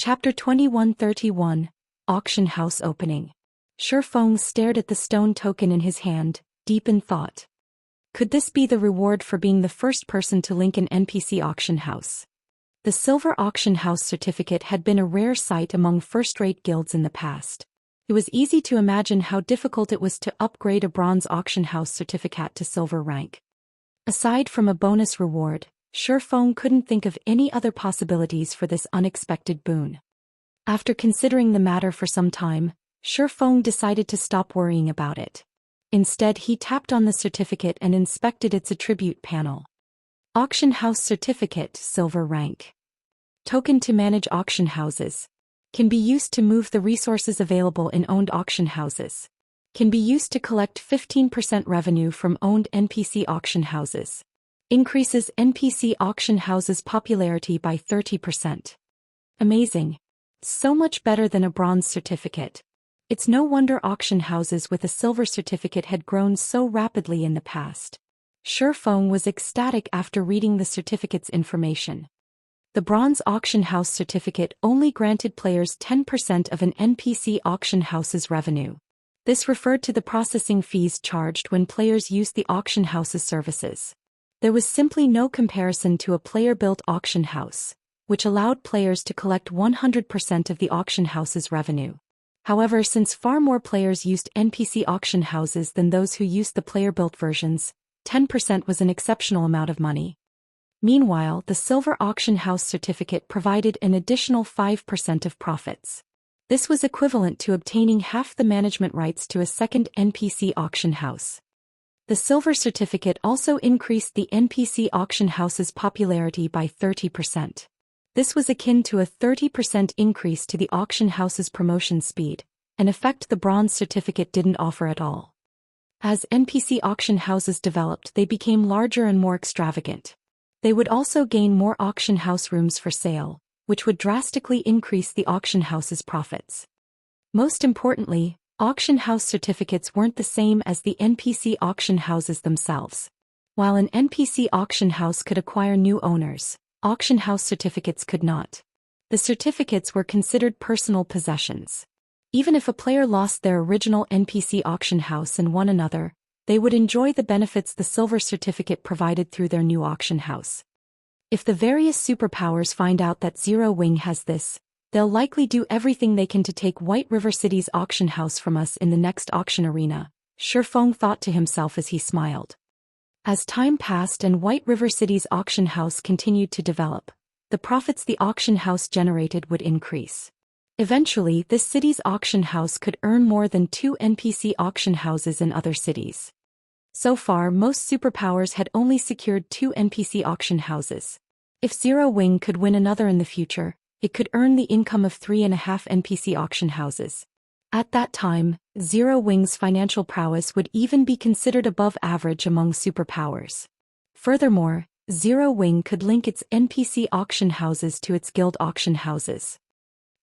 Chapter 2131, Auction House Opening. Shifeng stared at the stone token in his hand, deep in thought. Could this be the reward for being the first person to link an NPC auction house? The silver auction house certificate had been a rare sight among first-rate guilds in the past. It was easy to imagine how difficult it was to upgrade a bronze auction house certificate to silver rank. Aside from a bonus reward, Shifeng couldn't think of any other possibilities for this unexpected boon. After considering the matter for some time, Shifeng decided to stop worrying about it. Instead, he tapped on the certificate and inspected its attribute panel. Auction House Certificate, Silver Rank. Token to manage auction houses. Can be used to move the resources available in owned auction houses. Can be used to collect 15% revenue from owned NPC auction houses. Increases NPC auction houses' popularity by 30%. Amazing. So much better than a bronze certificate. It's no wonder auction houses with a silver certificate had grown so rapidly in the past. Shifeng was ecstatic after reading the certificate's information. The bronze auction house certificate only granted players 10% of an NPC auction house's revenue. This referred to the processing fees charged when players used the auction house's services. There was simply no comparison to a player-built auction house, which allowed players to collect 100% of the auction house's revenue. However, since far more players used NPC auction houses than those who used the player-built versions, 10% was an exceptional amount of money. Meanwhile, the silver auction house certificate provided an additional 5% of profits. This was equivalent to obtaining half the management rights to a second NPC auction house. The silver certificate also increased the NPC auction house's popularity by 30%. This was akin to a 30% increase to the auction house's promotion speed, an effect the bronze certificate didn't offer at all. As NPC auction houses developed, they became larger and more extravagant. They would also gain more auction house rooms for sale, which would drastically increase the auction house's profits. Most importantly, auction house certificates weren't the same as the NPC auction houses themselves. While an NPC auction house could acquire new owners, auction house certificates could not. The certificates were considered personal possessions. Even if a player lost their original NPC auction house and won another, they would enjoy the benefits the silver certificate provided through their new auction house. If the various superpowers find out that Zero Wing has this, they'll likely do everything they can to take White River City's auction house from us in the next auction arena, Shifeng thought to himself as he smiled. As time passed and White River City's auction house continued to develop, the profits the auction house generated would increase. Eventually, this city's auction house could earn more than 2 NPC auction houses in other cities. So far, most superpowers had only secured 2 NPC auction houses. If Zero Wing could win another in the future, it could earn the income of 3.5 NPC auction houses. At that time, Zero Wing's financial prowess would even be considered above average among superpowers. Furthermore, Zero Wing could link its NPC auction houses to its guild auction houses.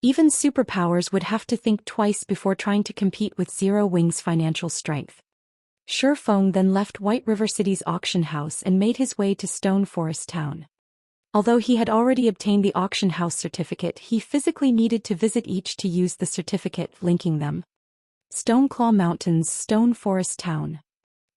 Even superpowers would have to think twice before trying to compete with Zero Wing's financial strength. Shifeng then left White River City's auction house and made his way to Stone Forest Town. Although he had already obtained the auction house certificate, he physically needed to visit each to use the certificate linking them. Stoneclaw Mountains, Stone Forest Town.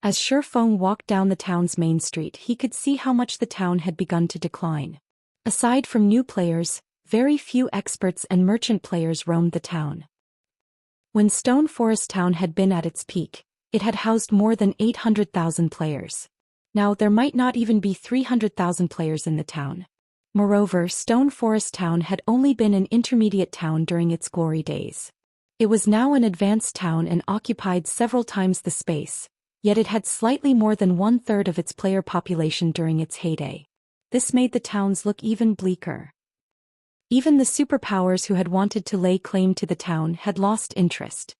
As Shifeng walked down the town's main street, he could see how much the town had begun to decline. Aside from new players, very few experts and merchant players roamed the town. When Stone Forest Town had been at its peak, it had housed more than 800,000 players. Now there might not even be 300,000 players in the town. Moreover, Stone Forest Town had only been an intermediate town during its glory days. It was now an advanced town and occupied several times the space, yet it had slightly more than 1/3 of its player population during its heyday. This made the towns look even bleaker. Even the superpowers who had wanted to lay claim to the town had lost interest.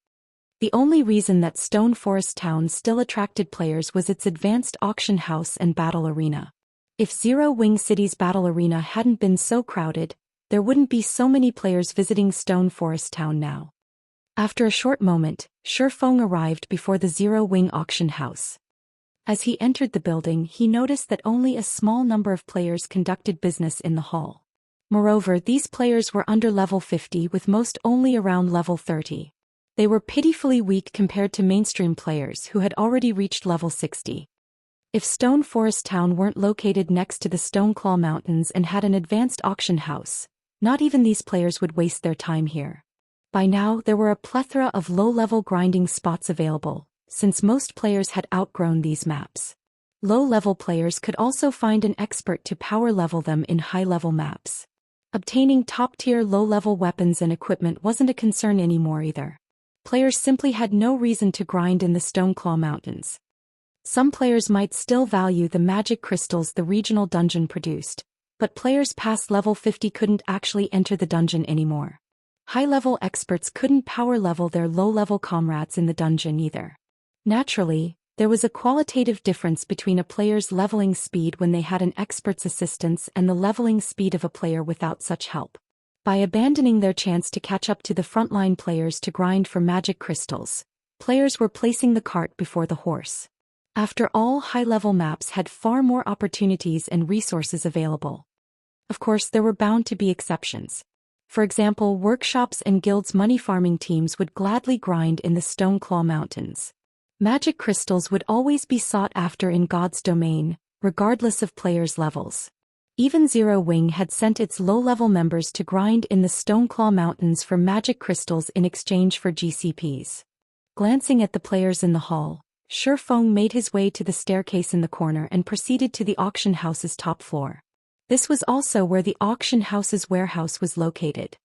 The only reason that Stone Forest Town still attracted players was its advanced auction house and battle arena. If Zero Wing City's battle arena hadn't been so crowded, there wouldn't be so many players visiting Stone Forest Town now. After a short moment, Shifeng arrived before the Zero Wing auction house. As he entered the building, he noticed that only a small number of players conducted business in the hall. Moreover, these players were under level 50 with most only around level 30. They were pitifully weak compared to mainstream players who had already reached level 60. If Stone Forest Town weren't located next to the Stone Claw Mountains and had an advanced auction house, not even these players would waste their time here. By now, there were a plethora of low-level grinding spots available, since most players had outgrown these maps. Low-level players could also find an expert to power-level them in high-level maps. Obtaining top-tier low-level weapons and equipment wasn't a concern anymore either. Players simply had no reason to grind in the Stoneclaw Mountains. Some players might still value the magic crystals the regional dungeon produced, but players past level 50 couldn't actually enter the dungeon anymore. High-level experts couldn't power-level their low-level comrades in the dungeon either. Naturally, there was a qualitative difference between a player's leveling speed when they had an expert's assistance and the leveling speed of a player without such help. By abandoning their chance to catch up to the frontline players to grind for magic crystals, players were placing the cart before the horse. After all, high-level maps had far more opportunities and resources available. Of course, there were bound to be exceptions. For example, workshops and guilds' money-farming teams would gladly grind in the Stoneclaw Mountains. Magic crystals would always be sought after in God's domain, regardless of players' levels. Even Zero Wing had sent its low-level members to grind in the Stoneclaw Mountains for magic crystals in exchange for GCPs. Glancing at the players in the hall, Shifeng made his way to the staircase in the corner and proceeded to the auction house's top floor. This was also where the auction house's warehouse was located.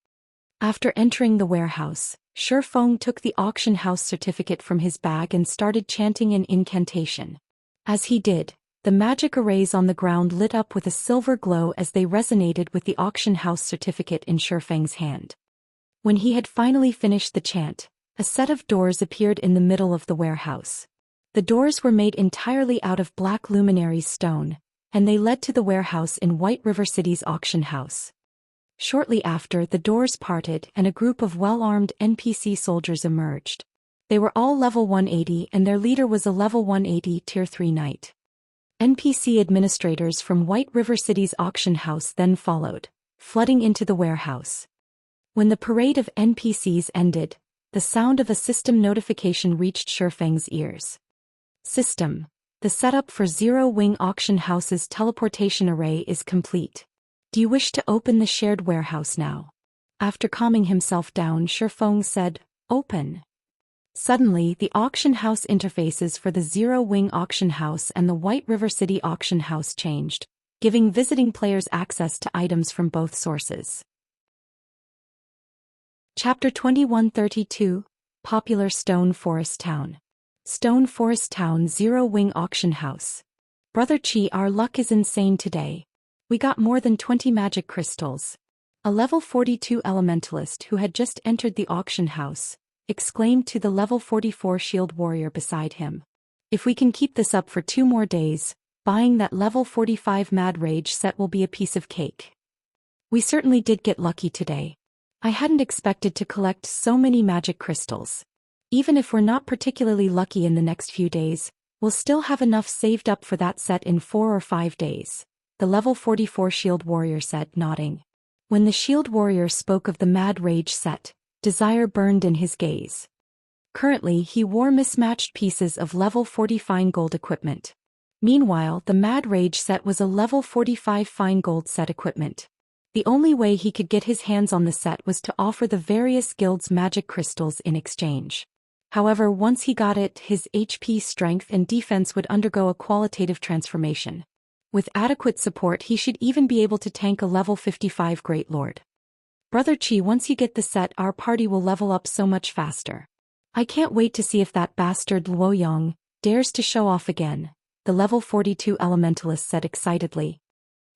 After entering the warehouse, Shifeng took the auction house certificate from his bag and started chanting an incantation. As he did, the magic arrays on the ground lit up with a silver glow as they resonated with the auction house certificate in Shifeng's hand. When he had finally finished the chant, a set of doors appeared in the middle of the warehouse. The doors were made entirely out of black luminaries stone, and they led to the warehouse in White River City's auction house. Shortly after, the doors parted and a group of well-armed NPC soldiers emerged. They were all level 180 and their leader was a level 180 Tier 3 knight. NPC administrators from White River City's auction house then followed, flooding into the warehouse. When the parade of NPCs ended, the sound of a system notification reached Shifeng's ears. System: the setup for Zero Wing Auction House's teleportation array is complete. Do you wish to open the shared warehouse now? After calming himself down, Shifeng said, "Open." Suddenly, the auction house interfaces for the Zero Wing Auction House and the White River City Auction House changed, giving visiting players access to items from both sources. Chapter 2132, Popular Stone Forest Town. Stone Forest Town Zero Wing Auction House. Brother Chi, our luck is insane today. We got more than 20 magic crystals. A level 42 elementalist who had just entered the auction house exclaimed to the level 44 shield warrior beside him. If we can keep this up for 2 more days, buying that level 45 Mad Rage set will be a piece of cake. We certainly did get lucky today. I hadn't expected to collect so many magic crystals. Even if we're not particularly lucky in the next few days, we'll still have enough saved up for that set in 4 or 5 days, the level 44 shield warrior said, nodding. When the shield warrior spoke of the Mad Rage set, desire burned in his gaze. Currently, he wore mismatched pieces of level 40 fine gold equipment. Meanwhile, the Mad Rage set was a level 45 fine gold set equipment. The only way he could get his hands on the set was to offer the various guilds magic crystals in exchange. However, once he got it, his HP, strength and defense would undergo a qualitative transformation. With adequate support, he should even be able to tank a level 55 Great Lord. Brother Chi, once you get the set, our party will level up so much faster. I can't wait to see if that bastard Luoyang dares to show off again, the level 42 elementalist said excitedly.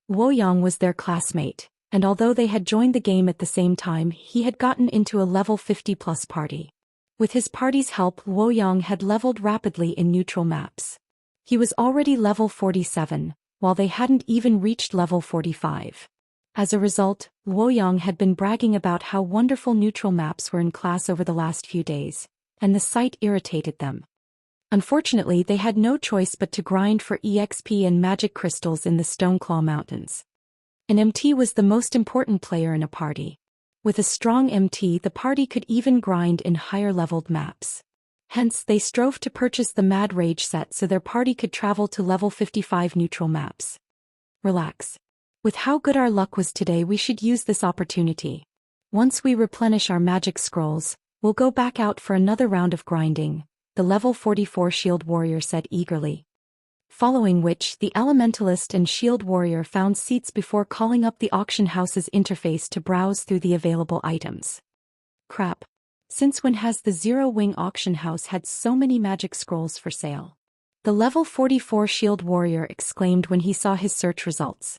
Luoyang was their classmate, and although they had joined the game at the same time, he had gotten into a level 50+ party. With his party's help, Luoyang had leveled rapidly in neutral maps. He was already level 47, while they hadn't even reached level 45. As a result, Luoyang had been bragging about how wonderful neutral maps were in class over the last few days, and the sight irritated them. Unfortunately, they had no choice but to grind for EXP and magic crystals in the Stoneclaw Mountains. An MT was the most important player in a party. With a strong MT, the party could even grind in higher-leveled maps. Hence, they strove to purchase the Mad Rage set so their party could travel to level 55 neutral maps. Relax. With how good our luck was today, we should use this opportunity. Once we replenish our magic scrolls, we'll go back out for another round of grinding, the level 44 Shield Warrior said eagerly. Following which, the Elementalist and Shield Warrior found seats before calling up the auction house's interface to browse through the available items. Crap. Since when has the Zero Wing auction house had so many magic scrolls for sale? The level 44 Shield Warrior exclaimed when he saw his search results.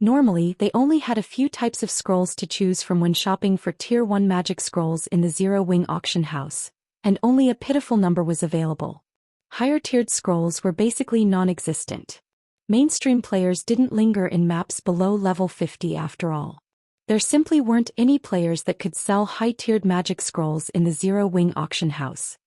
Normally, they only had a few types of scrolls to choose from when shopping for Tier 1 magic scrolls in the Zero Wing auction house, and only a pitiful number was available. Higher-tiered scrolls were basically non-existent. Mainstream players didn't linger in maps below level 50 after all. There simply weren't any players that could sell high-tiered magic scrolls in the Zero Wing auction house.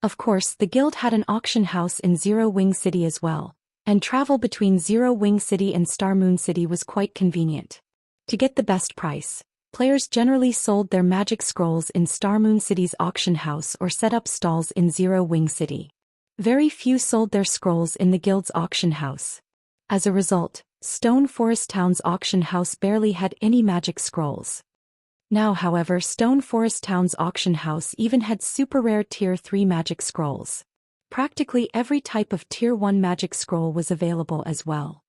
Of course, the guild had an auction house in Zero Wing City as well, and travel between Zero Wing City and Star Moon City was quite convenient. To get the best price, players generally sold their magic scrolls in Star Moon City's auction house or set up stalls in Zero Wing City. Very few sold their scrolls in the guild's auction house. As a result, Stone Forest Town's auction house barely had any magic scrolls. Now, however, Stone Forest Town's auction house even had super rare Tier 3 magic scrolls. Practically every type of Tier 1 magic scroll was available as well.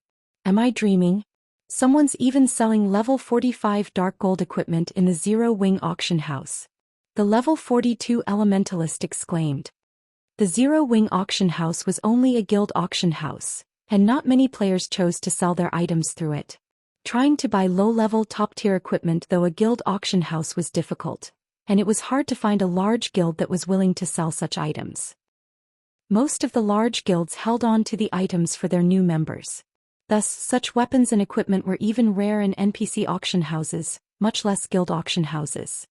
Am I dreaming? Someone's even selling level 45 dark gold equipment in the Zero Wing auction house. The level 42 Elementalist exclaimed. The Zero Wing auction house was only a guild auction house, and not many players chose to sell their items through it. Trying to buy low-level top-tier equipment though a guild auction house was difficult, and it was hard to find a large guild that was willing to sell such items. Most of the large guilds held on to the items for their new members. Thus, such weapons and equipment were even rare in NPC auction houses, much less guild auction houses.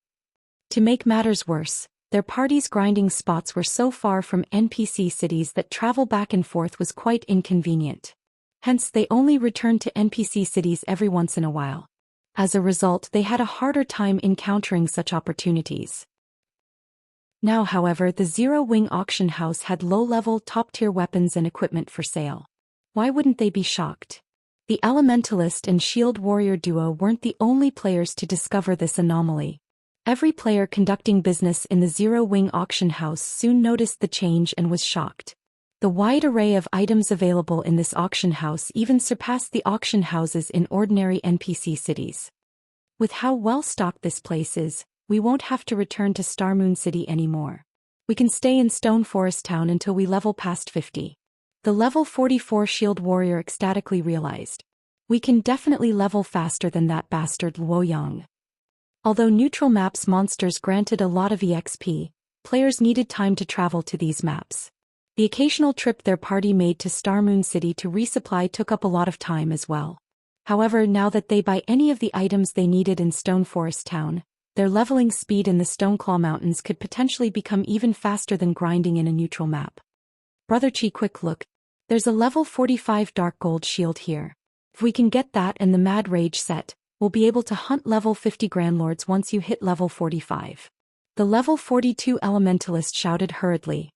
To make matters worse, their party's grinding spots were so far from NPC cities that travel back and forth was quite inconvenient. Hence, they only returned to NPC cities every once in a while. As a result, they had a harder time encountering such opportunities. Now, however, the Zero Wing auction house had low-level, top-tier weapons and equipment for sale. Why wouldn't they be shocked? The Elementalist and Shield Warrior duo weren't the only players to discover this anomaly. Every player conducting business in the Zero Wing auction house soon noticed the change and was shocked. The wide array of items available in this auction house even surpassed the auction houses in ordinary NPC cities. With how well-stocked this place is, we won't have to return to Star Moon City anymore. We can stay in Stone Forest Town until we level past 50. The level 44 Shield Warrior ecstatically realized. We can definitely level faster than that bastard Luoyang. Although neutral maps monsters granted a lot of EXP, players needed time to travel to these maps. The occasional trip their party made to Star Moon City to resupply took up a lot of time as well. However, now that they buy any of the items they needed in Stone Forest Town, their leveling speed in the Stoneclaw Mountains could potentially become even faster than grinding in a neutral map. Brother Chi, quick look. There's a level 45 dark gold shield here. If we can get that and the Mad Rage set, we'll be able to hunt level 50 Grandlords once you hit level 45. The level 42 Elementalist shouted hurriedly.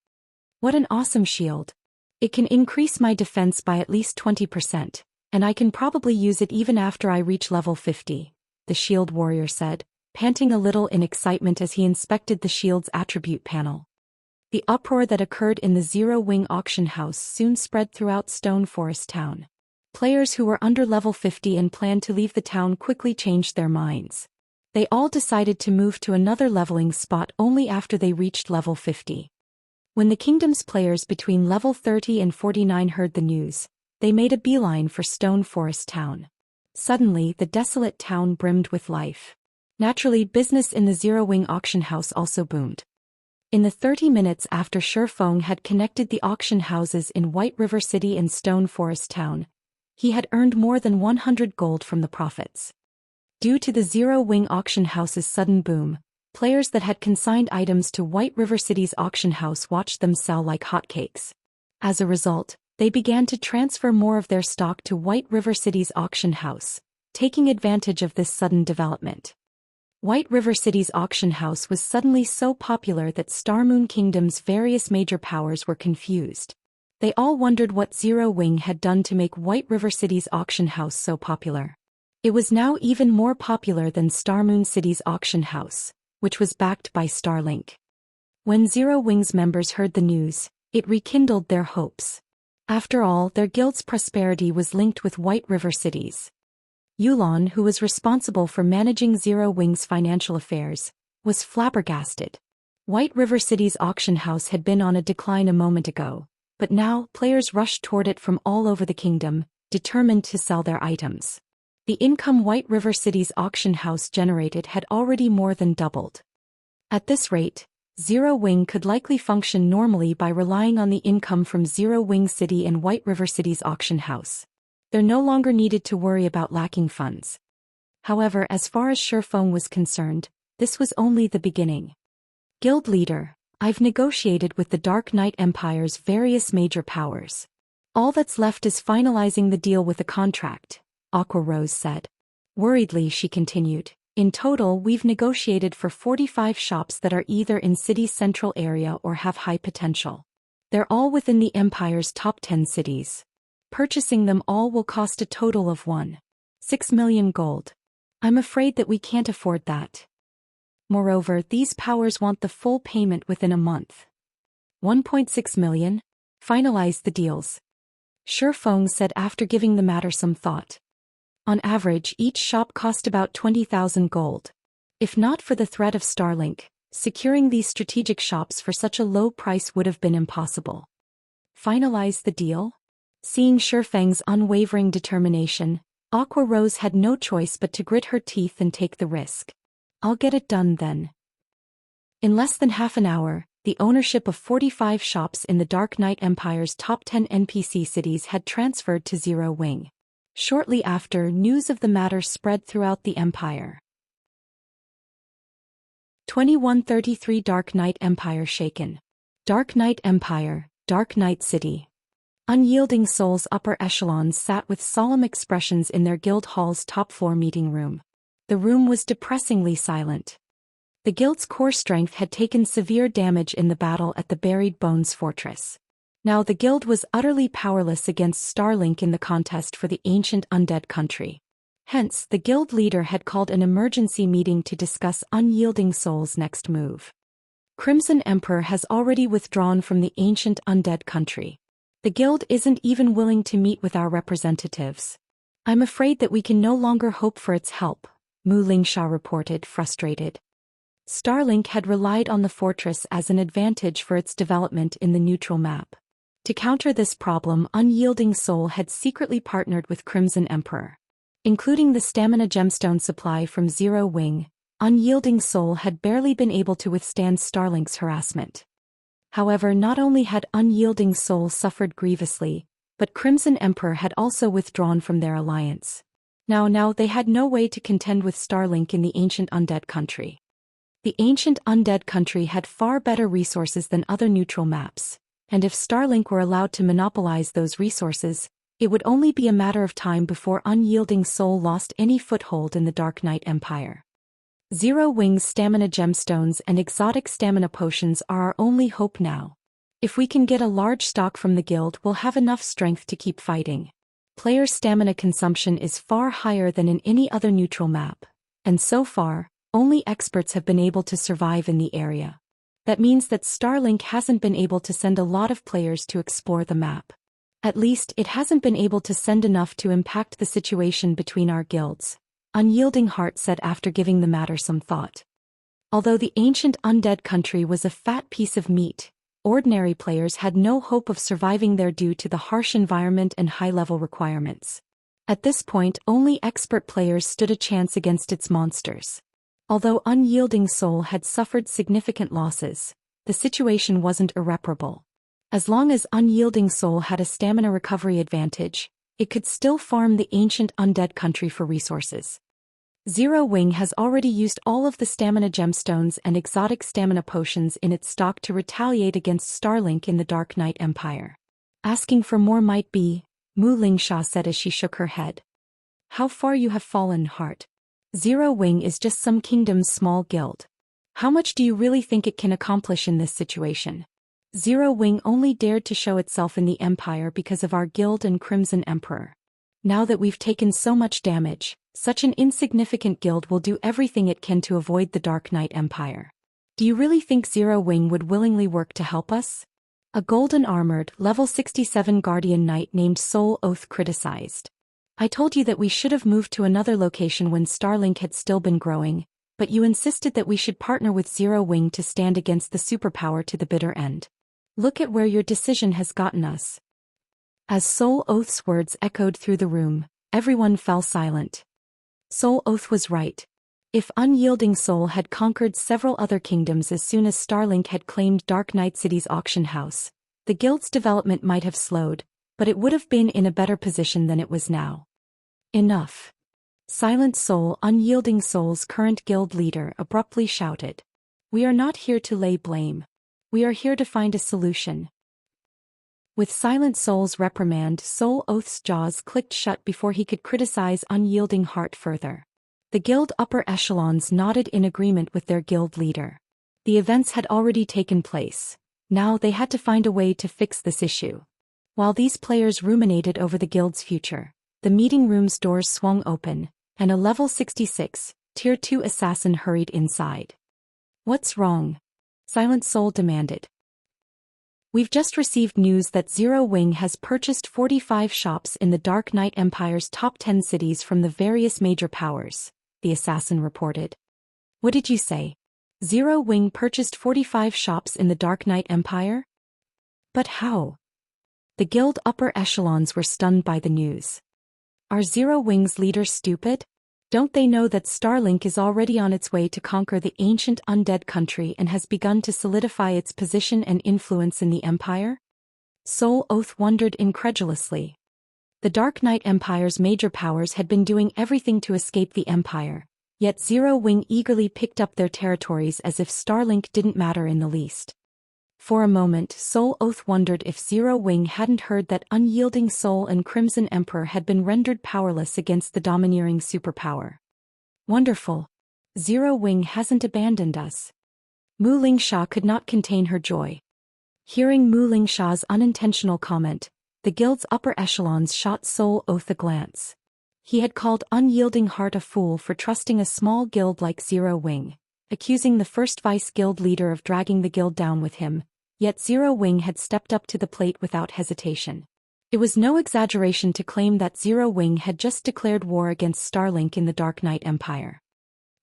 What an awesome shield. It can increase my defense by at least 20%, and I can probably use it even after I reach level 50, the Shield Warrior said, panting a little in excitement as he inspected the shield's attribute panel. The uproar that occurred in the Zero Wing auction house soon spread throughout Stone Forest Town. Players who were under level 50 and planned to leave the town quickly changed their minds. They all decided to move to another leveling spot only after they reached level 50. When the kingdom's players between level 30 and 49 heard the news, they made a beeline for Stone Forest Town. Suddenly, the desolate town brimmed with life. Naturally, business in the Zero Wing auction house also boomed. In the 30 minutes after Shifeng had connected the auction houses in White River City and Stone Forest Town, he had earned more than 100 gold from the profits. Due to the Zero Wing auction house's sudden boom, players that had consigned items to White River City's auction house watched them sell like hotcakes. As a result, they began to transfer more of their stock to White River City's auction house, taking advantage of this sudden development. White River City's auction house was suddenly so popular that Star Moon Kingdom's various major powers were confused. They all wondered what Zero Wing had done to make White River City's auction house so popular. It was now even more popular than Star Moon City's auction house, which was backed by Starlink. When Zero Wing's members heard the news, it rekindled their hopes. After all, their guild's prosperity was linked with White River City's. Yulon, who was responsible for managing Zero Wing's financial affairs, was flabbergasted. White River City's auction house had been on a decline a moment ago, but now players rushed toward it from all over the kingdom, determined to sell their items. The income White River City's auction house generated had already more than doubled. At this rate, Zero Wing could likely function normally by relying on the income from Zero Wing City and White River City's auction house. There no longer needed to worry about lacking funds. However, as far as Shifeng was concerned, this was only the beginning. Guild leader, I've negotiated with the Dark Knight Empire's various major powers. All that's left is finalizing the deal with a contract, Aqua Rose said. Worriedly, she continued, in total we've negotiated for 45 shops that are either in city's central area or have high potential. They're all within the Empire's top 10 cities. Purchasing them all will cost a total of 1.6 million gold. I'm afraid that we can't afford that. Moreover, these powers want the full payment within a month. 1.6 million? Finalize the deals. Shifeng said after giving the matter some thought. On average, each shop cost about 20,000 gold. If not for the threat of Starlink, securing these strategic shops for such a low price would have been impossible. Finalize the deal? Seeing Shifeng's unwavering determination, Aqua Rose had no choice but to grit her teeth and take the risk. I'll get it done then. In less than half an hour, the ownership of 45 shops in the Dark Knight Empire's top 10 NPC cities had transferred to Zero Wing. Shortly after, news of the matter spread throughout the Empire. 2133 Dark Knight Empire shaken. Dark Knight Empire, Dark Knight City. Unyielding Soul's upper echelons sat with solemn expressions in their guild hall's top-floor meeting room. The room was depressingly silent. The guild's core strength had taken severe damage in the battle at the Buried Bones Fortress. Now the guild was utterly powerless against Starlink in the contest for the ancient undead country. Hence, the guild leader had called an emergency meeting to discuss Unyielding Soul's next move. Crimson Emperor has already withdrawn from the ancient undead country. The guild isn't even willing to meet with our representatives. I'm afraid that we can no longer hope for its help, Mu Lingsha reported, frustrated. Starlink had relied on the fortress as an advantage for its development in the neutral map. To counter this problem, Unyielding Soul had secretly partnered with Crimson Emperor. Including the stamina gemstone supply from Zero Wing, Unyielding Soul had barely been able to withstand Starlink's harassment. However, not only had Unyielding Soul suffered grievously, but Crimson Emperor had also withdrawn from their alliance. Now they had no way to contend with Starlink in the ancient undead country. The ancient undead country had far better resources than other neutral maps, and if Starlink were allowed to monopolize those resources, it would only be a matter of time before Unyielding Soul lost any foothold in the Dark Knight Empire. Zero Wing's stamina gemstones and exotic stamina potions are our only hope now. If we can get a large stock from the guild, we'll have enough strength to keep fighting. Player stamina consumption is far higher than in any other neutral map, and so far, only experts have been able to survive in the area. That means that Starlink hasn't been able to send a lot of players to explore the map. At least, it hasn't been able to send enough to impact the situation between our guilds, Unyielding Heart said after giving the matter some thought. Although the ancient undead country was a fat piece of meat, ordinary players had no hope of surviving there due to the harsh environment and high-level requirements. At this point, only expert players stood a chance against its monsters. Although Unyielding Soul had suffered significant losses, the situation wasn't irreparable. As long as Unyielding Soul had a stamina recovery advantage, it could still farm the ancient undead country for resources. Zero Wing has already used all of the stamina gemstones and exotic stamina potions in its stock to retaliate against Starlink in the Dark Knight Empire. Asking for more might be, Mu Lingsha said as she shook her head. How far you have fallen, heart. Zero Wing is just some kingdom's small guild. How much do you really think it can accomplish in this situation? Zero Wing only dared to show itself in the Empire because of our guild and Crimson Emperor. Now that we've taken so much damage, such an insignificant guild will do everything it can to avoid the Dark Knight Empire. Do you really think Zero Wing would willingly work to help us? A golden-armored, level 67 Guardian Knight named Soul Oath criticized. I told you that we should have moved to another location when Starlink had still been growing, but you insisted that we should partner with Zero Wing to stand against the superpower to the bitter end. Look at where your decision has gotten us. As Soul Oath's words echoed through the room, everyone fell silent. Soul Oath was right. If Unyielding Soul had conquered several other kingdoms as soon as Starlink had claimed Dark Knight City's auction house, the guild's development might have slowed, but it would have been in a better position than it was now. Enough. Silent Soul, Unyielding Soul's current guild leader, abruptly shouted. We are not here to lay blame. We are here to find a solution. With Silent Soul's reprimand, Soul Oath's jaws clicked shut before he could criticize Unyielding Heart further. The guild upper echelons nodded in agreement with their guild leader. The events had already taken place. Now they had to find a way to fix this issue. While these players ruminated over the guild's future, the meeting room's doors swung open, and a level 66, Tier 2 assassin hurried inside. What's wrong? Silent Soul demanded. We've just received news that Zero Wing has purchased 45 shops in the Dark Knight Empire's top 10 cities from the various major powers, the assassin reported. What did you say? Zero Wing purchased 45 shops in the Dark Knight Empire? But how? The guild upper echelons were stunned by the news. Are Zero Wing's leaders stupid? Don't they know that Starlink is already on its way to conquer the ancient undead country and has begun to solidify its position and influence in the Empire? Soul Oath wondered incredulously. The Dark Knight Empire's major powers had been doing everything to escape the Empire, yet Zero Wing eagerly picked up their territories as if Starlink didn't matter in the least. For a moment, Soul Oath wondered if Zero Wing hadn't heard that Unyielding Soul and Crimson Emperor had been rendered powerless against the domineering superpower. Wonderful. Zero Wing hasn't abandoned us. Mu Lingsha could not contain her joy. Hearing Mu Lingsha's unintentional comment, the guild's upper echelons shot Soul Oath a glance. He had called Unyielding Heart a fool for trusting a small guild like Zero Wing, accusing the first vice guild leader of dragging the guild down with him, yet Zero Wing had stepped up to the plate without hesitation. It was no exaggeration to claim that Zero Wing had just declared war against Starlink in the Dark Knight Empire.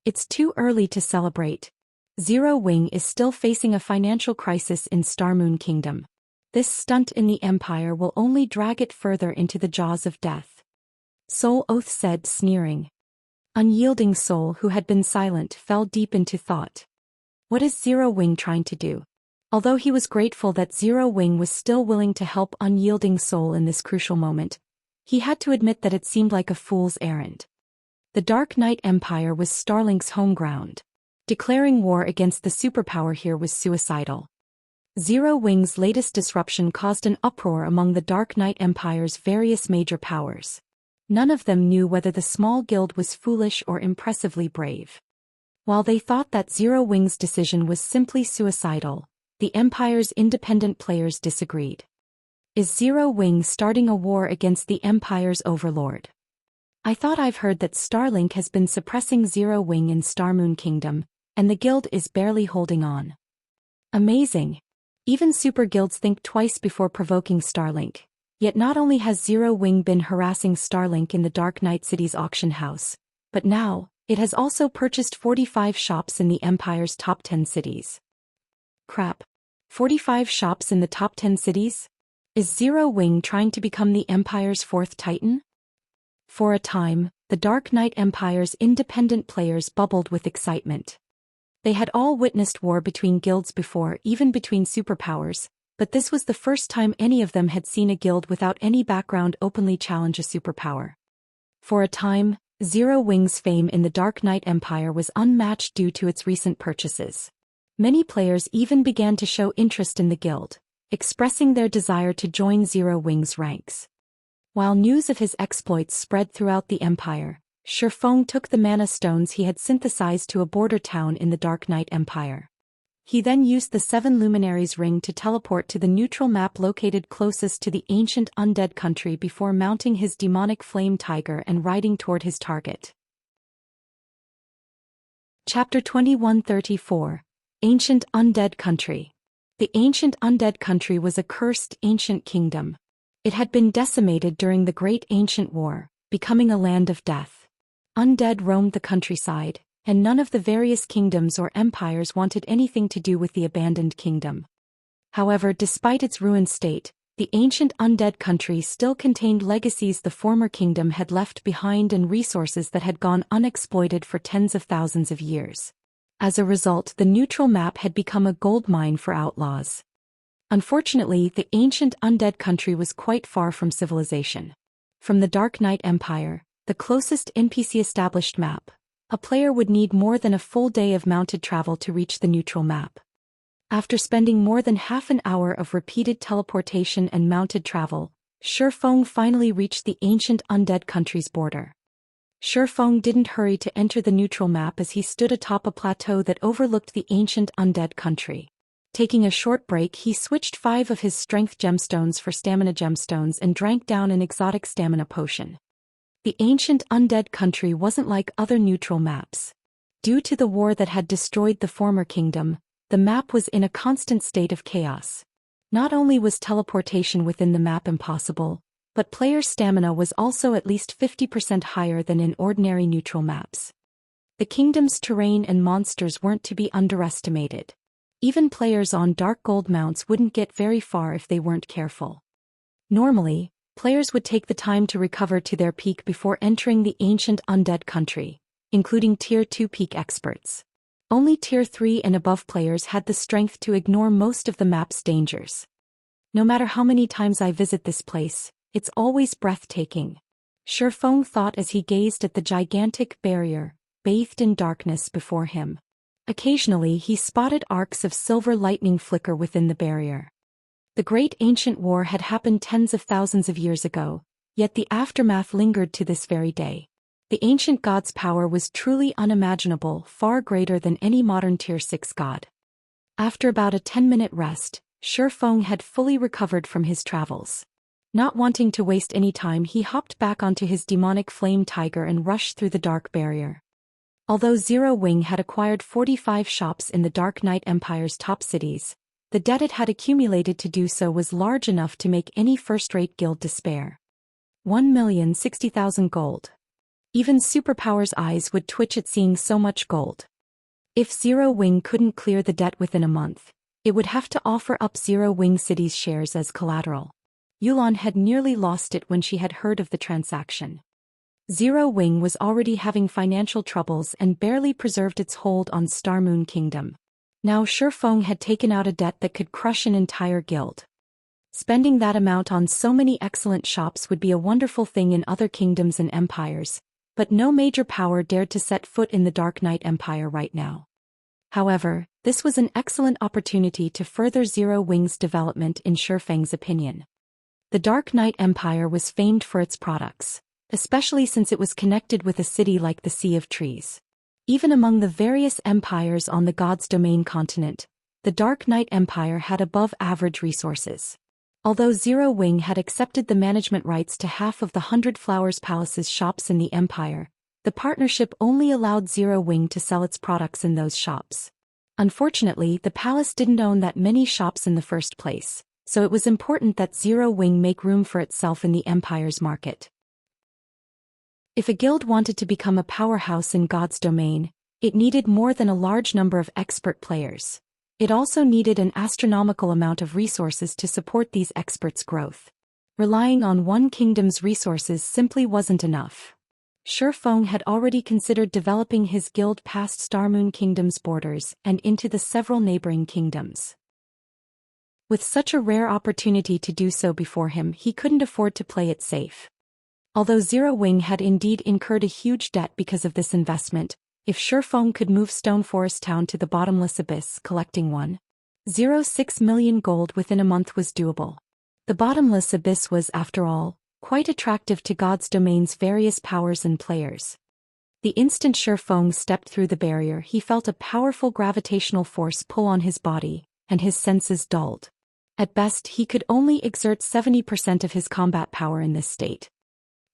It's too early to celebrate. Zero Wing is still facing a financial crisis in Starmoon Kingdom. This stunt in the Empire will only drag it further into the jaws of death. Soul Oath said, sneering. Unyielding Soul, who had been silent, fell deep into thought. What is Zero Wing trying to do? Although he was grateful that Zero Wing was still willing to help Unyielding Soul in this crucial moment, he had to admit that it seemed like a fool's errand. The Dark Knight Empire was Starlink's home ground. Declaring war against the superpower here was suicidal. Zero Wing's latest disruption caused an uproar among the Dark Knight Empire's various major powers. None of them knew whether the small guild was foolish or impressively brave. While they thought that Zero Wing's decision was simply suicidal, the Empire's independent players disagreed. Is Zero Wing starting a war against the Empire's overlord? I thought I've heard that Starlink has been suppressing Zero Wing in Starmoon Kingdom, and the guild is barely holding on. Amazing. Even super guilds think twice before provoking Starlink. Yet not only has Zero Wing been harassing Starlink in the Dark Knight City's auction house, but now, it has also purchased 45 shops in the Empire's top 10 cities. Crap. 45 shops in the top 10 cities? Is Zero Wing trying to become the Empire's fourth titan? For a time, the Dark Knight Empire's independent players bubbled with excitement. They had all witnessed war between guilds before, even between superpowers, but this was the first time any of them had seen a guild without any background openly challenge a superpower. For a time, Zero Wing's fame in the Dark Knight Empire was unmatched due to its recent purchases. Many players even began to show interest in the guild, expressing their desire to join Zero Wing's ranks. While news of his exploits spread throughout the empire, Shifeng took the mana stones he had synthesized to a border town in the Dark Knight Empire. He then used the Seven Luminaries ring to teleport to the neutral map located closest to the ancient undead country before mounting his demonic flame tiger and riding toward his target. Chapter 2134 Ancient Undead Country. The ancient undead country was a cursed ancient kingdom. It had been decimated during the Great Ancient War, becoming a land of death. Undead roamed the countryside, and none of the various kingdoms or empires wanted anything to do with the abandoned kingdom. However, despite its ruined state, the ancient undead country still contained legacies the former kingdom had left behind and resources that had gone unexploited for tens of thousands of years. As a result, the neutral map had become a goldmine for outlaws. Unfortunately, the ancient undead country was quite far from civilization. From the Dark Knight Empire, the closest NPC-established map, a player would need more than a full day of mounted travel to reach the neutral map. After spending more than half an hour of repeated teleportation and mounted travel, Shifeng finally reached the ancient undead country's border. Shifeng didn't hurry to enter the neutral map as he stood atop a plateau that overlooked the ancient undead country. Taking a short break, he switched 5 of his strength gemstones for stamina gemstones and drank down an exotic stamina potion. The ancient undead country wasn't like other neutral maps. Due to the war that had destroyed the former kingdom, the map was in a constant state of chaos. Not only was teleportation within the map impossible, but players' stamina was also at least 50% higher than in ordinary neutral maps. The kingdom's terrain and monsters weren't to be underestimated. Even players on dark gold mounts wouldn't get very far if they weren't careful. Normally, players would take the time to recover to their peak before entering the ancient undead country, including Tier 2 peak experts. Only Tier 3 and above players had the strength to ignore most of the map's dangers. No matter how many times I visit this place, it's always breathtaking, Shifeng thought as he gazed at the gigantic barrier, bathed in darkness before him. Occasionally he spotted arcs of silver lightning flicker within the barrier. The Great Ancient War had happened tens of thousands of years ago, yet the aftermath lingered to this very day. The ancient god's power was truly unimaginable, far greater than any modern Tier 6 god. After about a 10-minute rest, Shifeng had fully recovered from his travels. Not wanting to waste any time, he hopped back onto his demonic flame tiger and rushed through the dark barrier. Although Zero Wing had acquired 45 shops in the Dark Knight Empire's top cities, the debt it had accumulated to do so was large enough to make any first-rate guild despair. 1,060,000 gold. Even Superpower's eyes would twitch at seeing so much gold. If Zero Wing couldn't clear the debt within a month, it would have to offer up Zero Wing City's shares as collateral. Yulan had nearly lost it when she had heard of the transaction. Zero Wing was already having financial troubles and barely preserved its hold on Star Moon Kingdom. Now Shifeng had taken out a debt that could crush an entire guild. Spending that amount on so many excellent shops would be a wonderful thing in other kingdoms and empires, but no major power dared to set foot in the Dark Knight Empire right now. However, this was an excellent opportunity to further Zero Wing's development in Shifeng's opinion. The Dark Knight Empire was famed for its products, especially since it was connected with a city like the Sea of Trees. Even among the various empires on the God's Domain continent, the Dark Knight Empire had above-average resources. Although Zero Wing had accepted the management rights to half of the 100 Flowers Palace's shops in the empire, the partnership only allowed Zero Wing to sell its products in those shops. Unfortunately, the palace didn't own that many shops in the first place, so it was important that Zero Wing make room for itself in the empire's market. If a guild wanted to become a powerhouse in God's domain, it needed more than a large number of expert players. It also needed an astronomical amount of resources to support these experts' growth. Relying on one kingdom's resources simply wasn't enough. Shifeng had already considered developing his guild past Starmoon Kingdom's borders and into the several neighboring kingdoms. With such a rare opportunity to do so before him, he couldn't afford to play it safe. Although Zero Wing had indeed incurred a huge debt because of this investment, if Shifeng could move Stone Forest Town to the bottomless abyss collecting 1.06 million gold within a month was doable. The bottomless abyss was, after all, quite attractive to God's domain's various powers and players. The instant Shifeng stepped through the barrier, he felt a powerful gravitational force pull on his body, and his senses dulled. At best, he could only exert 70% of his combat power in this state.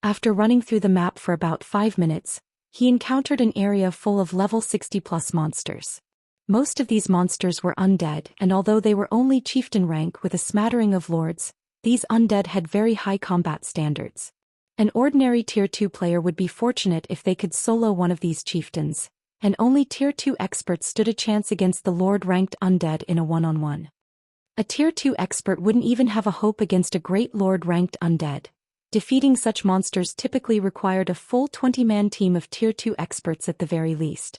After running through the map for about 5 minutes, he encountered an area full of level 60+ monsters. Most of these monsters were undead, and although they were only chieftain rank with a smattering of lords, these undead had very high combat standards. An ordinary Tier 2 player would be fortunate if they could solo one of these chieftains, and only Tier 2 experts stood a chance against the Lord-ranked undead in a one-on-one. A Tier 2 expert wouldn't even have a hope against a great Lord-ranked undead. Defeating such monsters typically required a full 20-man team of Tier 2 experts at the very least.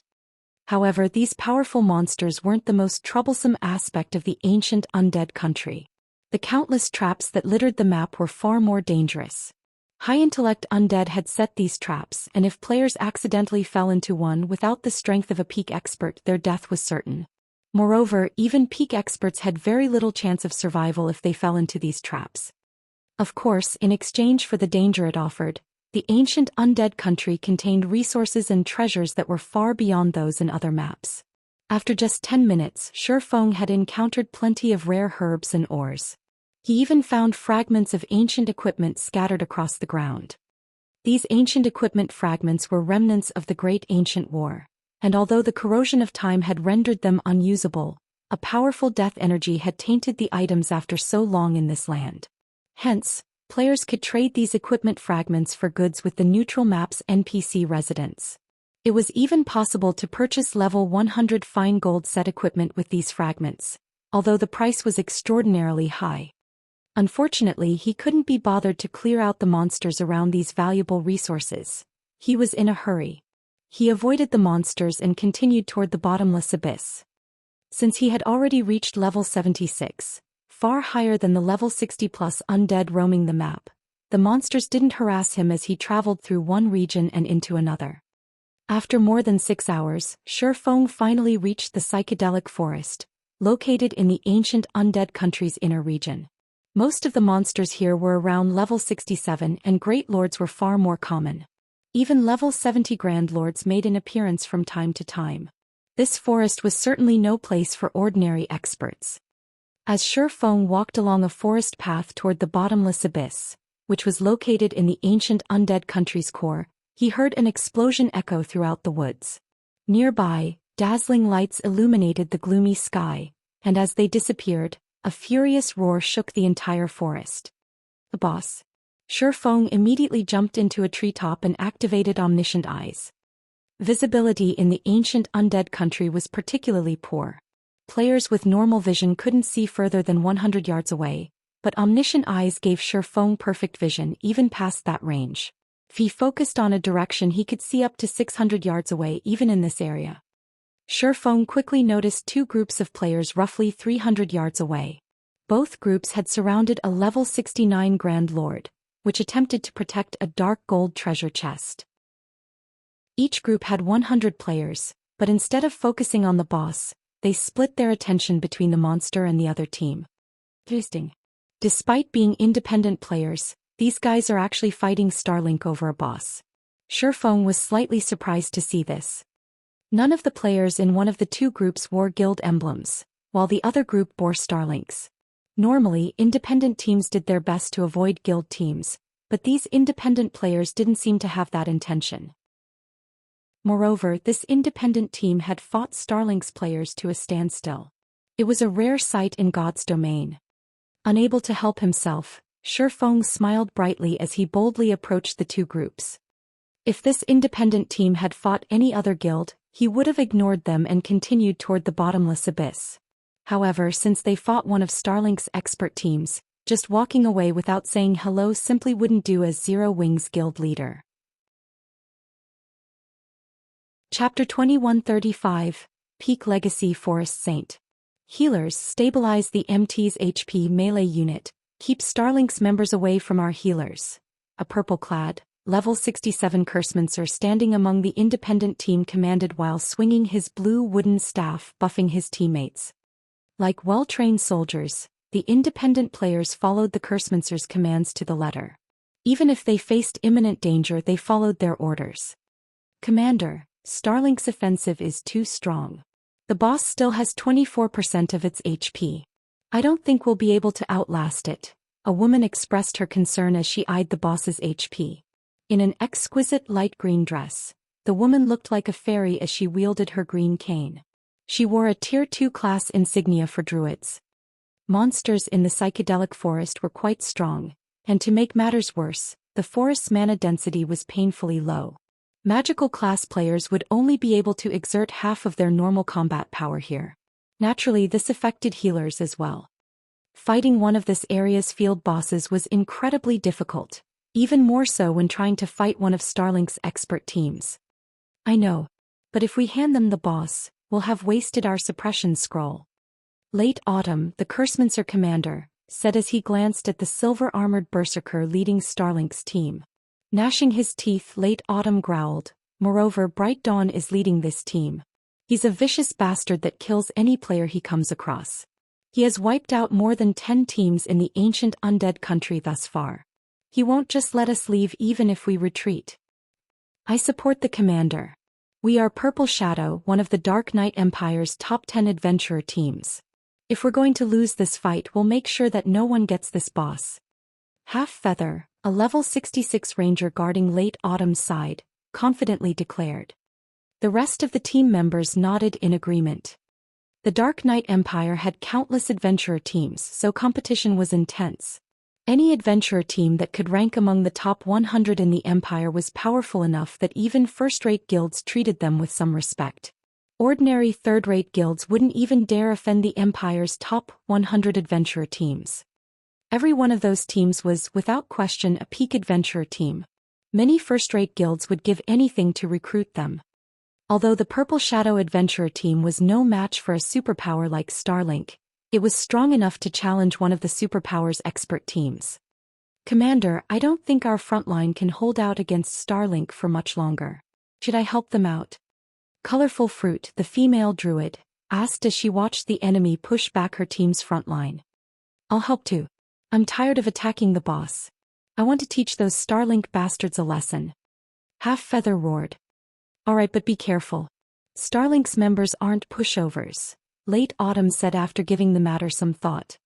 However, these powerful monsters weren't the most troublesome aspect of the ancient undead country. The countless traps that littered the map were far more dangerous. High-intellect undead had set these traps, and if players accidentally fell into one without the strength of a peak expert, their death was certain. Moreover, even peak experts had very little chance of survival if they fell into these traps. Of course, in exchange for the danger it offered, the ancient undead country contained resources and treasures that were far beyond those in other maps. After just 10 minutes, Shifeng had encountered plenty of rare herbs and ores. He even found fragments of ancient equipment scattered across the ground. These ancient equipment fragments were remnants of the Great Ancient War, and although the corrosion of time had rendered them unusable, a powerful death energy had tainted the items after so long in this land. Hence, players could trade these equipment fragments for goods with the neutral map's NPC residents. It was even possible to purchase level 100 fine gold set equipment with these fragments, although the price was extraordinarily high. Unfortunately, he couldn't be bothered to clear out the monsters around these valuable resources. He was in a hurry. He avoided the monsters and continued toward the bottomless abyss. Since he had already reached level 76, far higher than the level 60+ undead roaming the map, the monsters didn't harass him as he traveled through one region and into another. After more than 6 hours, Shifeng finally reached the psychedelic forest, located in the ancient undead country's inner region. Most of the monsters here were around level 67, and great lords were far more common. Even level 70 grand lords made an appearance from time to time. This forest was certainly no place for ordinary experts. As Shifeng walked along a forest path toward the bottomless abyss, which was located in the ancient undead country's core, he heard an explosion echo throughout the woods. Nearby, dazzling lights illuminated the gloomy sky, and as they disappeared, a furious roar shook the entire forest. The boss. Shifeng immediately jumped into a treetop and activated omniscient eyes. Visibility in the ancient undead country was particularly poor. Players with normal vision couldn't see further than 100 yards away, but omniscient eyes gave Shifeng perfect vision even past that range. If he focused on a direction, he could see up to 600 yards away even in this area. Shifeng quickly noticed two groups of players roughly 300 yards away. Both groups had surrounded a level 69 Grand Lord, which attempted to protect a dark gold treasure chest. Each group had 100 players, but instead of focusing on the boss, they split their attention between the monster and the other team. Interesting. Despite being independent players, these guys are actually fighting Starlink over a boss. Shifeng was slightly surprised to see this. None of the players in one of the two groups wore guild emblems, while the other group bore Starlinks. Normally, independent teams did their best to avoid guild teams, but these independent players didn't seem to have that intention. Moreover, this independent team had fought Starlink's players to a standstill. It was a rare sight in God's domain. Unable to help himself, Shifeng smiled brightly as he boldly approached the two groups. If this independent team had fought any other guild, he would have ignored them and continued toward the bottomless abyss. However, since they fought one of Starlink's expert teams, just walking away without saying hello simply wouldn't do as Zero Wings guild leader. Chapter 2135, Peak Legacy Forest Saint. Healers, stabilize the MT's HP melee unit. Keep Starlink's members away from our healers. A purple-clad, level 67 Cursemancer standing among the independent team commanded while swinging his blue wooden staff, buffing his teammates. Like well-trained soldiers, the independent players followed the Cursemancer's commands to the letter. Even if they faced imminent danger, they followed their orders. Commander, Starlink's offensive is too strong. The boss still has 24% of its HP. I don't think we'll be able to outlast it. A woman expressed her concern as she eyed the boss's HP. In an exquisite light green dress, the woman looked like a fairy as she wielded her green cane. She wore a Tier 2 class insignia for druids. Monsters in the psychedelic forest were quite strong, and to make matters worse, the forest's mana density was painfully low. Magical class players would only be able to exert half of their normal combat power here. Naturally, this affected healers as well. Fighting one of this area's field bosses was incredibly difficult, even more so when trying to fight one of Starlink's expert teams. I know, but if we hand them the boss, we'll have wasted our suppression scroll. Late Autumn, the Cursemancer commander, said as he glanced at the silver-armored berserker leading Starlink's team. Gnashing his teeth, Late Autumn growled, "Moreover, Bright Dawn is leading this team. He's a vicious bastard that kills any player he comes across. He has wiped out more than 10 teams in the ancient undead country thus far. He won't just let us leave even if we retreat." I support the commander. We are Purple Shadow, one of the Dark Knight Empire's top 10 adventurer teams. If we're going to lose this fight, we'll make sure that no one gets this boss. Half Feather, a level 66 ranger guarding Late Autumn's side, confidently declared. The rest of the team members nodded in agreement. The Dark Knight Empire had countless adventurer teams, so competition was intense. Any adventurer team that could rank among the top 100 in the Empire was powerful enough that even first-rate guilds treated them with some respect. Ordinary third-rate guilds wouldn't even dare offend the Empire's top 100 adventurer teams. Every one of those teams was, without question, a peak adventurer team. Many first-rate guilds would give anything to recruit them. Although the Purple Shadow adventurer team was no match for a superpower like Starlink, it was strong enough to challenge one of the superpower's expert teams. Commander, I don't think our front line can hold out against Starlink for much longer. Should I help them out? Colorful Fruit, the female druid, asked as she watched the enemy push back her team's front line. I'll help too. I'm tired of attacking the boss. I want to teach those Starlink bastards a lesson. Half Feather roared. Alright, but be careful. Starlink's members aren't pushovers, Late Autumn said after giving the matter some thought.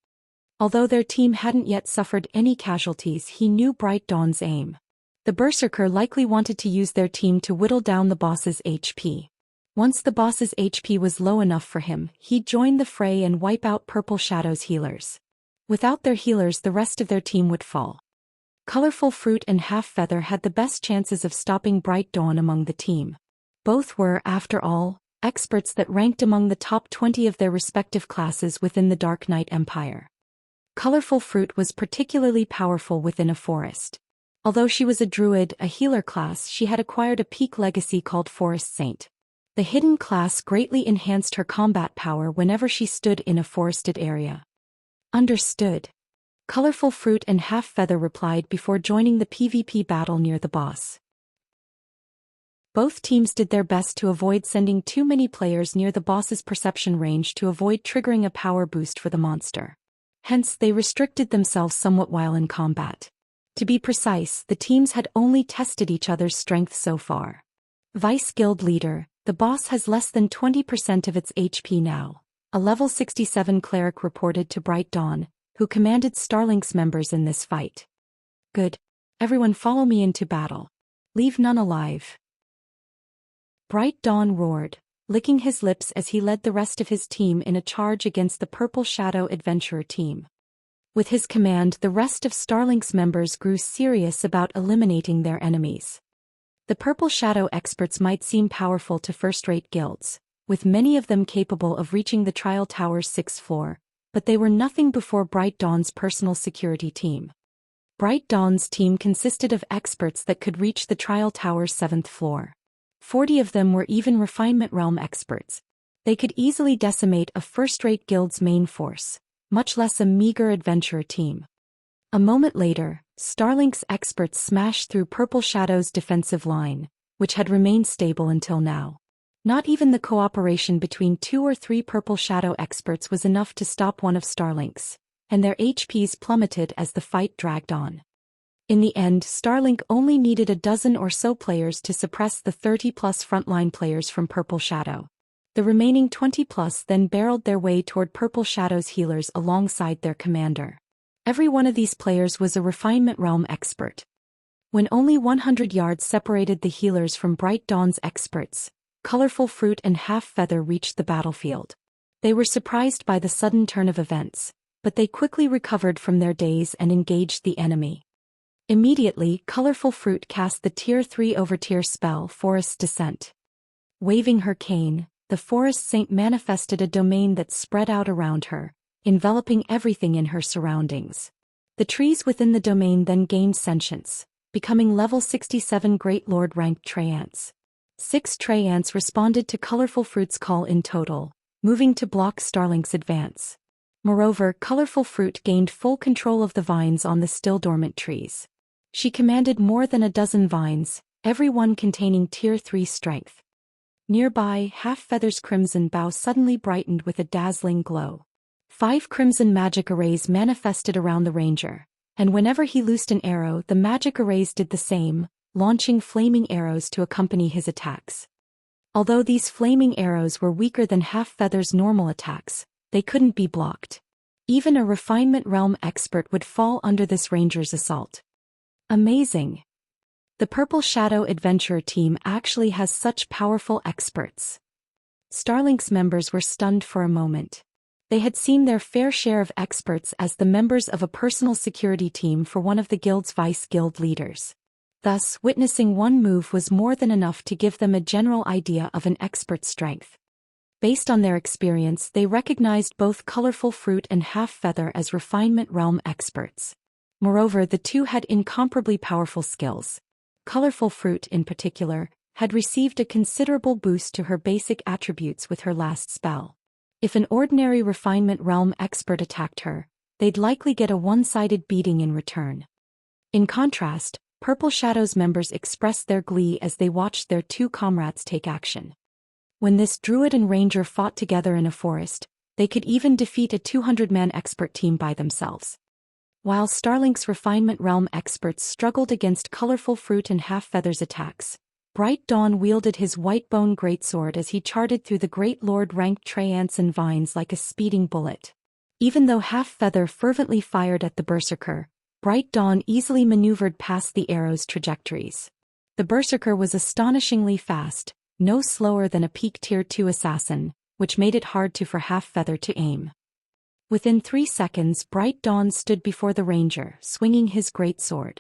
Although their team hadn't yet suffered any casualties, he knew Bright Dawn's aim. The Berserker likely wanted to use their team to whittle down the boss's HP. Once the boss's HP was low enough for him, he'd join the fray and wipe out Purple Shadow's healers. Without their healers, the rest of their team would fall. Colorful Fruit and Half Feather had the best chances of stopping Bright Dawn among the team. Both were, after all, experts that ranked among the top 20 of their respective classes within the Dark Knight Empire. Colorful Fruit was particularly powerful within a forest. Although she was a druid, a healer class, she had acquired a peak legacy called Forest Saint. The hidden class greatly enhanced her combat power whenever she stood in a forested area. Understood. Colorful Fruit and Half Feather replied before joining the PvP battle near the boss. Both teams did their best to avoid sending too many players near the boss's perception range to avoid triggering a power boost for the monster. Hence, they restricted themselves somewhat while in combat. To be precise, the teams had only tested each other's strength so far. Vice Guild Leader, the boss has less than 20% of its HP now, a level 67 cleric reported to Bright Dawn, who commanded Starlink's members in this fight. Good. Everyone follow me into battle. Leave none alive. Bright Dawn roared, licking his lips as he led the rest of his team in a charge against the Purple Shadow adventurer team. With his command, the rest of Starlink's members grew serious about eliminating their enemies. The Purple Shadow experts might seem powerful to first-rate guilds, with many of them capable of reaching the Trial Tower's 6th floor, but they were nothing before Bright Dawn's personal security team. Bright Dawn's team consisted of experts that could reach the Trial Tower's 7th floor. 40 of them were even Refinement Realm experts. They could easily decimate a first-rate guild's main force, much less a meager adventurer team. A moment later, Starlink's experts smashed through Purple Shadow's defensive line, which had remained stable until now. Not even the cooperation between 2 or 3 Purple Shadow experts was enough to stop one of Starlink's, and their HPs plummeted as the fight dragged on. In the end, Starlink only needed a dozen or so players to suppress the 30-plus frontline players from Purple Shadow. The remaining 20-plus then barreled their way toward Purple Shadow's healers alongside their commander. Every one of these players was a refinement realm expert. When only 100 yards separated the healers from Bright Dawn's experts, Colorful Fruit and Half Feather reached the battlefield. They were surprised by the sudden turn of events, but they quickly recovered from their daze and engaged the enemy. Immediately, Colorful Fruit cast the Tier 3 Overtier spell Forest Descent. Waving her cane, the Forest Saint manifested a domain that spread out around her, enveloping everything in her surroundings. The trees within the domain then gained sentience, becoming level 67 Great Lord ranked Treyants. 6 Treyants responded to Colorful Fruit's call in total, moving to block Starlink's advance. Moreover, Colorful Fruit gained full control of the vines on the still dormant trees. She commanded more than a dozen vines, every one containing Tier 3 strength. Nearby, Half Feather's crimson bow suddenly brightened with a dazzling glow. 5 crimson magic arrays manifested around the ranger, and whenever he loosed an arrow, the magic arrays did the same, launching flaming arrows to accompany his attacks. Although these flaming arrows were weaker than Half Feather's normal attacks, they couldn't be blocked. Even a refinement realm expert would fall under this ranger's assault. Amazing! The Purple Shadow Adventurer team actually has such powerful experts. Starlink's members were stunned for a moment. They had seen their fair share of experts as the members of a personal security team for one of the guild's vice guild leaders. Thus, witnessing one move was more than enough to give them a general idea of an expert's strength. Based on their experience, they recognized both Colorful Fruit and Half Feather as refinement realm experts. Moreover, the two had incomparably powerful skills. Colorful Fruit, in particular, had received a considerable boost to her basic attributes with her last spell. If an ordinary refinement realm expert attacked her, they'd likely get a one-sided beating in return. In contrast, Purple Shadow's members expressed their glee as they watched their two comrades take action. When this druid and ranger fought together in a forest, they could even defeat a 200-man expert team by themselves. While Starlink's refinement realm experts struggled against Colorful Fruit and Half Feather's attacks, Bright Dawn wielded his Whitebone greatsword as he charted through the Great Lord ranked Treyants and vines like a speeding bullet. Even though Half Feather fervently fired at the Berserker, Bright Dawn easily maneuvered past the arrow's trajectories. The Berserker was astonishingly fast, no slower than a peak Tier 2 assassin, which made it hard for Half Feather to aim. Within 3 seconds, Bright Dawn stood before the ranger, swinging his greatsword.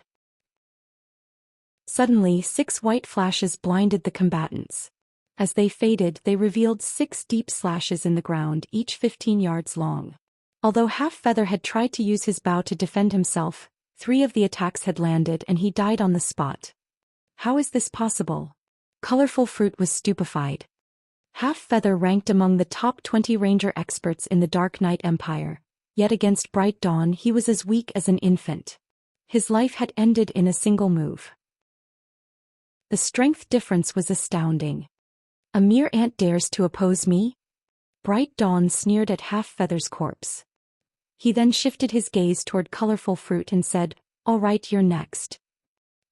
Suddenly, 6 white flashes blinded the combatants. As they faded, they revealed 6 deep slashes in the ground, each 15 yards long. Although Half Feather had tried to use his bow to defend himself, 3 of the attacks had landed and he died on the spot. How is this possible? Colorful Fruit was stupefied. Half Feather ranked among the top 20 ranger experts in the Dark Knight Empire, yet against Bright Dawn he was as weak as an infant. His life had ended in a single move. The strength difference was astounding. A mere ant dares to oppose me? Bright Dawn sneered at Half Feather's corpse. He then shifted his gaze toward Colorful Fruit and said, "All right, you're next."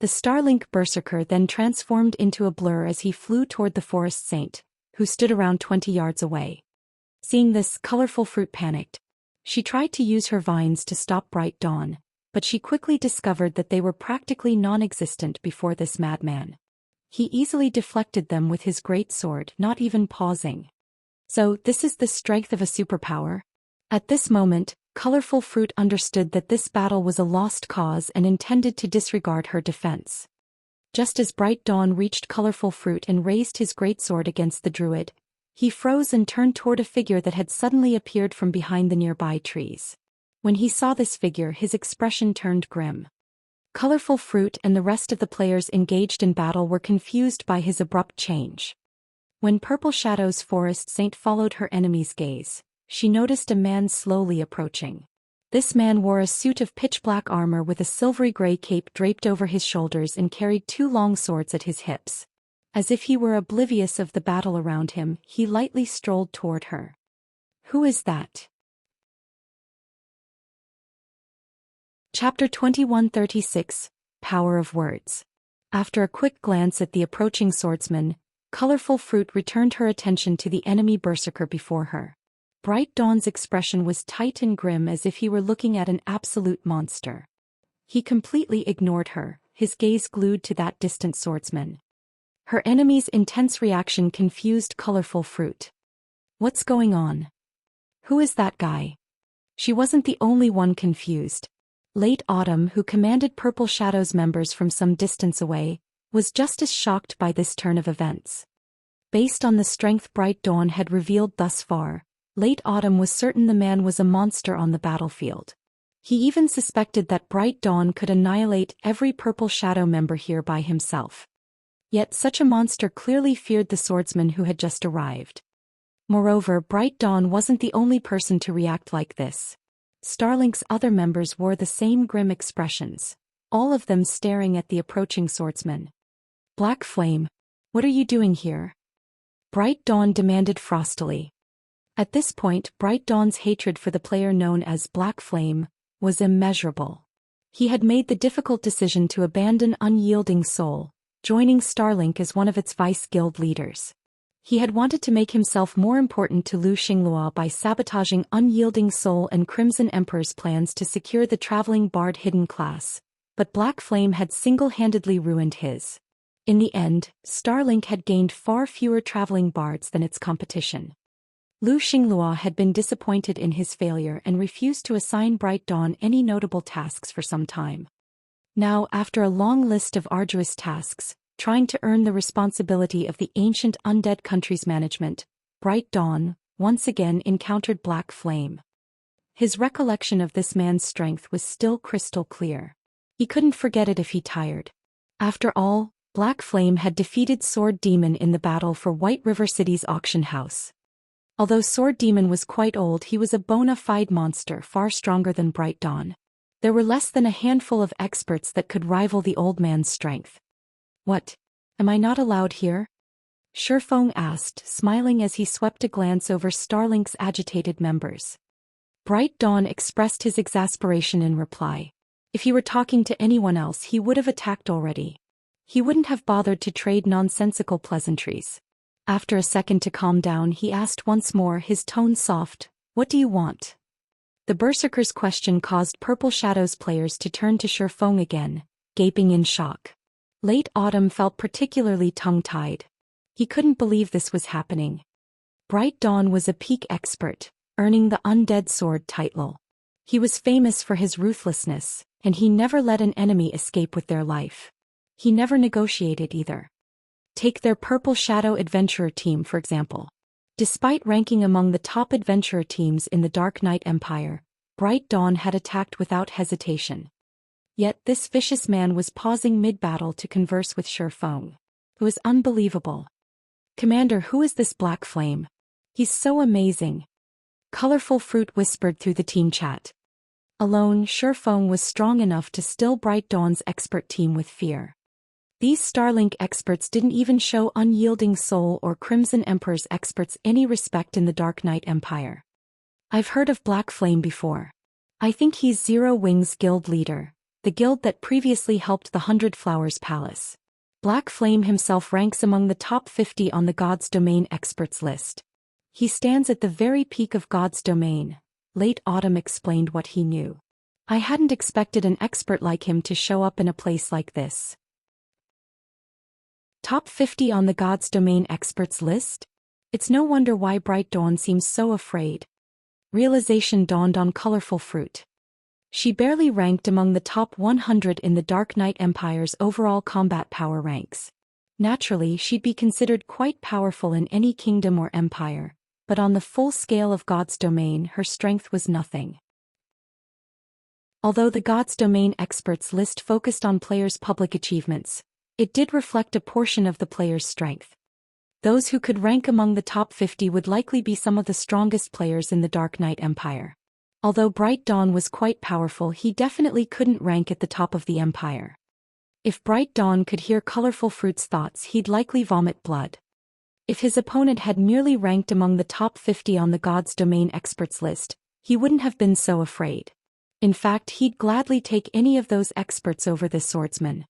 The Starlink Berserker then transformed into a blur as he flew toward the Forest Saint, who stood around 20 yards away. Seeing this, Colorful Fruit panicked. She tried to use her vines to stop Bright Dawn, but she quickly discovered that they were practically non-existent before this madman. He easily deflected them with his great sword, not even pausing. So, this is the strength of a superpower? At this moment, Colorful Fruit understood that this battle was a lost cause and intended to disregard her defense. Just as Bright Dawn reached Colorful Fruit and raised his greatsword against the druid, he froze and turned toward a figure that had suddenly appeared from behind the nearby trees. When he saw this figure, his expression turned grim. Colorful Fruit and the rest of the players engaged in battle were confused by his abrupt change. When Purple Shadow's Forest Saint followed her enemy's gaze, she noticed a man slowly approaching. This man wore a suit of pitch-black armor with a silvery gray cape draped over his shoulders and carried 2 long swords at his hips. As if he were oblivious of the battle around him, he lightly strolled toward her. Who is that? Chapter 2136, power of words. After a quick glance at the approaching swordsman, Colorful Fruit returned her attention to the enemy berserker before her. Bright Dawn's expression was tight and grim, as if he were looking at an absolute monster. He completely ignored her, his gaze glued to that distant swordsman. Her enemy's intense reaction confused Colorful Fruit. What's going on? Who is that guy? She wasn't the only one confused. Late Autumn, who commanded Purple Shadow's members from some distance away, was just as shocked by this turn of events. Based on the strength Bright Dawn had revealed thus far, Late Autumn was certain the man was a monster on the battlefield. He even suspected that Bright Dawn could annihilate every Purple Shadow member here by himself. Yet such a monster clearly feared the swordsman who had just arrived. Moreover, Bright Dawn wasn't the only person to react like this. Starlink's other members wore the same grim expressions, all of them staring at the approaching swordsman. Black Flame, what are you doing here? Bright Dawn demanded frostily. At this point, Bright Dawn's hatred for the player known as Black Flame was immeasurable. He had made the difficult decision to abandon Unyielding Soul, joining Starlink as one of its vice guild leaders. He had wanted to make himself more important to Lu Xinglua by sabotaging Unyielding Soul and Crimson Emperor's plans to secure the traveling bard hidden class, but Black Flame had single-handedly ruined his. In the end, Starlink had gained far fewer traveling bards than its competition. Lu Xinglua had been disappointed in his failure and refused to assign Bright Dawn any notable tasks for some time. Now, after a long list of arduous tasks, trying to earn the responsibility of the ancient undead country's management, Bright Dawn once again encountered Black Flame. His recollection of this man's strength was still crystal clear. He couldn't forget it if he tired. After all, Black Flame had defeated Sword Demon in the battle for White River City's auction house. Although Sword Demon was quite old, he was a bona fide monster far stronger than Bright Dawn. There were less than a handful of experts that could rival the old man's strength. What? Am I not allowed here? Shifeng asked, smiling as he swept a glance over Starlink's agitated members. Bright Dawn expressed his exasperation in reply. If he were talking to anyone else, he would have attacked already. He wouldn't have bothered to trade nonsensical pleasantries. After a second to calm down, he asked once more, his tone soft, "What do you want?" The Berserker's question caused Purple Shadow's players to turn to Shifeng again, gaping in shock. Late Autumn felt particularly tongue-tied. He couldn't believe this was happening. Bright Dawn was a peak expert, earning the Undead Sword title. He was famous for his ruthlessness, and he never let an enemy escape with their life. He never negotiated either. Take their Purple Shadow Adventurer team, for example. Despite ranking among the top adventurer teams in the Dark Knight Empire, Bright Dawn had attacked without hesitation. Yet this vicious man was pausing mid-battle to converse with Shifeng. It was unbelievable. "Commander, who is this Black Flame? He's so amazing." Colorful Fruit whispered through the team chat. Alone, Shifeng was strong enough to still Bright Dawn's expert team with fear. These Starlink experts didn't even show Unyielding Soul or Crimson Emperor's experts any respect in the Dark Knight Empire. "I've heard of Black Flame before. I think he's Zero Wings Guild leader, the guild that previously helped the 100 Flowers Palace. Black Flame himself ranks among the top 50 on the God's Domain experts list. He stands at the very peak of God's Domain." Late Autumn explained what he knew. "I hadn't expected an expert like him to show up in a place like this." Top 50 on the God's Domain experts list? It's no wonder why Bright Dawn seems so afraid. Realization dawned on Colorful Fruit. She barely ranked among the top 100 in the Dark Knight Empire's overall combat power ranks. Naturally, she'd be considered quite powerful in any kingdom or empire, but on the full scale of God's Domain, her strength was nothing. Although the God's Domain experts list focused on players' public achievements, it did reflect a portion of the player's strength. Those who could rank among the top 50 would likely be some of the strongest players in the Dark Knight Empire. Although Bright Dawn was quite powerful, he definitely couldn't rank at the top of the empire. If Bright Dawn could hear Colorful Fruit's thoughts, he'd likely vomit blood. If his opponent had merely ranked among the top 50 on the God's Domain experts list, he wouldn't have been so afraid. In fact, he'd gladly take any of those experts over this swordsman.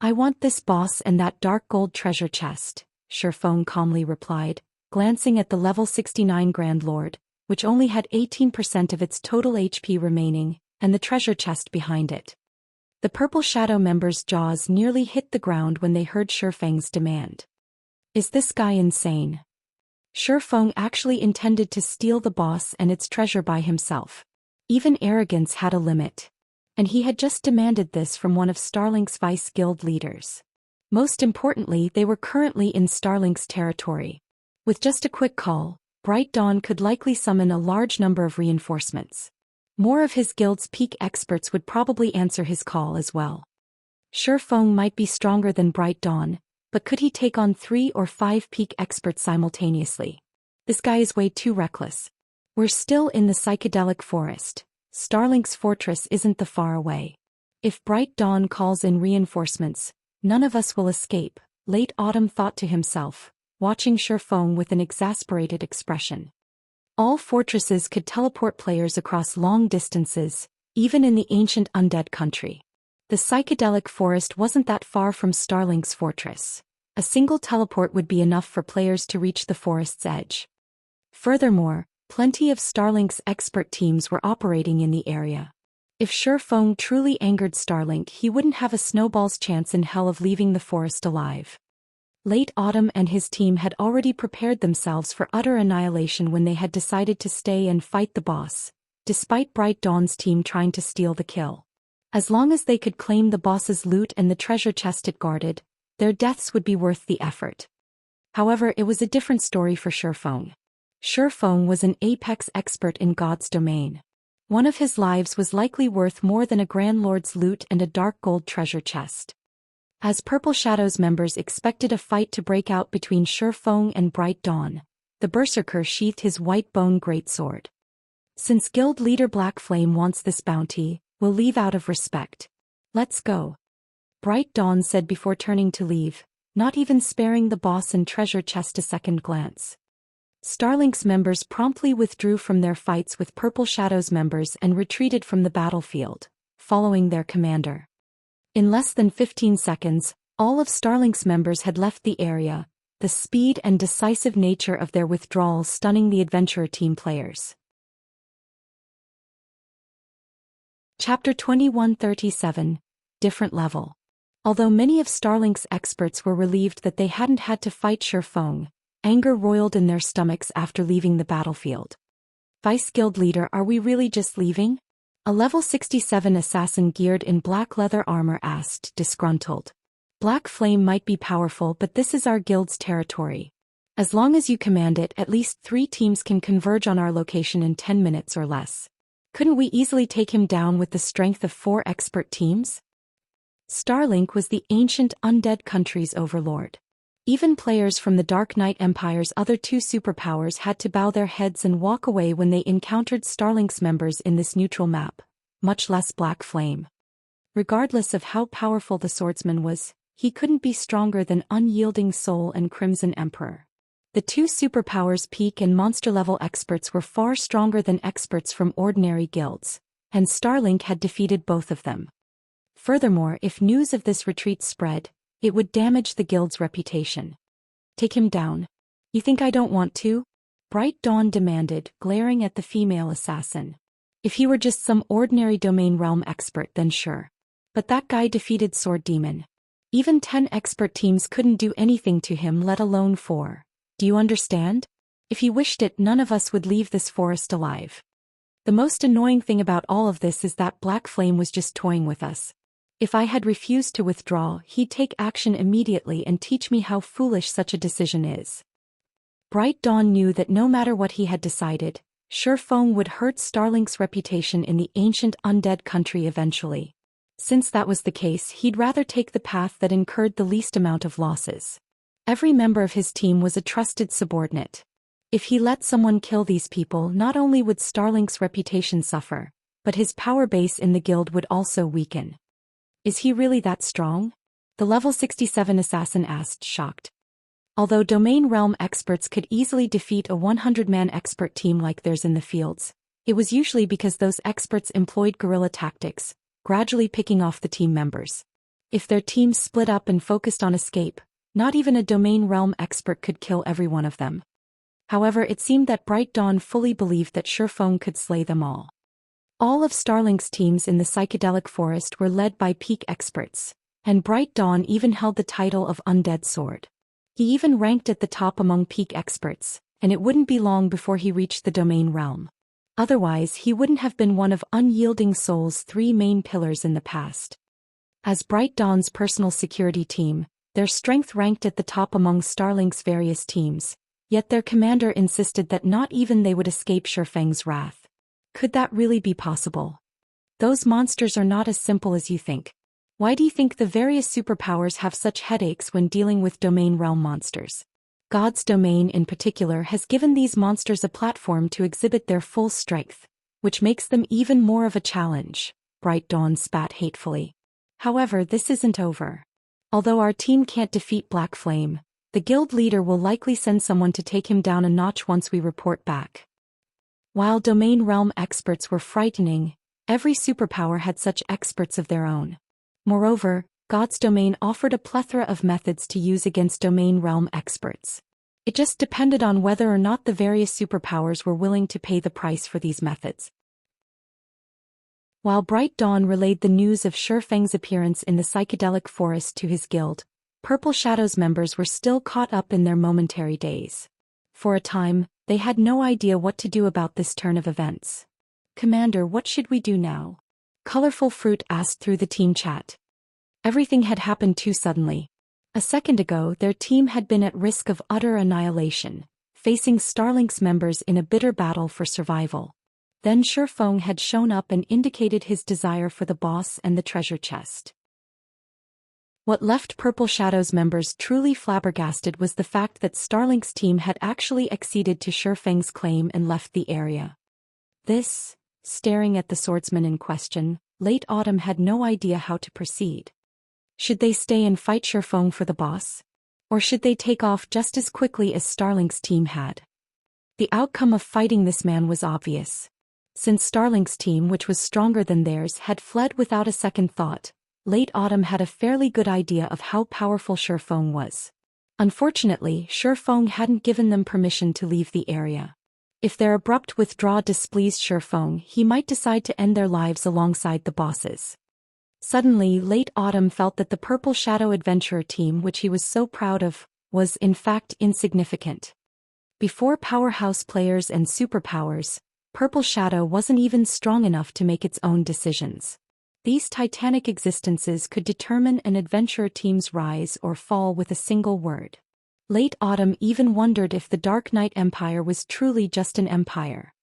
I want this boss and that dark gold treasure chest, Shifeng calmly replied, glancing at the level 69 Grand Lord, which only had 18% of its total HP remaining, and the treasure chest behind it. The Purple Shadow members' jaws nearly hit the ground when they heard Shifeng's demand. Is this guy insane? Shifeng actually intended to steal the boss and its treasure by himself. Even arrogance had a limit. And he had just demanded this from one of Starlink's vice guild leaders. Most importantly, they were currently in Starlink's territory. With just a quick call, Bright Dawn could likely summon a large number of reinforcements. More of his guild's peak experts would probably answer his call as well. Shifeng might be stronger than Bright Dawn, but could he take on 3 or 5 peak experts simultaneously? This guy is way too reckless. We're still in the psychedelic forest. Starlink's fortress isn't that far away. If Bright Dawn calls in reinforcements, none of us will escape, Late Autumn thought to himself, watching Shifeng with an exasperated expression. All fortresses could teleport players across long distances, even in the ancient undead country. The psychedelic forest wasn't that far from Starlink's fortress. A single teleport would be enough for players to reach the forest's edge. Furthermore, plenty of Starlink's expert teams were operating in the area. If Shifeng truly angered Starlink, he wouldn't have a snowball's chance in hell of leaving the forest alive. Late Autumn and his team had already prepared themselves for utter annihilation when they had decided to stay and fight the boss, despite Bright Dawn's team trying to steal the kill. As long as they could claim the boss's loot and the treasure chest it guarded, their deaths would be worth the effort. However, it was a different story for Shifeng. Shifeng was an apex expert in God's domain. One of his lives was likely worth more than a Grand Lord's loot and a dark gold treasure chest. As Purple Shadow's members expected a fight to break out between Shifeng and Bright Dawn, the Berserker sheathed his white bone greatsword. Since guild leader Black Flame wants this bounty, we'll leave out of respect. Let's go. Bright Dawn said before turning to leave, not even sparing the boss and treasure chest a second glance. Starlink's members promptly withdrew from their fights with Purple Shadow's members and retreated from the battlefield, following their commander. In less than 15 seconds, all of Starlink's members had left the area, the speed and decisive nature of their withdrawal stunning the adventurer team players. Chapter 2137, Different Level. Although many of Starlink's experts were relieved that they hadn't had to fight Shifeng, anger roiled in their stomachs after leaving the battlefield. Vice Guild Leader, are we really just leaving? A level 67 assassin geared in black leather armor asked, disgruntled. Black Flame might be powerful, but this is our guild's territory. As long as you command it, at least 3 teams can converge on our location in 10 minutes or less. Couldn't we easily take him down with the strength of 4 expert teams? Starlink was the ancient undead country's overlord. Even players from the Dark Knight Empire's other 2 superpowers had to bow their heads and walk away when they encountered Starlink's members in this neutral map, much less Black Flame. Regardless of how powerful the swordsman was, he couldn't be stronger than Unyielding Soul and Crimson Emperor. The 2 superpowers peak and monster-level experts were far stronger than experts from ordinary guilds, and Starlink had defeated both of them. Furthermore, if news of this retreat spread, it would damage the guild's reputation. Take him down. You think I don't want to? Bright Dawn demanded, glaring at the female assassin. If he were just some ordinary domain realm expert, then sure. But that guy defeated Sword Demon. Even 10 expert teams couldn't do anything to him, let alone 4. Do you understand? If he wished it, none of us would leave this forest alive. The most annoying thing about all of this is that Black Flame was just toying with us. If I had refused to withdraw, he'd take action immediately and teach me how foolish such a decision is. Bright Dawn knew that no matter what he had decided, Shifeng would hurt Starlink's reputation in the ancient undead country eventually. Since that was the case, he'd rather take the path that incurred the least amount of losses. Every member of his team was a trusted subordinate. If he let someone kill these people, not only would Starlink's reputation suffer, but his power base in the guild would also weaken. Is he really that strong? The level 67 assassin asked, shocked. Although domain realm experts could easily defeat a 100-man expert team like theirs in the fields, It was usually because those experts employed guerrilla tactics, gradually picking off the team members. If their teams split up and focused on escape, not even a domain realm expert could kill every one of them. However, it seemed that Bright Dawn fully believed that Shifeng could slay them all. All of Starlink's teams in the psychedelic forest were led by peak experts, and Bright Dawn even held the title of Undead Sword. He even ranked at the top among peak experts, and it wouldn't be long before he reached the domain realm. Otherwise, he wouldn't have been one of Unyielding Soul's 3 main pillars in the past. As Bright Dawn's personal security team, their strength ranked at the top among Starlink's various teams, yet their commander insisted that not even they would escape Shifeng's wrath. Could that really be possible? Those monsters are not as simple as you think. Why do you think the various superpowers have such headaches when dealing with domain realm monsters? God's domain in particular has given these monsters a platform to exhibit their full strength, which makes them even more of a challenge, Bright Dawn spat hatefully. However, this isn't over. Although our team can't defeat Black Flame, the guild leader will likely send someone to take him down a notch once we report back. While domain realm experts were frightening, every superpower had such experts of their own. Moreover, God's domain offered a plethora of methods to use against domain realm experts. It just depended on whether or not the various superpowers were willing to pay the price for these methods. While Bright Dawn relayed the news of Shifeng's appearance in the psychedelic forest to his guild, Purple Shadow's members were still caught up in their momentary daze. For a time, they had no idea what to do about this turn of events. "Commander, what should we do now?" Colorful Fruit asked through the team chat. Everything had happened too suddenly. A second ago, their team had been at risk of utter annihilation, facing Starlink's members in a bitter battle for survival. Then Shifeng had shown up and indicated his desire for the boss and the treasure chest. What left Purple Shadow's members truly flabbergasted was the fact that Starlink's team had actually acceded to Shifeng's claim and left the area. This, staring at the swordsman in question, Late Autumn had no idea how to proceed. Should they stay and fight Shifeng for the boss? Or should they take off just as quickly as Starlink's team had? The outcome of fighting this man was obvious. Since Starlink's team, which was stronger than theirs, had fled without a second thought, Late Autumn had a fairly good idea of how powerful Shifeng was. Unfortunately, Shifeng hadn't given them permission to leave the area. If their abrupt withdrawal displeased Shifeng, he might decide to end their lives alongside the bosses. Suddenly, Late Autumn felt that the Purple Shadow Adventurer team, which he was so proud of, was in fact insignificant. Before powerhouse players and superpowers, Purple Shadow wasn't even strong enough to make its own decisions. These titanic existences could determine an adventurer team's rise or fall with a single word. Late Autumn even wondered if the Dark Knight Empire was truly just an empire.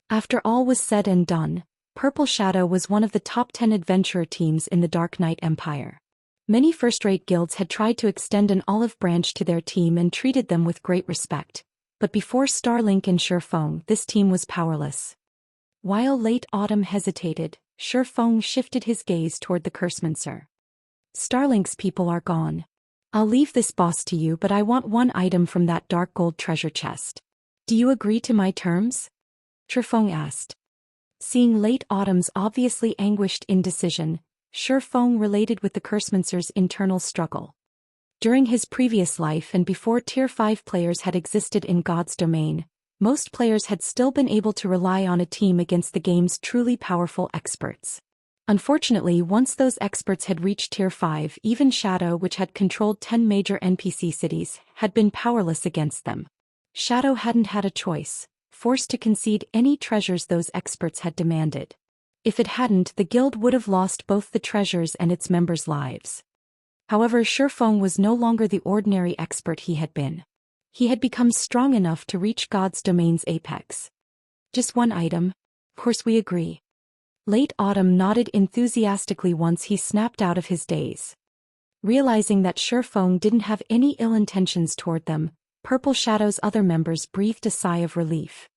After all was said and done, Purple Shadow was one of the top 10 adventurer teams in the Dark Knight Empire. Many first-rate guilds had tried to extend an olive branch to their team and treated them with great respect, but before Starlink and Shifeng, this team was powerless. While Late Autumn hesitated, Shifeng shifted his gaze toward the Cursemancer. "Starlink's people are gone. I'll leave this boss to you, but I want one item from that dark gold treasure chest. Do you agree to my terms?" Shifeng asked. Seeing Late Autumn's obviously anguished indecision, Shifeng related with the Cursemancer's internal struggle. During his previous life and before Tier 5 players had existed in God's domain, most players had still been able to rely on a team against the game's truly powerful experts. Unfortunately, once those experts had reached Tier 5, even Shadow, which had controlled 10 major NPC cities, had been powerless against them. Shadow hadn't had a choice, forced to concede any treasures those experts had demanded. If it hadn't, the guild would have lost both the treasures and its members' lives. However, Shifeng was no longer the ordinary expert he had been. He had become strong enough to reach God's domain's apex. "Just one item. Of course we agree." Late Autumn nodded enthusiastically once he snapped out of his daze. Realizing that Shifeng didn't have any ill intentions toward them, Purple Shadow's other members breathed a sigh of relief.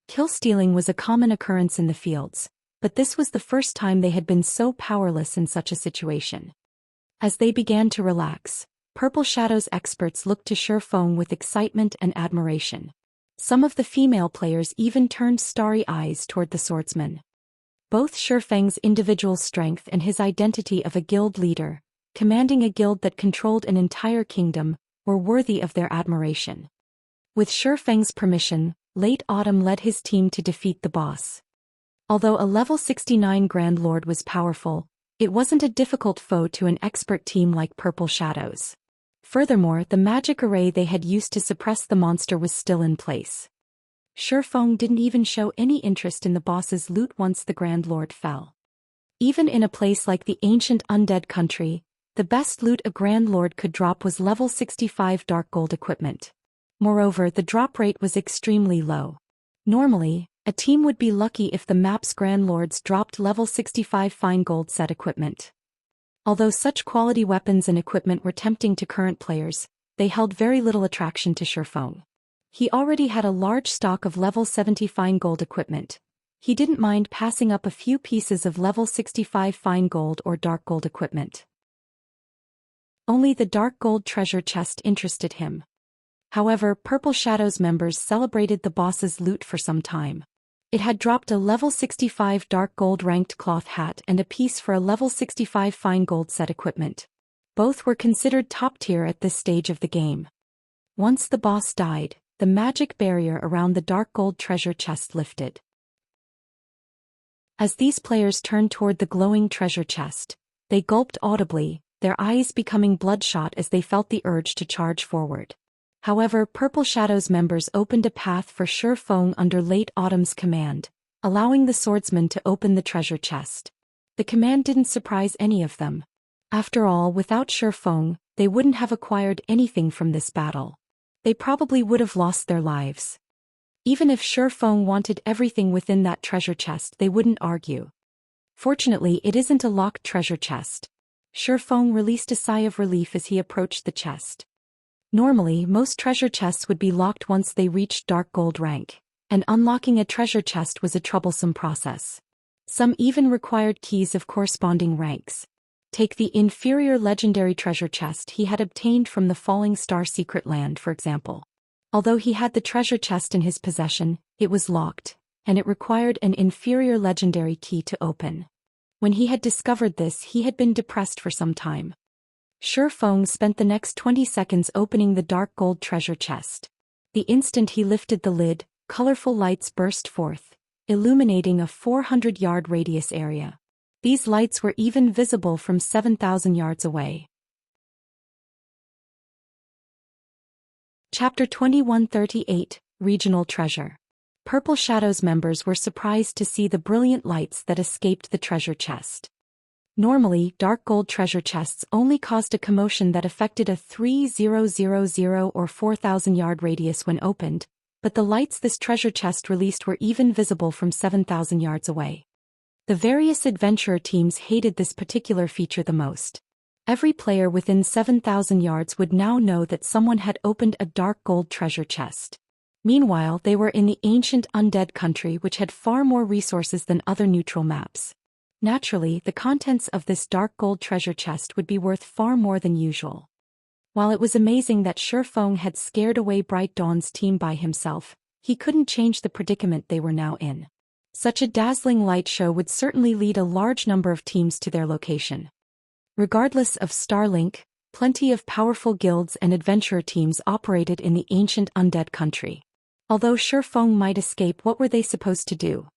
Kill-stealing was a common occurrence in the fields, but this was the first time they had been so powerless in such a situation. As they began to relax, Purple Shadow's experts looked to Shifeng with excitement and admiration. Some of the female players even turned starry eyes toward the swordsman. Both Shifeng's individual strength and his identity of a guild leader, commanding a guild that controlled an entire kingdom, were worthy of their admiration. With Shifeng's permission, Late Autumn led his team to defeat the boss. Although a level 69 Grand Lord was powerful, it wasn't a difficult foe to an expert team like Purple Shadows. Furthermore, the magic array they had used to suppress the monster was still in place. Shifeng didn't even show any interest in the boss's loot once the Grand Lord fell. Even in a place like the ancient undead country, the best loot a Grand Lord could drop was level 65 dark gold equipment. Moreover, the drop rate was extremely low. Normally, a team would be lucky if the map's Grand Lords dropped level 65 fine gold set equipment. Although such quality weapons and equipment were tempting to current players, they held very little attraction to Shifeng. He already had a large stock of level 70 fine gold equipment. He didn't mind passing up a few pieces of level 65 fine gold or dark gold equipment. Only the dark gold treasure chest interested him. However, Purple Shadows members celebrated the boss's loot for some time. It had dropped a level 65 dark gold ranked cloth hat and a piece for a level 65 fine gold set equipment. Both were considered top tier at this stage of the game. Once the boss died, the magic barrier around the dark gold treasure chest lifted. As these players turned toward the glowing treasure chest, they gulped audibly, their eyes becoming bloodshot as they felt the urge to charge forward. However, Purple Shadows members opened a path for Shifeng under Late Autumn's command, allowing the swordsman to open the treasure chest. The command didn't surprise any of them. After all, without Shifeng, they wouldn't have acquired anything from this battle. They probably would have lost their lives. Even if Shifeng wanted everything within that treasure chest, they wouldn't argue. Fortunately, it isn't a locked treasure chest. Shifeng released a sigh of relief as he approached the chest. Normally, most treasure chests would be locked once they reached dark gold rank, and unlocking a treasure chest was a troublesome process. Some even required keys of corresponding ranks. Take the inferior legendary treasure chest he had obtained from the Falling Star Secret Land, for example. Although he had the treasure chest in his possession, it was locked, and it required an inferior legendary key to open. When he had discovered this, he had been depressed for some time. Shifeng spent the next 20 seconds opening the dark gold treasure chest. The instant he lifted the lid, colorful lights burst forth, illuminating a 400-yard radius area. These lights were even visible from 7,000 yards away. Chapter 2138, Regional Treasure. Purple Shadows members were surprised to see the brilliant lights that escaped the treasure chest. Normally, dark gold treasure chests only caused a commotion that affected a 3,000 or 4,000-yard radius when opened, but the lights this treasure chest released were even visible from 7,000 yards away. The various adventurer teams hated this particular feature the most. Every player within 7,000 yards would now know that someone had opened a dark gold treasure chest. Meanwhile, they were in the ancient undead country, which had far more resources than other neutral maps. Naturally, the contents of this dark gold treasure chest would be worth far more than usual. While it was amazing that Shifeng had scared away Bright Dawn's team by himself, he couldn't change the predicament they were now in. Such a dazzling light show would certainly lead a large number of teams to their location. Regardless of Starlink, plenty of powerful guilds and adventurer teams operated in the ancient undead country. Although Shifeng might escape, what were they supposed to do?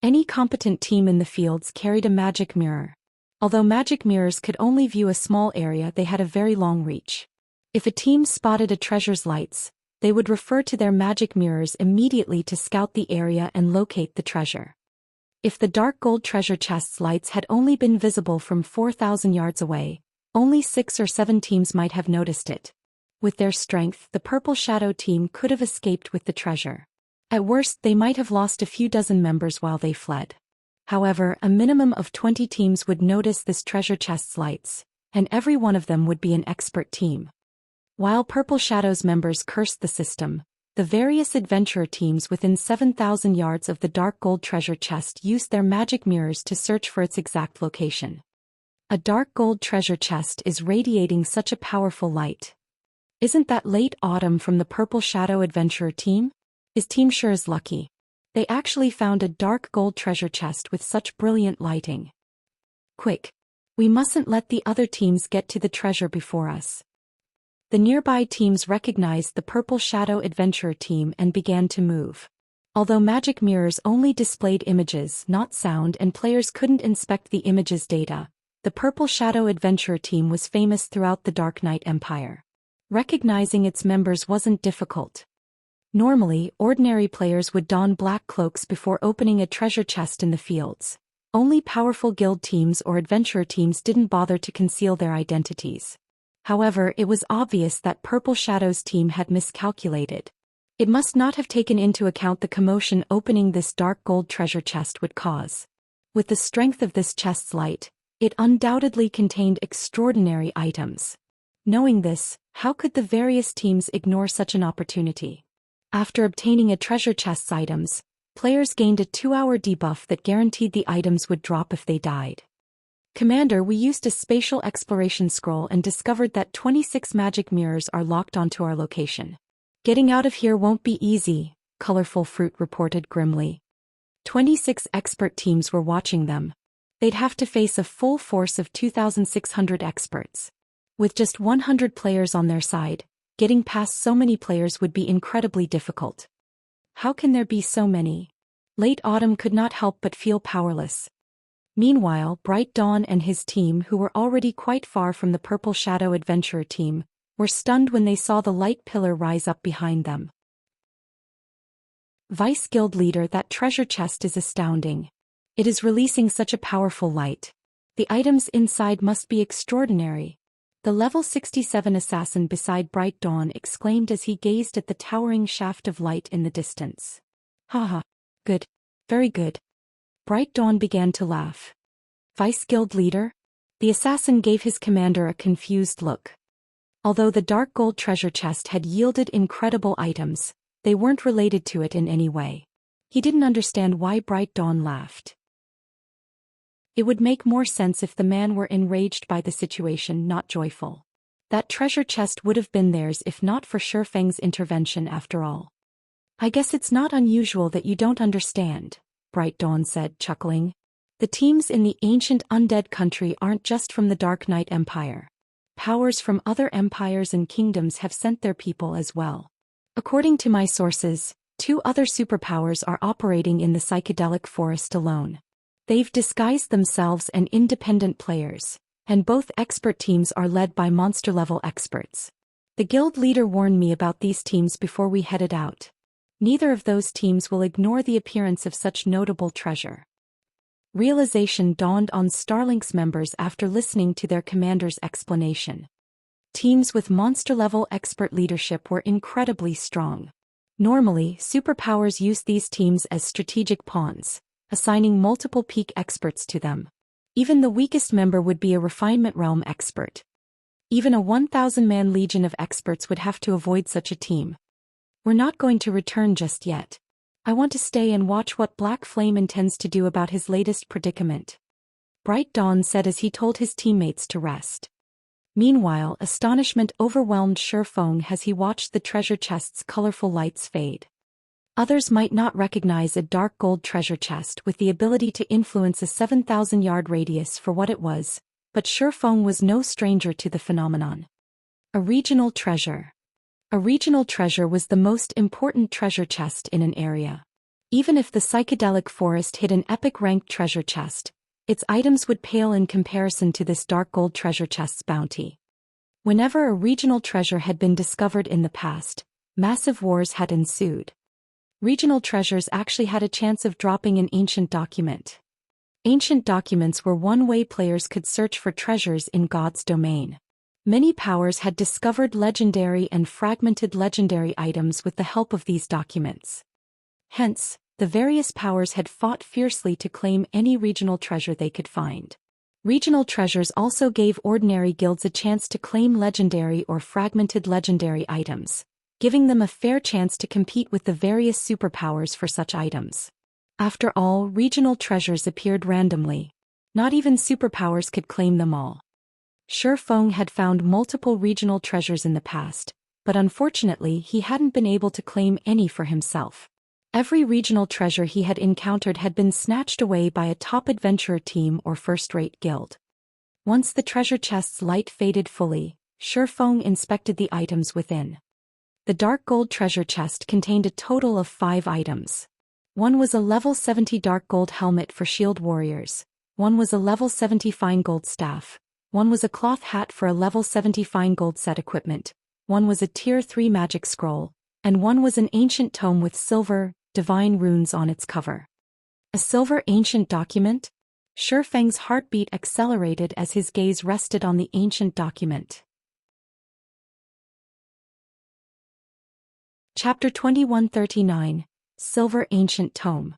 Any competent team in the fields carried a magic mirror. Although magic mirrors could only view a small area, they had a very long reach. If a team spotted a treasure's lights, they would refer to their magic mirrors immediately to scout the area and locate the treasure. If the dark gold treasure chest's lights had only been visible from 4,000 yards away, only 6 or 7 teams might have noticed it. With their strength, the Purple Shadow team could have escaped with the treasure. At worst, they might have lost a few dozen members while they fled. However, a minimum of 20 teams would notice this treasure chest's lights, and every one of them would be an expert team. While Purple Shadows members cursed the system, the various adventurer teams within 7,000 yards of the dark gold treasure chest used their magic mirrors to search for its exact location. A dark gold treasure chest is radiating such a powerful light. Isn't that Late Autumn from the Purple Shadow adventurer team? His team sure is lucky. They actually found a dark gold treasure chest with such brilliant lighting. Quick! We mustn't let the other teams get to the treasure before us. The nearby teams recognized the Purple Shadow Adventurer team and began to move. Although magic mirrors only displayed images, not sound, and players couldn't inspect the images' data, the Purple Shadow Adventurer team was famous throughout the Dark Knight Empire. Recognizing its members wasn't difficult. Normally, ordinary players would don black cloaks before opening a treasure chest in the fields. Only powerful guild teams or adventurer teams didn't bother to conceal their identities. However, it was obvious that Purple Shadow's team had miscalculated. It must not have taken into account the commotion opening this dark gold treasure chest would cause. With the strength of this chest's light, it undoubtedly contained extraordinary items. Knowing this, how could the various teams ignore such an opportunity? After obtaining a treasure chest's items, players gained a 2-hour debuff that guaranteed the items would drop if they died. Commander, we used a spatial exploration scroll and discovered that 26 magic mirrors are locked onto our location. Getting out of here won't be easy, Colorful Fruit reported grimly. 26 expert teams were watching them. They'd have to face a full force of 2,600 experts. With just 100 players on their side, getting past so many players would be incredibly difficult. How can there be so many? Late Autumn could not help but feel powerless. Meanwhile, Bright Dawn and his team, who were already quite far from the Purple Shadow Adventurer team, were stunned when they saw the light pillar rise up behind them. Vice Guild Leader, that treasure chest is astounding. It is releasing such a powerful light. The items inside must be extraordinary. The level 67 assassin beside Bright Dawn exclaimed as he gazed at the towering shaft of light in the distance. Haha. Good. Very good. Bright Dawn began to laugh. Vice Guild Leader? The assassin gave his commander a confused look. Although the dark gold treasure chest had yielded incredible items, they weren't related to it in any way. He didn't understand why Bright Dawn laughed. It would make more sense if the man were enraged by the situation, not joyful. That treasure chest would have been theirs if not for Shifeng's intervention after all. I guess it's not unusual that you don't understand, Bright Dawn said, chuckling. The teams in the ancient undead country aren't just from the Dark Knight Empire. Powers from other empires and kingdoms have sent their people as well. According to my sources, 2 other superpowers are operating in the psychedelic forest alone. They've disguised themselves as independent players, and both expert teams are led by monster-level experts. The guild leader warned me about these teams before we headed out. Neither of those teams will ignore the appearance of such notable treasure. Realization dawned on Starlink's members after listening to their commander's explanation. Teams with monster-level expert leadership were incredibly strong. Normally, superpowers use these teams as strategic pawns, assigning multiple peak experts to them. Even the weakest member would be a refinement realm expert. Even a 1,000-man legion of experts would have to avoid such a team. We're not going to return just yet. I want to stay and watch what Black Flame intends to do about his latest predicament. Bright Dawn said as he told his teammates to rest. Meanwhile, astonishment overwhelmed Shifeng as he watched the treasure chest's colorful lights fade. Others might not recognize a dark gold treasure chest with the ability to influence a 7,000-yard radius for what it was, but Shifeng was no stranger to the phenomenon. A regional treasure. A regional treasure was the most important treasure chest in an area. Even if the psychedelic forest hid an epic-ranked treasure chest, its items would pale in comparison to this dark gold treasure chest's bounty. Whenever a regional treasure had been discovered in the past, massive wars had ensued. Regional treasures actually had a chance of dropping an ancient document. Ancient documents were one way players could search for treasures in God's domain. Many powers had discovered legendary and fragmented legendary items with the help of these documents. Hence, the various powers had fought fiercely to claim any regional treasure they could find. Regional treasures also gave ordinary guilds a chance to claim legendary or fragmented legendary items, giving them a fair chance to compete with the various superpowers for such items. After all, regional treasures appeared randomly. Not even superpowers could claim them all. Shifeng had found multiple regional treasures in the past, but unfortunately he hadn't been able to claim any for himself. Every regional treasure he had encountered had been snatched away by a top adventurer team or first-rate guild. Once the treasure chest's light faded fully, Shifeng inspected the items within. The dark gold treasure chest contained a total of 5 items. One was a level 70 dark gold helmet for shield warriors, one was a level 70 fine gold staff, one was a cloth hat for a level 70 fine gold set equipment, one was a tier 3 magic scroll, and one was an ancient tome with silver, divine runes on its cover. A silver ancient document? Shifeng's heartbeat accelerated as his gaze rested on the ancient document. Chapter 2139, Silver Ancient Tome.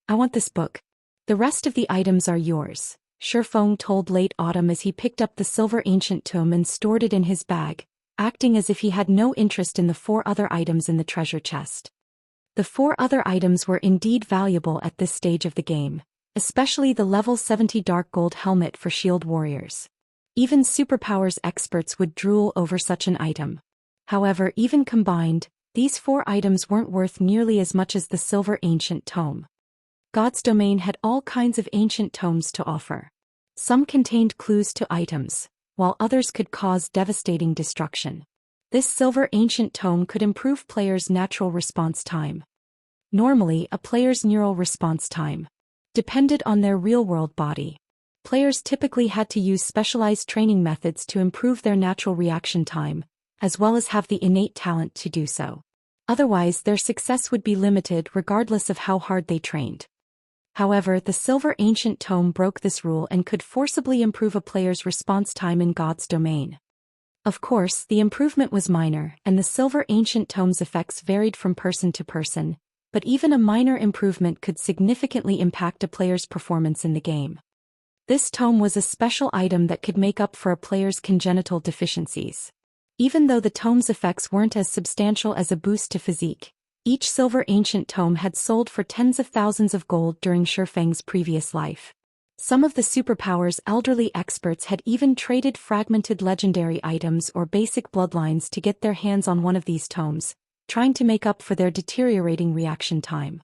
I want this book. The rest of the items are yours, Shifeng told Late Autumn as he picked up the silver ancient tome and stored it in his bag, acting as if he had no interest in the 4 other items in the treasure chest. The 4 other items were indeed valuable at this stage of the game, especially the level 70 dark gold helmet for shield warriors. Even superpowers experts would drool over such an item. However, even combined, these 4 items weren't worth nearly as much as the silver ancient tome. God's domain had all kinds of ancient tomes to offer. Some contained clues to items, while others could cause devastating destruction. This silver ancient tome could improve players' natural response time. Normally, a player's neural response time depended on their real-world body. Players typically had to use specialized training methods to improve their natural reaction time, as well as have the innate talent to do so. Otherwise, their success would be limited regardless of how hard they trained. However, the silver ancient tome broke this rule and could forcibly improve a player's response time in God's domain. Of course, the improvement was minor, and the silver ancient tome's effects varied from person to person, but even a minor improvement could significantly impact a player's performance in the game. This tome was a special item that could make up for a player's congenital deficiencies. Even though the tome's effects weren't as substantial as a boost to physique, each silver ancient tome had sold for tens of thousands of gold during Shifeng's previous life. Some of the superpowers elderly experts had even traded fragmented legendary items or basic bloodlines to get their hands on one of these tomes, trying to make up for their deteriorating reaction time.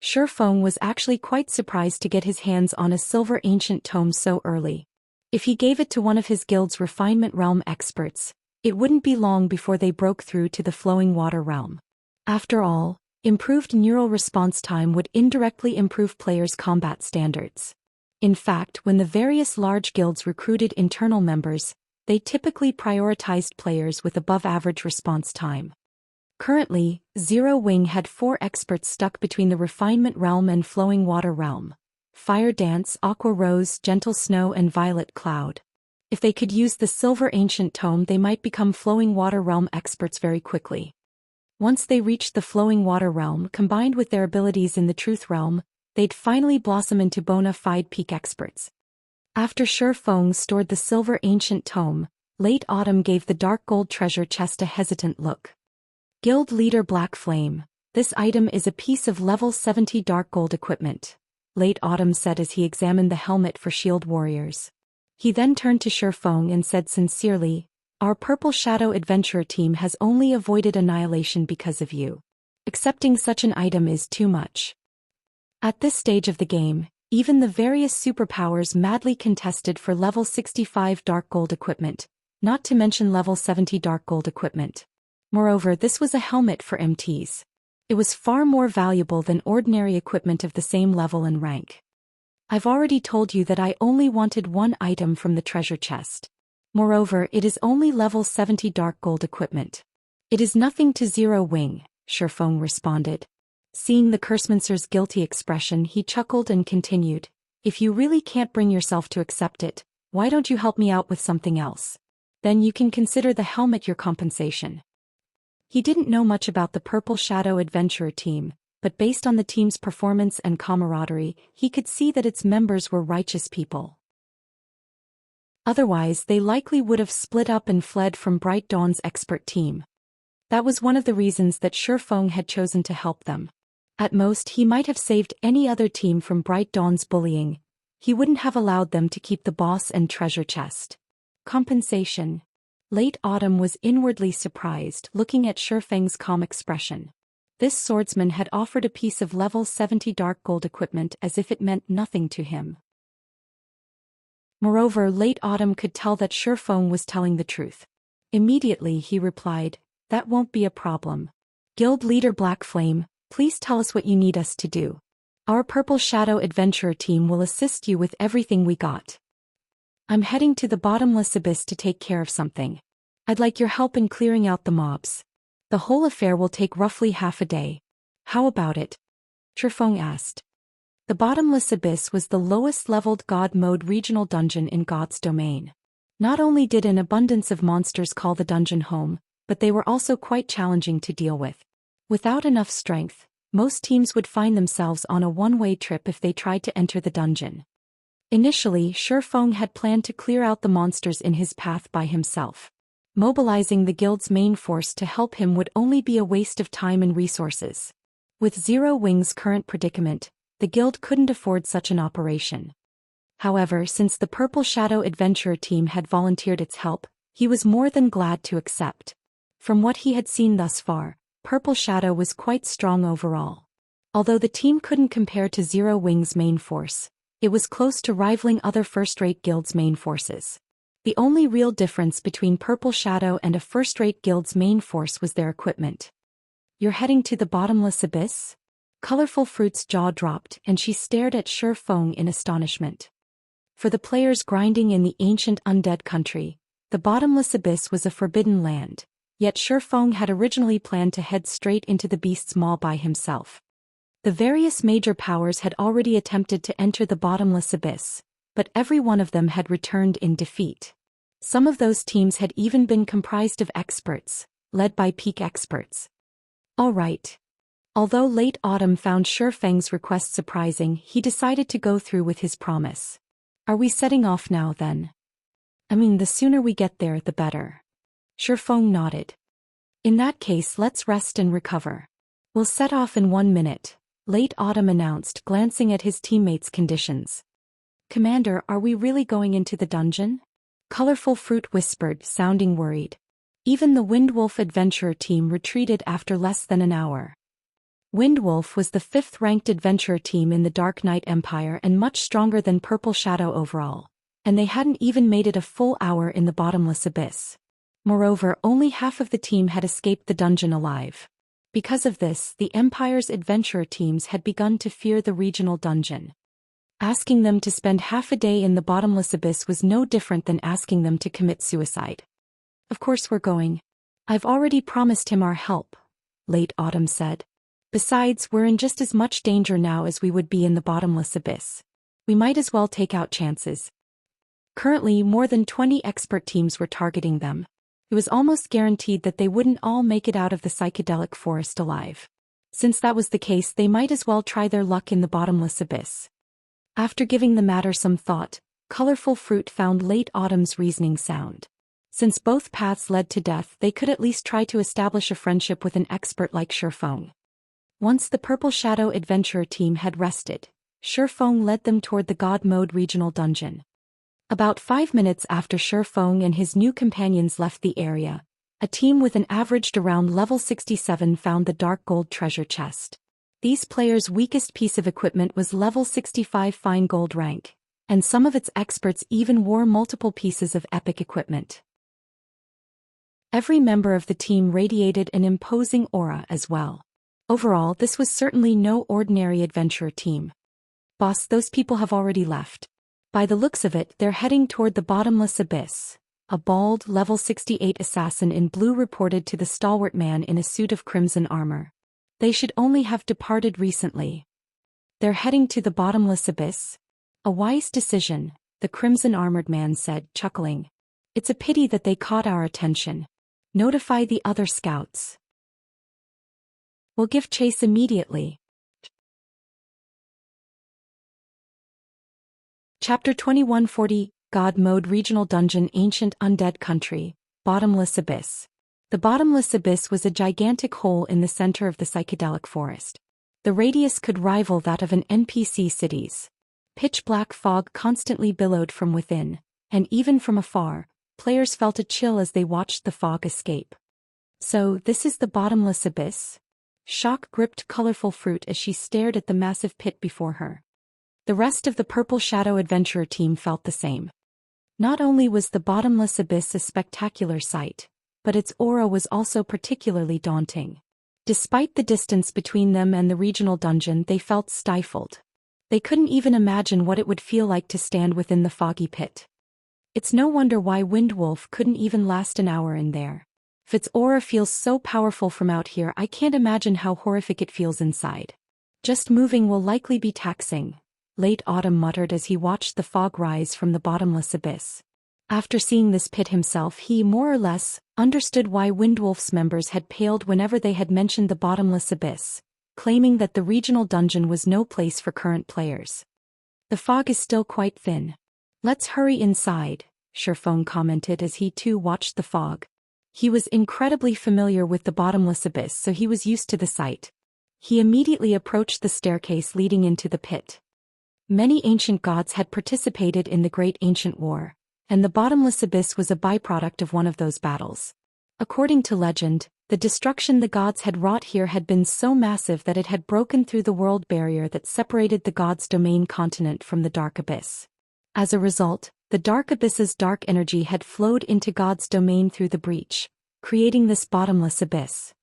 Shifeng was actually quite surprised to get his hands on a silver ancient tome so early. If he gave it to one of his guild's refinement realm experts, it wouldn't be long before they broke through to the flowing water realm. After all, improved neural response time would indirectly improve players' combat standards. In fact, when the various large guilds recruited internal members, they typically prioritized players with above-average response time. Currently, Zero Wing had 4 experts stuck between the Refinement Realm and Flowing Water Realm: Fire Dance, Aqua Rose, Gentle Snow and Violet Cloud. If they could use the Silver Ancient Tome, they might become Flowing Water Realm experts very quickly. Once they reached the Flowing Water Realm, combined with their abilities in the Truth Realm, they'd finally blossom into bona fide peak experts. After Shifeng stored the Silver Ancient Tome, Late Autumn gave the dark gold treasure chest a hesitant look. Guild Leader Black Flame, this item is a piece of level 70 dark gold equipment, Late Autumn said as he examined the helmet for shield warriors. He then turned to Shifeng and said sincerely, "Our Purple Shadow Adventurer team has only avoided annihilation because of you. Accepting such an item is too much." At this stage of the game, even the various superpowers madly contested for level 65 dark gold equipment, not to mention level 70 dark gold equipment. Moreover, this was a helmet for MTs. It was far more valuable than ordinary equipment of the same level and rank. I've already told you that I only wanted one item from the treasure chest. Moreover, it is only level 70 dark gold equipment. It is nothing to Zero Wing, Shifeng responded. Seeing the Cursemancer's guilty expression, he chuckled and continued, "If you really can't bring yourself to accept it, why don't you help me out with something else? Then you can consider the helmet your compensation." He didn't know much about the Purple Shadow Adventurer team, but based on the team's performance and camaraderie, he could see that its members were righteous people. Otherwise, they likely would have split up and fled from Bright Dawn's expert team. That was one of the reasons that Shifeng had chosen to help them. At most, he might have saved any other team from Bright Dawn's bullying. He wouldn't have allowed them to keep the boss and treasure chest. Compensation. Late Autumn was inwardly surprised, looking at Shifeng's calm expression. This swordsman had offered a piece of level 70 dark gold equipment as if it meant nothing to him. Moreover, Late Autumn could tell that Shifeng was telling the truth. Immediately he replied, "That won't be a problem. Guild leader Black Flame, please tell us what you need us to do. Our Purple Shadow adventurer team will assist you with everything we got. I'm heading to the bottomless abyss to take care of something. I'd like your help in clearing out the mobs. The whole affair will take roughly half a day. How about it?" Shifeng asked. The bottomless abyss was the lowest-leveled God mode regional dungeon in God's domain. Not only did an abundance of monsters call the dungeon home, but they were also quite challenging to deal with. Without enough strength, most teams would find themselves on a one-way trip if they tried to enter the dungeon. Initially, Shifeng had planned to clear out the monsters in his path by himself. Mobilizing the guild's main force to help him would only be a waste of time and resources. With Zero Wing's current predicament, the guild couldn't afford such an operation. However, since the Purple Shadow adventurer team had volunteered its help, he was more than glad to accept. From what he had seen thus far, Purple Shadow was quite strong overall. Although the team couldn't compare to Zero Wing's main force, it was close to rivaling other first-rate guilds' main forces. The only real difference between Purple Shadow and a first-rate guild's main force was their equipment. "You're heading to the bottomless abyss?" Colorful Fruit's jaw dropped and she stared at Shifeng in astonishment. For the players grinding in the ancient undead country, the bottomless abyss was a forbidden land, yet Shifeng had originally planned to head straight into the beast's maw by himself. The various major powers had already attempted to enter the bottomless abyss, but every one of them had returned in defeat. Some of those teams had even been comprised of experts, led by peak experts. All right. Although Late Autumn found Shifeng's request surprising, he decided to go through with his promise. "Are we setting off now then?" "I mean, the sooner we get there, the better." Shifeng nodded. "In that case, let's rest and recover. We'll set off in 1 minute," Late Autumn announced, glancing at his teammates' conditions. "Commander, are we really going into the dungeon?" Colorful Fruit whispered, sounding worried. Even the Windwolf adventurer team retreated after less than an hour. Windwolf was the 5th-ranked adventurer team in the Dark Knight Empire and much stronger than Purple Shadow overall, and they hadn't even made it a full hour in the bottomless abyss. Moreover, only half of the team had escaped the dungeon alive. Because of this, the Empire's adventurer teams had begun to fear the regional dungeon. Asking them to spend half a day in the bottomless abyss was no different than asking them to commit suicide. "Of course we're going. I've already promised him our help," Late Autumn said. "Besides, we're in just as much danger now as we would be in the bottomless abyss. We might as well take out chances." Currently, more than 20 expert teams were targeting them. It was almost guaranteed that they wouldn't all make it out of the psychedelic forest alive. Since that was the case, they might as well try their luck in the bottomless abyss. After giving the matter some thought, Colorful Fruit found Late Autumn's reasoning sound. Since both paths led to death, they could at least try to establish a friendship with an expert like Shifeng. Once the Purple Shadow adventurer team had rested, Shifeng led them toward the God Mode regional dungeon. About 5 minutes after Shifeng and his new companions left the area, a team with an averaged around level 67 found the dark gold treasure chest. These players' weakest piece of equipment was level 65 fine gold rank, and some of its experts even wore multiple pieces of epic equipment. Every member of the team radiated an imposing aura as well. Overall, this was certainly no ordinary adventurer team. "Boss, those people have already left. By the looks of it, they're heading toward the bottomless abyss," a bald, level 68 assassin in blue reported to the stalwart man in a suit of crimson armor. "They should only have departed recently." "They're heading to the bottomless abyss?" "A wise decision," the crimson-armored man said, chuckling. "It's a pity that they caught our attention. Notify the other scouts. We'll give chase immediately." Chapter 2140, God Mode Regional Dungeon Ancient Undead Country, Bottomless Abyss. The bottomless abyss was a gigantic hole in the center of the psychedelic forest. The radius could rival that of an NPC city's. Pitch-black fog constantly billowed from within, and even from afar, players felt a chill as they watched the fog escape. So, this is the bottomless abyss? Shock gripped colorful fruit as she stared at the massive pit before her. The rest of the Purple Shadow Adventurer team felt the same. Not only was the bottomless abyss a spectacular sight, but its aura was also particularly daunting. Despite the distance between them and the regional dungeon, they felt stifled. They couldn't even imagine what it would feel like to stand within the foggy pit. It's no wonder why Windwolf couldn't even last an hour in there. If its aura feels so powerful from out here, I can't imagine how horrific it feels inside. Just moving will likely be taxing, Late Autumn muttered as he watched the fog rise from the bottomless abyss. After seeing this pit himself, he more or less understood why Windwolf's members had paled whenever they had mentioned the bottomless abyss, claiming that the regional dungeon was no place for current players. The fog is still quite thin. Let's hurry inside, Sherfone commented as he too watched the fog. He was incredibly familiar with the bottomless abyss, so he was used to the sight. He immediately approached the staircase leading into the pit. Many ancient gods had participated in the Great Ancient War, and the bottomless abyss was a byproduct of one of those battles. According to legend, the destruction the gods had wrought here had been so massive that it had broken through the world barrier that separated the gods' domain continent from the Dark Abyss. As a result, the Dark Abyss's dark energy had flowed into God's domain through the breach, creating this bottomless abyss.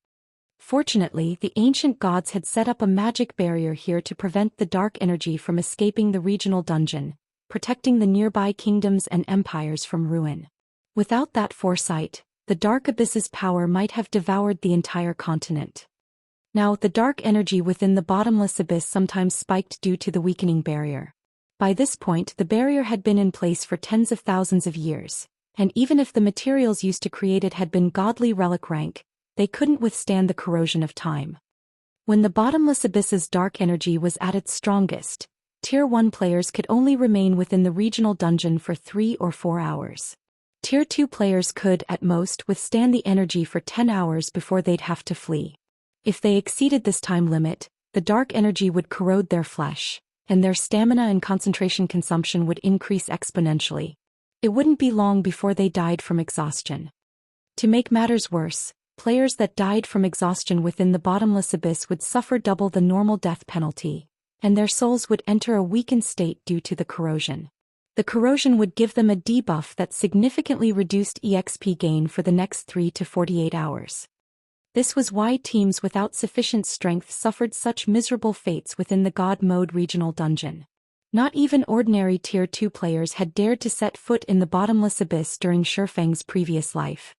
Fortunately, the ancient gods had set up a magic barrier here to prevent the dark energy from escaping the regional dungeon, protecting the nearby kingdoms and empires from ruin. Without that foresight, the Dark Abyss's power might have devoured the entire continent. Now, the dark energy within the bottomless abyss sometimes spiked due to the weakening barrier. By this point, the barrier had been in place for tens of thousands of years, and even if the materials used to create it had been godly relic rank, they couldn't withstand the corrosion of time. When the bottomless abyss's dark energy was at its strongest, Tier 1 players could only remain within the regional dungeon for 3 or 4 hours. Tier 2 players could, at most, withstand the energy for 10 hours before they'd have to flee. If they exceeded this time limit, the dark energy would corrode their flesh, and their stamina and concentration consumption would increase exponentially. It wouldn't be long before they died from exhaustion. To make matters worse, players that died from exhaustion within the bottomless abyss would suffer double the normal death penalty, and their souls would enter a weakened state due to the corrosion. The corrosion would give them a debuff that significantly reduced EXP gain for the next 3 to 48 hours. This was why teams without sufficient strength suffered such miserable fates within the God Mode regional dungeon. Not even ordinary Tier 2 players had dared to set foot in the bottomless abyss during Shifeng's previous life.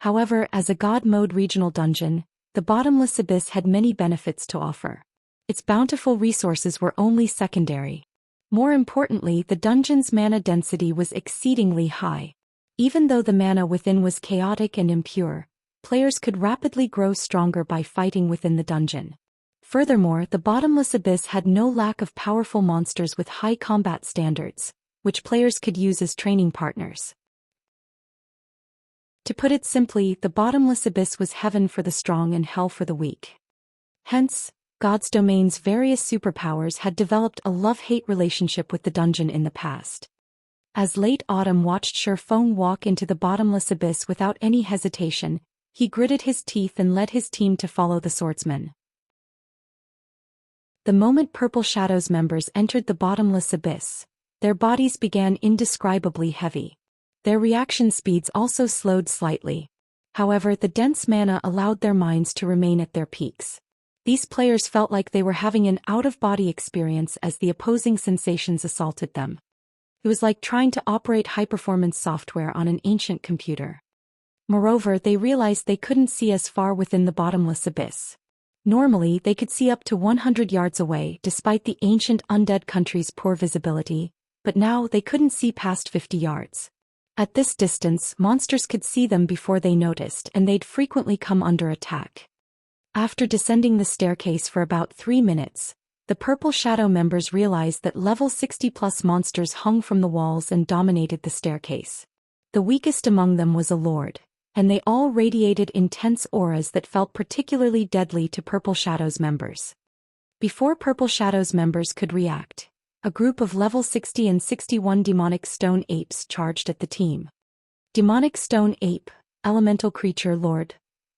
However, as a God Mode regional dungeon, the bottomless abyss had many benefits to offer. Its bountiful resources were only secondary. More importantly, the dungeon's mana density was exceedingly high. Even though the mana within was chaotic and impure, players could rapidly grow stronger by fighting within the dungeon. Furthermore, the bottomless abyss had no lack of powerful monsters with high combat standards, which players could use as training partners. To put it simply, the bottomless abyss was heaven for the strong and hell for the weak. Hence, God's domain's various superpowers had developed a love-hate relationship with the dungeon in the past. As Late Autumn watched Sherfone walk into the bottomless abyss without any hesitation, he gritted his teeth and led his team to follow the swordsman. The moment Purple Shadow's members entered the bottomless abyss, their bodies began indescribably heavy. Their reaction speeds also slowed slightly. However, the dense mana allowed their minds to remain at their peaks. These players felt like they were having an out-of-body experience as the opposing sensations assaulted them. It was like trying to operate high-performance software on an ancient computer. Moreover, they realized they couldn't see as far within the bottomless abyss. Normally, they could see up to 100 yards away despite the ancient undead country's poor visibility, but now they couldn't see past 50 yards. At this distance, monsters could see them before they noticed, and they'd frequently come under attack. After descending the staircase for about 3 minutes, the Purple Shadow members realized that level 60+ monsters hung from the walls and dominated the staircase. The weakest among them was a lord, and they all radiated intense auras that felt particularly deadly to Purple Shadow's members. Before Purple Shadow's members could react, a group of level 60 and 61 demonic stone apes charged at the team. Demonic Stone Ape, Elemental Creature Lord.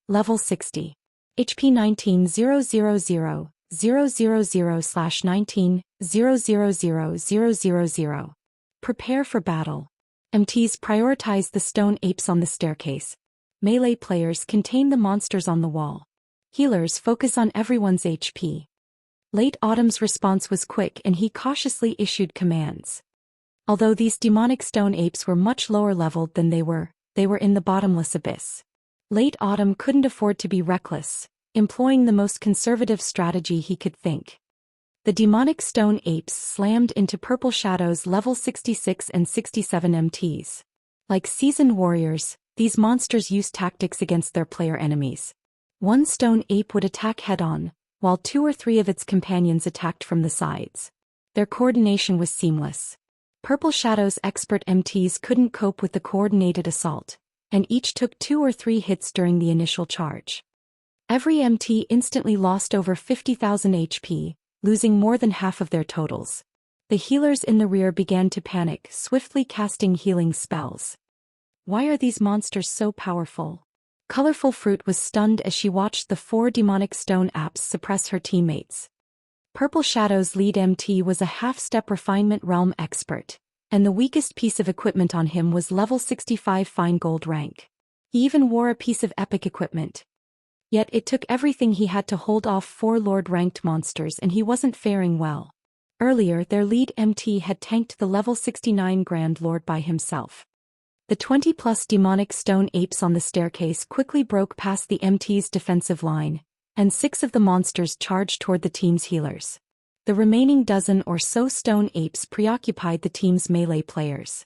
Level 60. HP 19,000/19,000,000. Prepare for battle. MTs prioritize the stone apes on the staircase. Melee players contain the monsters on the wall. Healers focus on everyone's HP. Late Autumn's response was quick and he cautiously issued commands. Although these demonic stone apes were much lower leveled than they were in the bottomless abyss. Late Autumn couldn't afford to be reckless, employing the most conservative strategy he could think. The demonic stone apes slammed into Purple Shadow's level 66 and 67 MTs. Like seasoned warriors, these monsters used tactics against their player enemies. One stone ape would attack head-on, while 2 or 3 of its companions attacked from the sides. Their coordination was seamless. Purple Shadow's expert MTs couldn't cope with the coordinated assault, and each took 2 or 3 hits during the initial charge. Every MT instantly lost over 50,000 HP, losing more than half of their totals. The healers in the rear began to panic, swiftly casting healing spells. Why are these monsters so powerful? Colorful Fruit was stunned as she watched the 4 demonic stone apes suppress her teammates. Purple Shadow's lead MT was a half-step refinement realm expert, and the weakest piece of equipment on him was level 65 fine gold rank. He even wore a piece of epic equipment. Yet it took everything he had to hold off 4 Lord-ranked monsters and he wasn't faring well. Earlier their lead MT had tanked the level 69 Grand Lord by himself. The 20-plus demonic stone apes on the staircase quickly broke past the MT's defensive line, and 6 of the monsters charged toward the team's healers. The remaining dozen or so stone apes preoccupied the team's melee players.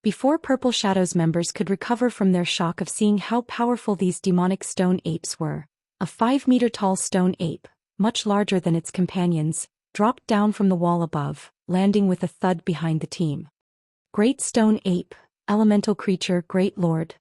Before Purple Shadow's members could recover from their shock of seeing how powerful these demonic stone apes were, a 5-meter-tall stone ape, much larger than its companions, dropped down from the wall above, landing with a thud behind the team. Great Stone Ape, Elemental Creature Great Lord.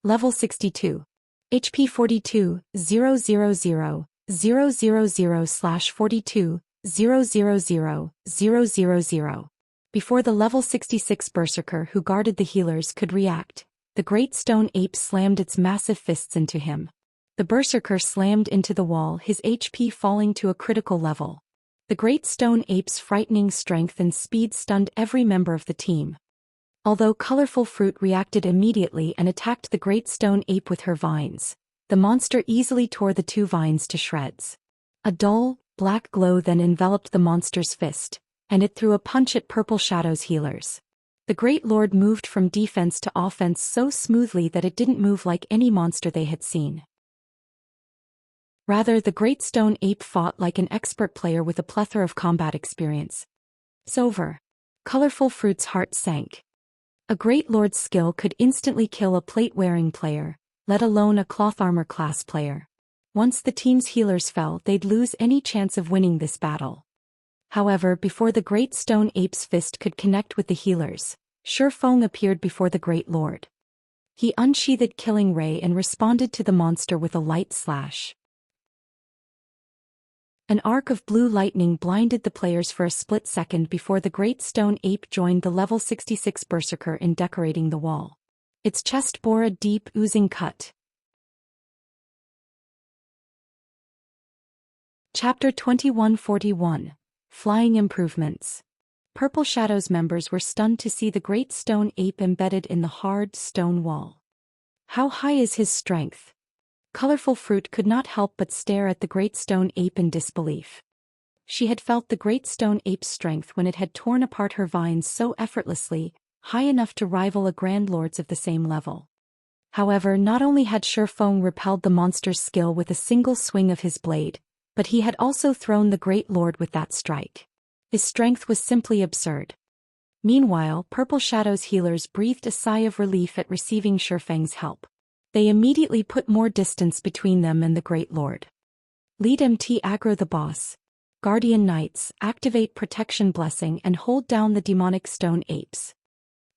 Level 62. HP 42,000/42,000,000. Before the level 66 Berserker who guarded the healers could react, the Great Stone Ape slammed its massive fists into him. The Berserker slammed into the wall, his HP falling to a critical level. The Great Stone Ape's frightening strength and speed stunned every member of the team. Although Colorful Fruit reacted immediately and attacked the Great Stone Ape with her vines, the monster easily tore the 2 vines to shreds. A dull, black glow then enveloped the monster's fist, and it threw a punch at Purple Shadow's healers. The Great Lord moved from defense to offense so smoothly that it didn't move like any monster they had seen. Rather, the Great Stone Ape fought like an expert player with a plethora of combat experience. It's over. Colorful Fruit's heart sank. A Great Lord's skill could instantly kill a plate-wearing player, let alone a cloth armor class player. Once the team's healers fell, they'd lose any chance of winning this battle. However, before the Great Stone Ape's fist could connect with the healers, Shifeng appeared before the Great Lord. He unsheathed Killing Ray and responded to the monster with a light slash. An arc of blue lightning blinded the players for a split second before the Great Stone Ape joined the level 66 Berserker in decorating the wall. Its chest bore a deep, oozing cut. Chapter 2141. Flying Improvements. Purple Shadow's members were stunned to see the Great Stone Ape embedded in the hard stone wall. How high is his strength? Colorful Fruit could not help but stare at the Great Stone Ape in disbelief. She had felt the Great Stone Ape's strength when it had torn apart her vines so effortlessly, high enough to rival a Grand Lord's of the same level. However, not only had Shifeng repelled the monster's skill with a single swing of his blade, but he had also thrown the Great Lord with that strike. His strength was simply absurd. Meanwhile, Purple Shadow's healers breathed a sigh of relief at receiving Shifeng's help. They immediately put more distance between them and the Great Lord. Lead MT aggro the boss. Guardian Knights, activate Protection Blessing and hold down the demonic stone apes.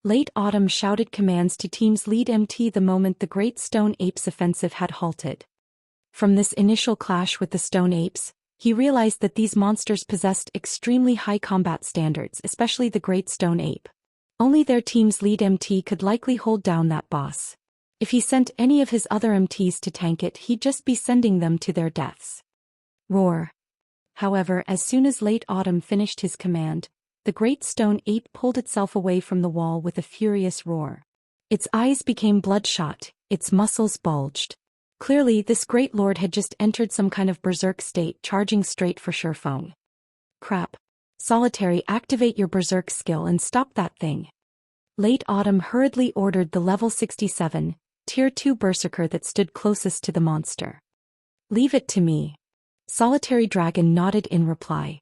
Late Autumn shouted commands to teams lead MT the moment the Great Stone Ape's offensive had halted. From this initial clash with the stone apes, he realized that these monsters possessed extremely high combat standards, especially the Great Stone Ape. Only their team's lead MT could likely hold down that boss. If he sent any of his other MTs to tank it, he'd just be sending them to their deaths. Roar. However, as soon as Late Autumn finished his command, the great stone ape pulled itself away from the wall with a furious roar. Its eyes became bloodshot, its muscles bulged. Clearly, this great lord had just entered some kind of berserk state, charging straight for Shifeng. Crap. Solitary, activate your berserk skill and stop that thing. Late Autumn hurriedly ordered the level 67, tier 2 berserker that stood closest to the monster. Leave it to me. Solitary Dragon nodded in reply.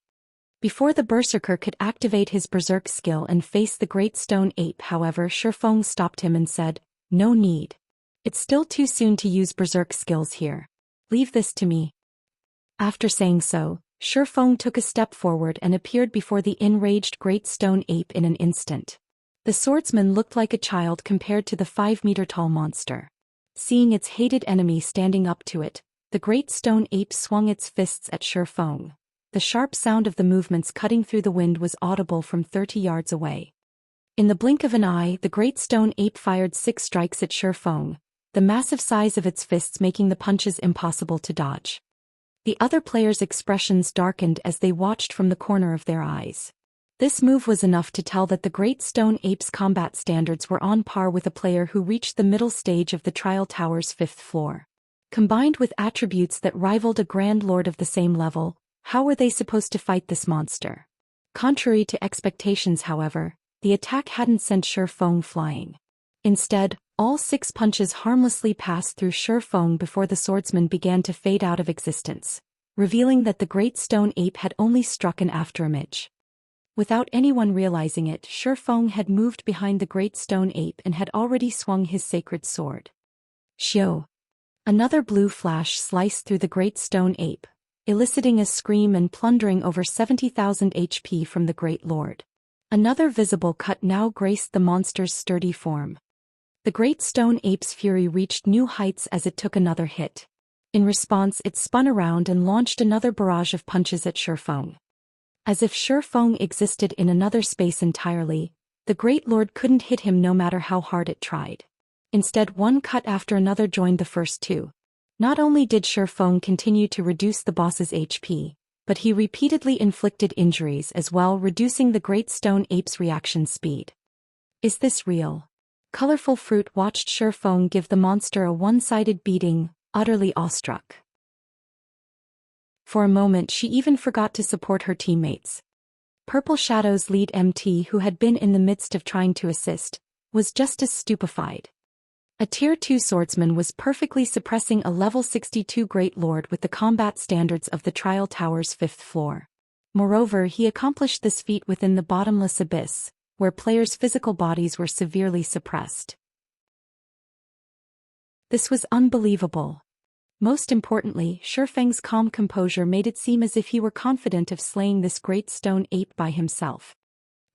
Before the berserker could activate his berserk skill and face the great stone ape, however, Shifeng stopped him and said, "No need. It's still too soon to use berserk skills here. Leave this to me." After saying so, Shifeng took a step forward and appeared before the enraged great stone ape in an instant. The swordsman looked like a child compared to the 5-meter-tall monster. Seeing its hated enemy standing up to it, the great stone ape swung its fists at Shifeng. The sharp sound of the movements cutting through the wind was audible from 30 yards away. In the blink of an eye, the great stone ape fired 6 strikes at Shifeng, the massive size of its fists making the punches impossible to dodge. The other players' expressions darkened as they watched from the corner of their eyes. This move was enough to tell that the great stone ape's combat standards were on par with a player who reached the middle stage of the Trial Tower's 5th floor. Combined with attributes that rivaled a Grand Lord of the same level, how were they supposed to fight this monster? Contrary to expectations, however, the attack hadn't sent Shifeng flying. Instead, all 6 punches harmlessly passed through Shifeng before the swordsman began to fade out of existence, revealing that the great stone ape had only struck an afterimage. Without anyone realizing it, Shifeng had moved behind the great stone ape and had already swung his sacred sword. Xiao. Another blue flash sliced through the great stone ape, eliciting a scream and plundering over 70,000 HP from the great lord. Another visible cut now graced the monster's sturdy form. The great stone ape's fury reached new heights as it took another hit. In response, it spun around and launched another barrage of punches at Shifeng. As if Shifeng existed in another space entirely, the great lord couldn't hit him no matter how hard it tried. Instead, one cut after another joined the first 2. Not only did Shifeng continue to reduce the boss's HP, but he repeatedly inflicted injuries as well, reducing the great stone ape's reaction speed. Is this real? Colorful Fruit watched Shifeng give the monster a one-sided beating, utterly awestruck. For a moment she even forgot to support her teammates. Purple Shadow's lead MT, who had been in the midst of trying to assist, was just as stupefied. A tier 2 swordsman was perfectly suppressing a level 62 Great Lord with the combat standards of the Trial Tower's 5th floor. Moreover, he accomplished this feat within the bottomless abyss, where players' physical bodies were severely suppressed. This was unbelievable. Most importantly, Shifeng's calm composure made it seem as if he were confident of slaying this great stone ape by himself.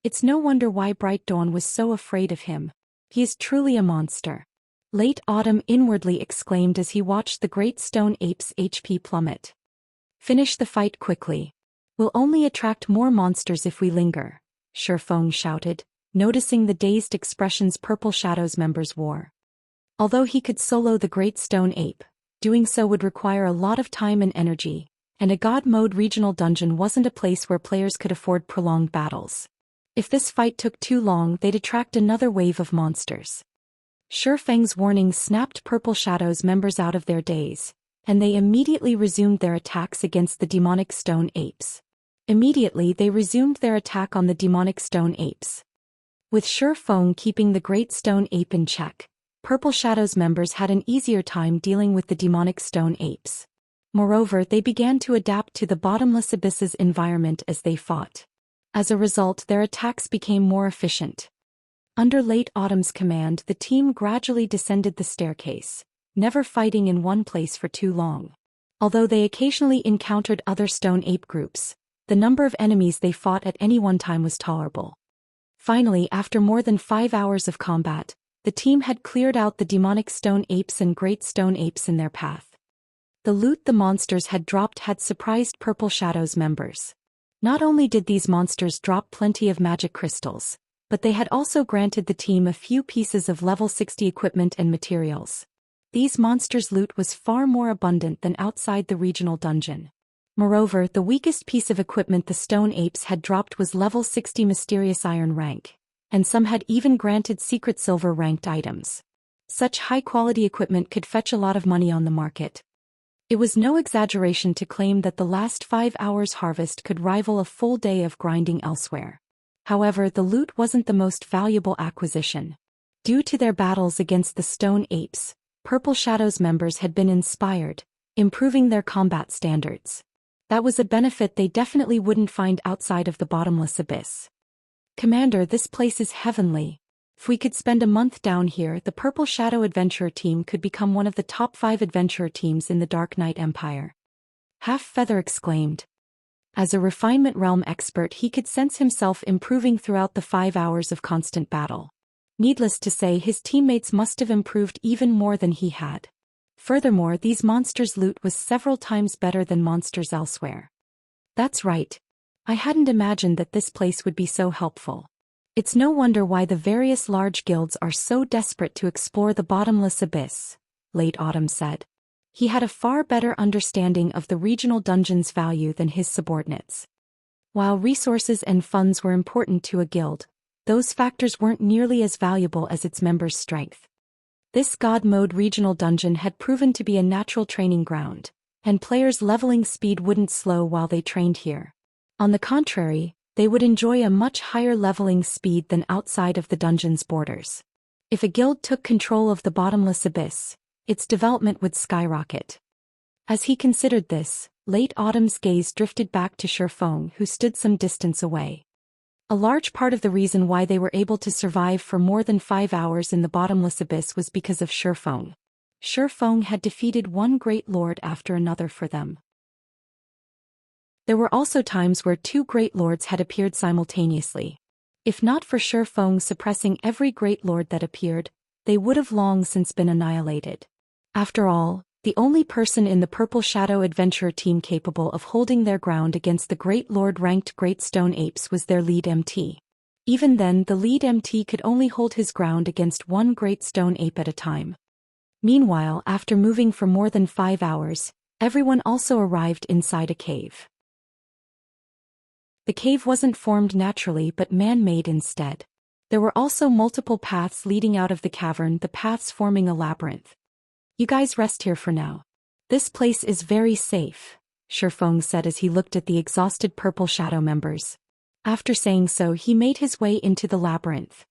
It's no wonder why Bright Dawn was so afraid of him. He is truly a monster. Late Autumn inwardly exclaimed as he watched the great stone ape's HP plummet. Finish the fight quickly. We'll only attract more monsters if we linger, Shifeng shouted, noticing the dazed expressions Purple Shadow's members wore. Although he could solo the great stone ape, doing so would require a lot of time and energy, and a God Mode regional dungeon wasn't a place where players could afford prolonged battles. If this fight took too long, they'd attract another wave of monsters. Shifeng's warning snapped Purple Shadow's members out of their daze, and they immediately resumed their attacks against the demonic stone apes. Immediately they resumed their attack on the demonic stone apes. With Shifeng keeping the great stone ape in check, Purple Shadow's members had an easier time dealing with the demonic stone apes. Moreover, they began to adapt to the bottomless abyss's environment as they fought. As a result, their attacks became more efficient. Under Late Autumn's command, the team gradually descended the staircase, never fighting in one place for too long. Although they occasionally encountered other stone ape groups, the number of enemies they fought at any one time was tolerable. Finally, after more than 5 hours of combat, the team had cleared out the demonic stone apes and great stone apes in their path. The loot the monsters had dropped had surprised Purple Shadow's members. Not only did these monsters drop plenty of magic crystals, but they had also granted the team a few pieces of level 60 equipment and materials. These monsters' loot was far more abundant than outside the regional dungeon. Moreover, the weakest piece of equipment the stone apes had dropped was level 60 mysterious iron rank, and some had even granted secret silver ranked items. Such high-quality equipment could fetch a lot of money on the market. It was no exaggeration to claim that the last 5 hours' harvest could rival a full day of grinding elsewhere. However, the loot wasn't the most valuable acquisition. Due to their battles against the stone apes, Purple Shadow's members had been inspired, improving their combat standards. That was a benefit they definitely wouldn't find outside of the bottomless abyss. Commander, this place is heavenly. If we could spend a month down here, the Purple Shadow Adventurer team could become one of the top 5 adventurer teams in the Dark Knight Empire. Half Feather exclaimed. As a refinement realm expert, he could sense himself improving throughout the 5 hours of constant battle. Needless to say, his teammates must have improved even more than he had. Furthermore, these monsters' loot was several times better than monsters elsewhere. That's right. I hadn't imagined that this place would be so helpful. It's no wonder why the various large guilds are so desperate to explore the bottomless abyss, Late Autumn said. He had a far better understanding of the regional dungeon's value than his subordinates. While resources and funds were important to a guild, those factors weren't nearly as valuable as its members' strength. This God Mode regional dungeon had proven to be a natural training ground, and players' leveling speed wouldn't slow while they trained here. On the contrary, they would enjoy a much higher leveling speed than outside of the dungeon's borders. If a guild took control of the bottomless abyss, its development would skyrocket. As he considered this, Late Autumn's gaze drifted back to Shifeng, who stood some distance away. A large part of the reason why they were able to survive for more than 5 hours in the bottomless abyss was because of Shifeng. Shifeng had defeated one great lord after another for them. There were also times where 2 great lords had appeared simultaneously. If not for Shifeng suppressing every great lord that appeared, they would have long since been annihilated. After all, the only person in the Purple Shadow Adventurer team capable of holding their ground against the Great Lord-ranked Great Stone Apes was their lead MT. Even then, the lead MT could only hold his ground against one Great Stone Ape at a time. Meanwhile, after moving for more than 5 hours, everyone also arrived inside a cave. The cave wasn't formed naturally but man-made instead. There were also multiple paths leading out of the cavern, the paths forming a labyrinth. You guys rest here for now. This place is very safe, Shifeng said as he looked at the exhausted Purple Shadow members. After saying so, he made his way into the labyrinth.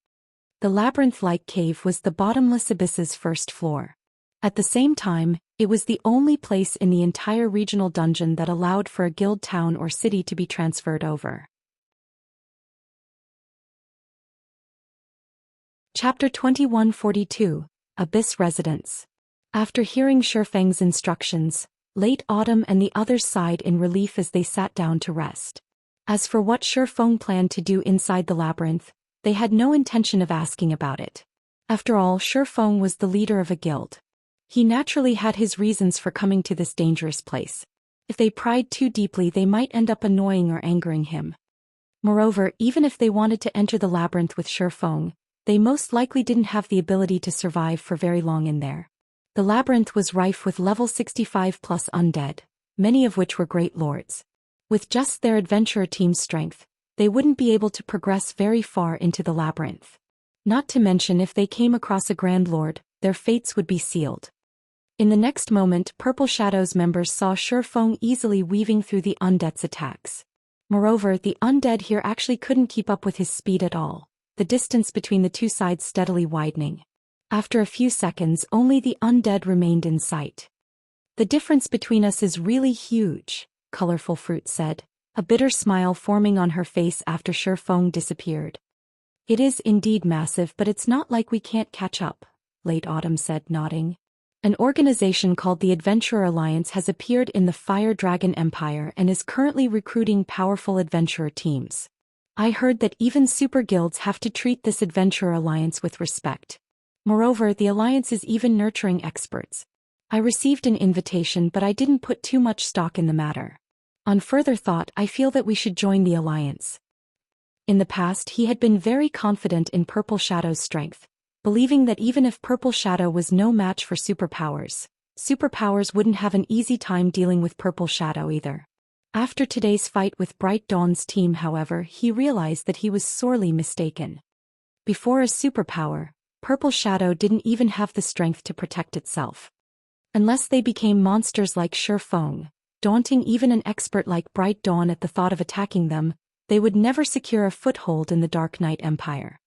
The labyrinth-like cave was the bottomless abyss's first floor. At the same time, it was the only place in the entire regional dungeon that allowed for a guild town or city to be transferred over. Chapter 2142, Abyss Residence. After hearing Shifeng's instructions, Late Autumn and the others sighed in relief as they sat down to rest. As for what Shifeng planned to do inside the labyrinth, they had no intention of asking about it. After all, Shifeng was the leader of a guild. He naturally had his reasons for coming to this dangerous place. If they pried too deeply, they might end up annoying or angering him. Moreover, even if they wanted to enter the labyrinth with Shifeng, they most likely didn't have the ability to survive for very long in there. The labyrinth was rife with level 65 plus undead, many of which were great lords. With just their adventurer team's strength, they wouldn't be able to progress very far into the labyrinth. Not to mention, if they came across a grand lord, their fates would be sealed. In the next moment, Purple Shadow's members saw Shifeng easily weaving through the undead's attacks. Moreover, the undead here actually couldn't keep up with his speed at all, the distance between the two sides steadily widening. After a few seconds, only the undead remained in sight. The difference between us is really huge, Colorful Fruit said, a bitter smile forming on her face after Shifeng disappeared. It is indeed massive, but it's not like we can't catch up, Late Autumn said, nodding. An organization called the Adventurer Alliance has appeared in the Fire Dragon Empire and is currently recruiting powerful adventurer teams. I heard that even super guilds have to treat this Adventurer Alliance with respect. Moreover, the Alliance is even nurturing experts. I received an invitation, but I didn't put too much stock in the matter. On further thought, I feel that we should join the Alliance. In the past he had been very confident in Purple Shadow's strength, believing that even if Purple Shadow was no match for superpowers wouldn't have an easy time dealing with Purple Shadow either. After today's fight with Bright Dawn's team, however, he realized that he was sorely mistaken. Before a superpower, Purple Shadow didn't even have the strength to protect itself. Unless they became monsters like Shifeng, daunting even an expert like Bright Dawn at the thought of attacking them, they would never secure a foothold in the Dark Knight Empire.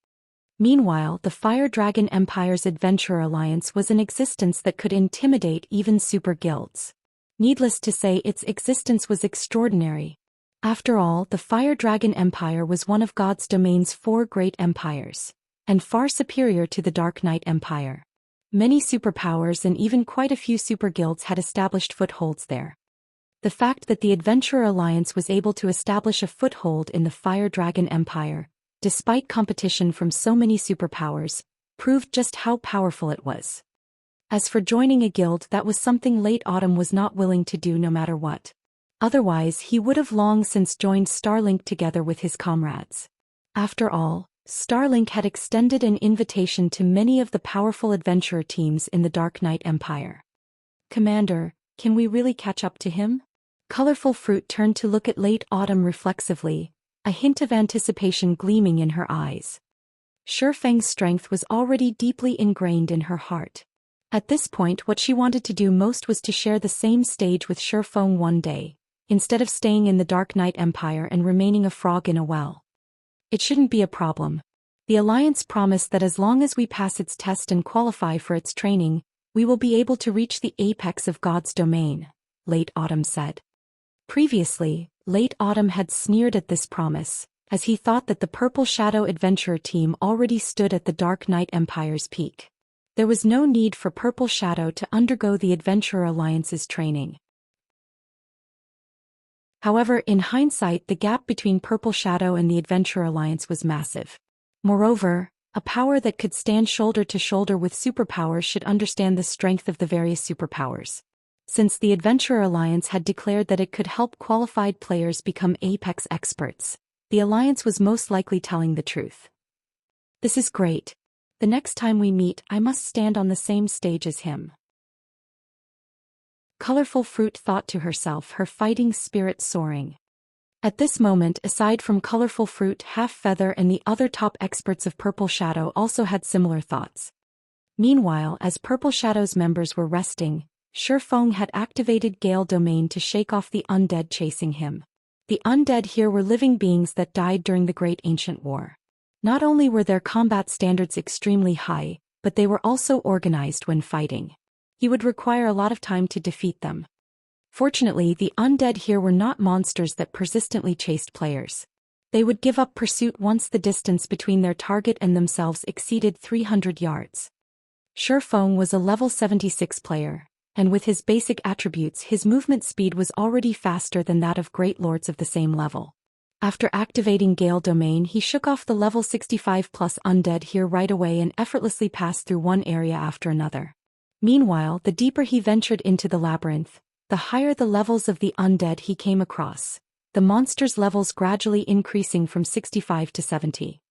Meanwhile, the Fire Dragon Empire's Adventurer Alliance was an existence that could intimidate even super guilds. Needless to say, its existence was extraordinary. After all, the Fire Dragon Empire was one of God's domain's 4 great empires, and far superior to the Dark Knight Empire. Many superpowers and even quite a few super guilds had established footholds there. The fact that the Adventurer Alliance was able to establish a foothold in the Fire Dragon Empire, despite competition from so many superpowers, proved just how powerful it was. As for joining a guild, that was something Late Autumn was not willing to do no matter what. Otherwise, he would have long since joined Starlink together with his comrades. After all, Starlink had extended an invitation to many of the powerful adventurer teams in the Dark Knight Empire. "Commander, can we really catch up to him?" Colorful Fruit turned to look at Late Autumn reflexively, a hint of anticipation gleaming in her eyes. Shifeng's strength was already deeply ingrained in her heart. At this point, what she wanted to do most was to share the same stage with Shifeng one day, instead of staying in the Dark Knight Empire and remaining a frog in a well. "It shouldn't be a problem. The Alliance promised that as long as we pass its test and qualify for its training, we will be able to reach the apex of God's domain," Late Autumn said. Previously, Late Autumn had sneered at this promise, as he thought that the Purple Shadow Adventurer team already stood at the Dark Knight Empire's peak. There was no need for Purple Shadow to undergo the Adventurer Alliance's training. However, in hindsight, the gap between Purple Shadow and the Adventurer Alliance was massive. Moreover, a power that could stand shoulder to shoulder with superpowers should understand the strength of the various superpowers. Since the Adventurer Alliance had declared that it could help qualified players become apex experts, the Alliance was most likely telling the truth. "This is great. The next time we meet, I must stand on the same stage as him." Colorful Fruit thought to herself, her fighting spirit soaring. At this moment, aside from Colorful Fruit, Half Feather and the other top experts of Purple Shadow also had similar thoughts. Meanwhile, as Purple Shadow's members were resting, Shifeng had activated Gale Domain to shake off the undead chasing him. The undead here were living beings that died during the Great Ancient War. Not only were their combat standards extremely high, but they were also organized when fighting. He would require a lot of time to defeat them. Fortunately, the undead here were not monsters that persistently chased players. They would give up pursuit once the distance between their target and themselves exceeded 300 yards. Shifeng was a level 76 player, and with his basic attributes, his movement speed was already faster than that of great lords of the same level. After activating Gale Domain, he shook off the level 65 plus undead here right away and effortlessly passed through one area after another. Meanwhile, the deeper he ventured into the labyrinth, the higher the levels of the undead he came across, the monster's levels gradually increasing from 65 to 70.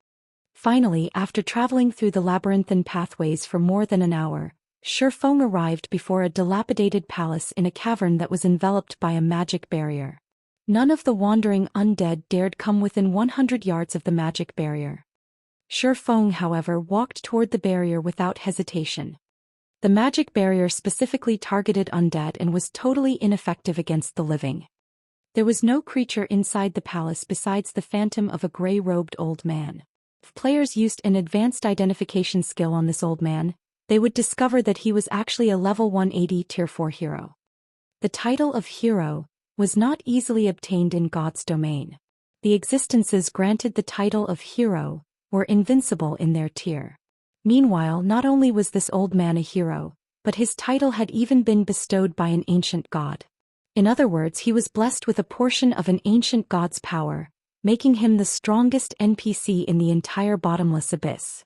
Finally, after traveling through the labyrinthine pathways for more than an hour, Shifeng arrived before a dilapidated palace in a cavern that was enveloped by a magic barrier. None of the wandering undead dared come within 100 yards of the magic barrier. Shifeng, however, walked toward the barrier without hesitation. The magic barrier specifically targeted undead and was totally ineffective against the living. There was no creature inside the palace besides the phantom of a gray-robed old man. If players used an advanced identification skill on this old man, they would discover that he was actually a level 180 Tier 4 hero. The title of hero was not easily obtained in God's domain. The existences granted the title of hero were invincible in their tier. Meanwhile, not only was this old man a hero, but his title had even been bestowed by an ancient god. In other words, he was blessed with a portion of an ancient god's power, making him the strongest NPC in the entire bottomless abyss.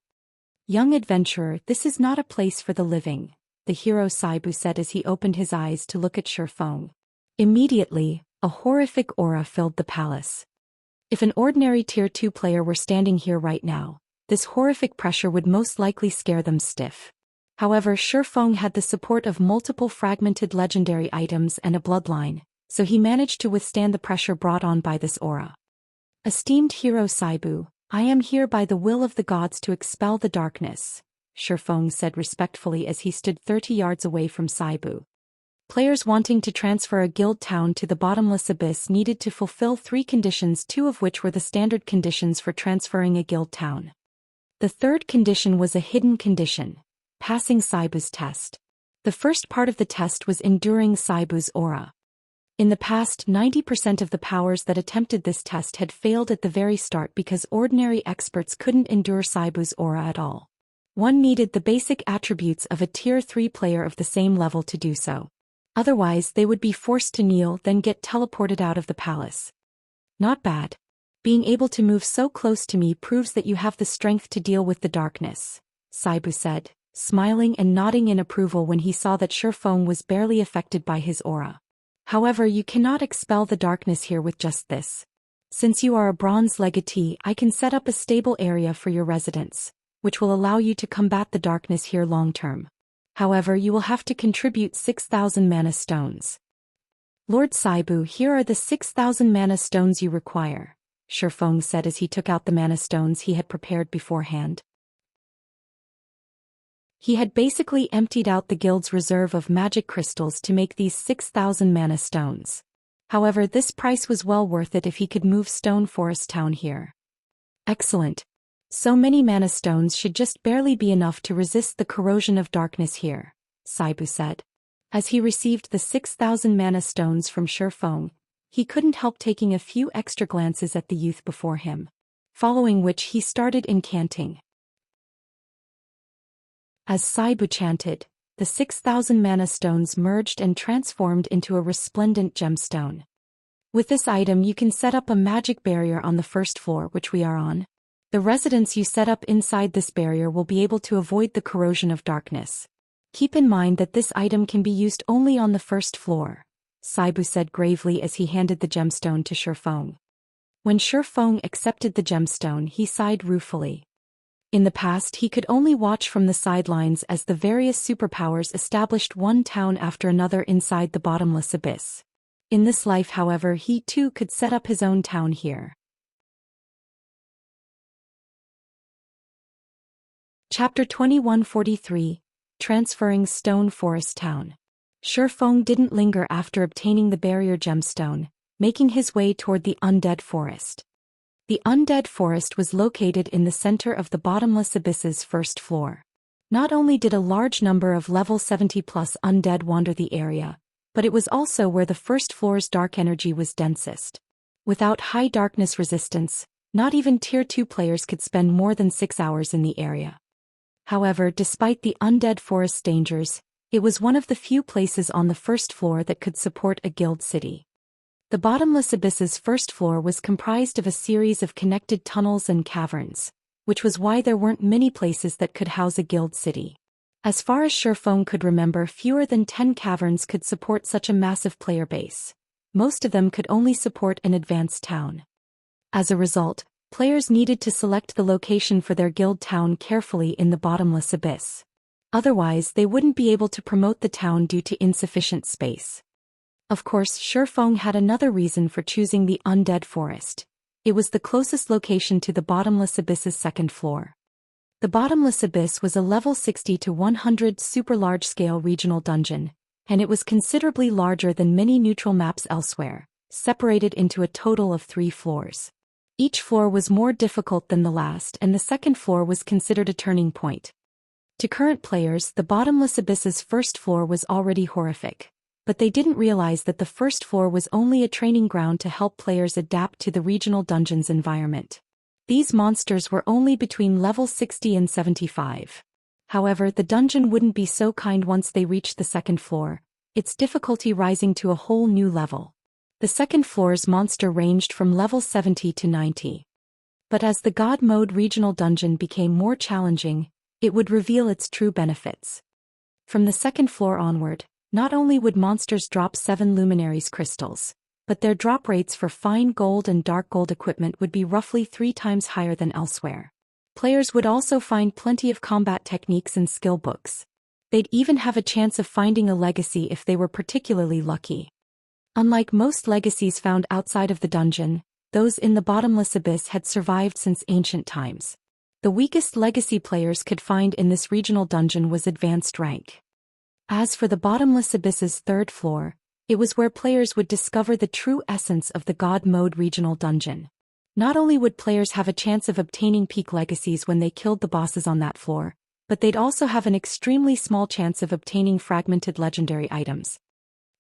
"Young adventurer, this is not a place for the living," the hero Saibu said as he opened his eyes to look at Shifeng. Immediately, a horrific aura filled the palace. If an ordinary Tier 2 player were standing here right now, this horrific pressure would most likely scare them stiff. However, Shifeng had the support of multiple fragmented legendary items and a bloodline, so he managed to withstand the pressure brought on by this aura. Esteemed hero Saibu, I am here by the will of the gods to expel the darkness, Shifeng said respectfully as he stood 30 yards away from Saibu. Players wanting to transfer a guild town to the bottomless abyss needed to fulfill 3 conditions, 2 of which were the standard conditions for transferring a guild town. The third condition was a hidden condition: passing Saibu's test. The first part of the test was enduring Saibu's aura. In the past, 90% of the powers that attempted this test had failed at the very start because ordinary experts couldn't endure Saibu's aura at all. One needed the basic attributes of a Tier 3 player of the same level to do so. Otherwise, they would be forced to kneel, then get teleported out of the palace. Not bad. Being able to move so close to me proves that you have the strength to deal with the darkness, Saibu said, smiling and nodding in approval when he saw that Shifeng was barely affected by his aura. However, you cannot expel the darkness here with just this. Since you are a bronze legatee, I can set up a stable area for your residence, which will allow you to combat the darkness here long term. However, you will have to contribute 6,000 mana stones. Lord Saibu, here are the 6,000 mana stones you require, Shifeng said as he took out the mana stones he had prepared beforehand. He had basically emptied out the guild's reserve of magic crystals to make these 6,000 mana stones. However, this price was well worth it if he could move Stone Forest Town here. Excellent. So many mana stones should just barely be enough to resist the corrosion of darkness here, Saibu said. As he received the 6,000 mana stones from Shifeng, he couldn't help taking a few extra glances at the youth before him. Following which he started incanting. As Saibu chanted, the 6,000 mana stones merged and transformed into a resplendent gemstone. With this item you can set up a magic barrier on the first floor, which we are on. The residence you set up inside this barrier will be able to avoid the corrosion of darkness. Keep in mind that this item can be used only on the first floor, Saibu said gravely as he handed the gemstone to Shifeng. When Shifeng accepted the gemstone, he sighed ruefully. In the past, he could only watch from the sidelines as the various superpowers established one town after another inside the bottomless abyss. In this life, however, he too could set up his own town here. Chapter 2143, Transferring Stone Forest Town. Shifeng didn't linger after obtaining the barrier gemstone, making his way toward the Undead Forest. The Undead Forest was located in the center of the bottomless abyss's first floor. Not only did a large number of level 70+ undead wander the area, but it was also where the first floor's dark energy was densest. Without high darkness resistance, not even Tier 2 players could spend more than 6 hours in the area. However, despite the Undead Forest's dangers, it was one of the few places on the first floor that could support a guild city. The bottomless abyss's first floor was comprised of a series of connected tunnels and caverns, which was why there weren't many places that could house a guild city. As far as Shifeng could remember, fewer than 10 caverns could support such a massive player base. Most of them could only support an advanced town. As a result, players needed to select the location for their guild town carefully in the bottomless abyss. Otherwise, they wouldn't be able to promote the town due to insufficient space. Of course, Shifeng had another reason for choosing the Undead Forest. It was the closest location to the bottomless abyss's second floor. The bottomless abyss was a level 60 to 100 super large-scale regional dungeon, and it was considerably larger than many neutral maps elsewhere, separated into a total of 3 floors. Each floor was more difficult than the last, and the second floor was considered a turning point. To current players, the bottomless abyss's first floor was already horrific, but they didn't realize that the first floor was only a training ground to help players adapt to the regional dungeon's environment. These monsters were only between level 60 and 75. However, the dungeon wouldn't be so kind once they reached the second floor, its difficulty rising to a whole new level. The second floor's monster ranged from level 70 to 90. But as the God Mode regional dungeon became more challenging, it would reveal its true benefits. From the second floor onward, not only would monsters drop 7 luminaries crystals, but their drop rates for fine gold and dark gold equipment would be roughly 3 times higher than elsewhere. Players would also find plenty of combat techniques and skill books. They'd even have a chance of finding a legacy if they were particularly lucky. Unlike most legacies found outside of the dungeon, those in the bottomless abyss had survived since ancient times. The weakest legacy players could find in this regional dungeon was advanced rank. As for the bottomless abyss's 3rd floor, it was where players would discover the true essence of the God Mode regional dungeon. Not only would players have a chance of obtaining peak legacies when they killed the bosses on that floor, but they'd also have an extremely small chance of obtaining fragmented legendary items.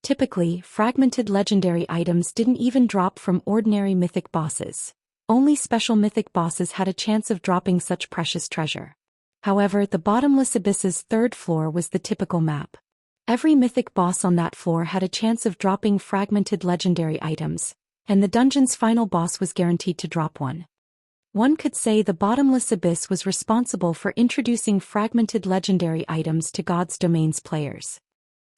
Typically, fragmented legendary items didn't even drop from ordinary mythic bosses. Only special mythic bosses had a chance of dropping such precious treasure. However, the bottomless abyss's 3rd floor was the typical map. Every mythic boss on that floor had a chance of dropping fragmented legendary items, and the dungeon's final boss was guaranteed to drop one. One could say the bottomless abyss was responsible for introducing fragmented legendary items to God's Domain's players.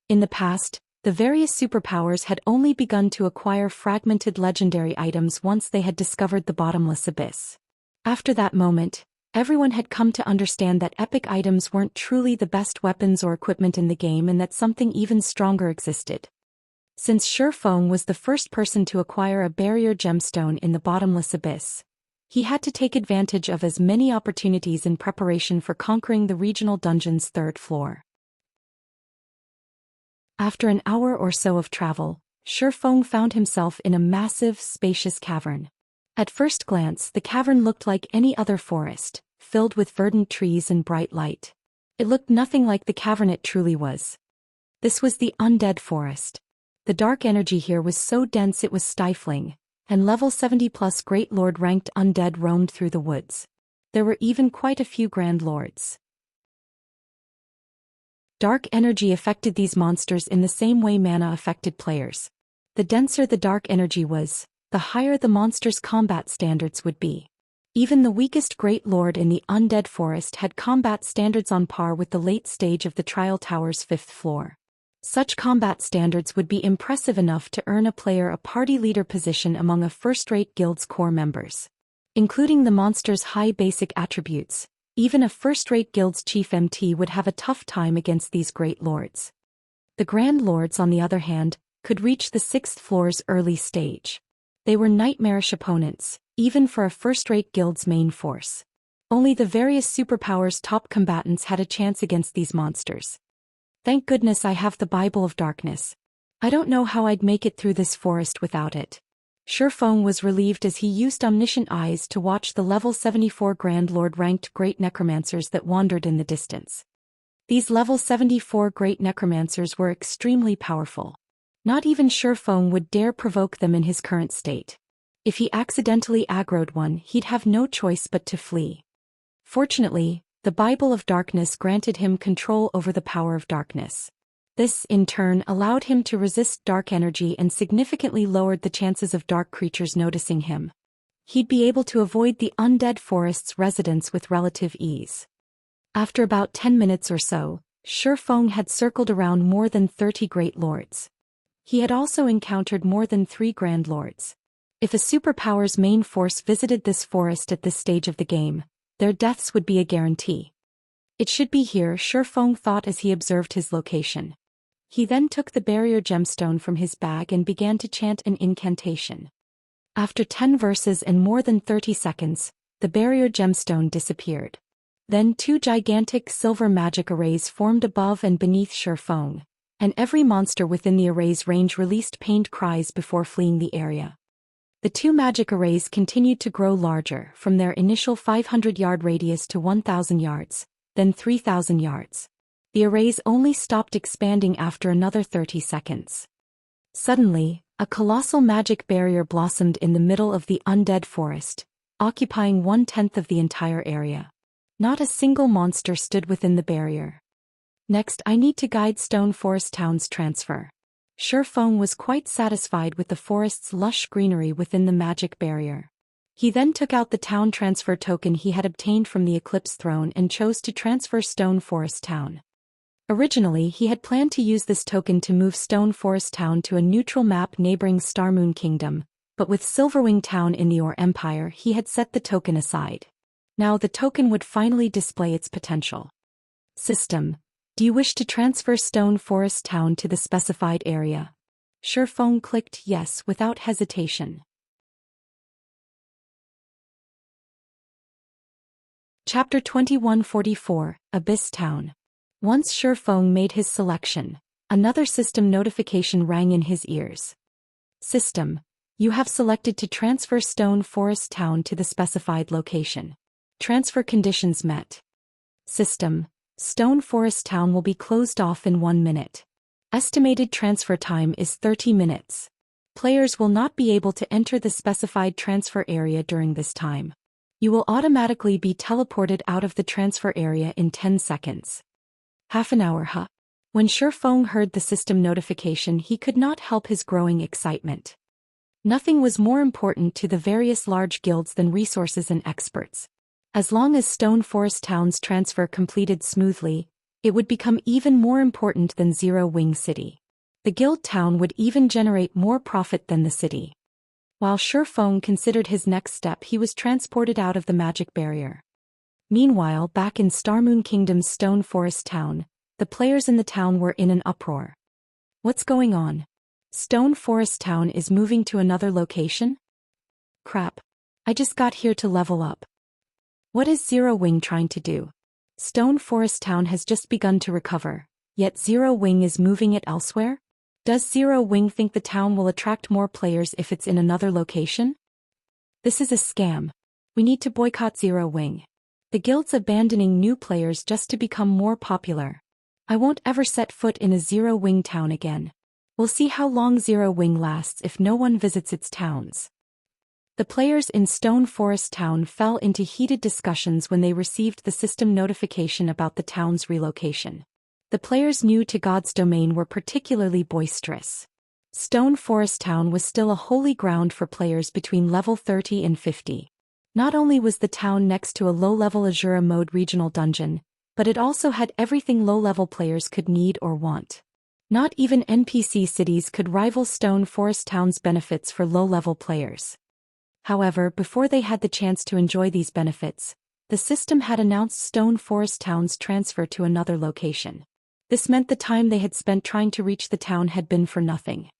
In the past, the various superpowers had only begun to acquire fragmented legendary items once they had discovered the bottomless abyss. After that moment, everyone had come to understand that epic items weren't truly the best weapons or equipment in the game and that something even stronger existed. Since Shi Feng was the first person to acquire a barrier gemstone in the bottomless abyss, he had to take advantage of as many opportunities in preparation for conquering the regional dungeon's 3rd floor. After an hour or so of travel, Shi Feng found himself in a massive, spacious cavern. At first glance, the cavern looked like any other forest, filled with verdant trees and bright light. It looked nothing like the cavern it truly was. This was the undead forest. The dark energy here was so dense it was stifling, and level 70+ Great Lord ranked undead roamed through the woods. There were even quite a few Grand Lords. Dark energy affected these monsters in the same way mana affected players. The denser the dark energy was, the higher the monster's combat standards would be. Even the weakest Great Lord in the undead forest had combat standards on par with the late stage of the Trial Tower's 5th floor. Such combat standards would be impressive enough to earn a player a party leader position among a first-rate guild's core members. Including the monster's high basic attributes, even a first-rate guild's chief MT would have a tough time against these Great Lords. The Grand Lords, on the other hand, could reach the 6th floor's early stage. They were nightmarish opponents, even for a first-rate guild's main force. Only the various superpowers' top combatants had a chance against these monsters. Thank goodness I have the Bible of Darkness. I don't know how I'd make it through this forest without it. Shi Feng was relieved as he used omniscient eyes to watch the level 74 Grand Lord ranked great necromancers that wandered in the distance. These level 74 great necromancers were extremely powerful. Not even Shi Feng would dare provoke them in his current state. If he accidentally aggroed one, he'd have no choice but to flee. Fortunately, the Bible of Darkness granted him control over the power of darkness. This, in turn, allowed him to resist dark energy and significantly lowered the chances of dark creatures noticing him. He'd be able to avoid the undead forest's residents with relative ease. After about 10 minutes or so, Shi Feng had circled around more than 30 Great Lords. He had also encountered more than 3 Grand Lords. If a superpower's main force visited this forest at this stage of the game, their deaths would be a guarantee. It should be here, Shi Feng thought as he observed his location. He then took the barrier gemstone from his bag and began to chant an incantation. After 10 verses and more than 30 seconds, the barrier gemstone disappeared. Then 2 gigantic silver magic arrays formed above and beneath Shi Feng, and every monster within the array's range released pained cries before fleeing the area. The 2 magic arrays continued to grow larger, from their initial 500-yard radius to 1,000 yards, then 3,000 yards. The arrays only stopped expanding after another 30 seconds. Suddenly, a colossal magic barrier blossomed in the middle of the undead forest, occupying 1/10 of the entire area. Not a single monster stood within the barrier. Next, I need to guide Stone Forest Town's transfer. Shi Feng was quite satisfied with the forest's lush greenery within the magic barrier. He then took out the town transfer token he had obtained from the Eclipse Throne and chose to transfer Stone Forest Town. Originally, he had planned to use this token to move Stone Forest Town to a neutral map neighboring Starmoon Kingdom, but with Silverwing Town in the Ore Empire, he had set the token aside. Now the token would finally display its potential. System: do you wish to transfer Stone Forest Town to the specified area? Shifeng clicked yes without hesitation. Chapter 2144, Abyss Town. Once Shifeng made his selection, another system notification rang in his ears. System: you have selected to transfer Stone Forest Town to the specified location. Transfer conditions met. System: Stone Forest Town will be closed off in 1 minute. Estimated transfer time is 30 minutes. Players will not be able to enter the specified transfer area during this time. You will automatically be teleported out of the transfer area in 10 seconds. Half an hour, huh? When Shifeng heard the system notification, he could not help his growing excitement. Nothing was more important to the various large guilds than resources and experts. As long as Stone Forest Town's transfer completed smoothly, it would become even more important than Zero Wing City. The guild town would even generate more profit than the city. While Shifeng considered his next step, he was transported out of the magic barrier. Meanwhile, back in Starmoon Kingdom's Stone Forest Town, the players in the town were in an uproar. What's going on? Stone Forest Town is moving to another location? Crap. I just got here to level up. What is Zero Wing trying to do? Stone Forest Town has just begun to recover, yet Zero Wing is moving it elsewhere? Does Zero Wing think the town will attract more players if it's in another location? This is a scam. We need to boycott Zero Wing. The guild's abandoning new players just to become more popular. I won't ever set foot in a Zero Wing town again. We'll see how long Zero Wing lasts if no one visits its towns. The players in Stone Forest Town fell into heated discussions when they received the system notification about the town's relocation. The players new to God's domain were particularly boisterous. Stone Forest Town was still a holy ground for players between level 30 and 50. Not only was the town next to a low-level Azura mode regional dungeon, but it also had everything low-level players could need or want. Not even NPC cities could rival Stone Forest Town's benefits for low-level players. However, before they had the chance to enjoy these benefits, the system had announced Stone Forest Town's transfer to another location. This meant the time they had spent trying to reach the town had been for nothing.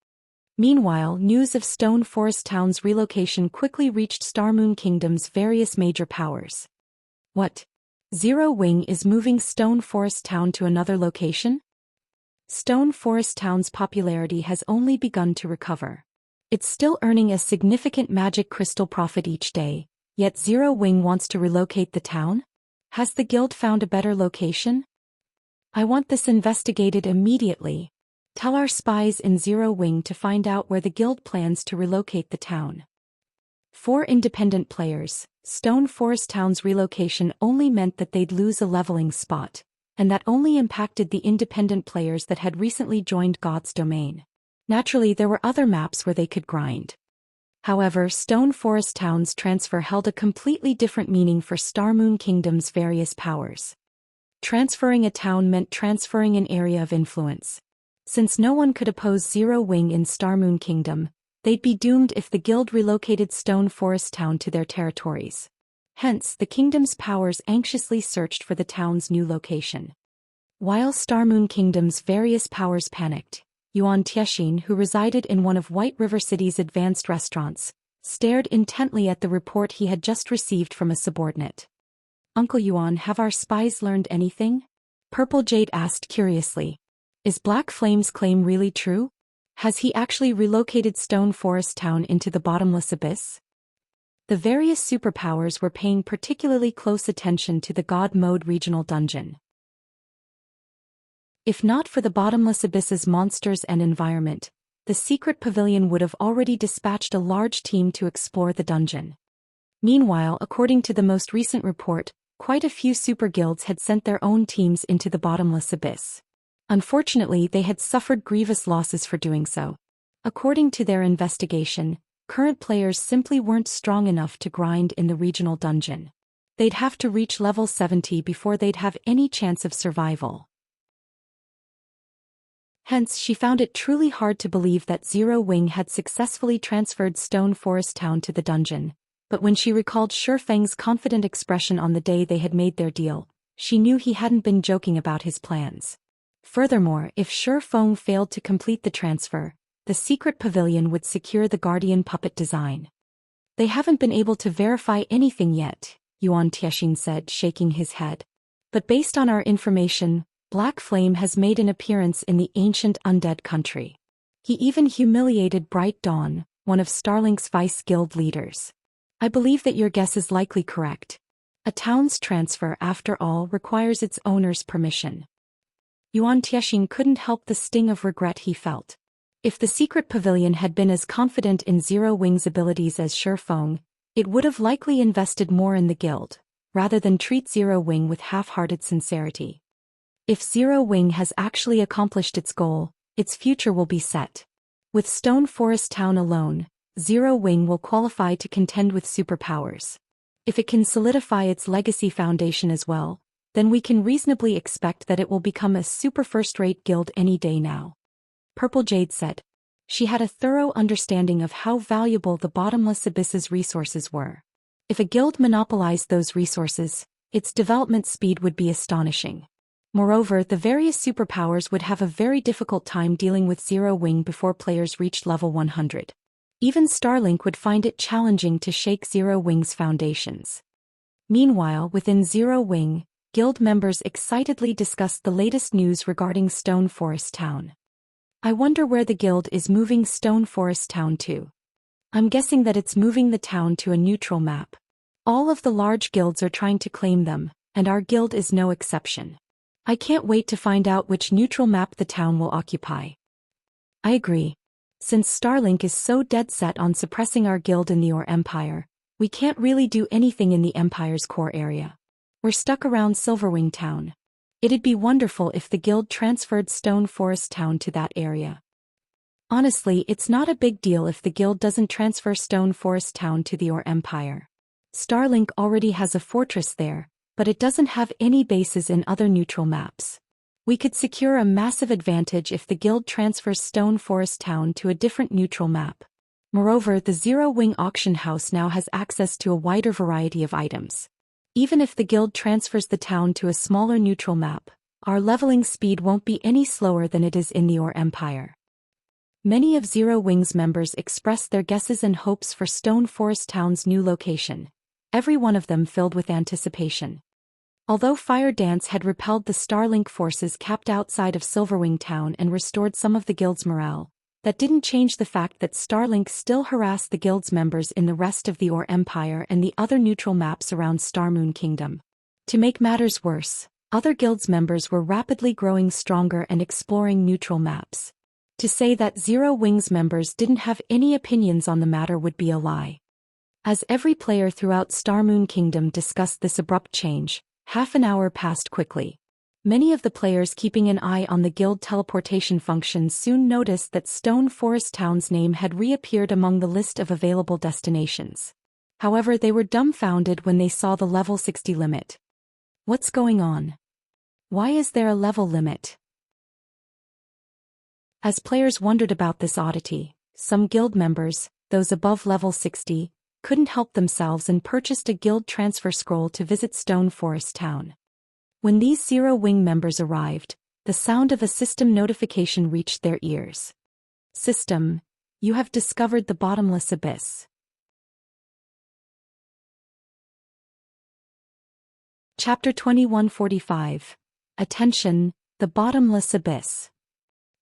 Meanwhile, news of Stone Forest Town's relocation quickly reached Starmoon Kingdom's various major powers. What? Zero Wing is moving Stone Forest Town to another location? Stone Forest Town's popularity has only begun to recover. It's still earning a significant magic crystal profit each day, yet Zero Wing wants to relocate the town? Has the guild found a better location? I want this investigated immediately. Tell our spies in Zero Wing to find out where the guild plans to relocate the town. For independent players, Stone Forest Town's relocation only meant that they'd lose a leveling spot, and that only impacted the independent players that had recently joined God's domain. Naturally, there were other maps where they could grind. However, Stone Forest Town's transfer held a completely different meaning for Starmoon Kingdom's various powers. Transferring a town meant transferring an area of influence. Since no one could oppose Zero Wing in Starmoon Kingdom, they'd be doomed if the guild relocated Stone Forest Town to their territories. Hence, the kingdom's powers anxiously searched for the town's new location. While Starmoon Kingdom's various powers panicked, Yuan Tiexin, who resided in one of White River City's advanced restaurants, stared intently at the report he had just received from a subordinate. Uncle Yuan, have our spies learned anything? Purple Jade asked curiously. Is Black Flame's claim really true? Has he actually relocated Stone Forest Town into the bottomless abyss? The various superpowers were paying particularly close attention to the God Mode regional dungeon. If not for the bottomless abyss's monsters and environment, the secret pavilion would have already dispatched a large team to explore the dungeon. Meanwhile, according to the most recent report, quite a few super guilds had sent their own teams into the bottomless abyss. Unfortunately, they had suffered grievous losses for doing so. According to their investigation, current players simply weren't strong enough to grind in the regional dungeon. They'd have to reach level 70 before they'd have any chance of survival. Hence, she found it truly hard to believe that Zero Wing had successfully transferred Stone Forest Town to the dungeon. But when she recalled Shifeng's confident expression on the day they had made their deal, she knew he hadn't been joking about his plans. Furthermore, if Shifeng failed to complete the transfer, the secret pavilion would secure the guardian puppet design. They haven't been able to verify anything yet, Yuan Tiexin said, shaking his head. But based on our information, Black Flame has made an appearance in the ancient undead country. He even humiliated Bright Dawn, one of Starlink's vice guild leaders. I believe that your guess is likely correct. A town's transfer, after all, requires its owner's permission. Yuan Tiexin couldn't help the sting of regret he felt. If the secret pavilion had been as confident in Zero Wing's abilities as Shifeng, it would have likely invested more in the guild, rather than treat Zero Wing with half-hearted sincerity. If Zero Wing has actually accomplished its goal, its future will be set. With Stone Forest Town alone, Zero Wing will qualify to contend with superpowers. If it can solidify its legacy foundation as well, then we can reasonably expect that it will become a super first-rate guild any day now. Purple Jade said. She had a thorough understanding of how valuable the Bottomless Abyss's resources were. If a guild monopolized those resources, its development speed would be astonishing. Moreover, the various superpowers would have a very difficult time dealing with Zero Wing before players reached level 100. Even Starlink would find it challenging to shake Zero Wing's foundations. Meanwhile, within Zero Wing, guild members excitedly discussed the latest news regarding Stone Forest Town. I wonder where the guild is moving Stone Forest Town to. I'm guessing that it's moving the town to a neutral map. All of the large guilds are trying to claim them, and our guild is no exception. I can't wait to find out which neutral map the town will occupy. I agree. Since Starlink is so dead set on suppressing our guild in the Or Empire, we can't really do anything in the Empire's core area. We're stuck around Silverwing Town. It'd be wonderful if the guild transferred Stone Forest Town to that area. Honestly, it's not a big deal if the guild doesn't transfer Stone Forest Town to the Or Empire. Starlink already has a fortress there, but it doesn't have any bases in other neutral maps. We could secure a massive advantage if the guild transfers Stone Forest Town to a different neutral map. Moreover, the Zero Wing auction house now has access to a wider variety of items. Even if the guild transfers the town to a smaller neutral map, our leveling speed won't be any slower than it is in the Or Empire. Many of Zero Wing's members expressed their guesses and hopes for Stone Forest Town's new location, every one of them filled with anticipation. Although Fire Dance had repelled the Starlink forces camped outside of Silverwing Town and restored some of the guild's morale, that didn't change the fact that Starlink still harassed the guild's members in the rest of the Or Empire and the other neutral maps around Starmoon Kingdom. To make matters worse, other guild's members were rapidly growing stronger and exploring neutral maps. To say that Zero Wing's members didn't have any opinions on the matter would be a lie. As every player throughout Starmoon Kingdom discussed this abrupt change, half an hour passed quickly. Many of the players keeping an eye on the guild teleportation function soon noticed that Stone Forest Town's name had reappeared among the list of available destinations. However, they were dumbfounded when they saw the level 60 limit. What's going on? Why is there a level limit? As players wondered about this oddity, some guild members, those above level 60, couldn't help themselves and purchased a guild transfer scroll to visit Stone Forest Town. When these Zero Wing members arrived, the sound of a system notification reached their ears. System, you have discovered the Bottomless Abyss. Chapter 2145. Attention, the Bottomless Abyss.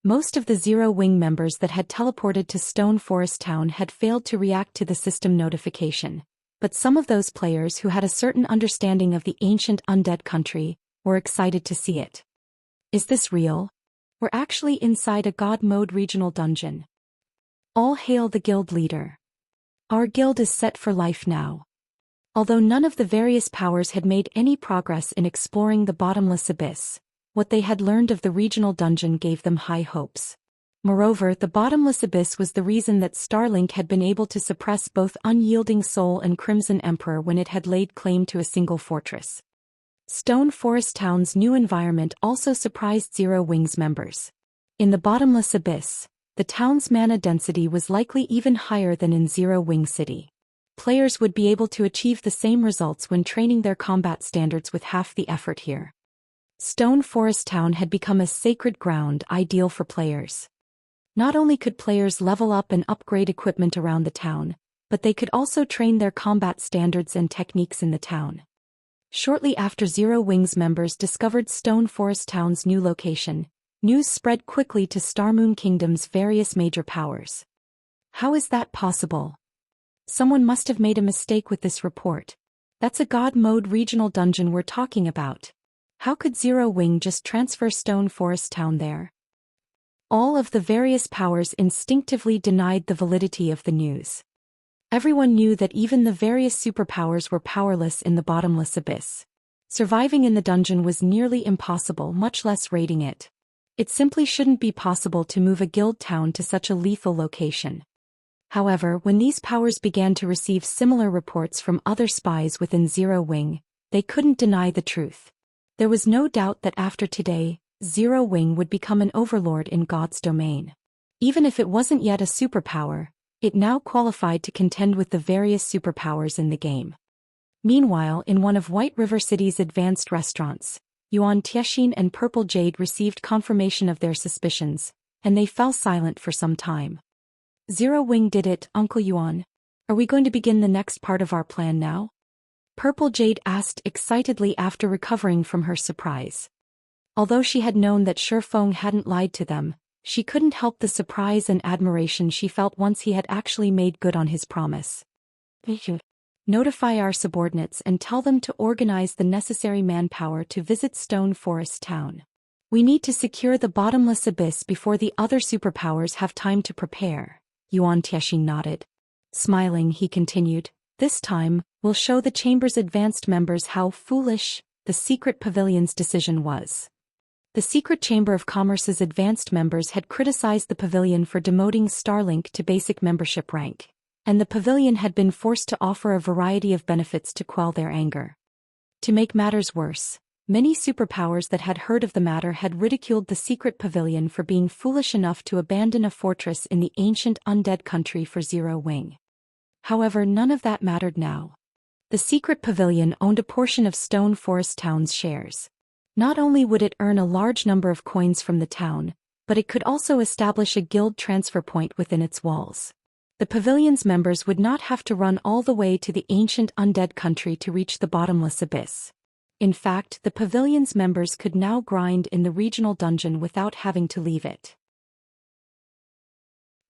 Most of the Zero Wing members that had teleported to Stone Forest Town had failed to react to the system notification, but some of those players who had a certain understanding of the ancient undead country were excited to see it. Is this real? We're actually inside a God Mode regional dungeon. All hail the guild leader. Our guild is set for life now. Although none of the various powers had made any progress in exploring the Bottomless Abyss, what they had learned of the regional dungeon gave them high hopes. Moreover, the Bottomless Abyss was the reason that Starlink had been able to suppress both Unyielding Soul and Crimson Emperor when it had laid claim to a single fortress. Stone Forest Town's new environment also surprised Zero Wing's members. In the bottomless abyss, the town's mana density was likely even higher than in Zero Wing City. Players would be able to achieve the same results when training their combat standards with half the effort here. Stone Forest Town had become a sacred ground ideal for players. Not only could players level up and upgrade equipment around the town, but they could also train their combat standards and techniques in the town. Shortly after Zero Wing's members discovered Stone Forest Town's new location, news spread quickly to Starmoon Kingdom's various major powers. How is that possible? Someone must have made a mistake with this report. That's a God Mode regional dungeon we're talking about. How could Zero Wing just transfer Stone Forest Town there? All of the various powers instinctively denied the validity of the news. Everyone knew that even the various superpowers were powerless in the bottomless abyss. Surviving in the dungeon was nearly impossible, much less raiding it. It simply shouldn't be possible to move a guild town to such a lethal location. However, when these powers began to receive similar reports from other spies within Zero Wing, they couldn't deny the truth. There was no doubt that after today, Zero Wing would become an overlord in God's domain. Even if it wasn't yet a superpower, it now qualified to contend with the various superpowers in the game. Meanwhile, in one of White River City's advanced restaurants, Yuan Tiexin and Purple Jade received confirmation of their suspicions, and they fell silent for some time. Zero Wing did it, Uncle Yuan. Are we going to begin the next part of our plan now? Purple Jade asked excitedly after recovering from her surprise. Although she had known that Shifeng hadn't lied to them, she couldn't help the surprise and admiration she felt once he had actually made good on his promise. Notify our subordinates and tell them to organize the necessary manpower to visit Stone Forest Town. We need to secure the bottomless abyss before the other superpowers have time to prepare. Yuan Tiexin nodded. Smiling, he continued, this time, we'll show the chamber's advanced members how foolish the secret pavilion's decision was. The Secret Chamber of Commerce's advanced members had criticized the pavilion for demoting Starlink to basic membership rank, and the pavilion had been forced to offer a variety of benefits to quell their anger. To make matters worse, many superpowers that had heard of the matter had ridiculed the secret pavilion for being foolish enough to abandon a fortress in the ancient undead country for Zero Wing. However, none of that mattered now. The secret pavilion owned a portion of Stone Forest Town's shares. Not only would it earn a large number of coins from the town, but it could also establish a guild transfer point within its walls. The pavilion's members would not have to run all the way to the ancient undead country to reach the bottomless abyss. In fact, the pavilion's members could now grind in the regional dungeon without having to leave it.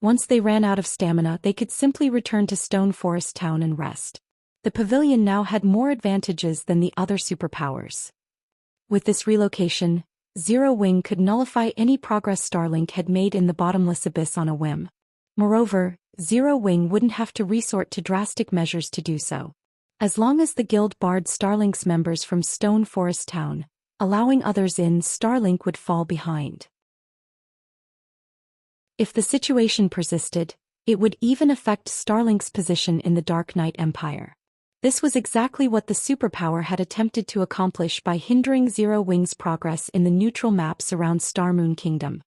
Once they ran out of stamina, they could simply return to Stone Forest Town and rest. The pavilion now had more advantages than the other superpowers. With this relocation, Zero Wing could nullify any progress Starlink had made in the bottomless abyss on a whim. Moreover, Zero Wing wouldn't have to resort to drastic measures to do so. As long as the guild barred Starlink's members from Stone Forest Town, allowing others in, Starlink would fall behind. If the situation persisted, it would even affect Starlink's position in the Dark Knight Empire. This was exactly what the superpower had attempted to accomplish by hindering Zero Wing's progress in the neutral maps around Starmoon Kingdom.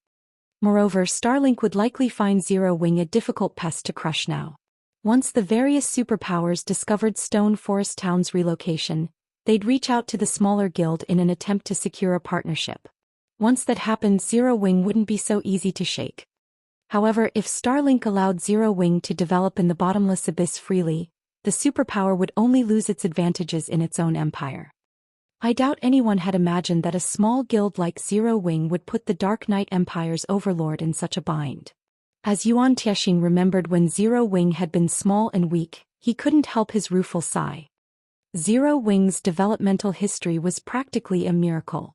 Moreover, Starlink would likely find Zero Wing a difficult pest to crush now. Once the various superpowers discovered Stone Forest Town's relocation, they'd reach out to the smaller guild in an attempt to secure a partnership. Once that happened, Zero Wing wouldn't be so easy to shake. However, if Starlink allowed Zero Wing to develop in the bottomless abyss freely, the superpower would only lose its advantages in its own empire. I doubt anyone had imagined that a small guild like Zero Wing would put the Dark Knight Empire's overlord in such a bind. As Yuan Tiexin remembered when Zero Wing had been small and weak, he couldn't help his rueful sigh. Zero Wing's developmental history was practically a miracle.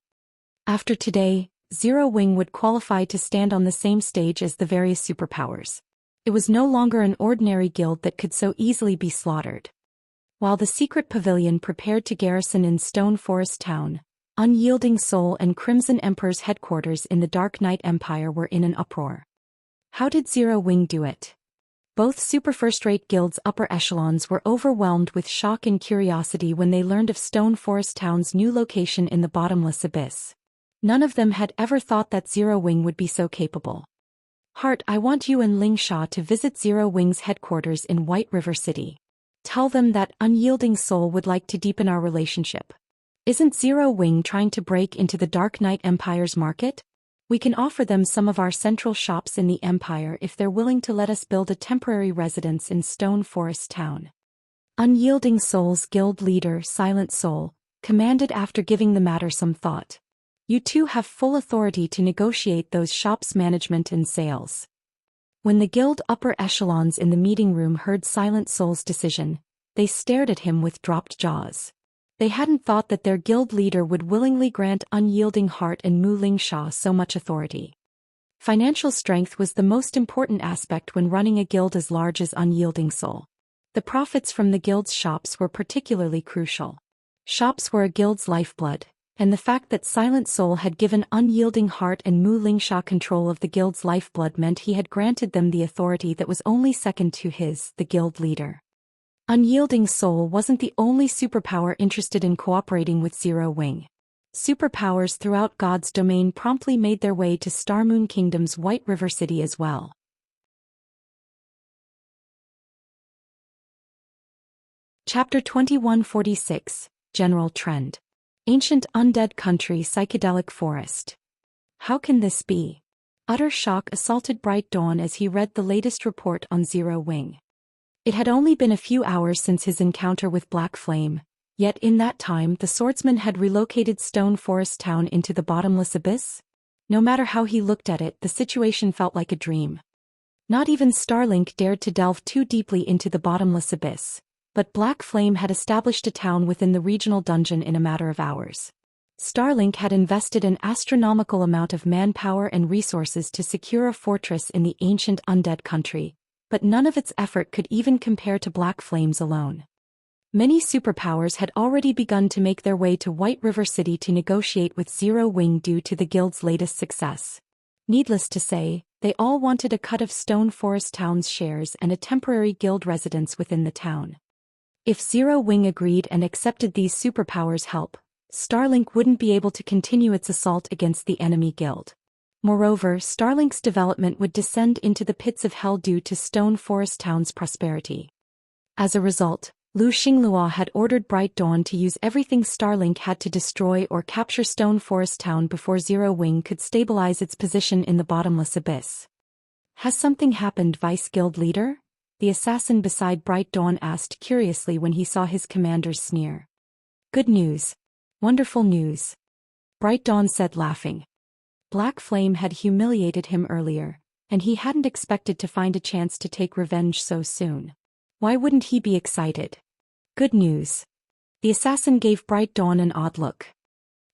After today, Zero Wing would qualify to stand on the same stage as the various superpowers. It was no longer an ordinary guild that could so easily be slaughtered. While the secret pavilion prepared to garrison in Stone Forest Town, Unyielding Soul and Crimson Emperor's headquarters in the Dark Knight Empire were in an uproar. How did Zero Wing do it? Both super first-rate guilds' upper echelons were overwhelmed with shock and curiosity when they learned of Stone Forest Town's new location in the bottomless abyss. None of them had ever thought that Zero Wing would be so capable. Heart, I want you and Ling Sha to visit Zero Wing's headquarters in White River City. Tell them that unyielding soul would like to deepen our relationship. Isn't Zero Wing trying to break into the Dark Knight Empire's market? We can offer them some of our central shops in the Empire if they're willing to let us build a temporary residence in Stone Forest Town. Unyielding Soul's guild leader, Silent Soul, commanded after giving the matter some thought. You two have full authority to negotiate those shops' management and sales. When the guild upper echelons in the meeting room heard Silent Soul's decision, they stared at him with dropped jaws. They hadn't thought that their guild leader would willingly grant Unyielding Heart and Mu Lingsha so much authority. Financial strength was the most important aspect when running a guild as large as Unyielding Soul. The profits from the guild's shops were particularly crucial. Shops were a guild's lifeblood, and the fact that Silent Soul had given Unyielding Heart and Mu Lingsha control of the guild's lifeblood meant he had granted them the authority that was only second to his, the guild leader. Unyielding Soul wasn't the only superpower interested in cooperating with Zero Wing. Superpowers throughout God's domain promptly made their way to Starmoon Kingdom's White River City as well. Chapter 2146, General Trend. Ancient Undead Country Psychedelic Forest. How can this be? Utter shock assaulted Bright Dawn as he read the latest report on Zero Wing. It had only been a few hours since his encounter with Black Flame, yet in that time the swordsman had relocated Stone Forest Town into the bottomless abyss? No matter how he looked at it, the situation felt like a dream. Not even Starlink dared to delve too deeply into the bottomless abyss, but Black Flame had established a town within the regional dungeon in a matter of hours. Starlink had invested an astronomical amount of manpower and resources to secure a fortress in the ancient undead country, but none of its effort could even compare to Black Flame's alone. Many superpowers had already begun to make their way to White River City to negotiate with Zero Wing due to the guild's latest success. Needless to say, they all wanted a cut of Stone Forest Town's shares and a temporary guild residence within the town. If Zero Wing agreed and accepted these superpowers' help, Starlink wouldn't be able to continue its assault against the enemy guild. Moreover, Starlink's development would descend into the pits of hell due to Stone Forest Town's prosperity. As a result, Lu Xinglua had ordered Bright Dawn to use everything Starlink had to destroy or capture Stone Forest Town before Zero Wing could stabilize its position in the bottomless abyss. Has something happened, Vice Guild Leader? The assassin beside Bright Dawn asked curiously when he saw his commander's sneer. Good news. Wonderful news. Bright Dawn said, laughing. Black Flame had humiliated him earlier, and he hadn't expected to find a chance to take revenge so soon. Why wouldn't he be excited? Good news. The assassin gave Bright Dawn an odd look.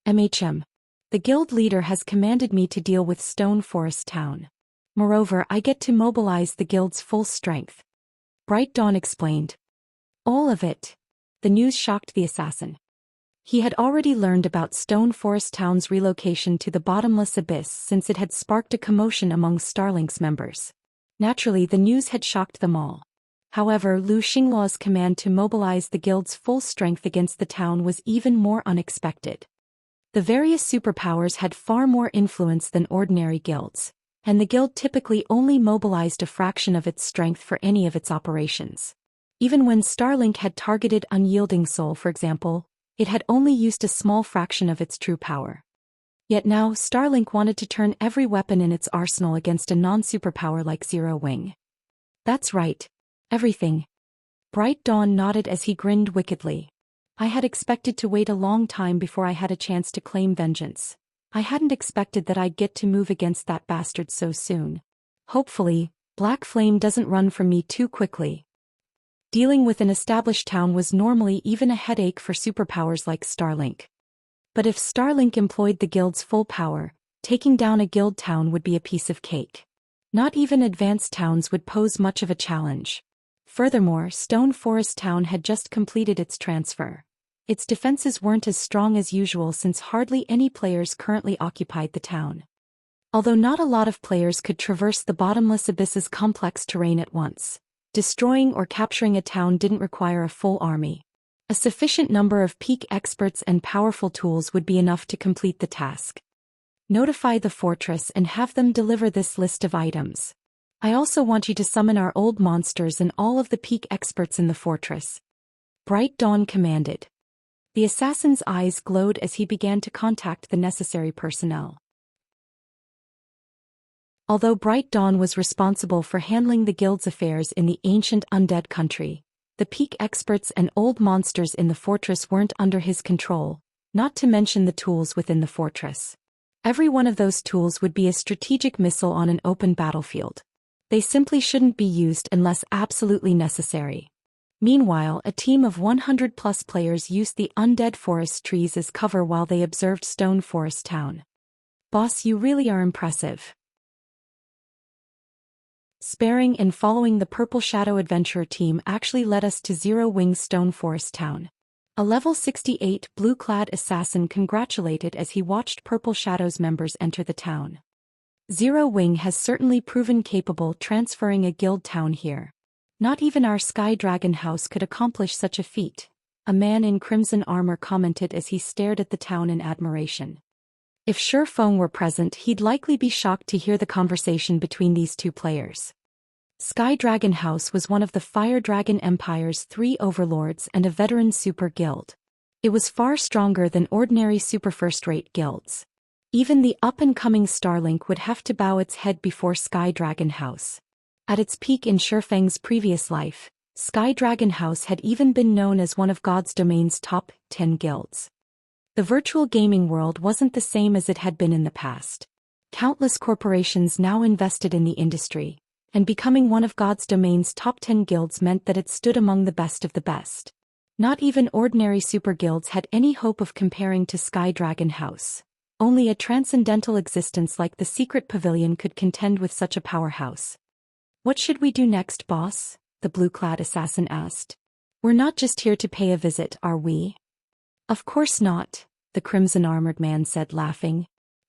MHM. The guild leader has commanded me to deal with Stone Forest Town. Moreover, I get to mobilize the guild's full strength. Bright Dawn explained. All of it. The news shocked the assassin. He had already learned about Stone Forest Town's relocation to the bottomless abyss since it had sparked a commotion among Starlink's members. Naturally, the news had shocked them all. However, Lu Xinglua's command to mobilize the guild's full strength against the town was even more unexpected. The various superpowers had far more influence than ordinary guilds, and the guild typically only mobilized a fraction of its strength for any of its operations. Even when Starlink had targeted Unyielding Soul, for example, it had only used a small fraction of its true power. Yet now Starlink wanted to turn every weapon in its arsenal against a non-superpower like Zero Wing. That's right. Everything. Bright Dawn nodded as he grinned wickedly. I had expected to wait a long time before I had a chance to claim vengeance. I hadn't expected that I'd get to move against that bastard so soon. Hopefully, Black Flame doesn't run from me too quickly. Dealing with an established town was normally even a headache for superpowers like Starlink. But if Starlink employed the guild's full power, taking down a guild town would be a piece of cake. Not even advanced towns would pose much of a challenge. Furthermore, Stone Forest Town had just completed its transfer. Its defenses weren't as strong as usual since hardly any players currently occupied the town. Although not a lot of players could traverse the bottomless abyss's complex terrain at once, destroying or capturing a town didn't require a full army. A sufficient number of peak experts and powerful tools would be enough to complete the task. Notify the fortress and have them deliver this list of items. I also want you to summon our old monsters and all of the peak experts in the fortress. Bright Dawn commanded. The assassin's eyes glowed as he began to contact the necessary personnel. Although Bright Dawn was responsible for handling the guild's affairs in the ancient undead country, the peak experts and old monsters in the fortress weren't under his control, not to mention the tools within the fortress. Every one of those tools would be a strategic missile on an open battlefield. They simply shouldn't be used unless absolutely necessary. Meanwhile, a team of 100+ players used the undead forest trees as cover while they observed Stone Forest Town. Boss, you really are impressive. Sparing and following the Purple Shadow Adventurer team actually led us to Zero Wing Stone Forest Town. A level 68 blue-clad assassin congratulated as he watched Purple Shadow's members enter the town. Zero Wing has certainly proven capable transferring a guild town here. Not even our Sky Dragon house could accomplish such a feat, a man in crimson armor commented as he stared at the town in admiration. If Shi Feng were present, he'd likely be shocked to hear the conversation between these two players. Sky Dragon House was one of the Fire Dragon Empire's 3 overlords and a veteran super guild. It was far stronger than ordinary super first-rate guilds. Even the up-and-coming Starlink would have to bow its head before Sky Dragon House. At its peak in Shi Feng's previous life, Sky Dragon House had even been known as one of God's Domain's top 10 guilds. The virtual gaming world wasn't the same as it had been in the past. Countless corporations now invested in the industry, and becoming one of God's Domain's top 10 guilds meant that it stood among the best of the best. Not even ordinary super guilds had any hope of comparing to Sky Dragon House. Only a transcendental existence like the Secret Pavilion could contend with such a powerhouse. What should we do next, boss? The blue-clad assassin asked. We're not just here to pay a visit, are we? Of course not, the crimson-armored man said, laughing.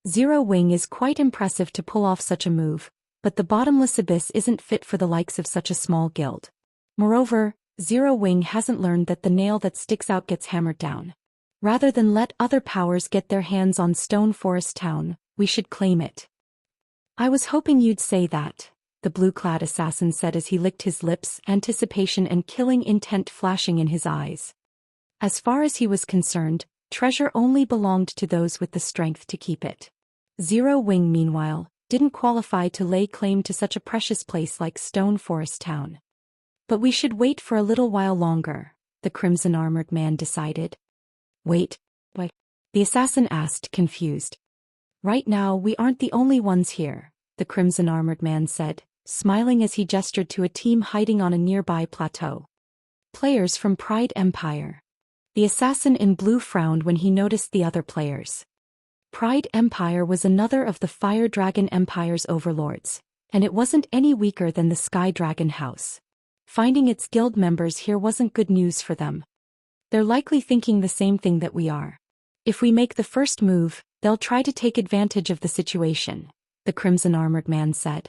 Zero Wing is quite impressive to pull off such a move, but the bottomless abyss isn't fit for the likes of such a small guild. Moreover, Zero Wing hasn't learned that the nail that sticks out gets hammered down. Rather than let other powers get their hands on Stone Forest Town, we should claim it. I was hoping you'd say that, the blue-clad assassin said as he licked his lips, anticipation and killing intent flashing in his eyes. As far as he was concerned, treasure only belonged to those with the strength to keep it. Zero Wing, meanwhile, didn't qualify to lay claim to such a precious place like Stone Forest Town. But we should wait for a little while longer, the crimson-armored man decided. Wait, what? The assassin asked, confused. Right now we aren't the only ones here, the crimson-armored man said, smiling as he gestured to a team hiding on a nearby plateau. Players from Pride Empire. The assassin in blue frowned when he noticed the other players. Pride Empire was another of the Fire Dragon Empire's overlords, and it wasn't any weaker than the Sky Dragon House. Finding its guild members here wasn't good news for them. They're likely thinking the same thing that we are. If we make the first move, they'll try to take advantage of the situation, the crimson-armored man said.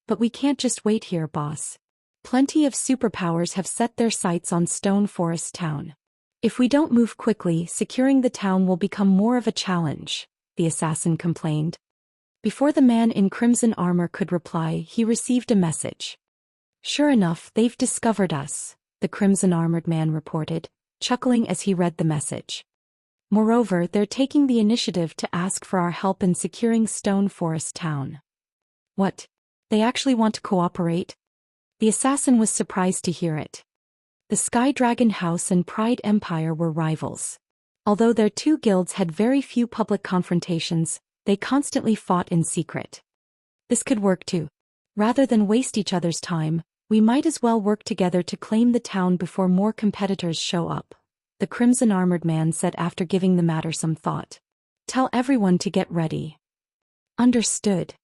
But we can't just wait here, boss. Plenty of superpowers have set their sights on Stone Forest Town. If we don't move quickly, securing the town will become more of a challenge, the assassin complained. Before the man in crimson armor could reply, he received a message. Sure enough, they've discovered us, the crimson-armored man reported, chuckling as he read the message. Moreover, they're taking the initiative to ask for our help in securing Stone Forest Town. What? They actually want to cooperate? The assassin was surprised to hear it. The Sky Dragon House and Pride Empire were rivals. Although their two guilds had very few public confrontations, they constantly fought in secret. This could work too. Rather than waste each other's time, we might as well work together to claim the town before more competitors show up, the crimson-armored man said after giving the matter some thought. Tell everyone to get ready. Understood.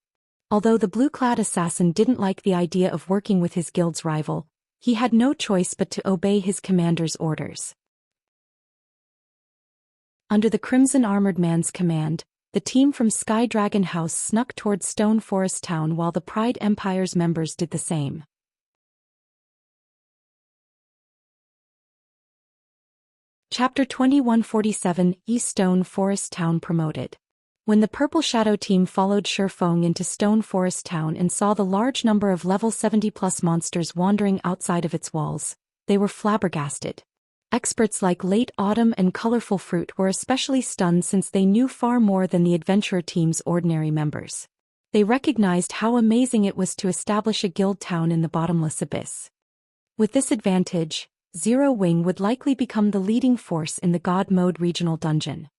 Although the blue-clad assassin didn't like the idea of working with his guild's rival, he had no choice but to obey his commander's orders. Under the crimson-armored man's command, the team from Sky Dragon House snuck towards Stone Forest Town while the Pride Empire's members did the same. Chapter 2147 East Stone Forest Town promoted. When the Purple Shadow team followed Shifeng into Stone Forest Town and saw the large number of level 70+ monsters wandering outside of its walls, they were flabbergasted. Experts like Late Autumn and Colorful Fruit were especially stunned since they knew far more than the adventurer team's ordinary members. They recognized how amazing it was to establish a guild town in the bottomless abyss. With this advantage, Zero Wing would likely become the leading force in the God Mode regional dungeon.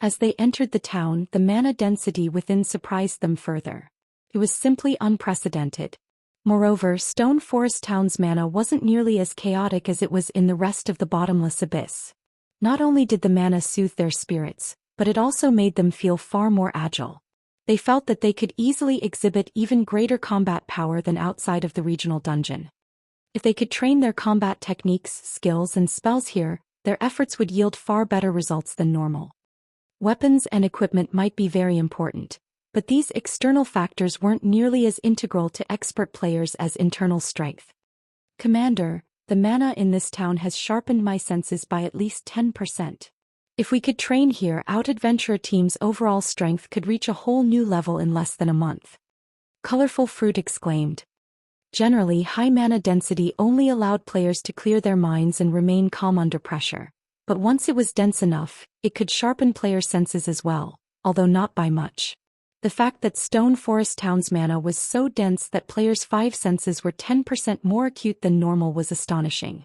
As they entered the town, the mana density within surprised them further. It was simply unprecedented. Moreover, Stone Forest Town's mana wasn't nearly as chaotic as it was in the rest of the bottomless abyss. Not only did the mana soothe their spirits, but it also made them feel far more agile. They felt that they could easily exhibit even greater combat power than outside of the regional dungeon. If they could train their combat techniques, skills, and spells here, their efforts would yield far better results than normal. Weapons and equipment might be very important, but these external factors weren't nearly as integral to expert players as internal strength. Commander, the mana in this town has sharpened my senses by at least 10%. If we could train here, our adventurer team's overall strength could reach a whole new level in less than a month. Colorful Fruit exclaimed. Generally, high mana density only allowed players to clear their minds and remain calm under pressure. But once it was dense enough, it could sharpen player senses as well, although not by much. The fact that Stone Forest Town's mana was so dense that players' 5 senses were 10% more acute than normal was astonishing.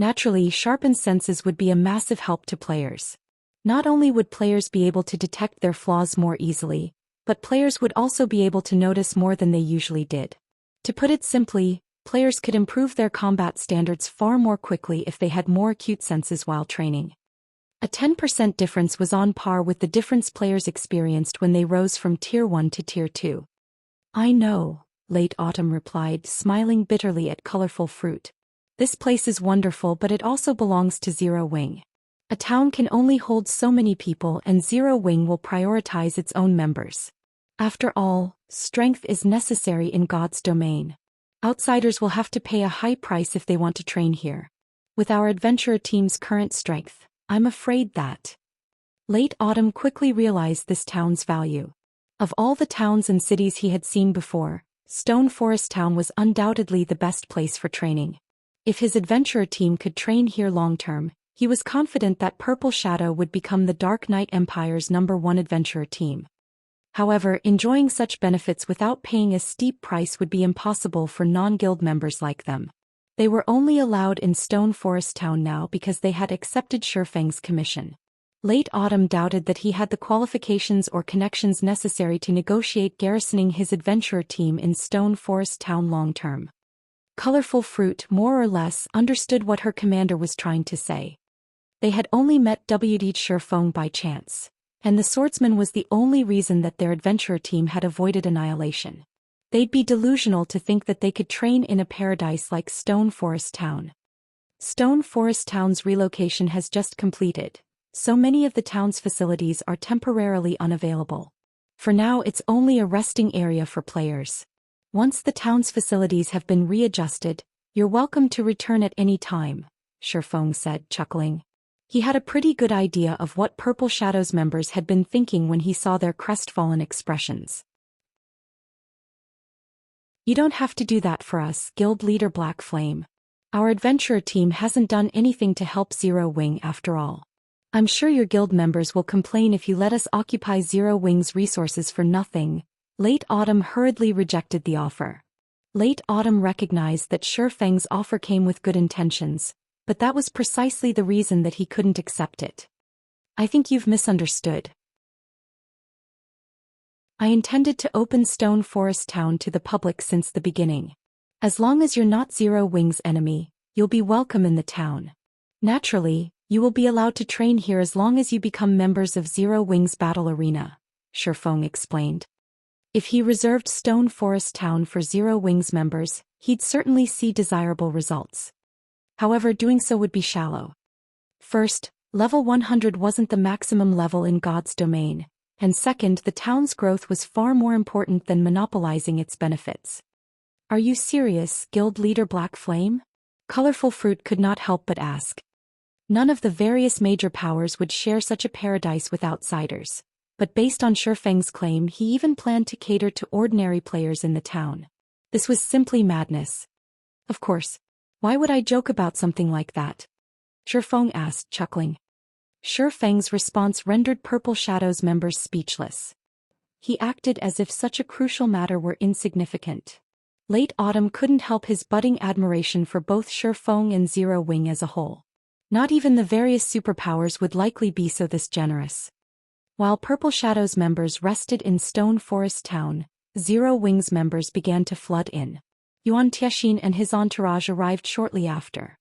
Naturally, sharpened senses would be a massive help to players. Not only would players be able to detect their flaws more easily, but players would also be able to notice more than they usually did. To put it simply, players could improve their combat standards far more quickly if they had more acute senses while training. A 10% difference was on par with the difference players experienced when they rose from Tier 1 to Tier 2. I know, Late Autumn replied, smiling bitterly at Colorful Fruit. This place is wonderful, but it also belongs to Zero Wing. A town can only hold so many people, and Zero Wing will prioritize its own members. After all, strength is necessary in God's domain. Outsiders will have to pay a high price if they want to train here. With our adventurer team's current strength, I'm afraid that. Late Autumn quickly realized this town's value. Of all the towns and cities he had seen before, Stone Forest Town was undoubtedly the best place for training. If his adventurer team could train here long-term, he was confident that Purple Shadow would become the Dark Knight Empire's #1 adventurer team. However, enjoying such benefits without paying a steep price would be impossible for non-guild members like them. They were only allowed in Stone Forest Town now because they had accepted Shifeng's commission. Late Autumn doubted that he had the qualifications or connections necessary to negotiate garrisoning his adventurer team in Stone Forest Town long-term. Colorful Fruit more or less understood what her commander was trying to say. They had only met WD Shifeng by chance, and the swordsman was the only reason that their adventurer team had avoided annihilation. They'd be delusional to think that they could train in a paradise like Stone Forest Town. Stone Forest Town's relocation has just completed, so many of the town's facilities are temporarily unavailable. For now, it's only a resting area for players. Once the town's facilities have been readjusted, you're welcome to return at any time, Shifeng said, chuckling. He had a pretty good idea of what Purple Shadow's members had been thinking when he saw their crestfallen expressions. You don't have to do that for us, Guild Leader Black Flame. Our adventurer team hasn't done anything to help Zero Wing after all. I'm sure your guild members will complain if you let us occupy Zero Wing's resources for nothing. Late Autumn hurriedly rejected the offer. Late Autumn recognized that Shifeng's offer came with good intentions, but that was precisely the reason that he couldn't accept it. I think you've misunderstood. I intended to open Stone Forest Town to the public since the beginning. As long as you're not Zero Wing's enemy, you'll be welcome in the town. Naturally, you will be allowed to train here as long as you become members of Zero Wing's battle arena, Shifeng explained. If he reserved Stone Forest Town for Zero Wing's members, he'd certainly see desirable results. However, doing so would be shallow. First, level 100 wasn't the maximum level in God's domain, and second, the town's growth was far more important than monopolizing its benefits. Are you serious, Guild Leader Black Flame? Colorful Fruit could not help but ask. None of the various major powers would share such a paradise with outsiders, but based on Shifeng's claim, he even planned to cater to ordinary players in the town. This was simply madness. Of course. Why would I joke about something like that? Shifeng asked, chuckling. Shifeng's response rendered Purple Shadow's members speechless. He acted as if such a crucial matter were insignificant. Late Autumn couldn't help his budding admiration for both Shifeng and Zero Wing as a whole. Not even the various superpowers would likely be so this generous. While Purple Shadow's members rested in Stone Forest Town, Zero Wing's members began to flood in. Yuan Tiexian and his entourage arrived shortly after.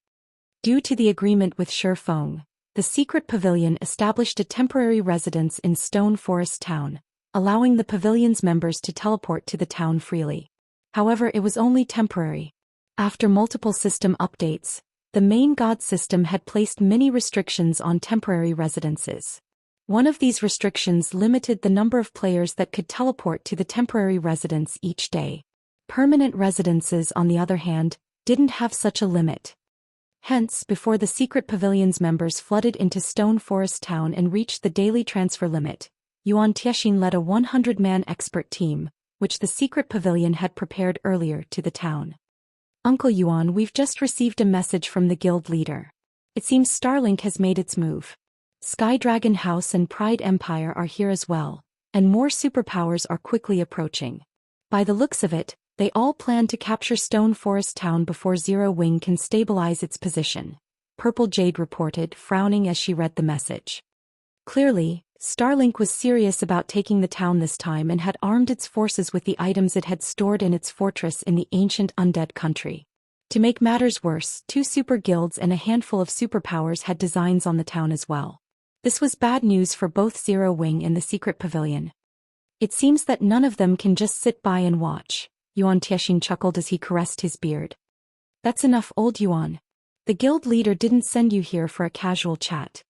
Due to the agreement with Shifeng, the secret pavilion established a temporary residence in Stone Forest Town, allowing the pavilion's members to teleport to the town freely. However, it was only temporary. After multiple system updates, the main god system had placed many restrictions on temporary residences. One of these restrictions limited the number of players that could teleport to the temporary residence each day. Permanent residences, on the other hand, didn't have such a limit. Hence, before the secret pavilion's members flooded into Stone Forest Town and reached the daily transfer limit, Yuan Tiexian led a 100-man expert team, which the secret pavilion had prepared earlier, to the town. Uncle Yuan, we've just received a message from the guild leader. It seems Starlink has made its move. Sky Dragon House and Pride Empire are here as well, and more superpowers are quickly approaching. By the looks of it, they all plan to capture Stone Forest Town before Zero Wing can stabilize its position, Purple Jade reported, frowning as she read the message. Clearly, Starlink was serious about taking the town this time and had armed its forces with the items it had stored in its fortress in the ancient undead country. To make matters worse, 2 super guilds and a handful of superpowers had designs on the town as well. This was bad news for both Zero Wing and the secret pavilion. It seems that none of them can just sit by and watch, Yuan Tiexian chuckled as he caressed his beard. That's enough, old Yuan. The guild leader didn't send you here for a casual chat.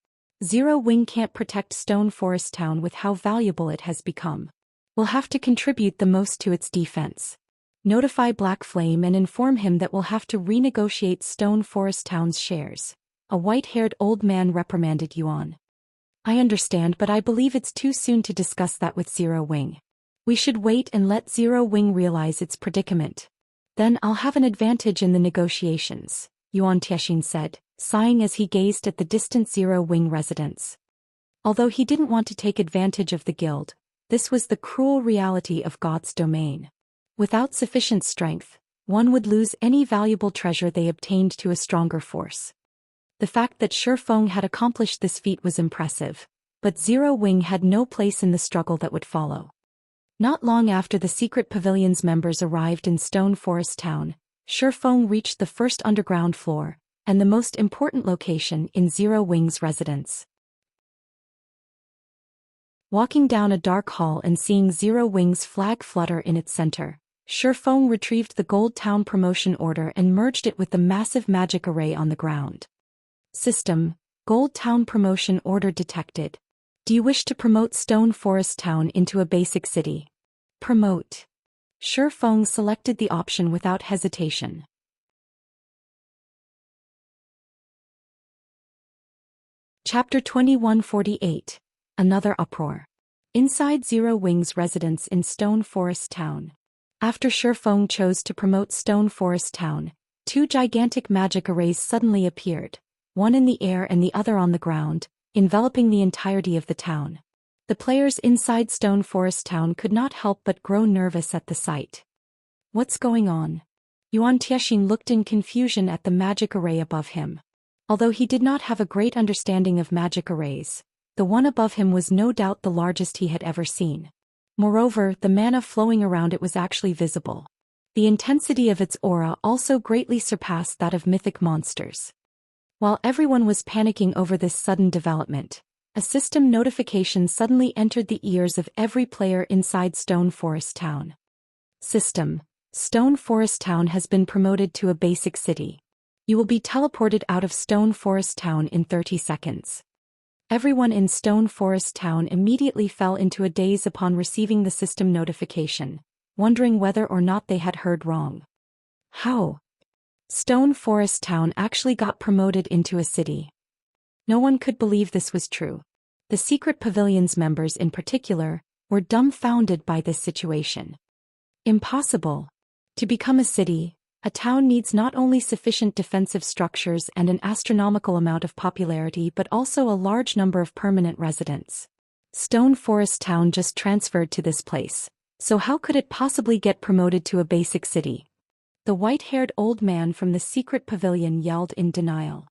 Zero Wing can't protect Stone Forest Town with how valuable it has become. We'll have to contribute the most to its defense. Notify Black Flame and inform him that we'll have to renegotiate Stone Forest Town's shares. A white-haired old man reprimanded Yuan. I understand, but I believe it's too soon to discuss that with Zero Wing. We should wait and let Zero Wing realize its predicament. Then I'll have an advantage in the negotiations, Yuan Tiexian said, sighing as he gazed at the distant Zero Wing residence. Although he didn't want to take advantage of the guild, this was the cruel reality of God's domain. Without sufficient strength, one would lose any valuable treasure they obtained to a stronger force. The fact that Shifeng had accomplished this feat was impressive, but Zero Wing had no place in the struggle that would follow. Not long after the secret pavilion's members arrived in Stone Forest Town, Shifeng reached the first underground floor, and the most important location in Zero Wing's residence. Walking down a dark hall and seeing Zero Wing's flag flutter in its center, Shifeng retrieved the Gold Town promotion order and merged it with the massive magic array on the ground. System: Gold Town promotion order detected. Do you wish to promote Stone Forest Town into a basic city? Promote. Shifeng selected the option without hesitation. Chapter 2148. Another uproar. Inside Zero Wing's residence in Stone Forest Town. After Shifeng chose to promote Stone Forest Town, 2 gigantic magic arrays suddenly appeared, one in the air and the other on the ground, enveloping the entirety of the town. The players inside Stone Forest Town could not help but grow nervous at the sight. What's going on? Yuan Tiexian looked in confusion at the magic array above him. Although he did not have a great understanding of magic arrays, the one above him was no doubt the largest he had ever seen. Moreover, the mana flowing around it was actually visible. The intensity of its aura also greatly surpassed that of mythic monsters. While everyone was panicking over this sudden development, a system notification suddenly entered the ears of every player inside Stone Forest Town. System: Stone Forest Town has been promoted to a basic city. You will be teleported out of Stone Forest Town in 30 seconds. Everyone in Stone Forest Town immediately fell into a daze upon receiving the system notification, wondering whether or not they had heard wrong. How? Stone Forest Town actually got promoted into a city. No one could believe this was true. The secret pavilion's members in particular were dumbfounded by this situation. Impossible. To become a city, a town needs not only sufficient defensive structures and an astronomical amount of popularity but also a large number of permanent residents. Stone Forest Town just transferred to this place, so how could it possibly get promoted to a basic city? The white-haired old man from the secret pavilion yelled in denial.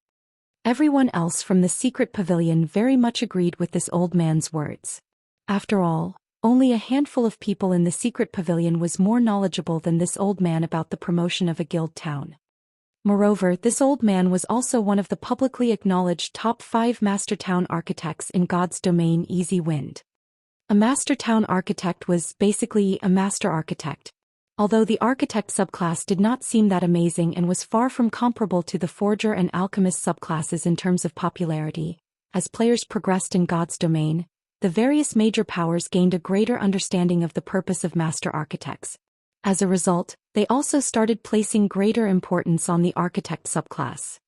Everyone else from the secret pavilion very much agreed with this old man's words. After all, only a handful of people in the secret pavilion was more knowledgeable than this old man about the promotion of a guild town. Moreover, this old man was also one of the publicly acknowledged top 5 master town architects in God's domain Easy Wind. A master town architect was basically a master architect, although the architect subclass did not seem that amazing and was far from comparable to the forger and alchemist subclasses in terms of popularity. As players progressed in God's domain, the various major powers gained a greater understanding of the purpose of master architects. As a result, they also started placing greater importance on the architect subclass.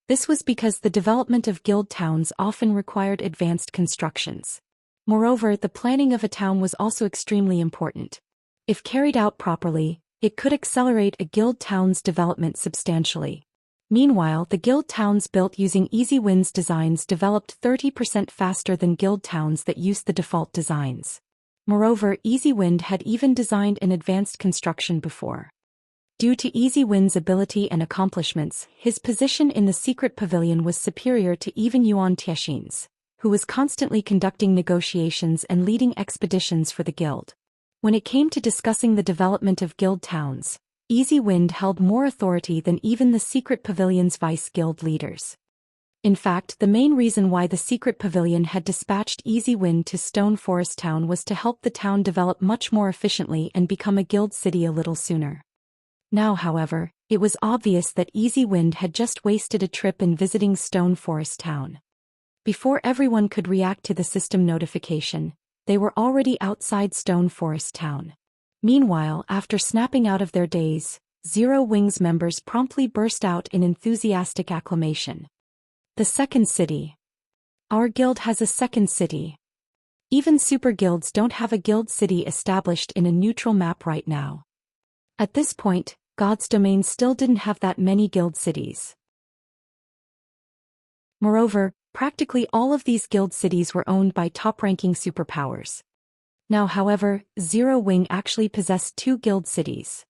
This was because the development of guild towns often required advanced constructions. Moreover, the planning of a town was also extremely important. If carried out properly, it could accelerate a guild town's development substantially. Meanwhile, the guild towns built using Easy Wind's designs developed 30% faster than guild towns that used the default designs. Moreover, Easy Wind had even designed an advanced construction before. Due to Easy Wind's ability and accomplishments, his position in the secret pavilion was superior to even Yuan Tiexin's, who was constantly conducting negotiations and leading expeditions for the guild. When it came to discussing the development of guild towns, Easy Wind held more authority than even the secret pavilion's vice-guild leaders. In fact, the main reason why the secret pavilion had dispatched Easy Wind to Stone Forest Town was to help the town develop much more efficiently and become a guild city a little sooner. Now, however, it was obvious that Easy Wind had just wasted a trip in visiting Stone Forest Town. Before everyone could react to the system notification, they were already outside Stone Forest Town. Meanwhile, after snapping out of their daze, Zero Wing's members promptly burst out in enthusiastic acclamation. The second city. Our guild has a second city. Even super guilds don't have a guild city established in a neutral map right now. At this point, God's domain still didn't have that many guild cities. Moreover, practically all of these guild cities were owned by top-ranking superpowers. Now, however, Zero Wing actually possessed 2 guild cities.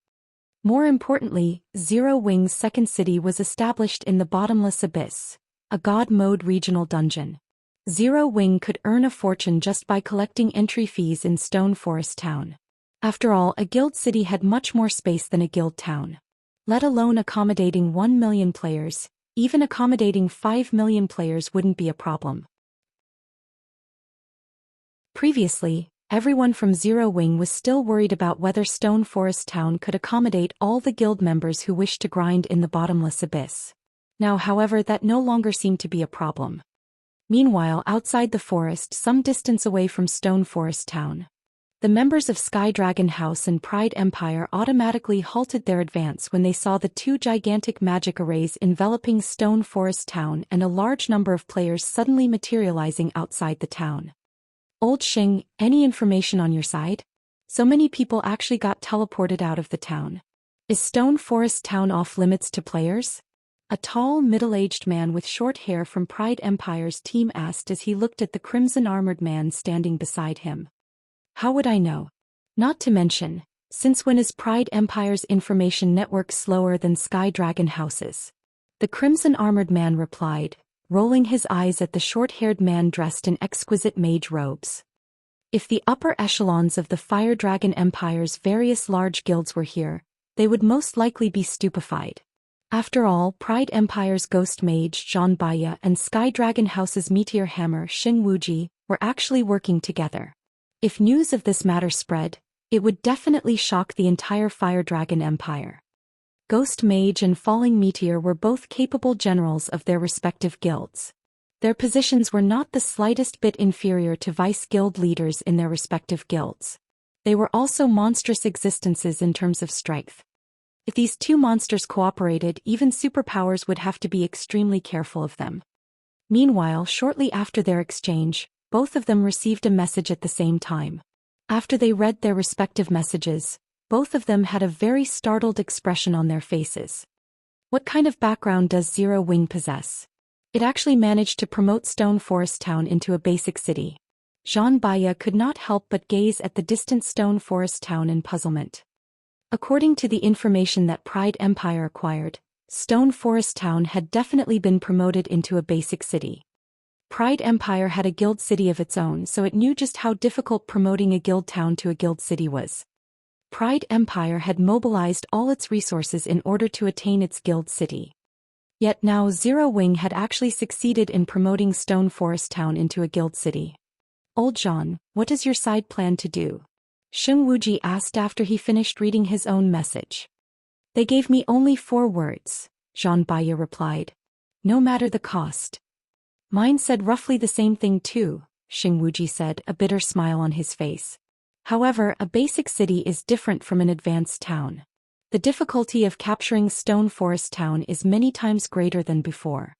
More importantly, Zero Wing's second city was established in the Bottomless Abyss, a God mode regional dungeon. Zero Wing could earn a fortune just by collecting entry fees in Stone Forest Town. After all, a guild city had much more space than a guild town. Let alone accommodating 1 million players, even accommodating 5 million players wouldn't be a problem. Previously, everyone from Zero Wing was still worried about whether Stone Forest Town could accommodate all the guild members who wished to grind in the Bottomless Abyss. Now, however, that no longer seemed to be a problem. Meanwhile, outside the forest, some distance away from Stone Forest Town, the members of Sky Dragon House and Pride Empire automatically halted their advance when they saw the 2 gigantic magic arrays enveloping Stone Forest Town and a large number of players suddenly materializing outside the town. Old Xing, any information on your side? So many people actually got teleported out of the town. Is Stone Forest Town off limits to players? A tall, middle-aged man with short hair from Pride Empire's team asked as he looked at the crimson-armored man standing beside him. How would I know? Not to mention, since when is Pride Empire's information network slower than Sky Dragon House's? The crimson-armored man replied, rolling his eyes at the short-haired man dressed in exquisite mage robes. If the upper echelons of the Fire Dragon Empire's various large guilds were here, they would most likely be stupefied. After all, Pride Empire's Ghost Mage Zhang Baya and Sky Dragon House's Meteor Hammer Xing Wuji were actually working together. If news of this matter spread, it would definitely shock the entire Fire Dragon Empire. Ghost Mage and Falling Meteor were both capable generals of their respective guilds. Their positions were not the slightest bit inferior to vice-guild leaders in their respective guilds. They were also monstrous existences in terms of strength. If these 2 monsters cooperated, even superpowers would have to be extremely careful of them. Meanwhile, shortly after their exchange, both of them received a message at the same time. After they read their respective messages, both of them had a very startled expression on their faces. What kind of background does Zero Wing possess? It actually managed to promote Stone Forest Town into a basic city. Zhang Baiya could not help but gaze at the distant Stone Forest Town in puzzlement. According to the information that Pride Empire acquired, Stone Forest Town had definitely been promoted into a basic city. Pride Empire had a guild city of its own, so it knew just how difficult promoting a guild town to a guild city was. Pride Empire had mobilized all its resources in order to attain its guild city. Yet now Zero Wing had actually succeeded in promoting Stone Forest Town into a guild city. Old Zhan, what does your side plan to do? Sheng Wuji asked after he finished reading his own message. They gave me only 4 words, Zhang Baiya replied. No matter the cost. Mine said roughly the same thing too, Sheng Wuji said, a bitter smile on his face. However, a basic city is different from an advanced town. The difficulty of capturing Stone Forest Town is many times greater than before.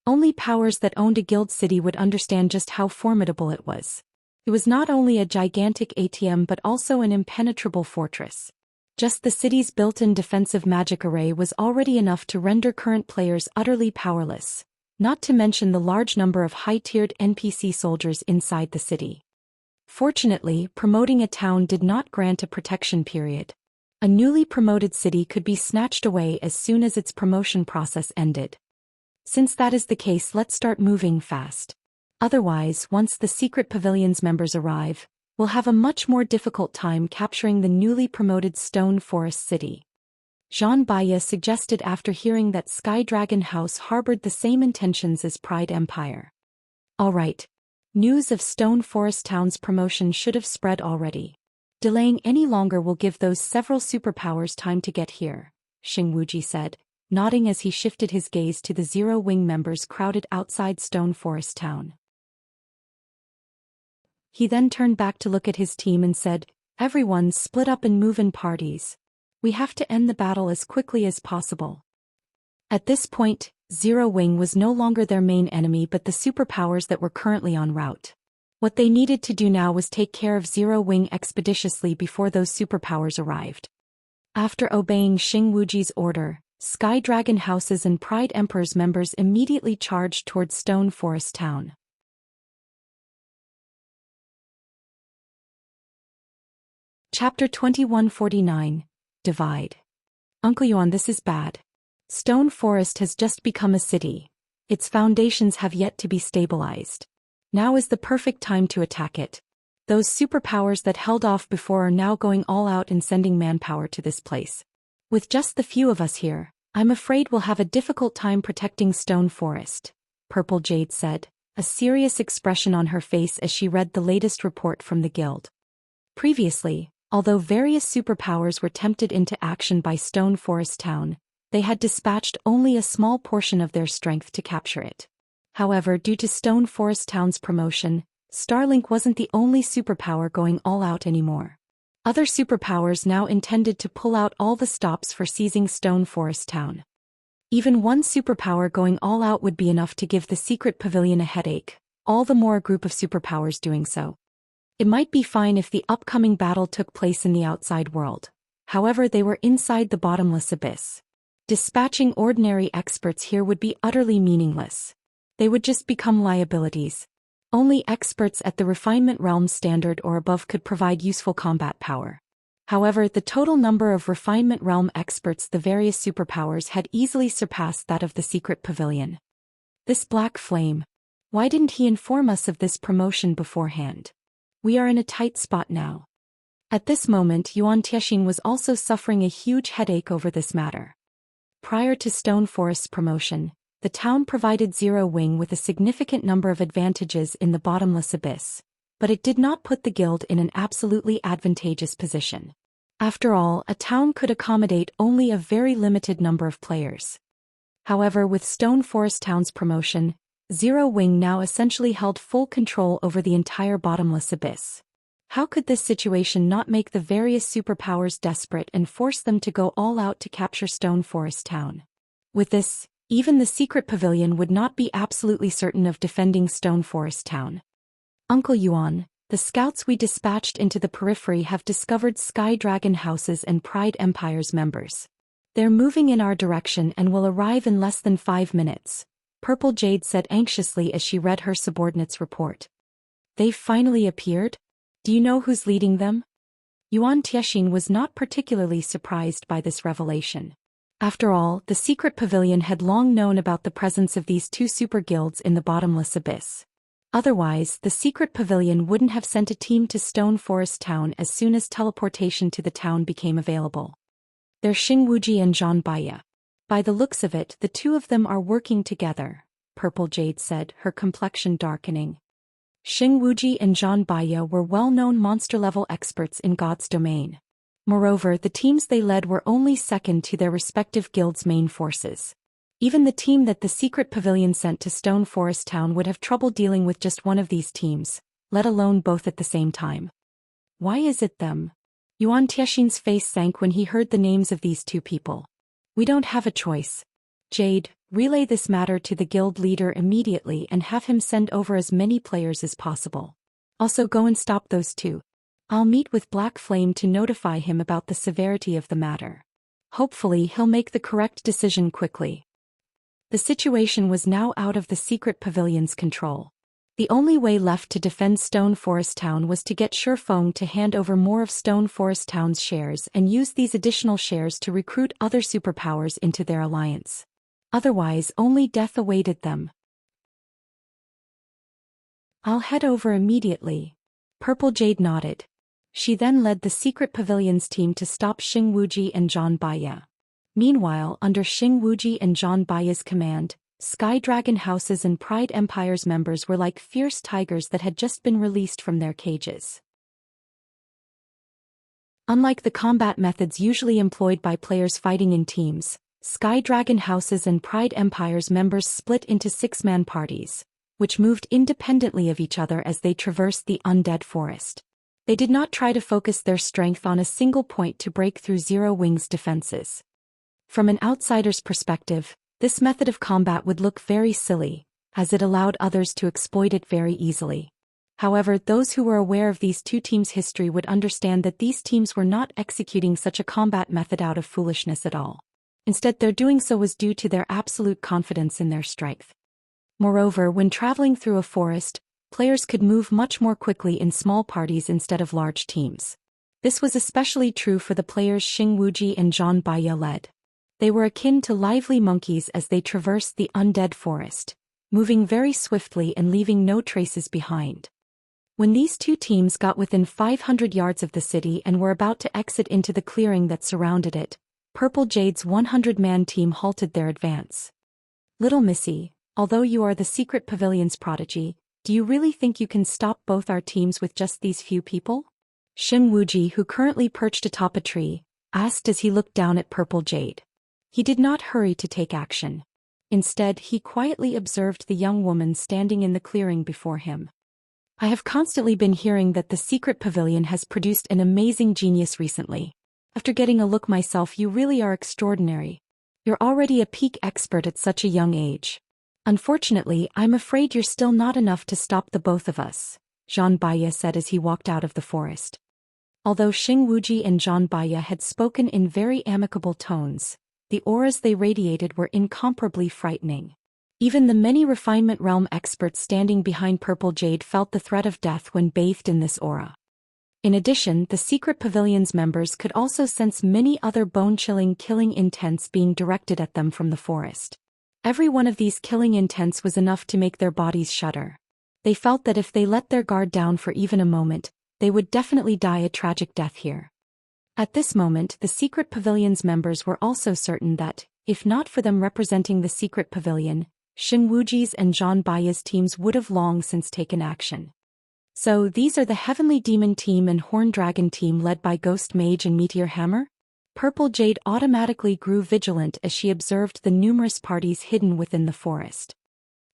Only powers that owned a guild city would understand just how formidable it was. It was not only a gigantic ATM but also an impenetrable fortress. Just the city's built-in defensive magic array was already enough to render current players utterly powerless, not to mention the large number of high-tiered NPC soldiers inside the city. Fortunately, promoting a town did not grant a protection period. A newly promoted city could be snatched away as soon as its promotion process ended. Since that is the case, let's start moving fast. Otherwise, once the Secret Pavilion's members arrive, we'll have a much more difficult time capturing the newly promoted Stone Forest City. Zhang Baiya suggested after hearing that Sky Dragon House harbored the same intentions as Pride Empire. Alright. News of Stone Forest Town's promotion should have spread already. Delaying any longer will give those several superpowers time to get here, Sheng Wuji said, nodding as he shifted his gaze to the Zero Wing members crowded outside Stone Forest Town. He then turned back to look at his team and said, Everyone split up and move in parties. We have to end the battle as quickly as possible. At this point, Zero Wing was no longer their main enemy but the superpowers that were currently en route. What they needed to do now was take care of Zero Wing expeditiously before those superpowers arrived. After obeying Sheng Wuji's order, Sky Dragon House's and Pride Emperor's members immediately charged towards Stone Forest Town. Chapter 2149, Divide. Uncle Yuan, this is bad. Stone Forest has just become a city. Its foundations have yet to be stabilized. Now is the perfect time to attack it. Those superpowers that held off before are now going all out and sending manpower to this place. With just the few of us here, I'm afraid we'll have a difficult time protecting Stone Forest, Purple Jade said, a serious expression on her face as she read the latest report from the guild. Previously, although various superpowers were tempted into action by Stone Forest Town, they had dispatched only a small portion of their strength to capture it. However, due to Stone Forest Town's promotion, Starlink wasn't the only superpower going all out anymore. Other superpowers now intended to pull out all the stops for seizing Stone Forest Town. Even one superpower going all out would be enough to give the Secret Pavilion a headache, all the more a group of superpowers doing so. It might be fine if the upcoming battle took place in the outside world. However, they were inside the bottomless abyss. Dispatching ordinary experts here would be utterly meaningless. They would just become liabilities. Only experts at the refinement realm standard or above could provide useful combat power. However, the total number of refinement realm experts the various superpowers had easily surpassed that of the Secret Pavilion. This black flame. Why didn't he inform us of this promotion beforehand? We are in a tight spot now. At this moment, Yuan Tiexin was also suffering a huge headache over this matter. Prior to Stone Forest's promotion, the town provided Zero Wing with a significant number of advantages in the bottomless abyss, but it did not put the guild in an absolutely advantageous position. After all, a town could accommodate only a very limited number of players. However, with Stone Forest Town's promotion, Zero Wing now essentially held full control over the entire bottomless abyss. How could this situation not make the various superpowers desperate and force them to go all out to capture Stone Forest Town? With this, even the Secret Pavilion would not be absolutely certain of defending Stone Forest Town. Uncle Yuan, the scouts we dispatched into the periphery have discovered Sky Dragon House's and Pride Empire's members. They're moving in our direction and will arrive in less than 5 minutes, Purple Jade said anxiously as she read her subordinate's report. They've finally appeared? Do you know who's leading them? Yuan Tiexin was not particularly surprised by this revelation. After all, the secret pavilion had long known about the presence of these 2 super guilds in the bottomless abyss. Otherwise, the secret pavilion wouldn't have sent a team to Stone Forest Town as soon as teleportation to the town became available. They're Xing Wuji and Zhang Baiya. By the looks of it, the 2 of them are working together, Purple Jade said, her complexion darkening. Xing Wuji and Zhang Baiya were well-known monster-level experts in God's domain. Moreover, the teams they led were only second to their respective guilds' main forces. Even the team that the secret pavilion sent to Stone Forest Town would have trouble dealing with just one of these teams, let alone both at the same time. Why is it them? Yuan Tiexin's face sank when he heard the names of these 2 people. We don't have a choice. Jade, relay this matter to the guild leader immediately and have him send over as many players as possible. Also go and stop those 2. I'll meet with Black Flame to notify him about the severity of the matter. Hopefully he'll make the correct decision quickly. The situation was now out of the secret pavilion's control. The only way left to defend Stone Forest Town was to get Shifeng to hand over more of Stone Forest Town's shares and use these additional shares to recruit other superpowers into their alliance. Otherwise, only death awaited them. I'll head over immediately. Purple Jade nodded. She then led the secret pavilion's team to stop Xing Wuji and Zhang Baiya. Meanwhile, under Xing Wuji and Zhang Baiya's command, Sky Dragon House's and Pride Empire's members were like fierce tigers that had just been released from their cages. Unlike the combat methods usually employed by players fighting in teams, Sky Dragon House's and Pride Empire's members split into 6-man parties, which moved independently of each other as they traversed the undead forest. They did not try to focus their strength on a single point to break through Zero Wing's defenses. From an outsider's perspective, this method of combat would look very silly, as it allowed others to exploit it very easily. However, those who were aware of these 2 teams' history would understand that these teams were not executing such a combat method out of foolishness at all. Instead, their doing so was due to their absolute confidence in their strength. Moreover, when traveling through a forest, players could move much more quickly in small parties instead of large teams. This was especially true for the players Xing Wuji and Zhang Baiya led. They were akin to lively monkeys as they traversed the undead forest, moving very swiftly and leaving no traces behind. When these 2 teams got within 500 yards of the city and were about to exit into the clearing that surrounded it, Purple Jade's 100-man team halted their advance. Little Missy, although you are the secret pavilion's prodigy, do you really think you can stop both our teams with just these few people? Xing Wuji, who currently perched atop a tree, asked as he looked down at Purple Jade. He did not hurry to take action. Instead, he quietly observed the young woman standing in the clearing before him. I have constantly been hearing that the secret pavilion has produced an amazing genius recently. After getting a look myself, you really are extraordinary. You're already a peak expert at such a young age. Unfortunately, I'm afraid you're still not enough to stop the both of us, Zhang Baiya said as he walked out of the forest. Although Xing Wuji and Zhang Baiya had spoken in very amicable tones, the auras they radiated were incomparably frightening. Even the many refinement realm experts standing behind Purple Jade felt the threat of death when bathed in this aura. In addition, the secret pavilion's members could also sense many other bone-chilling killing intents being directed at them from the forest. Every one of these killing intents was enough to make their bodies shudder. They felt that if they let their guard down for even a moment, they would definitely die a tragic death here. At this moment, the secret pavilion's members were also certain that, if not for them representing the secret pavilion, Xing Wuji's and Zhang Baiya's teams would have long since taken action. So these are the Heavenly Demon team and Horn Dragon team led by Ghost Mage and Meteor Hammer? Purple Jade automatically grew vigilant as she observed the numerous parties hidden within the forest.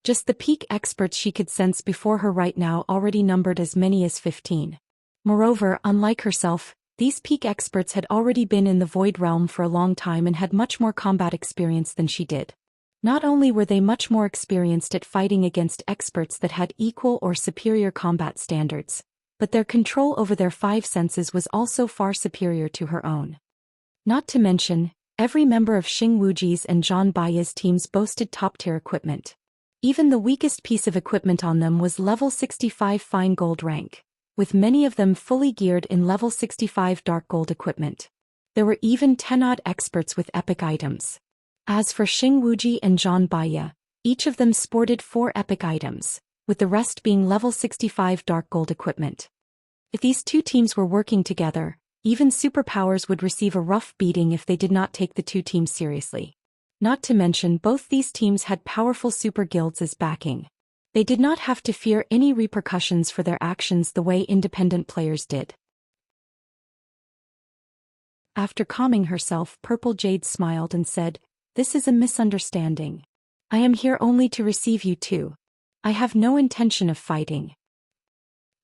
Just the peak experts she could sense before her right now already numbered as many as 15. Moreover, unlike herself, these peak experts had already been in the Void Realm for a long time and had much more combat experience than she did. Not only were they much more experienced at fighting against experts that had equal or superior combat standards, but their control over their five senses was also far superior to her own. Not to mention, every member of Xing Wuji's and Zhang Baiya's teams boasted top-tier equipment. Even the weakest piece of equipment on them was level 65 fine gold rank, with many of them fully geared in level 65 dark gold equipment. There were even 10-odd experts with epic items. As for Xing Wuji and Zhang Baiya, each of them sported 4 epic items, with the rest being level 65 dark gold equipment. If these two teams were working together, even superpowers would receive a rough beating if they did not take the two teams seriously. Not to mention both these teams had powerful super guilds as backing. They did not have to fear any repercussions for their actions the way independent players did. After calming herself, Purple Jade smiled and said, "This is a misunderstanding. I am here only to receive you two. I have no intention of fighting."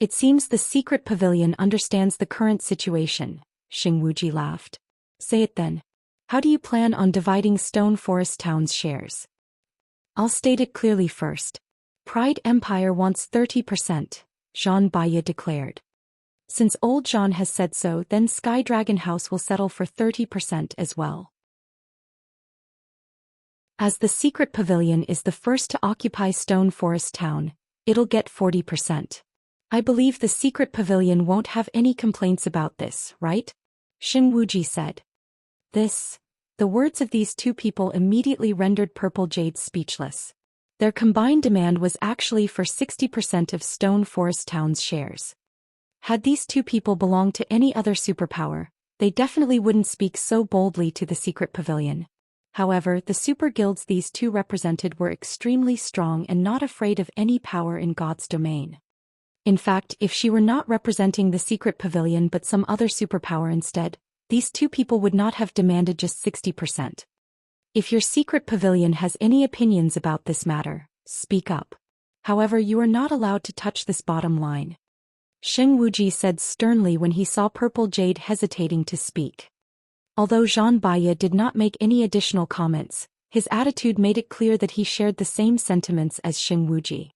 "It seems the secret pavilion understands the current situation," Xing Wuji laughed. "Say it then. How do you plan on dividing Stone Forest Town's shares?" "I'll state it clearly first. Pride Empire wants 30%, Zhang Baiya declared. Since old Zhang has said so, then Sky Dragon House will settle for 30% as well. As the secret pavilion is the first to occupy Stone Forest Town, it'll get 40%. I believe the secret pavilion won't have any complaints about this, right?" Xing Wuji said. The words of these two people immediately rendered Purple Jade speechless. Their combined demand was actually for 60% of Stone Forest Town's shares. Had these two people belonged to any other superpower, they definitely wouldn't speak so boldly to the secret pavilion. However, the super guilds these two represented were extremely strong and not afraid of any power in God's domain. In fact, if she were not representing the secret pavilion but some other superpower instead, these two people would not have demanded just 60%. If your secret pavilion has any opinions about this matter, speak up. However, you are not allowed to touch this bottom line," Xing Wuji said sternly when he saw Purple Jade hesitating to speak. Although Zhang Baiya did not make any additional comments, his attitude made it clear that he shared the same sentiments as Xing Wuji.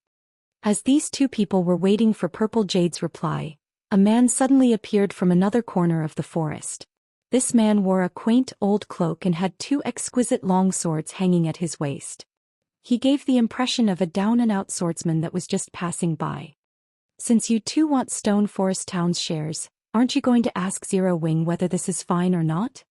As these two people were waiting for Purple Jade's reply, a man suddenly appeared from another corner of the forest. This man wore a quaint old cloak and had 2 exquisite long swords hanging at his waist. He gave the impression of a down-and-out swordsman that was just passing by. "Since you two want Stone Forest Town's shares, aren't you going to ask Zero Wing whether this is fine or not?"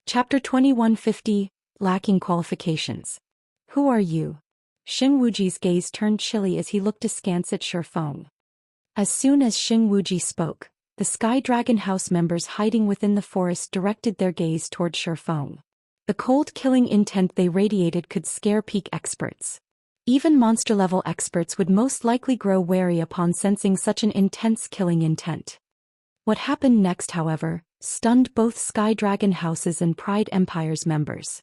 Chapter 2150, Lacking Qualifications. "Who are you?" Xing Wuji's gaze turned chilly as he looked askance at Shifeng. As soon as Xing Wuji spoke, the Sky Dragon House members hiding within the forest directed their gaze toward Shifeng. The cold killing intent they radiated could scare peak experts. Even monster-level experts would most likely grow wary upon sensing such an intense killing intent. What happened next, however, stunned both Sky Dragon House's and Pride Empire's members.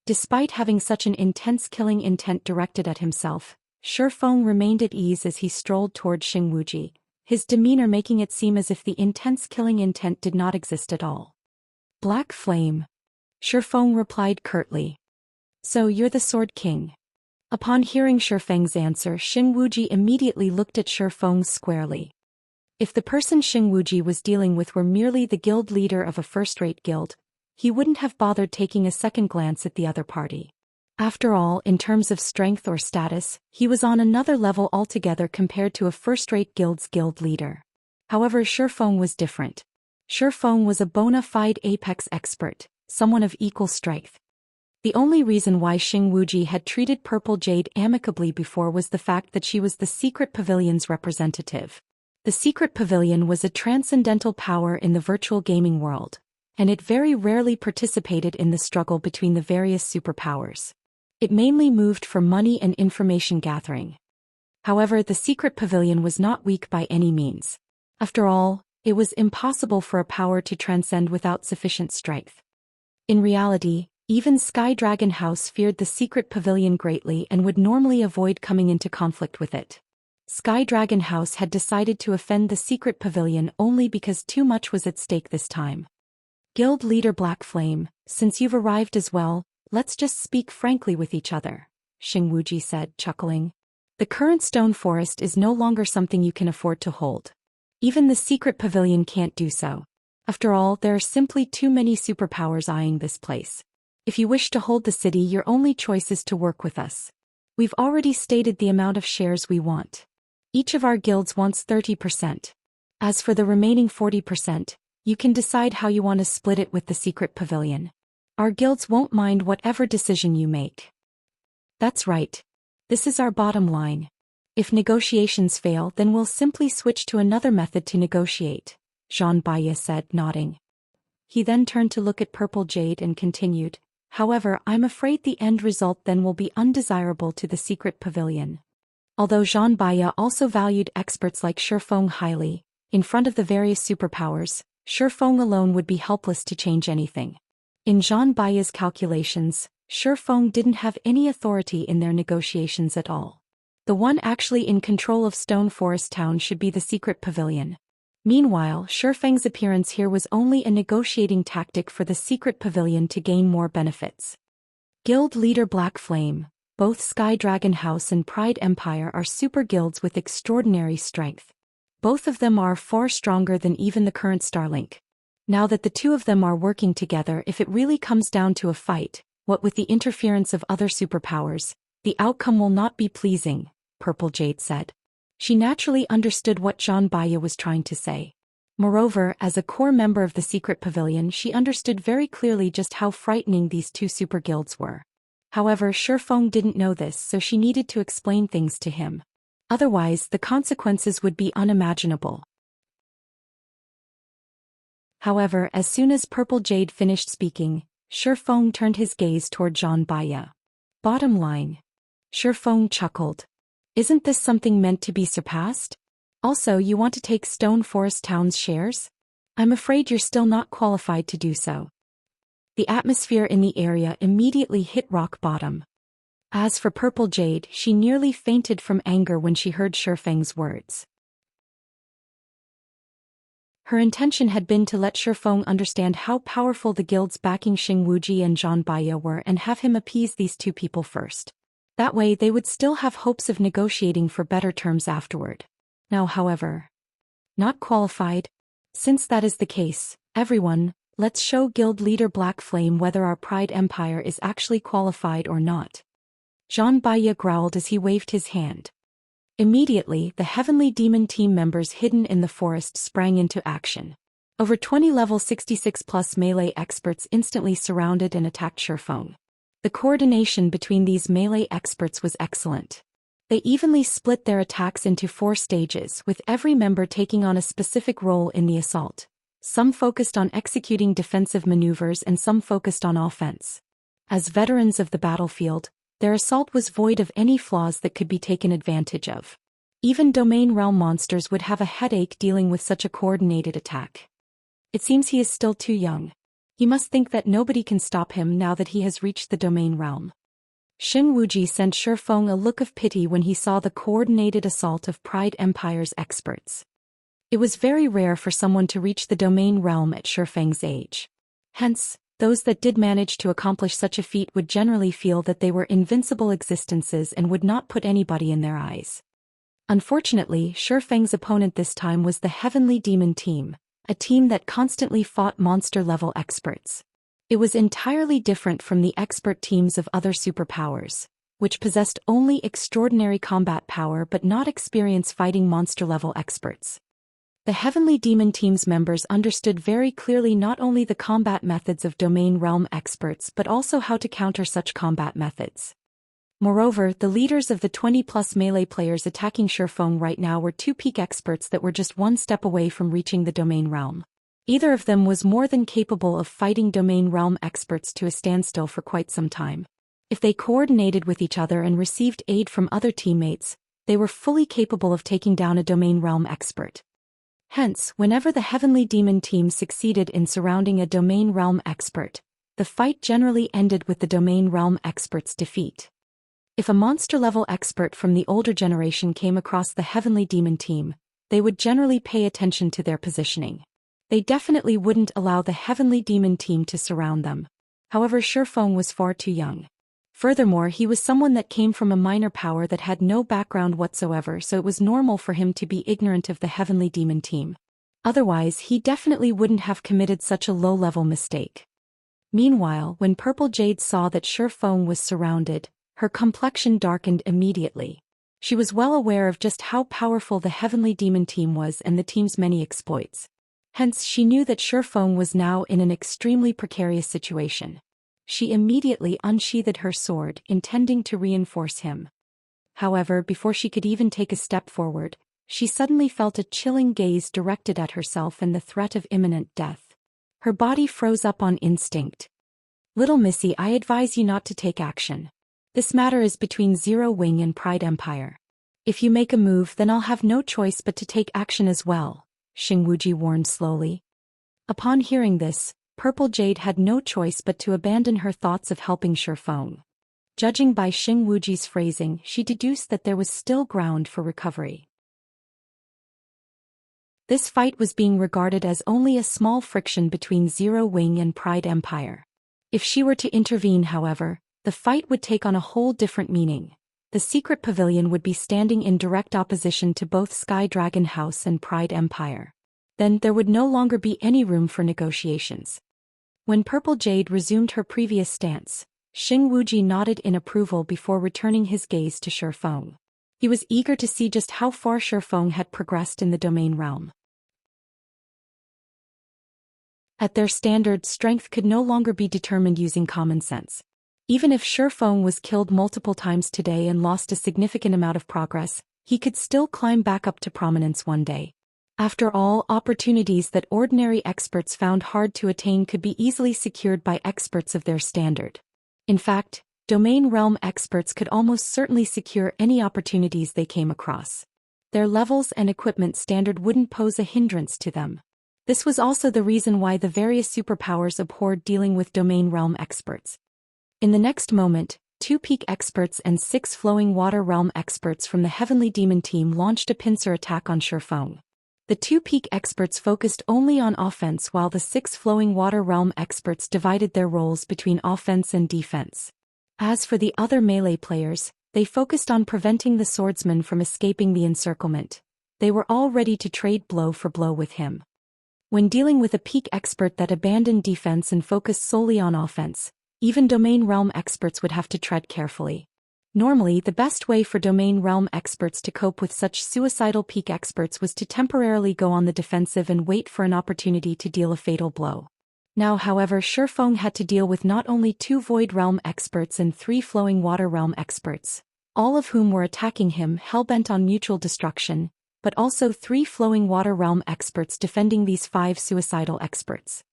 Despite having such an intense killing intent directed at himself, Shifeng remained at ease as he strolled toward Xing Wuji, his demeanor making it seem as if the intense killing intent did not exist at all. "Black Flame," Shifeng replied curtly. "So you're the Sword King?" Upon hearing Shifeng's answer, Xing Wuji immediately looked at Shifeng squarely. If the person Xing Wuji was dealing with were merely the guild leader of a first-rate guild, he wouldn't have bothered taking a second glance at the other party. After all, in terms of strength or status, he was on another level altogether compared to a first-rate guild's guild leader. However, Shifeng was different. Shifeng was a bona fide apex expert, someone of equal strength. The only reason why Xing Wuji had treated Purple Jade amicably before was the fact that she was the secret pavilion's representative. The secret pavilion was a transcendental power in the virtual gaming world, and it very rarely participated in the struggle between the various superpowers. It mainly moved for money and information gathering. However, the secret pavilion was not weak by any means. After all, it was impossible for a power to transcend without sufficient strength. In reality, even Sky Dragon House feared the secret pavilion greatly and would normally avoid coming into conflict with it. Sky Dragon House had decided to offend the secret pavilion only because too much was at stake this time. Guild leader Black Flame, since you've arrived as well, let's just speak frankly with each other, Xing Wuji said, chuckling. The current stone forest is no longer something you can afford to hold. Even the secret pavilion can't do so. After all, there are simply too many superpowers eyeing this place. If you wish to hold the city, your only choice is to work with us. We've already stated the amount of shares we want. Each of our guilds wants 30%. As for the remaining 40%, you can decide how you want to split it with the secret pavilion. Our guilds won't mind whatever decision you make. That's right. This is our bottom line. If negotiations fail, then we'll simply switch to another method to negotiate, Zhang Baiya said, nodding. He then turned to look at Purple Jade and continued, however, I'm afraid the end result then will be undesirable to the secret pavilion. Although Zhang Baiya also valued experts like Shifeng highly, in front of the various superpowers, Shifeng alone would be helpless to change anything. In Zhang Baiya's calculations, Shifeng didn't have any authority in their negotiations at all. The one actually in control of Stone Forest Town should be the secret pavilion. Meanwhile, Shifeng's appearance here was only a negotiating tactic for the secret pavilion to gain more benefits. Guild leader Black Flame, both Sky Dragon House and Pride Empire are super guilds with extraordinary strength. Both of them are far stronger than even the current Starlink. Now that the two of them are working together, if it really comes down to a fight, what with the interference of other superpowers, the outcome will not be pleasing, Purple Jade said. She naturally understood what Zhang Baiya was trying to say. Moreover, as a core member of the secret pavilion, she understood very clearly just how frightening these two super guilds were. However, Shifeng didn't know this, so she needed to explain things to him. Otherwise, the consequences would be unimaginable. However, as soon as Purple Jade finished speaking, Shifeng turned his gaze toward Zhang Baiya. Bottom line. Shifeng chuckled. Isn't this something meant to be surpassed? Also, you want to take Stone Forest Town's shares? I'm afraid you're still not qualified to do so. The atmosphere in the area immediately hit rock bottom. As for Purple Jade, she nearly fainted from anger when she heard Shifeng's words. Her intention had been to let Shifeng understand how powerful the guilds backing Xing Wuji and Zhang Baiya were and have him appease these two people first. That way they would still have hopes of negotiating for better terms afterward. Now, however, not qualified? Since that is the case, everyone, let's show guild leader Black Flame whether our Pride Empire is actually qualified or not. Zhang Baiya growled as he waved his hand. Immediately, the Heavenly Demon team members hidden in the forest sprang into action. Over 20 level 66+ melee experts instantly surrounded and attacked Shifeng. The coordination between these melee experts was excellent. They evenly split their attacks into 4 stages, with every member taking on a specific role in the assault. Some focused on executing defensive maneuvers and some focused on offense. As veterans of the battlefield, their assault was void of any flaws that could be taken advantage of. Even domain realm monsters would have a headache dealing with such a coordinated attack. It seems he is still too young. He must think that nobody can stop him now that he has reached the domain realm. Xing Wuji sent Shifeng a look of pity when he saw the coordinated assault of Pride Empire's experts. It was very rare for someone to reach the domain realm at Shifeng's age. Hence, those that did manage to accomplish such a feat would generally feel that they were invincible existences and would not put anybody in their eyes. Unfortunately, Shifeng's opponent this time was the Heavenly Demon team, a team that constantly fought monster-level experts. It was entirely different from the expert teams of other superpowers, which possessed only extraordinary combat power but not experience fighting monster-level experts. The Heavenly Demon team's members understood very clearly not only the combat methods of domain realm experts but also how to counter such combat methods. Moreover, the leaders of the 20+ melee players attacking Shifeng right now were 2 peak experts that were just 1 step away from reaching the domain realm. Either of them was more than capable of fighting domain realm experts to a standstill for quite some time. If they coordinated with each other and received aid from other teammates, they were fully capable of taking down a domain realm expert. Hence, whenever the Heavenly Demon team succeeded in surrounding a domain realm expert, the fight generally ended with the domain realm expert's defeat. If a monster-level expert from the older generation came across the Heavenly Demon team, they would generally pay attention to their positioning. They definitely wouldn't allow the Heavenly Demon team to surround them. However, Shifeng was far too young. Furthermore, he was someone that came from a minor power that had no background whatsoever, so it was normal for him to be ignorant of the Heavenly Demon team. Otherwise, he definitely wouldn't have committed such a low-level mistake. Meanwhile, when Purple Jade saw that Shifeng was surrounded, her complexion darkened immediately. She was well aware of just how powerful the Heavenly Demon team was and the team's many exploits. Hence, she knew that Shifeng was now in an extremely precarious situation. She immediately unsheathed her sword, intending to reinforce him. However, before she could even take a step forward, she suddenly felt a chilling gaze directed at herself and the threat of imminent death. Her body froze up on instinct. "Little Missy, I advise you not to take action. This matter is between Zero Wing and Pride Empire. If you make a move, then I'll have no choice but to take action as well," Xing Wuji warned slowly. Upon hearing this, Purple Jade had no choice but to abandon her thoughts of helping Shifeng. Judging by Xing Wuji's phrasing, she deduced that there was still ground for recovery. This fight was being regarded as only a small friction between Zero Wing and Pride Empire. If she were to intervene, however, the fight would take on a whole different meaning. The secret pavilion would be standing in direct opposition to both Sky Dragon House and Pride Empire. Then there would no longer be any room for negotiations. When Purple Jade resumed her previous stance, Xing Wuji nodded in approval before returning his gaze to Shifeng. He was eager to see just how far Shifeng had progressed in the domain realm. At their standard, strength could no longer be determined using common sense. Even if Shifeng was killed multiple times today and lost a significant amount of progress, he could still climb back up to prominence one day. After all, opportunities that ordinary experts found hard to attain could be easily secured by experts of their standard. In fact, domain realm experts could almost certainly secure any opportunities they came across. Their levels and equipment standard wouldn't pose a hindrance to them. This was also the reason why the various superpowers abhorred dealing with domain realm experts. In the next moment, 2 peak experts and 6 flowing water realm experts from the Heavenly Demon team launched a pincer attack on Shifeng. The 2 peak experts focused only on offense while the 6 flowing water realm experts divided their roles between offense and defense. As for the other melee players, they focused on preventing the swordsman from escaping the encirclement. They were all ready to trade blow for blow with him. When dealing with a peak expert that abandoned defense and focused solely on offense, even domain realm experts would have to tread carefully. Normally, the best way for domain realm experts to cope with such suicidal peak experts was to temporarily go on the defensive and wait for an opportunity to deal a fatal blow. Now, however, Shifeng had to deal with not only 2 void realm experts and 3 flowing water realm experts, all of whom were attacking him hell-bent on mutual destruction, but also 3 flowing water realm experts defending these 5 suicidal experts.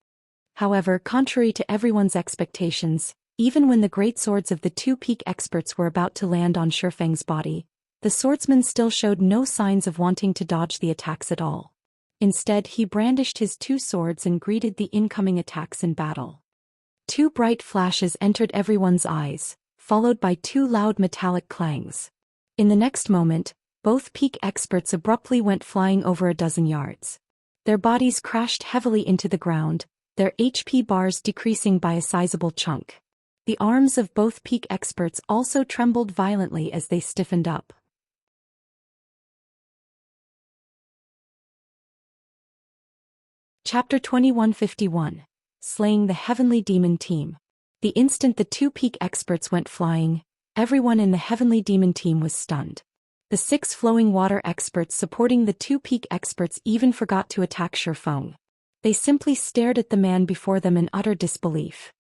However, contrary to everyone's expectations, even when the great swords of the 2 peak experts were about to land on Shifeng's body, the swordsman still showed no signs of wanting to dodge the attacks at all. Instead, he brandished his 2 swords and greeted the incoming attacks in battle. 2 bright flashes entered everyone's eyes, followed by 2 loud metallic clangs. In the next moment, both peak experts abruptly went flying over a dozen yards. Their bodies crashed heavily into the ground, their HP bars decreasing by a sizable chunk. The arms of both peak experts also trembled violently as they stiffened up. Chapter 2151. Slaying the Heavenly Demon Team. The instant the 2 peak experts went flying, everyone in the Heavenly Demon team was stunned. The 6 flowing water experts supporting the 2 peak experts even forgot to attack Shifeng. They simply stared at the man before them in utter disbelief.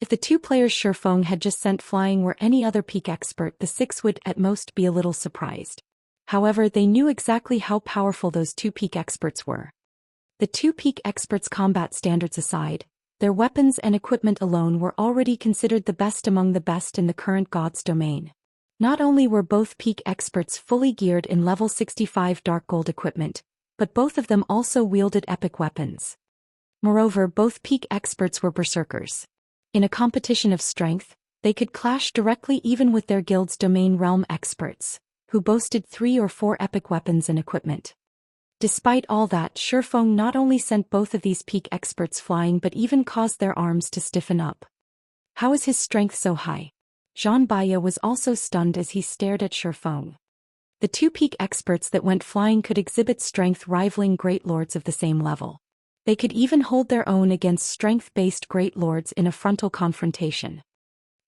If the 2 players Shifeng had just sent flying were any other peak expert, the 6 would at most be a little surprised. However, they knew exactly how powerful those 2 peak experts were. The 2 peak experts' combat standards aside, their weapons and equipment alone were already considered the best among the best in the current God's domain. Not only were both peak experts fully geared in level 65 dark gold equipment, but both of them also wielded epic weapons. Moreover, both peak experts were berserkers. In a competition of strength, they could clash directly even with their guild's domain realm experts, who boasted 3 or 4 epic weapons and equipment. Despite all that, Shifeng not only sent both of these peak experts flying but even caused their arms to stiffen up. How is his strength so high? Zhang Baiya was also stunned as he stared at Shifeng. The two peak experts that went flying could exhibit strength rivaling great lords of the same level. They could even hold their own against strength-based great lords in a frontal confrontation.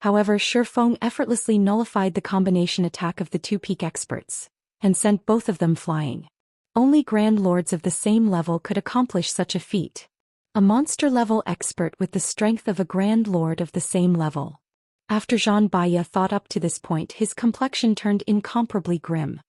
However, Shifeng effortlessly nullified the combination attack of the two peak experts, and sent both of them flying. Only grand lords of the same level could accomplish such a feat. A monster-level expert with the strength of a grand lord of the same level. After Zhang Baiya thought up to this point, his complexion turned incomparably grim.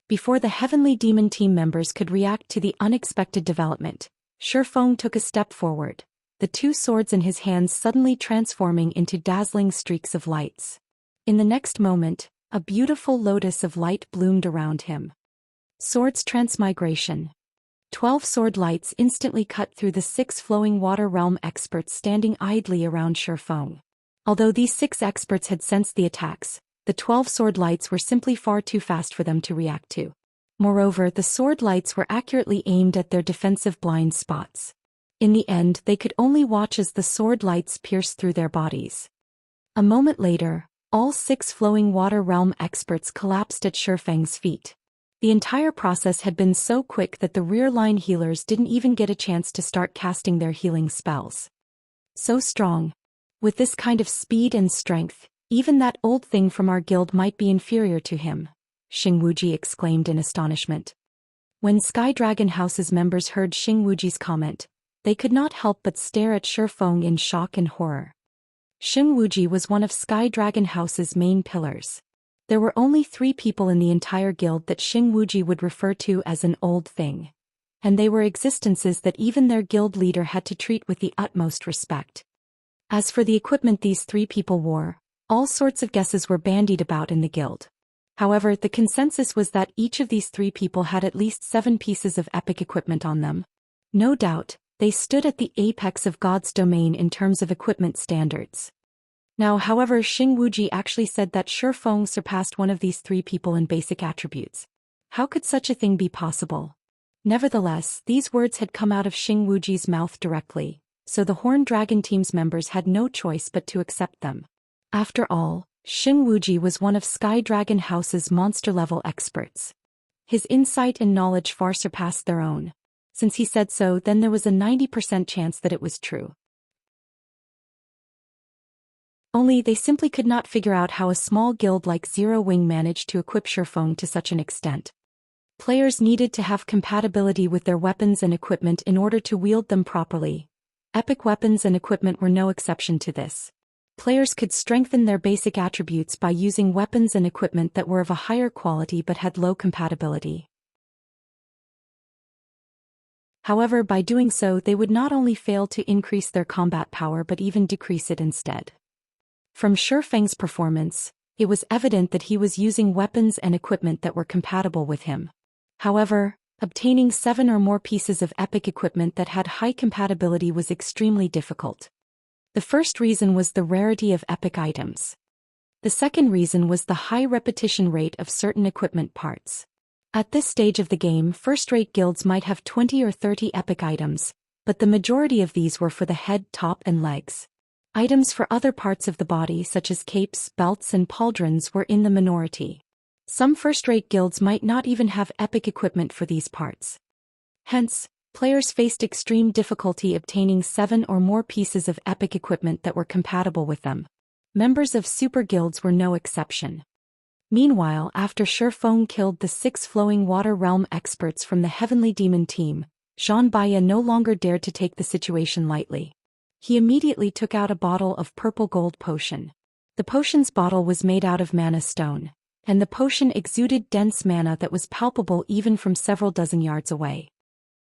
Before the Heavenly Demon team members could react to the unexpected development, Shifeng took a step forward, the two swords in his hands suddenly transforming into dazzling streaks of lights. In the next moment, a beautiful lotus of light bloomed around him. Swords transmigration. 12 sword lights instantly cut through the 6 flowing water realm experts standing idly around Shifeng. Although these 6 experts had sensed the attacks, the 12 sword lights were simply far too fast for them to react to. Moreover, the sword lights were accurately aimed at their defensive blind spots. In the end, they could only watch as the sword lights pierced through their bodies. A moment later, all 6 flowing water realm experts collapsed at Shifeng's feet. The entire process had been so quick that the rear-line healers didn't even get a chance to start casting their healing spells. So strong. With this kind of speed and strength, even that old thing from our guild might be inferior to him, Xing Wuji exclaimed in astonishment. When Sky Dragon House's members heard Xing Wuji's comment, they could not help but stare at Shifeng in shock and horror. Xing Wuji was one of Sky Dragon House's main pillars. There were only 3 people in the entire guild that Xing Wuji would refer to as an old thing. And they were existences that even their guild leader had to treat with the utmost respect. As for the equipment these 3 people wore, all sorts of guesses were bandied about in the guild. However, the consensus was that each of these 3 people had at least 7 pieces of epic equipment on them. No doubt, they stood at the apex of God's domain in terms of equipment standards. Now, however, Xing Wuji actually said that Shifeng surpassed one of these 3 people in basic attributes. How could such a thing be possible? Nevertheless, these words had come out of Xing Wuji's mouth directly, so the Horned Dragon team's members had no choice but to accept them. After all, Xing Wuji was one of Sky Dragon House's monster-level experts. His insight and knowledge far surpassed their own. Since he said so, then there was a 90% chance that it was true. Only they simply could not figure out how a small guild like Zero Wing managed to equip Shifeng to such an extent. Players needed to have compatibility with their weapons and equipment in order to wield them properly. Epic weapons and equipment were no exception to this. Players could strengthen their basic attributes by using weapons and equipment that were of a higher quality but had low compatibility. However, by doing so, they would not only fail to increase their combat power but even decrease it instead. From Shifeng's performance, it was evident that he was using weapons and equipment that were compatible with him. However, obtaining 7 or more pieces of epic equipment that had high compatibility was extremely difficult. The first reason was the rarity of epic items. The second reason was the high repetition rate of certain equipment parts. At this stage of the game, first-rate guilds might have 20 or 30 epic items, but the majority of these were for the head, top, and legs. Items for other parts of the body such as capes, belts and pauldrons were in the minority. Some first-rate guilds might not even have epic equipment for these parts. Hence, players faced extreme difficulty obtaining 7 or more pieces of epic equipment that were compatible with them. Members of super guilds were no exception. Meanwhile, after Shifeng killed the 6 flowing water realm experts from the Heavenly Demon team, Zhang Baiya no longer dared to take the situation lightly. He immediately took out a bottle of purple gold potion. The potion's bottle was made out of mana stone, and the potion exuded dense mana that was palpable even from several dozen yards away.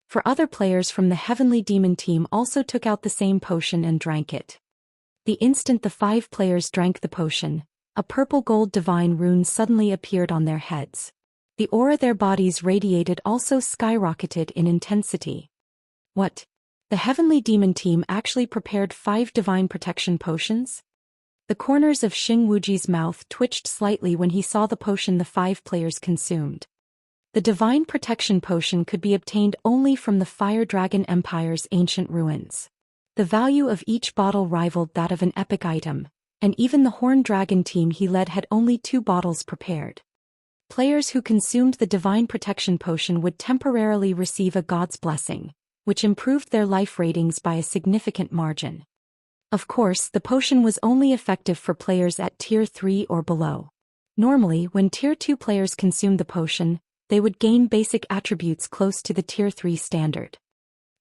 For other players from the Heavenly Demon team also took out the same potion and drank it. The instant the 5 players drank the potion, a purple gold divine rune suddenly appeared on their heads. The aura their bodies radiated also skyrocketed in intensity. What? The Heavenly Demon team actually prepared 5 divine protection potions? The corners of Xing Wuji's mouth twitched slightly when he saw the potion the 5 players consumed. The divine protection potion could be obtained only from the Fire Dragon Empire's ancient ruins. The value of each bottle rivaled that of an epic item, and even the Horned Dragon team he led had only 2 bottles prepared. Players who consumed the divine protection potion would temporarily receive a god's blessing, which improved their life ratings by a significant margin. Of course, the potion was only effective for players at Tier 3 or below. Normally, when Tier 2 players consumed the potion, they would gain basic attributes close to the Tier 3 standard.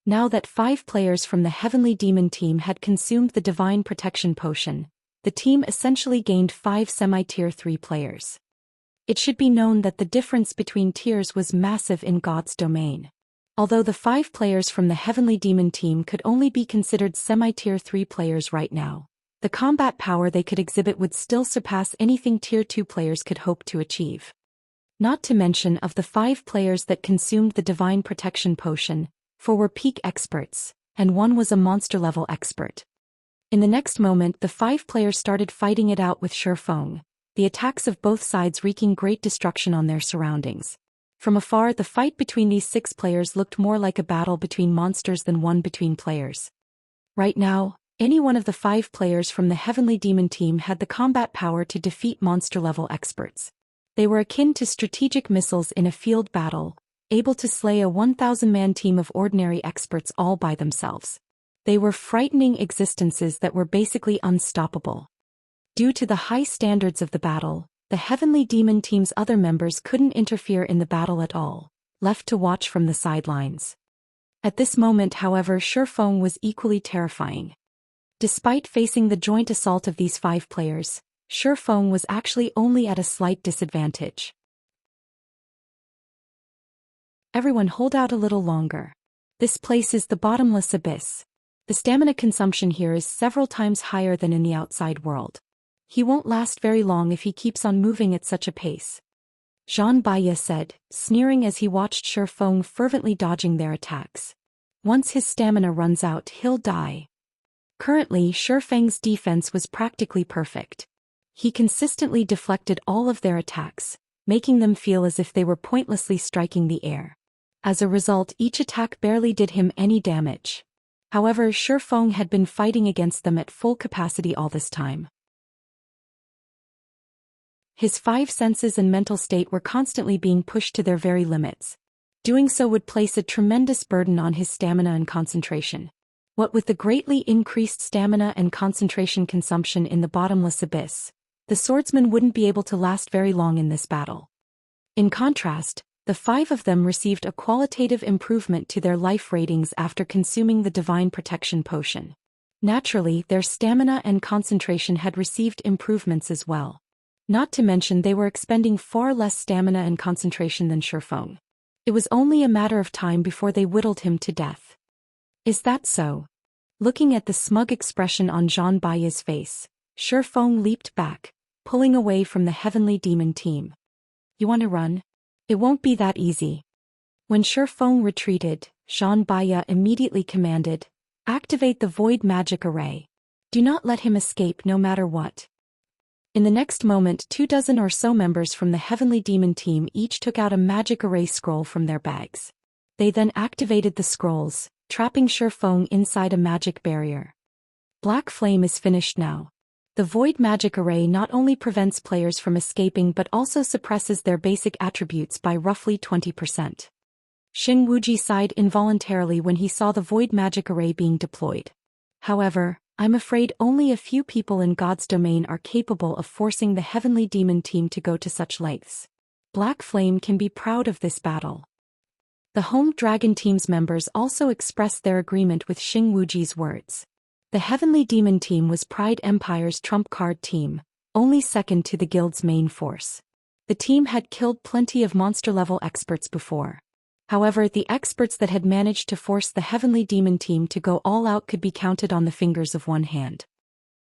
Now that 5 players from the Heavenly Demon team had consumed the divine protection potion, the team essentially gained 5 semi-Tier 3 players. It should be known that the difference between tiers was massive in God's domain. Although the 5 players from the Heavenly Demon team could only be considered semi-Tier 3 players right now, the combat power they could exhibit would still surpass anything Tier 2 players could hope to achieve. Not to mention of the 5 players that consumed the divine protection potion, 4 were peak experts, and 1 was a monster-level expert. In the next moment the 5 players started fighting it out with Shifeng, the attacks of both sides wreaking great destruction on their surroundings. From afar the fight between these 6 players looked more like a battle between monsters than one between players. Right now, any one of the 5 players from the Heavenly Demon team had the combat power to defeat monster-level experts. They were akin to strategic missiles in a field battle, able to slay a 1,000-man team of ordinary experts all by themselves. They were frightening existences that were basically unstoppable. Due to the high standards of the battle, the Heavenly Demon team's other members couldn't interfere in the battle at all, left to watch from the sidelines. At this moment, however, Shifeng was equally terrifying. Despite facing the joint assault of these 5 players, Shifeng was actually only at a slight disadvantage. Everyone hold out a little longer. This place is the bottomless abyss. The stamina consumption here is several times higher than in the outside world. He won't last very long if he keeps on moving at such a pace. Zhang Baiya said, sneering as he watched Shifeng fervently dodging their attacks. Once his stamina runs out, he'll die. Currently, Shifeng's defense was practically perfect. He consistently deflected all of their attacks, making them feel as if they were pointlessly striking the air. As a result, each attack barely did him any damage. However, Shifeng had been fighting against them at full capacity all this time. His 5 senses and mental state were constantly being pushed to their very limits. Doing so would place a tremendous burden on his stamina and concentration. What with the greatly increased stamina and concentration consumption in the bottomless abyss, the swordsman wouldn't be able to last very long in this battle. In contrast, the 5 of them received a qualitative improvement to their life ratings after consuming the divine protection potion. Naturally, their stamina and concentration had received improvements as well. Not to mention they were expending far less stamina and concentration than Shifeng. It was only a matter of time before they whittled him to death. Is that so? Looking at the smug expression on Zhang Baiya's face, Shifeng leaped back, pulling away from the Heavenly Demon team. You want to run? It won't be that easy. When Shifeng retreated, Zhang Baiya immediately commanded, activate the Void Magic Array. Do not let him escape no matter what. In the next moment 24 or so members from the Heavenly Demon team each took out a magic array scroll from their bags. They then activated the scrolls, trapping Shifeng inside a magic barrier. Black Flame is finished now. The Void Magic Array not only prevents players from escaping but also suppresses their basic attributes by roughly 20%. Xing Wuji sighed involuntarily when he saw the Void Magic Array being deployed. However, I'm afraid only a few people in God's domain are capable of forcing the Heavenly Demon team to go to such lengths. Black Flame can be proud of this battle. The Home Dragon team's members also expressed their agreement with Xing Wuji's words. The Heavenly Demon team was Pride Empire's trump card team, only second to the guild's main force. The team had killed plenty of monster-level experts before. However, the experts that had managed to force the Heavenly Demon team to go all out could be counted on the fingers of one hand.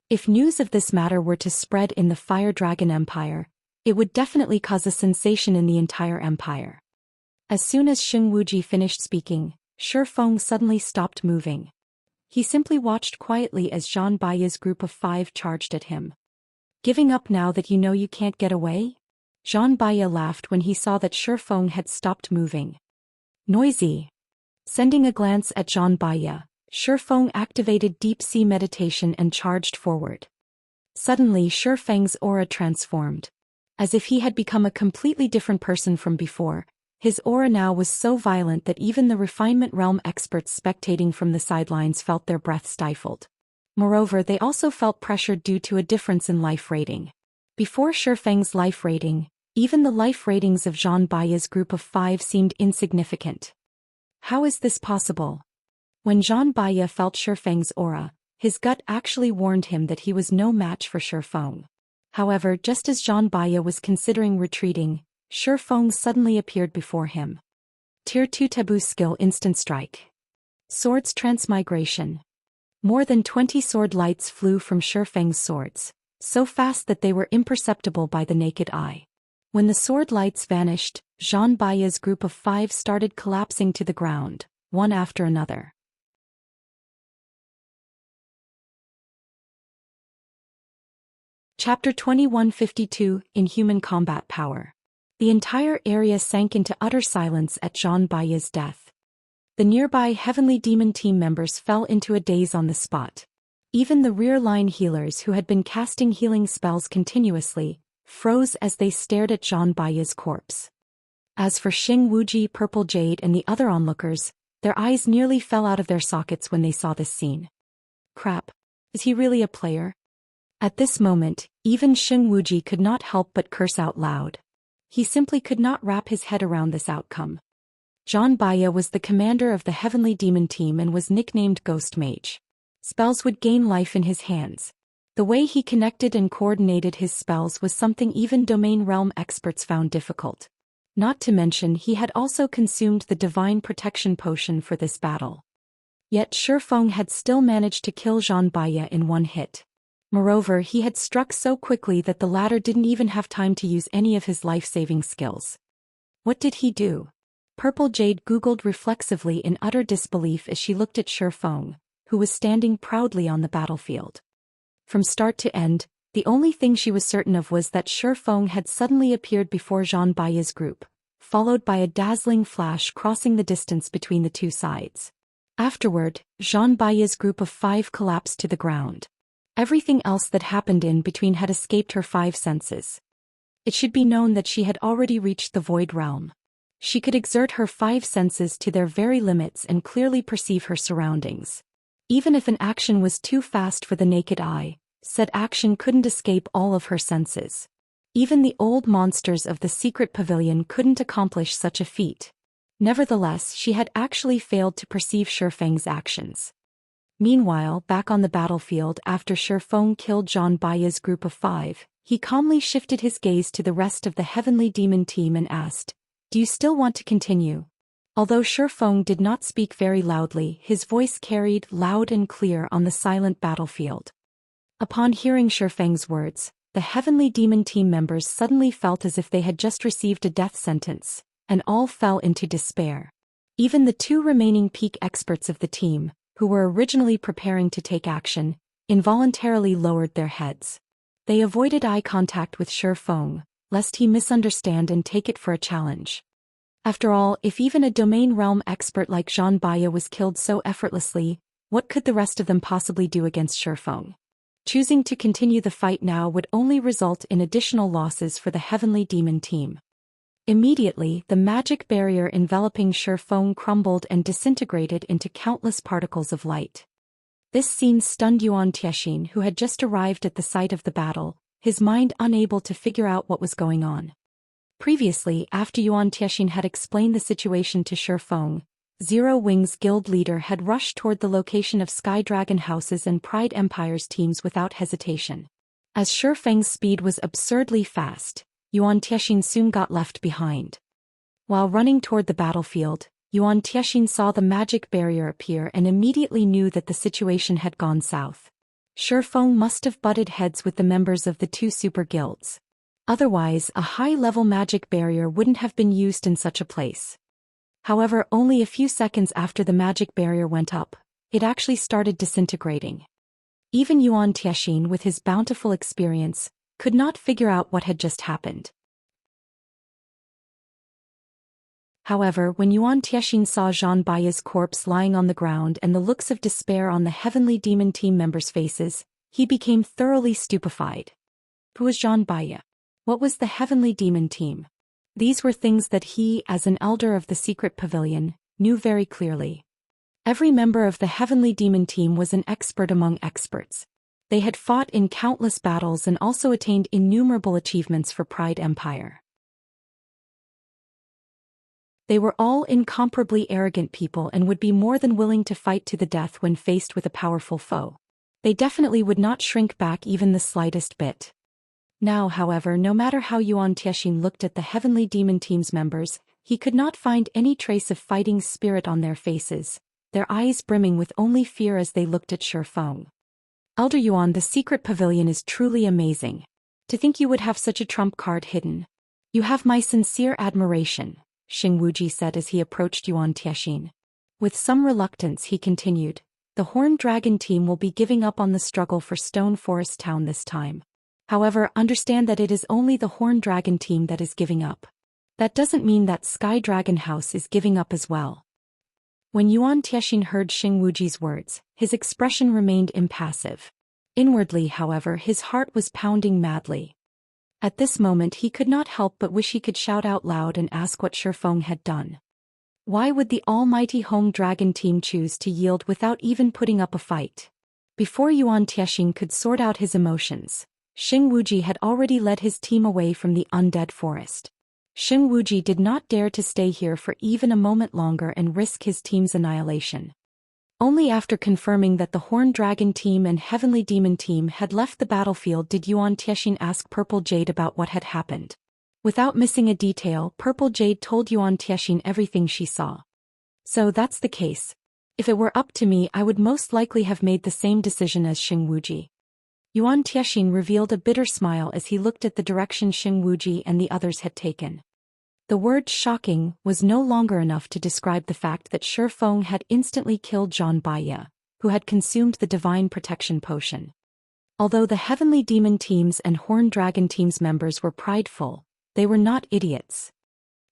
If news of this matter were to spread in the Fire Dragon Empire, it would definitely cause a sensation in the entire empire. As soon as Xing Wuji finished speaking, Shifeng suddenly stopped moving. He simply watched quietly as Zhang Baiya's group of 5 charged at him. Giving up now that you know you can't get away? Zhang Baiya laughed when he saw that Shi Feng had stopped moving. Noisy. Sending a glance at Zhang Baiya, Shi Feng activated deep sea meditation and charged forward. Suddenly Shi Feng's aura transformed. As if he had become a completely different person from before, his aura now was so violent that even the refinement realm experts spectating from the sidelines felt their breath stifled. Moreover, they also felt pressured due to a difference in life rating. Before Shi Feng's life rating, even the life ratings of Zhang Baiya's group of 5 seemed insignificant. How is this possible? When Zhang Baiya felt Shi Feng's aura, his gut actually warned him that he was no match for Shi Feng. However, just as Zhang Baiya was considering retreating, Shi Feng suddenly appeared before him. Tier 2 Taboo Skill Instant Strike. Swords Transmigration. More than 20 sword lights flew from Shi Feng's swords, so fast that they were imperceptible by the naked eye. When the sword lights vanished, Zhang Baiya's group of 5 started collapsing to the ground, one after another. Chapter 2152, Inhuman Combat Power. The entire area sank into utter silence at Zhang Baiya's death. The nearby Heavenly Demon team members fell into a daze on the spot. Even the rear-line healers who had been casting healing spells continuously, froze as they stared at Zhang Baiya's corpse. As for Xing Wuji, Purple Jade and the other onlookers, their eyes nearly fell out of their sockets when they saw this scene. Crap. Is he really a player? At this moment, even Xing Wuji could not help but curse out loud. He simply could not wrap his head around this outcome. Zhang Baiya was the commander of the Heavenly Demon team and was nicknamed Ghost Mage. Spells would gain life in his hands. The way he connected and coordinated his spells was something even domain realm experts found difficult. Not to mention he had also consumed the Divine Protection Potion for this battle. Yet Shi Feng had still managed to kill Zhang Baiya in one hit. Moreover, he had struck so quickly that the latter didn't even have time to use any of his life-saving skills. What did he do? Purple Jade googled reflexively in utter disbelief as she looked at Shi Feng, who was standing proudly on the battlefield. From start to end, the only thing she was certain of was that Shi Feng had suddenly appeared before Zhang Baiya's group, followed by a dazzling flash crossing the distance between the two sides. Afterward, Zhang Baiya's group of 5 collapsed to the ground. Everything else that happened in between had escaped her 5 senses. It should be known that she had already reached the Void Realm. She could exert her 5 senses to their very limits and clearly perceive her surroundings. Even if an action was too fast for the naked eye, said action couldn't escape all of her senses. Even the old monsters of the secret pavilion couldn't accomplish such a feat. Nevertheless, she had actually failed to perceive Shi Feng's actions. Meanwhile, back on the battlefield after Shi Feng killed Zhang Baiya's group of 5, he calmly shifted his gaze to the rest of the Heavenly Demon team and asked, "Do you still want to continue?" Although Shi Feng did not speak very loudly, his voice carried loud and clear on the silent battlefield. Upon hearing Shi Feng's words, the Heavenly Demon team members suddenly felt as if they had just received a death sentence, and all fell into despair. Even the 2 remaining peak experts of the team, who were originally preparing to take action, involuntarily lowered their heads. They avoided eye contact with Shi Feng, lest he misunderstand and take it for a challenge. After all, if even a domain realm expert like Zhang Baiya was killed so effortlessly, what could the rest of them possibly do against Shi Feng? Choosing to continue the fight now would only result in additional losses for the Heavenly Demon team. Immediately, the magic barrier enveloping Shi Feng crumbled and disintegrated into countless particles of light. This scene stunned Yuan Tiexian, who had just arrived at the site of the battle, his mind unable to figure out what was going on. Previously, after Yuan Tiexian had explained the situation to Shi Feng, Zero Wings Guild leader had rushed toward the location of Sky Dragon House's and Pride Empire's teams without hesitation. As Shi Feng's speed was absurdly fast, Yuan Tiexian soon got left behind. While running toward the battlefield, Yuan Tiexian saw the magic barrier appear and immediately knew that the situation had gone south. Shi Feng must have butted heads with the members of the 2 super guilds. Otherwise, a high-level magic barrier wouldn't have been used in such a place. However, only a few seconds after the magic barrier went up, it actually started disintegrating. Even Yuan Tiexian, with his bountiful experience, could not figure out what had just happened. However, when Yuan Tiexin saw Zhang Baiya's corpse lying on the ground and the looks of despair on the Heavenly Demon Team members' faces, he became thoroughly stupefied. Who was Zhang Baiya? What was the Heavenly Demon Team? These were things that he, as an elder of the secret pavilion, knew very clearly. Every member of the Heavenly Demon Team was an expert among experts. They had fought in countless battles and also attained innumerable achievements for Pride Empire. They were all incomparably arrogant people and would be more than willing to fight to the death when faced with a powerful foe. They definitely would not shrink back even the slightest bit. Now, however, no matter how Yuan Tiexin looked at the Heavenly Demon Team's members, he could not find any trace of fighting spirit on their faces, their eyes brimming with only fear as they looked at Shifeng. Elder Yuan, the secret pavilion is truly amazing. To think you would have such a trump card hidden. You have my sincere admiration, Xing Wuji said as he approached Yuan Tiexin. With some reluctance he continued, the Horned Dragon Team will be giving up on the struggle for Stone Forest Town this time. However, understand that it is only the Horned Dragon Team that is giving up. That doesn't mean that Sky Dragon House is giving up as well. When Yuan Tiexin heard Xing Wuji's words, his expression remained impassive. Inwardly, however, his heart was pounding madly. At this moment he could not help but wish he could shout out loud and ask what Shifeng had done. Why would the almighty Home Dragon Team choose to yield without even putting up a fight? Before Yuan Tiexin could sort out his emotions, Xing Wuji had already led his team away from the undead forest. Xing Wuji did not dare to stay here for even a moment longer and risk his team's annihilation. Only after confirming that the Horned Dragon Team and Heavenly Demon Team had left the battlefield did Yuan Tiexin ask Purple Jade about what had happened. Without missing a detail, Purple Jade told Yuan Tiexin everything she saw. So that's the case. If it were up to me, I would most likely have made the same decision as Xing Wuji. Yuan Tiexin revealed a bitter smile as he looked at the direction Xing Wuji and the others had taken. The word shocking was no longer enough to describe the fact that Shifeng had instantly killed Zhang Baiya, who had consumed the Divine Protection Potion. Although the Heavenly Demon Team's and Horned Dragon Team's members were prideful, they were not idiots.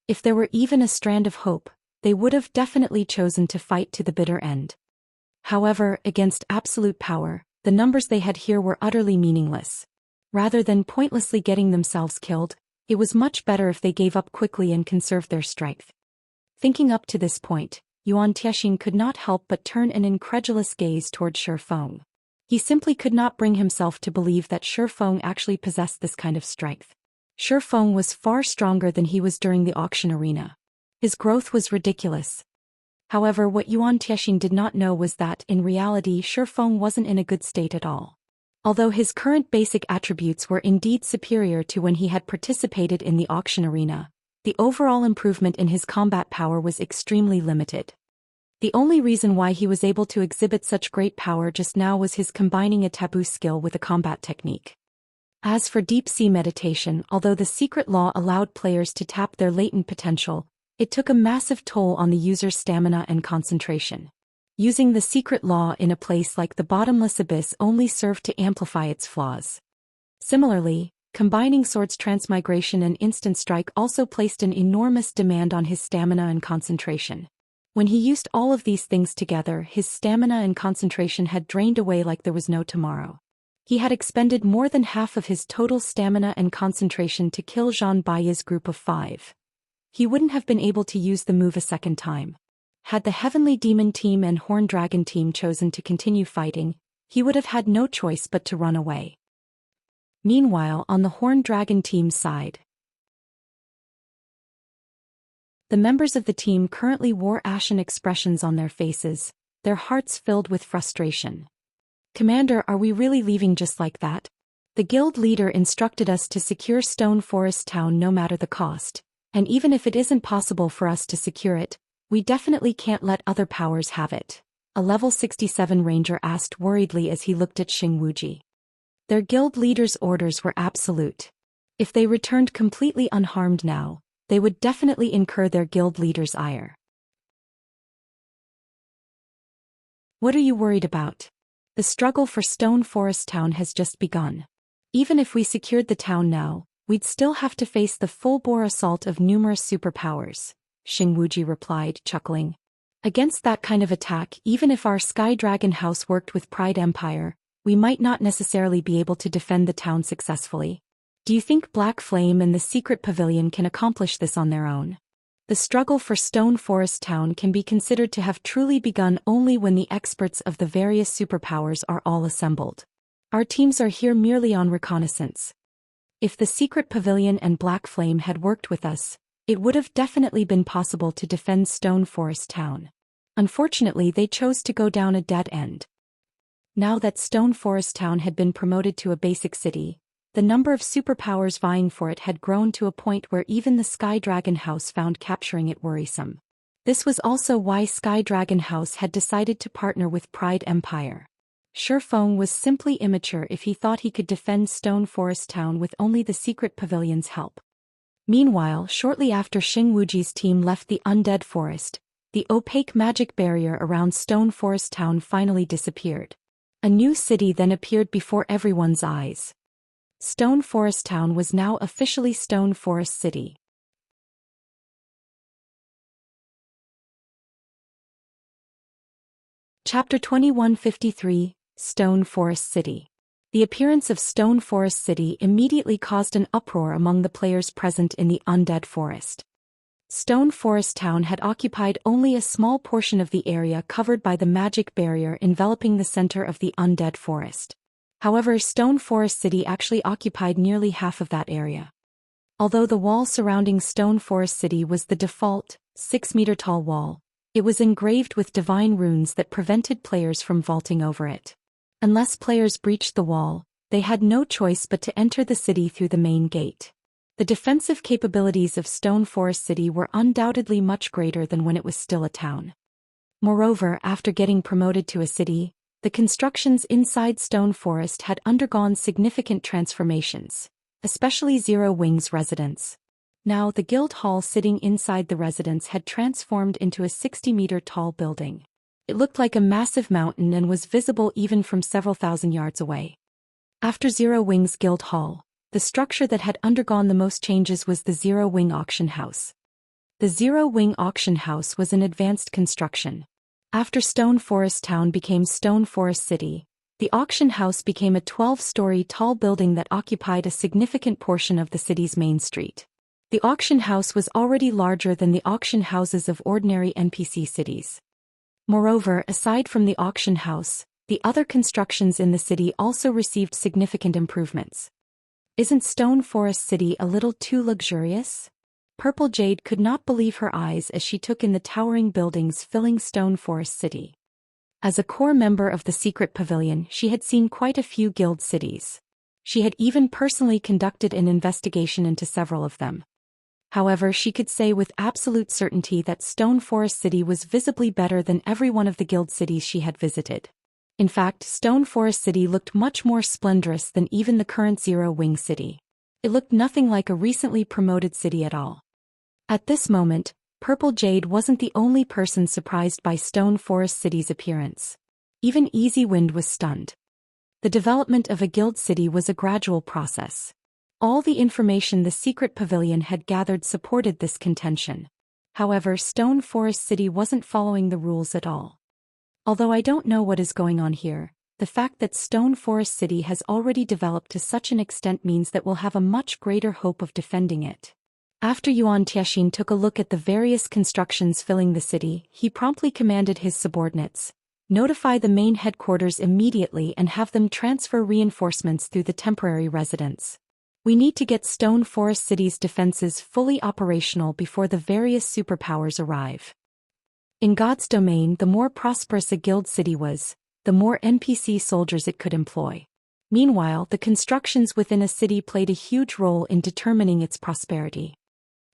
If there were even a strand of hope, they would have definitely chosen to fight to the bitter end. However, against absolute power, the numbers they had here were utterly meaningless. Rather than pointlessly getting themselves killed, it was much better if they gave up quickly and conserved their strength. Thinking up to this point, Yuan Tiexin could not help but turn an incredulous gaze toward Shifeng. He simply could not bring himself to believe that Shifeng actually possessed this kind of strength. Shifeng was far stronger than he was during the auction arena. His growth was ridiculous. However, what Yuan Tiexin did not know was that, in reality, Shifeng wasn't in a good state at all. Although his current basic attributes were indeed superior to when he had participated in the auction arena, the overall improvement in his combat power was extremely limited. The only reason why he was able to exhibit such great power just now was his combining a taboo skill with a combat technique. As for deep-sea meditation, although the secret law allowed players to tap their latent potential, it took a massive toll on the user's stamina and concentration. Using the secret law in a place like the bottomless abyss only served to amplify its flaws. Similarly, combining swords transmigration and instant strike also placed an enormous demand on his stamina and concentration. When he used all of these things together, his stamina and concentration had drained away like there was no tomorrow. He had expended more than half of his total stamina and concentration to kill Zhang Baiya's group of 5. He wouldn't have been able to use the move a second time. Had the Heavenly Demon Team and Horned Dragon Team chosen to continue fighting, he would have had no choice but to run away. Meanwhile, on the Horned Dragon Team's side, the members of the team currently wore ashen expressions on their faces, their hearts filled with frustration. Commander, are we really leaving just like that? The guild leader instructed us to secure Stone Forest Town no matter the cost. And even if it isn't possible for us to secure it, we definitely can't let other powers have it, a level 67 ranger asked worriedly as he looked at Xing Wuji. Their guild leader's orders were absolute. If they returned completely unharmed now, they would definitely incur their guild leader's ire. What are you worried about? The struggle for Stone Forest Town has just begun. Even if we secured the town now, we'd still have to face the full-bore assault of numerous superpowers. Xingwuji replied, chuckling. Against that kind of attack, even if our Sky Dragon House worked with Pride Empire, we might not necessarily be able to defend the town successfully. Do you think Black Flame and the Secret Pavilion can accomplish this on their own? The struggle for Stone Forest Town can be considered to have truly begun only when the experts of the various superpowers are all assembled. Our teams are here merely on reconnaissance. If the Secret Pavilion and Black Flame had worked with us, it would have definitely been possible to defend Stone Forest Town. Unfortunately, they chose to go down a dead end. Now that Stone Forest Town had been promoted to a basic city, the number of superpowers vying for it had grown to a point where even the Sky Dragon House found capturing it worrisome. This was also why Sky Dragon House had decided to partner with Pride Empire. Shifeng was simply immature if he thought he could defend Stone Forest Town with only the Secret Pavilion's help. Meanwhile, shortly after Xingwuji's team left the Undead Forest, the opaque magic barrier around Stone Forest Town finally disappeared. A new city then appeared before everyone's eyes. Stone Forest Town was now officially Stone Forest City. Chapter 2153, Stone Forest City. The appearance of Stone Forest City immediately caused an uproar among the players present in the Undead Forest. Stone Forest Town had occupied only a small portion of the area covered by the magic barrier enveloping the center of the Undead Forest. However, Stone Forest City actually occupied nearly half of that area. Although the wall surrounding Stone Forest City was the default, 6-meter-tall wall, it was engraved with divine runes that prevented players from vaulting over it. Unless players breached the wall, they had no choice but to enter the city through the main gate. The defensive capabilities of Stone Forest City were undoubtedly much greater than when it was still a town. Moreover, after getting promoted to a city, the constructions inside Stone Forest had undergone significant transformations, especially Zero Wing's residence. Now the guild hall sitting inside the residence had transformed into a 60-meter-tall building. It looked like a massive mountain and was visible even from several thousand yards away. After Zero Wing's guild hall, the structure that had undergone the most changes was the Zero Wing Auction House. The Zero Wing Auction House was an advanced construction. After Stone Forest Town became Stone Forest City, the auction house became a 12-story tall building that occupied a significant portion of the city's main street. The auction house was already larger than the auction houses of ordinary NPC cities. Moreover, aside from the auction house, the other constructions in the city also received significant improvements. Isn't Stone Forest City a little too luxurious? Purple Jade could not believe her eyes as she took in the towering buildings filling Stone Forest City. As a core member of the Secret Pavilion, she had seen quite a few guild cities. She had even personally conducted an investigation into several of them. However, she could say with absolute certainty that Stone Forest City was visibly better than every one of the guild cities she had visited. In fact, Stone Forest City looked much more splendorous than even the current Zero Wing City. It looked nothing like a recently promoted city at all. At this moment, Purple Jade wasn't the only person surprised by Stone Forest City's appearance. Even Easy Wind was stunned. The development of a guild city was a gradual process. All the information the Secret Pavilion had gathered supported this contention. However, Stone Forest City wasn't following the rules at all. Although I don't know what is going on here, the fact that Stone Forest City has already developed to such an extent means that we'll have a much greater hope of defending it. After Yuan Tianxin took a look at the various constructions filling the city, he promptly commanded his subordinates, notify the main headquarters immediately and have them transfer reinforcements through the temporary residence. We need to get Stone Forest City's defenses fully operational before the various superpowers arrive. In God's domain, the more prosperous a guild city was, the more NPC soldiers it could employ. Meanwhile, the constructions within a city played a huge role in determining its prosperity.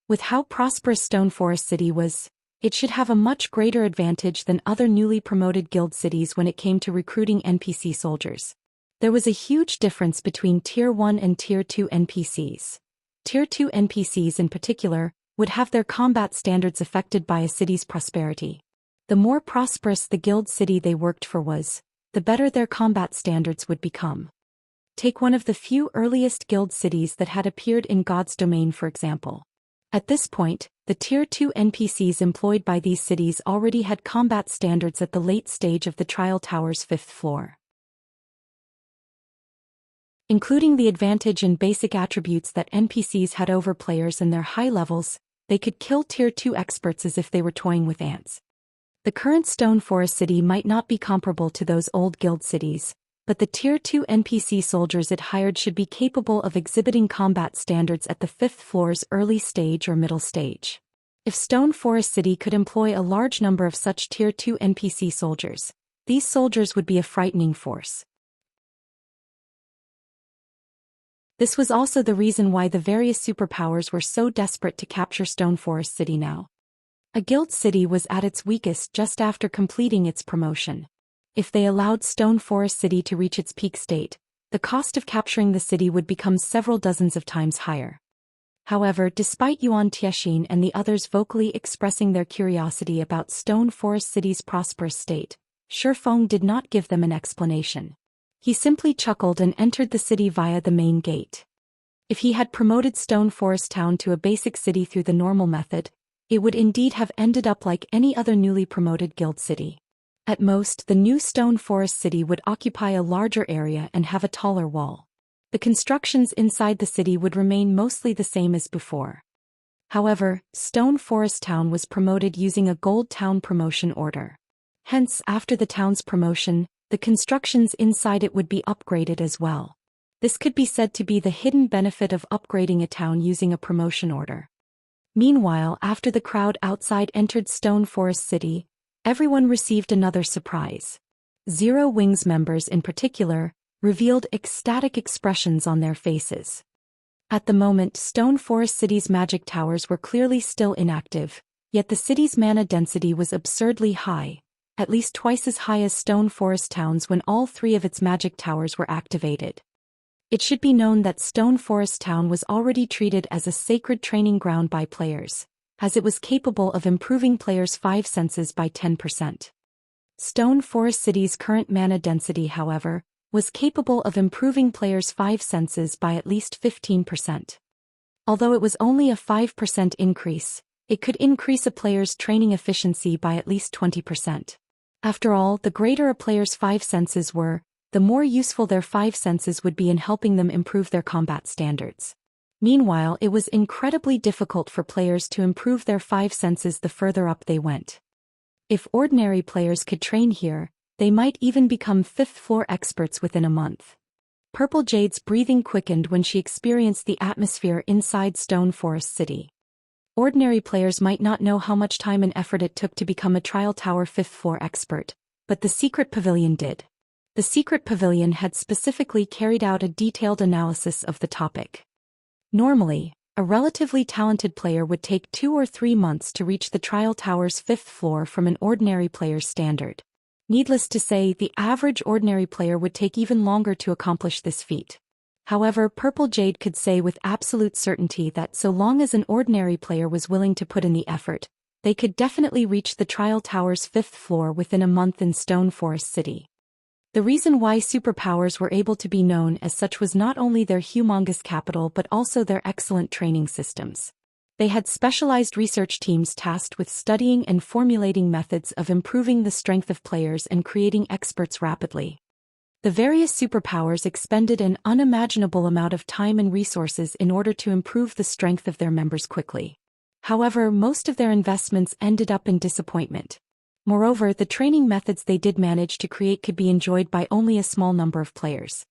With how prosperous Stone Forest City was, it should have a much greater advantage than other newly promoted guild cities when it came to recruiting NPC soldiers. There was a huge difference between Tier 1 and Tier 2 NPCs. Tier 2 NPCs in particular would have their combat standards affected by a city's prosperity. The more prosperous the guild city they worked for was, the better their combat standards would become. Take one of the few earliest guild cities that had appeared in God's domain for example. At this point, the Tier 2 NPCs employed by these cities already had combat standards at the late stage of the Trial Tower's 5th floor. Including the advantage and basic attributes that NPCs had over players and their high levels, they could kill Tier 2 experts as if they were toying with ants. The current Stone Forest city might not be comparable to those old guild cities, but the Tier 2 NPC soldiers it hired should be capable of exhibiting combat standards at the 5th floor's early stage or middle stage. If Stone Forest City could employ a large number of such Tier 2 NPC soldiers, these soldiers would be a frightening force. This was also the reason why the various superpowers were so desperate to capture Stone Forest City now. A guild city was at its weakest just after completing its promotion. If they allowed Stone Forest City to reach its peak state, the cost of capturing the city would become several dozens of times higher. However, despite Yuan Tiexin and the others vocally expressing their curiosity about Stone Forest City's prosperous state, Shifeng did not give them an explanation. He simply chuckled and entered the city via the main gate. If he had promoted Stone Forest Town to a basic city through the normal method, it would indeed have ended up like any other newly promoted guild city. At most, the new Stone Forest City would occupy a larger area and have a taller wall. The constructions inside the city would remain mostly the same as before. However, Stone Forest Town was promoted using a Gold Town promotion order. Hence, after the town's promotion, the constructions inside it would be upgraded as well. This could be said to be the hidden benefit of upgrading a town using a promotion order. Meanwhile, after the crowd outside entered Stone Forest City, everyone received another surprise. Zero Wings members in particular revealed ecstatic expressions on their faces. At the moment, Stone Forest City's magic towers were clearly still inactive, yet the city's mana density was absurdly high, at least twice as high as Stone Forest Town's when all 3 of its magic towers were activated. It should be known that Stone Forest Town was already treated as a sacred training ground by players, as it was capable of improving players' 5 senses by 10%. Stone Forest City's current mana density, however, was capable of improving players' 5 senses by at least 15%. Although it was only a 5% increase, it could increase a player's training efficiency by at least 20%. After all, the greater a player's 5 senses were, the more useful their 5 senses would be in helping them improve their combat standards. Meanwhile, it was incredibly difficult for players to improve their 5 senses the further up they went. If ordinary players could train here, they might even become 5th floor experts within a month. Purple Jade's breathing quickened when she experienced the atmosphere inside Stone Forest City. Ordinary players might not know how much time and effort it took to become a Trial Tower 5th floor expert, but the Secret Pavilion did. The Secret Pavilion had specifically carried out a detailed analysis of the topic. Normally, a relatively talented player would take 2 or 3 months to reach the Trial Tower's 5th floor from an ordinary player's standard. Needless to say, the average ordinary player would take even longer to accomplish this feat. However, Purple Jade could say with absolute certainty that so long as an ordinary player was willing to put in the effort, they could definitely reach the Trial Tower's 5th floor within a month in Stone Forest City. The reason why superpowers were able to be known as such was not only their humongous capital but also their excellent training systems. They had specialized research teams tasked with studying and formulating methods of improving the strength of players and creating experts rapidly. The various superpowers expended an unimaginable amount of time and resources in order to improve the strength of their members quickly. However, most of their investments ended up in disappointment. Moreover, the training methods they did manage to create could be enjoyed by only a small number of players.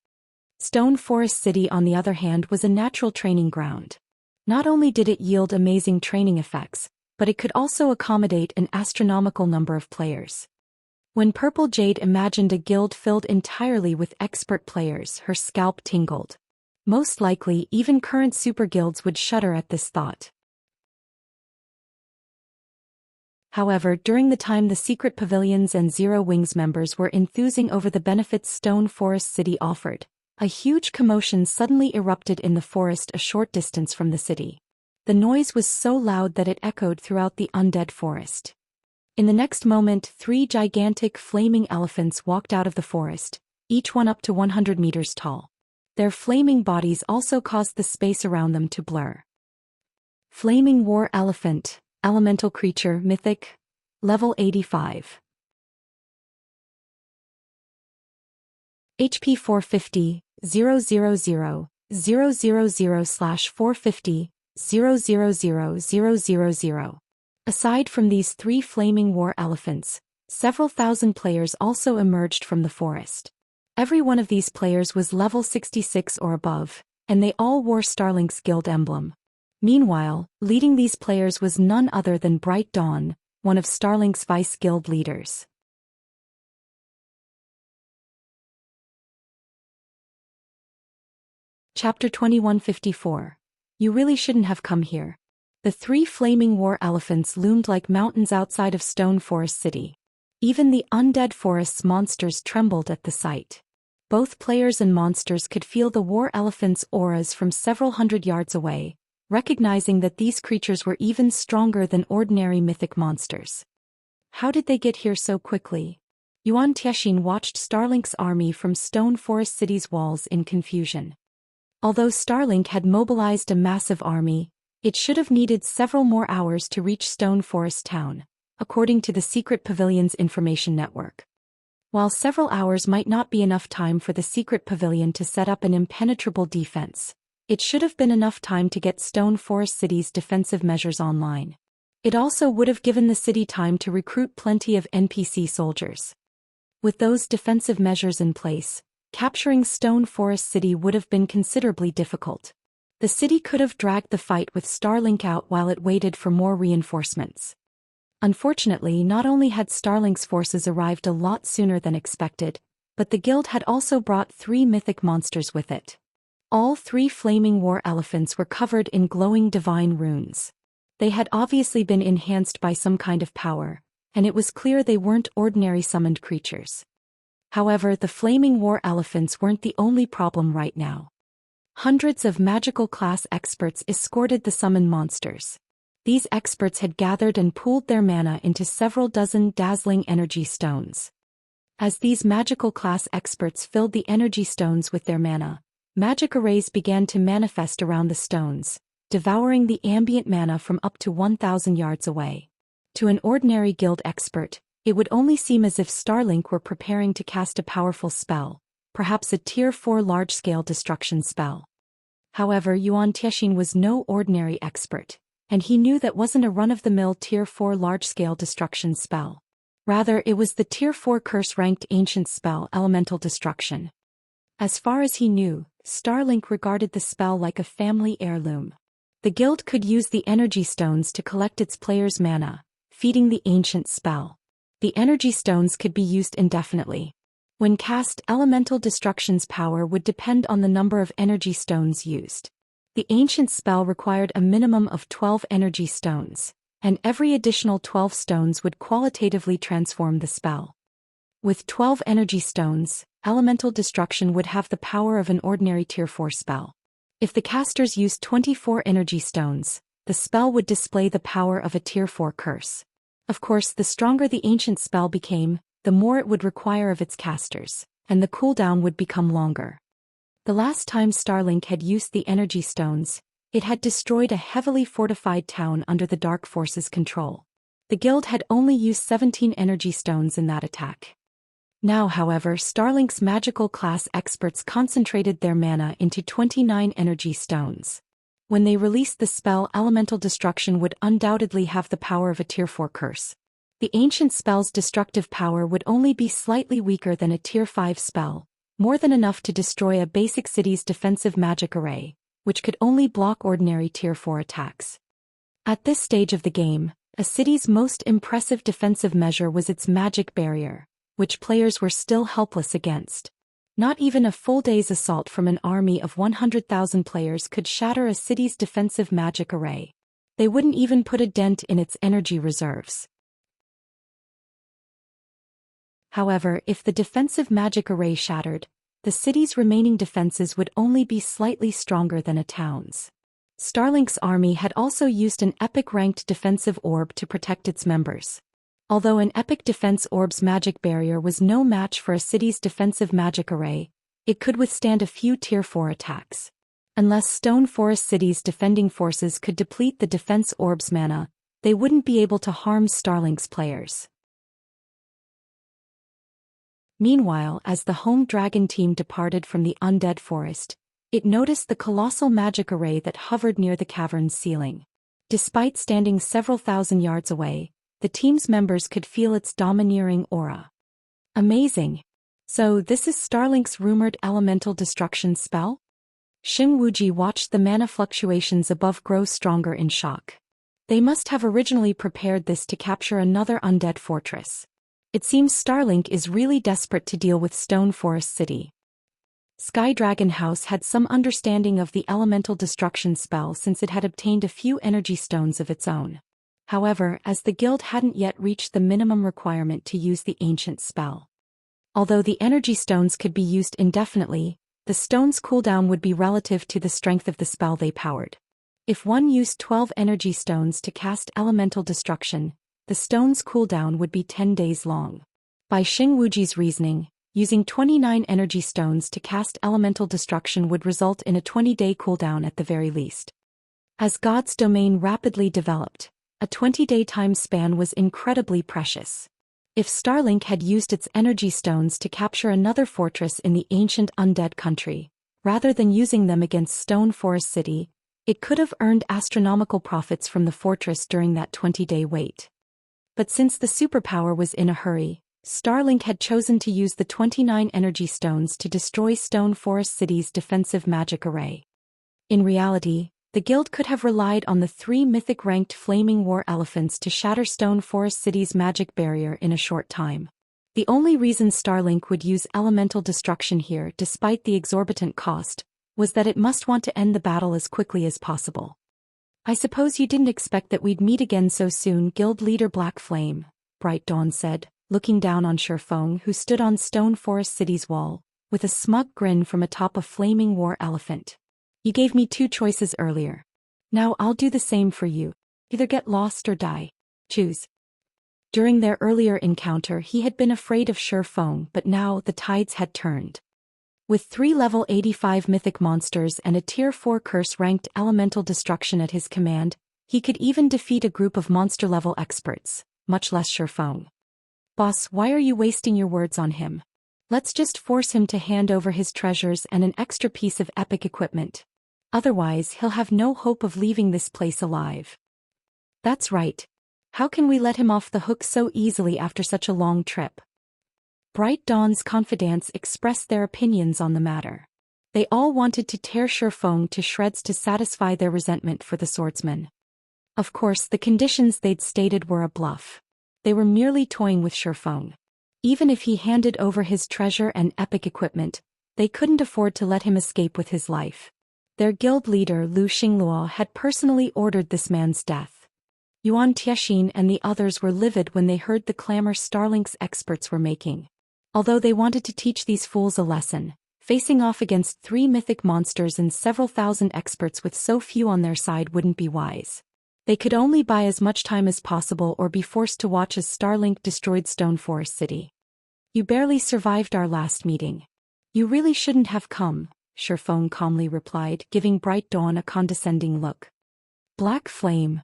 Stone Forest City, on the other hand, was a natural training ground. Not only did it yield amazing training effects, but it could also accommodate an astronomical number of players. When Purple Jade imagined a guild filled entirely with expert players, her scalp tingled. Most likely, even current super guilds would shudder at this thought. However, during the time the Secret Pavilions and Zero Wings members were enthusing over the benefits Stone Forest City offered, a huge commotion suddenly erupted in the forest a short distance from the city. The noise was so loud that it echoed throughout the undead forest. In the next moment, 3 gigantic flaming elephants walked out of the forest, each one up to 100 meters tall. Their flaming bodies also caused the space around them to blur. Flaming War Elephant, Elemental Creature, Mythic, Level 85. HP 450, 000, 000/450, 000. Aside from these 3 Flaming War Elephants, several thousand players also emerged from the forest. Every one of these players was level 66 or above, and they all wore Starlink's guild emblem. Meanwhile, leading these players was none other than Bright Dawn, one of Starlink's vice guild leaders. Chapter 2154. You really shouldn't have come here. The 3 Flaming War Elephants loomed like mountains outside of Stone Forest City. Even the undead forest's monsters trembled at the sight. Both players and monsters could feel the war elephants' auras from several hundred yards away, recognizing that these creatures were even stronger than ordinary mythic monsters. How did they get here so quickly? Yuan Tiexian watched Starlink's army from Stone Forest City's walls in confusion. Although Starlink had mobilized a massive army, it should have needed several more hours to reach Stone Forest Town, according to the Secret Pavilion's information network. While several hours might not be enough time for the Secret Pavilion to set up an impenetrable defense, it should have been enough time to get Stone Forest City's defensive measures online. It also would have given the city time to recruit plenty of NPC soldiers. With those defensive measures in place, capturing Stone Forest City would have been considerably difficult. The city could have dragged the fight with Starlink out while it waited for more reinforcements. Unfortunately, not only had Starlink's forces arrived a lot sooner than expected, but the guild had also brought 3 mythic monsters with it. All 3 Flaming War Elephants were covered in glowing divine runes. They had obviously been enhanced by some kind of power, and it was clear they weren't ordinary summoned creatures. However, the Flaming War Elephants weren't the only problem right now. Hundreds of magical class experts escorted the summoned monsters. These experts had gathered and pooled their mana into several dozen dazzling energy stones. As these magical class experts filled the energy stones with their mana, magic arrays began to manifest around the stones, devouring the ambient mana from up to 1,000 yards away. To an ordinary guild expert, it would only seem as if Starlink were preparing to cast a powerful spell, perhaps a Tier 4 large-scale destruction spell. However, Yuan Tiexian was no ordinary expert, and he knew that wasn't a run-of-the-mill Tier 4 large-scale destruction spell. Rather, it was the Tier 4 curse-ranked ancient spell Elemental Destruction. As far as he knew, Starlink regarded the spell like a family heirloom. The guild could use the energy stones to collect its players' mana, feeding the ancient spell. The energy stones could be used indefinitely. When cast, Elemental Destruction's power would depend on the number of energy stones used. The ancient spell required a minimum of 12 energy stones, and every additional 12 stones would qualitatively transform the spell. With 12 energy stones, Elemental Destruction would have the power of an ordinary Tier 4 spell. If the casters used 24 energy stones, the spell would display the power of a Tier 4 curse. Of course, the stronger the ancient spell became, the more it would require of its casters, and the cooldown would become longer. The last time Starlink had used the energy stones, it had destroyed a heavily fortified town under the Dark Force's control. The guild had only used 17 energy stones in that attack. Now, however, Starlink's magical class experts concentrated their mana into 29 energy stones. When they released the spell, Elemental Destruction would undoubtedly have the power of a Tier 4 curse. The ancient spell's destructive power would only be slightly weaker than a Tier 5 spell, more than enough to destroy a basic city's defensive magic array, which could only block ordinary Tier 4 attacks. At this stage of the game, a city's most impressive defensive measure was its magic barrier, which players were still helpless against. Not even a full day's assault from an army of 100,000 players could shatter a city's defensive magic array. They wouldn't even put a dent in its energy reserves. However, if the defensive magic array shattered, the city's remaining defenses would only be slightly stronger than a town's. Starlink's army had also used an epic-ranked defensive orb to protect its members. Although an epic defense orb's magic barrier was no match for a city's defensive magic array, it could withstand a few Tier 4 attacks. Unless Stone Forest City's defending forces could deplete the defense orb's mana, they wouldn't be able to harm Starlink's players. Meanwhile, as the home dragon team departed from the undead forest, it noticed the colossal magic array that hovered near the cavern's ceiling. Despite standing several thousand yards away, the team's members could feel its domineering aura. Amazing! So this is Starlink's rumored elemental destruction spell? Xing Wuji watched the mana fluctuations above grow stronger in shock. They must have originally prepared this to capture another undead fortress. It seems Starlink is really desperate to deal with Stone Forest City. Sky Dragon House had some understanding of the elemental destruction spell since it had obtained a few energy stones of its own. However, as the guild hadn't yet reached the minimum requirement to use the ancient spell. Although the energy stones could be used indefinitely, the stone's cooldown would be relative to the strength of the spell they powered. If one used 12 energy stones to cast elemental destruction, the stone's cooldown would be 10 days long. By Xing Wuji's reasoning, using 29 energy stones to cast elemental destruction would result in a 20-day cooldown at the very least. As God's domain rapidly developed, a 20-day time span was incredibly precious. If Starlink had used its energy stones to capture another fortress in the ancient undead country, rather than using them against Stone Forest City, it could have earned astronomical profits from the fortress during that 20-day wait. But since the superpower was in a hurry, Starlink had chosen to use the 29 energy stones to destroy Stone Forest City's defensive magic array. In reality, the guild could have relied on the 3 mythic-ranked flaming war elephants to shatter Stone Forest City's magic barrier in a short time. The only reason Starlink would use elemental destruction here despite the exorbitant cost, was that it must want to end the battle as quickly as possible. I suppose you didn't expect that we'd meet again so soon, Guild Leader Black Flame, Bright Dawn said, looking down on Shifeng who stood on Stone Forest City's wall, with a smug grin from atop a flaming war elephant. You gave me 2 choices earlier. Now I'll do the same for you. Either get lost or die. Choose. During their earlier encounter he had been afraid of Shifeng, but now the tides had turned. With 3 level 85 mythic monsters and a tier 4 curse-ranked elemental destruction at his command, he could even defeat a group of monster-level experts, much less Shifeng. Boss, why are you wasting your words on him? Let's just force him to hand over his treasures and an extra piece of epic equipment. Otherwise he'll have no hope of leaving this place alive. That's right. How can we let him off the hook so easily after such a long trip? Bright Dawn's confidants expressed their opinions on the matter. They all wanted to tear Shifeng to shreds to satisfy their resentment for the swordsman. Of course, the conditions they'd stated were a bluff. They were merely toying with Shifeng. Even if he handed over his treasure and epic equipment, they couldn't afford to let him escape with his life. Their guild leader Lu Xingluo had personally ordered this man's death. Yuan Tiexin and the others were livid when they heard the clamor Starlink's experts were making. Although they wanted to teach these fools a lesson, facing off against 3 mythic monsters and several thousand experts with so few on their side wouldn't be wise. They could only buy as much time as possible or be forced to watch as Starlink destroyed Stone Forest City. You barely survived our last meeting. You really shouldn't have come, Shifeng calmly replied, giving Bright Dawn a condescending look. Black Flame.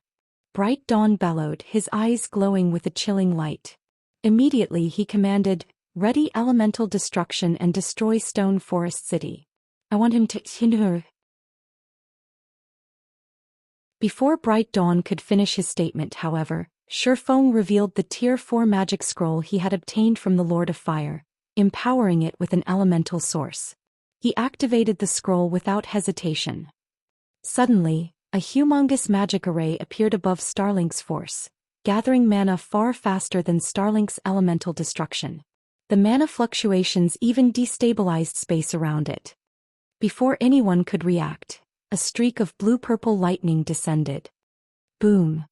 Bright Dawn bellowed, his eyes glowing with a chilling light. Immediately he commanded, "Ready elemental destruction and destroy Stone Forest City. I want him to..." Before Bright Dawn could finish his statement, however, Shifeng revealed the Tier 4 magic scroll he had obtained from the Lord of Fire, empowering it with an elemental source. He activated the scroll without hesitation. Suddenly, a humongous magic array appeared above Starlink's force, gathering mana far faster than Starlink's elemental destruction. The mana fluctuations even destabilized space around it. Before anyone could react, a streak of blue-purple lightning descended. Boom!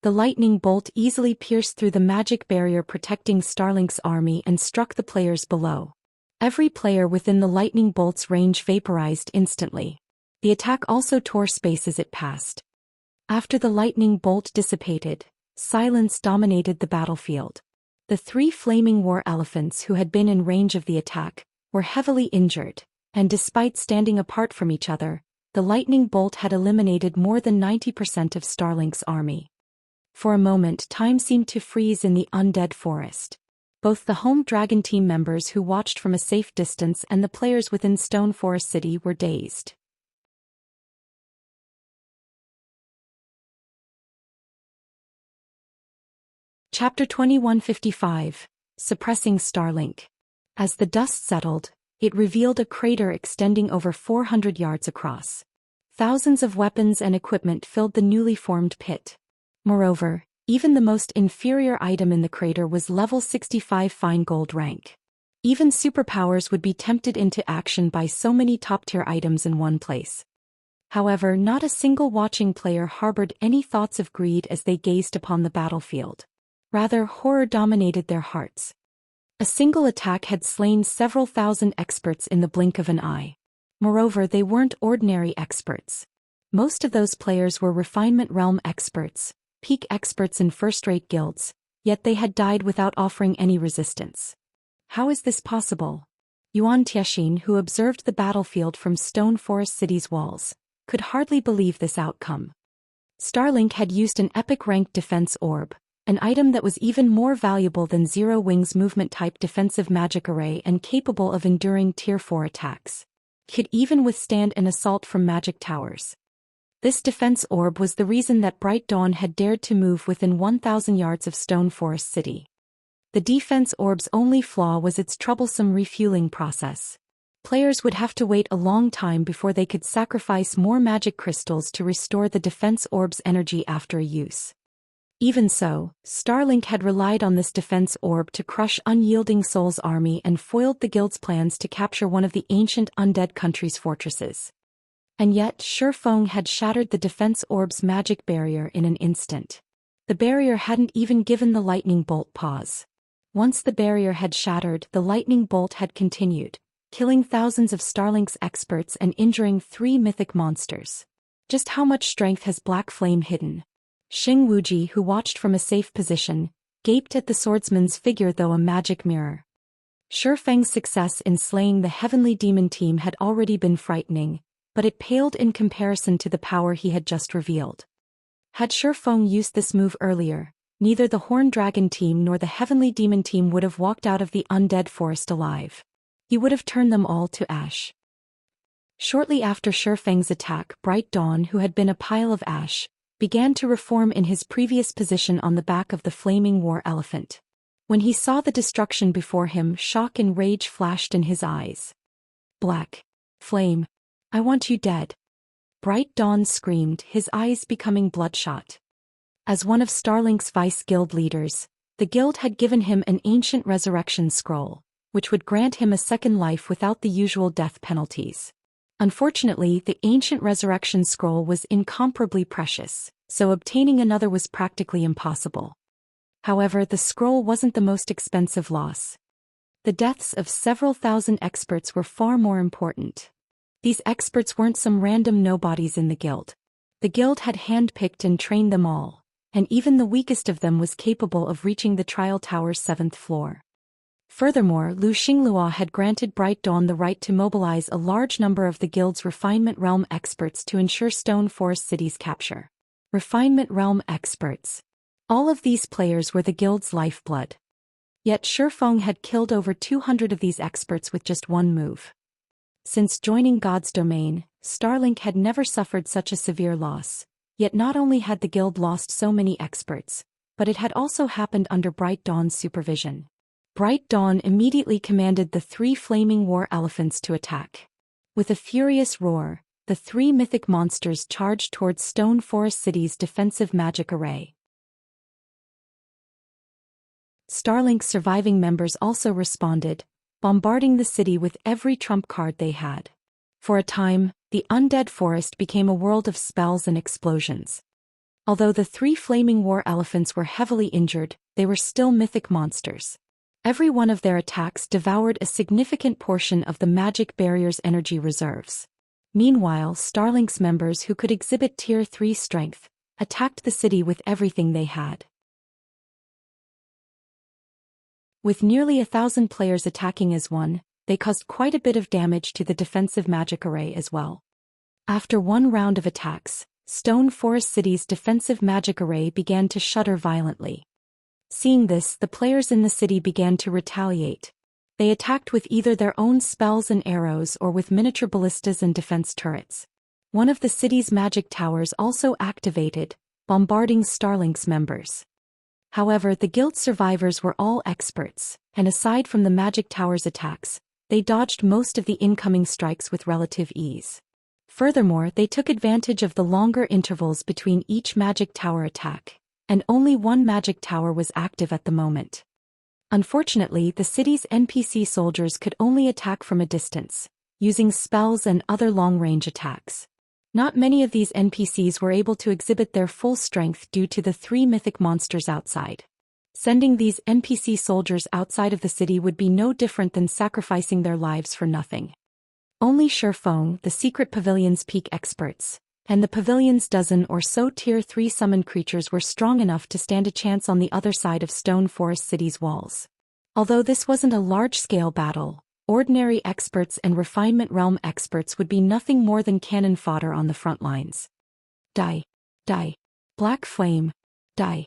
The lightning bolt easily pierced through the magic barrier protecting Starlink's army and struck the players below. Every player within the lightning bolt's range vaporized instantly. The attack also tore space as it passed. After the lightning bolt dissipated, silence dominated the battlefield. The 3 flaming war elephants who had been in range of the attack were heavily injured, And despite standing apart from each other, the lightning bolt had eliminated more than 90% of Starlink's army. For a moment, time seemed to freeze in the undead forest. Both the home dragon team members who watched from a safe distance and the players within Stone Forest City were dazed. Chapter 2155, Suppressing Starlink. As the dust settled, it revealed a crater extending over 400 yards across. Thousands of weapons and equipment filled the newly formed pit. Moreover, even the most inferior item in the crater was level 65 fine gold rank. Even superpowers would be tempted into action by so many top-tier items in one place. However, not a single watching player harbored any thoughts of greed as they gazed upon the battlefield. Rather, horror dominated their hearts. A single attack had slain several thousand experts in the blink of an eye. Moreover, they weren't ordinary experts. Most of those players were refinement realm experts, peak experts in first-rate guilds, yet they had died without offering any resistance. How is this possible? Yuan Tiexin, who observed the battlefield from Stone Forest City's walls, could hardly believe this outcome. Starlink had used an epic ranked defense orb, an item that was even more valuable than Zero Wing's movement-type defensive magic array and capable of enduring Tier 4 attacks. Could even withstand an assault from magic towers. This defense orb was the reason that Bright Dawn had dared to move within 1,000 yards of Stone Forest City. The defense orb's only flaw was its troublesome refueling process. Players would have to wait a long time before they could sacrifice more magic crystals to restore the defense orb's energy after a use. Even so, Starlink had relied on this defense orb to crush unyielding Soul's army and foiled the guild's plans to capture one of the ancient undead country's fortresses. And yet, Shifeng had shattered the defense orb's magic barrier in an instant. The barrier hadn't even given the lightning bolt pause. Once the barrier had shattered, the lightning bolt had continued, killing thousands of Starlink's experts and injuring 3 mythic monsters. Just how much strength has Black Flame hidden? Xing Wuji, who watched from a safe position, gaped at the swordsman's figure through a magic mirror. Shifeng's success in slaying the heavenly demon team had already been frightening, but it paled in comparison to the power he had just revealed. Had Shifeng used this move earlier, neither the Horn Dragon team nor the heavenly demon team would have walked out of the undead forest alive. He would have turned them all to ash. Shortly after Shifeng's attack, Bright Dawn, who had been a pile of ash, began to reform in his previous position on the back of the flaming war elephant. When he saw the destruction before him, shock and rage flashed in his eyes. Black Flame, I want you dead. Bright Dawn screamed, his eyes becoming bloodshot. As one of Starlink's vice guild leaders, the guild had given him an ancient resurrection scroll, which would grant him a second life without the usual death penalties. Unfortunately, the ancient resurrection scroll was incomparably precious, so obtaining another was practically impossible. However, the scroll wasn't the most expensive loss. The deaths of several thousand experts were far more important. These experts weren't some random nobodies in the guild. The guild had handpicked and trained them all, and even the weakest of them was capable of reaching the trial tower's 7th floor. Furthermore, Lu Xinglua had granted Bright Dawn the right to mobilize a large number of the guild's Refinement Realm experts to ensure Stone Forest City's capture. Refinement Realm experts. All of these players were the guild's lifeblood. Yet Shifeng had killed over 200 of these experts with just one move. Since joining God's domain, Starlink had never suffered such a severe loss. Yet not only had the guild lost so many experts, but it had also happened under Bright Dawn's supervision. Bright Dawn immediately commanded the 3 flaming war elephants to attack. With a furious roar, the 3 mythic monsters charged towards Stone Forest City's defensive magic array. Starlink's surviving members also responded, bombarding the city with every trump card they had. For a time, the undead forest became a world of spells and explosions. Although the 3 flaming war elephants were heavily injured, they were still mythic monsters. Every one of their attacks devoured a significant portion of the magic barrier's energy reserves. Meanwhile, Starlink's members who could exhibit Tier 3 strength, attacked the city with everything they had. With nearly 1,000 players attacking as one, they caused quite a bit of damage to the defensive magic array as well. After one round of attacks, Stone Forest City's defensive magic array began to shudder violently. Seeing this, the players in the city began to retaliate. They attacked with either their own spells and arrows or with miniature ballistas and defense turrets. One of the city's magic towers also activated, bombarding Starlink's members. However, the guild survivors were all experts, and aside from the magic tower's attacks, they dodged most of the incoming strikes with relative ease. Furthermore, they took advantage of the longer intervals between each magic tower attack, and only one magic tower was active at the moment. Unfortunately, the city's NPC soldiers could only attack from a distance, using spells and other long-range attacks. Not many of these NPCs were able to exhibit their full strength due to the 3 mythic monsters outside. Sending these NPC soldiers outside of the city would be no different than sacrificing their lives for nothing. Only Shifeng, the secret pavilion's peak experts, and the pavilion's dozen or so tier 3 summoned creatures were strong enough to stand a chance on the other side of Stone Forest City's walls. Although this wasn't a large-scale battle, ordinary experts and refinement realm experts would be nothing more than cannon fodder on the front lines. Die. Die. Black Flame. Die.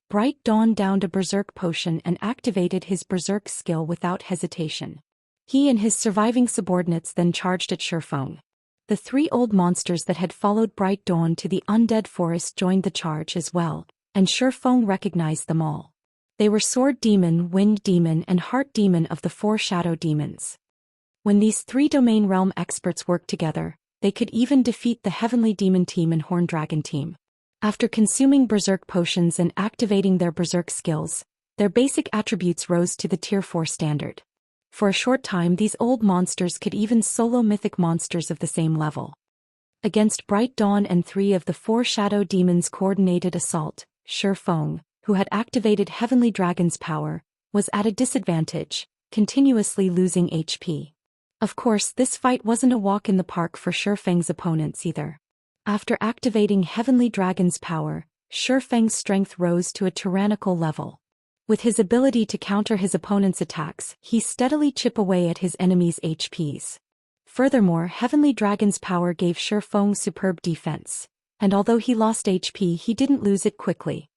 Bright Dawn downed a berserk potion and activated his berserk skill without hesitation. He and his surviving subordinates then charged at Shifeng. The 3 old monsters that had followed Bright Dawn to the undead forest joined the charge as well, and Shifeng recognized them all. They were Sword Demon, Wind Demon, and Heart Demon of the 4 Shadow Demons. When these 3 domain realm experts worked together, they could even defeat the Heavenly Demon team and Horn Dragon team. After consuming berserk potions and activating their berserk skills, their basic attributes rose to the tier 4 standard. For a short time, these old monsters could even solo mythic monsters of the same level. Against Bright Dawn and 3 of the 4 Shadow Demons' coordinated assault, Shifeng, who had activated Heavenly Dragon's power, was at a disadvantage, continuously losing HP. Of course, this fight wasn't a walk in the park for Shifeng's opponents either. After activating Heavenly Dragon's power, Shifeng's strength rose to a tyrannical level. With his ability to counter his opponent's attacks, he steadily chipped away at his enemies' HPs. Furthermore, Heavenly Dragon's power gave Shifeng superb defense, and although he lost HP, he didn't lose it quickly.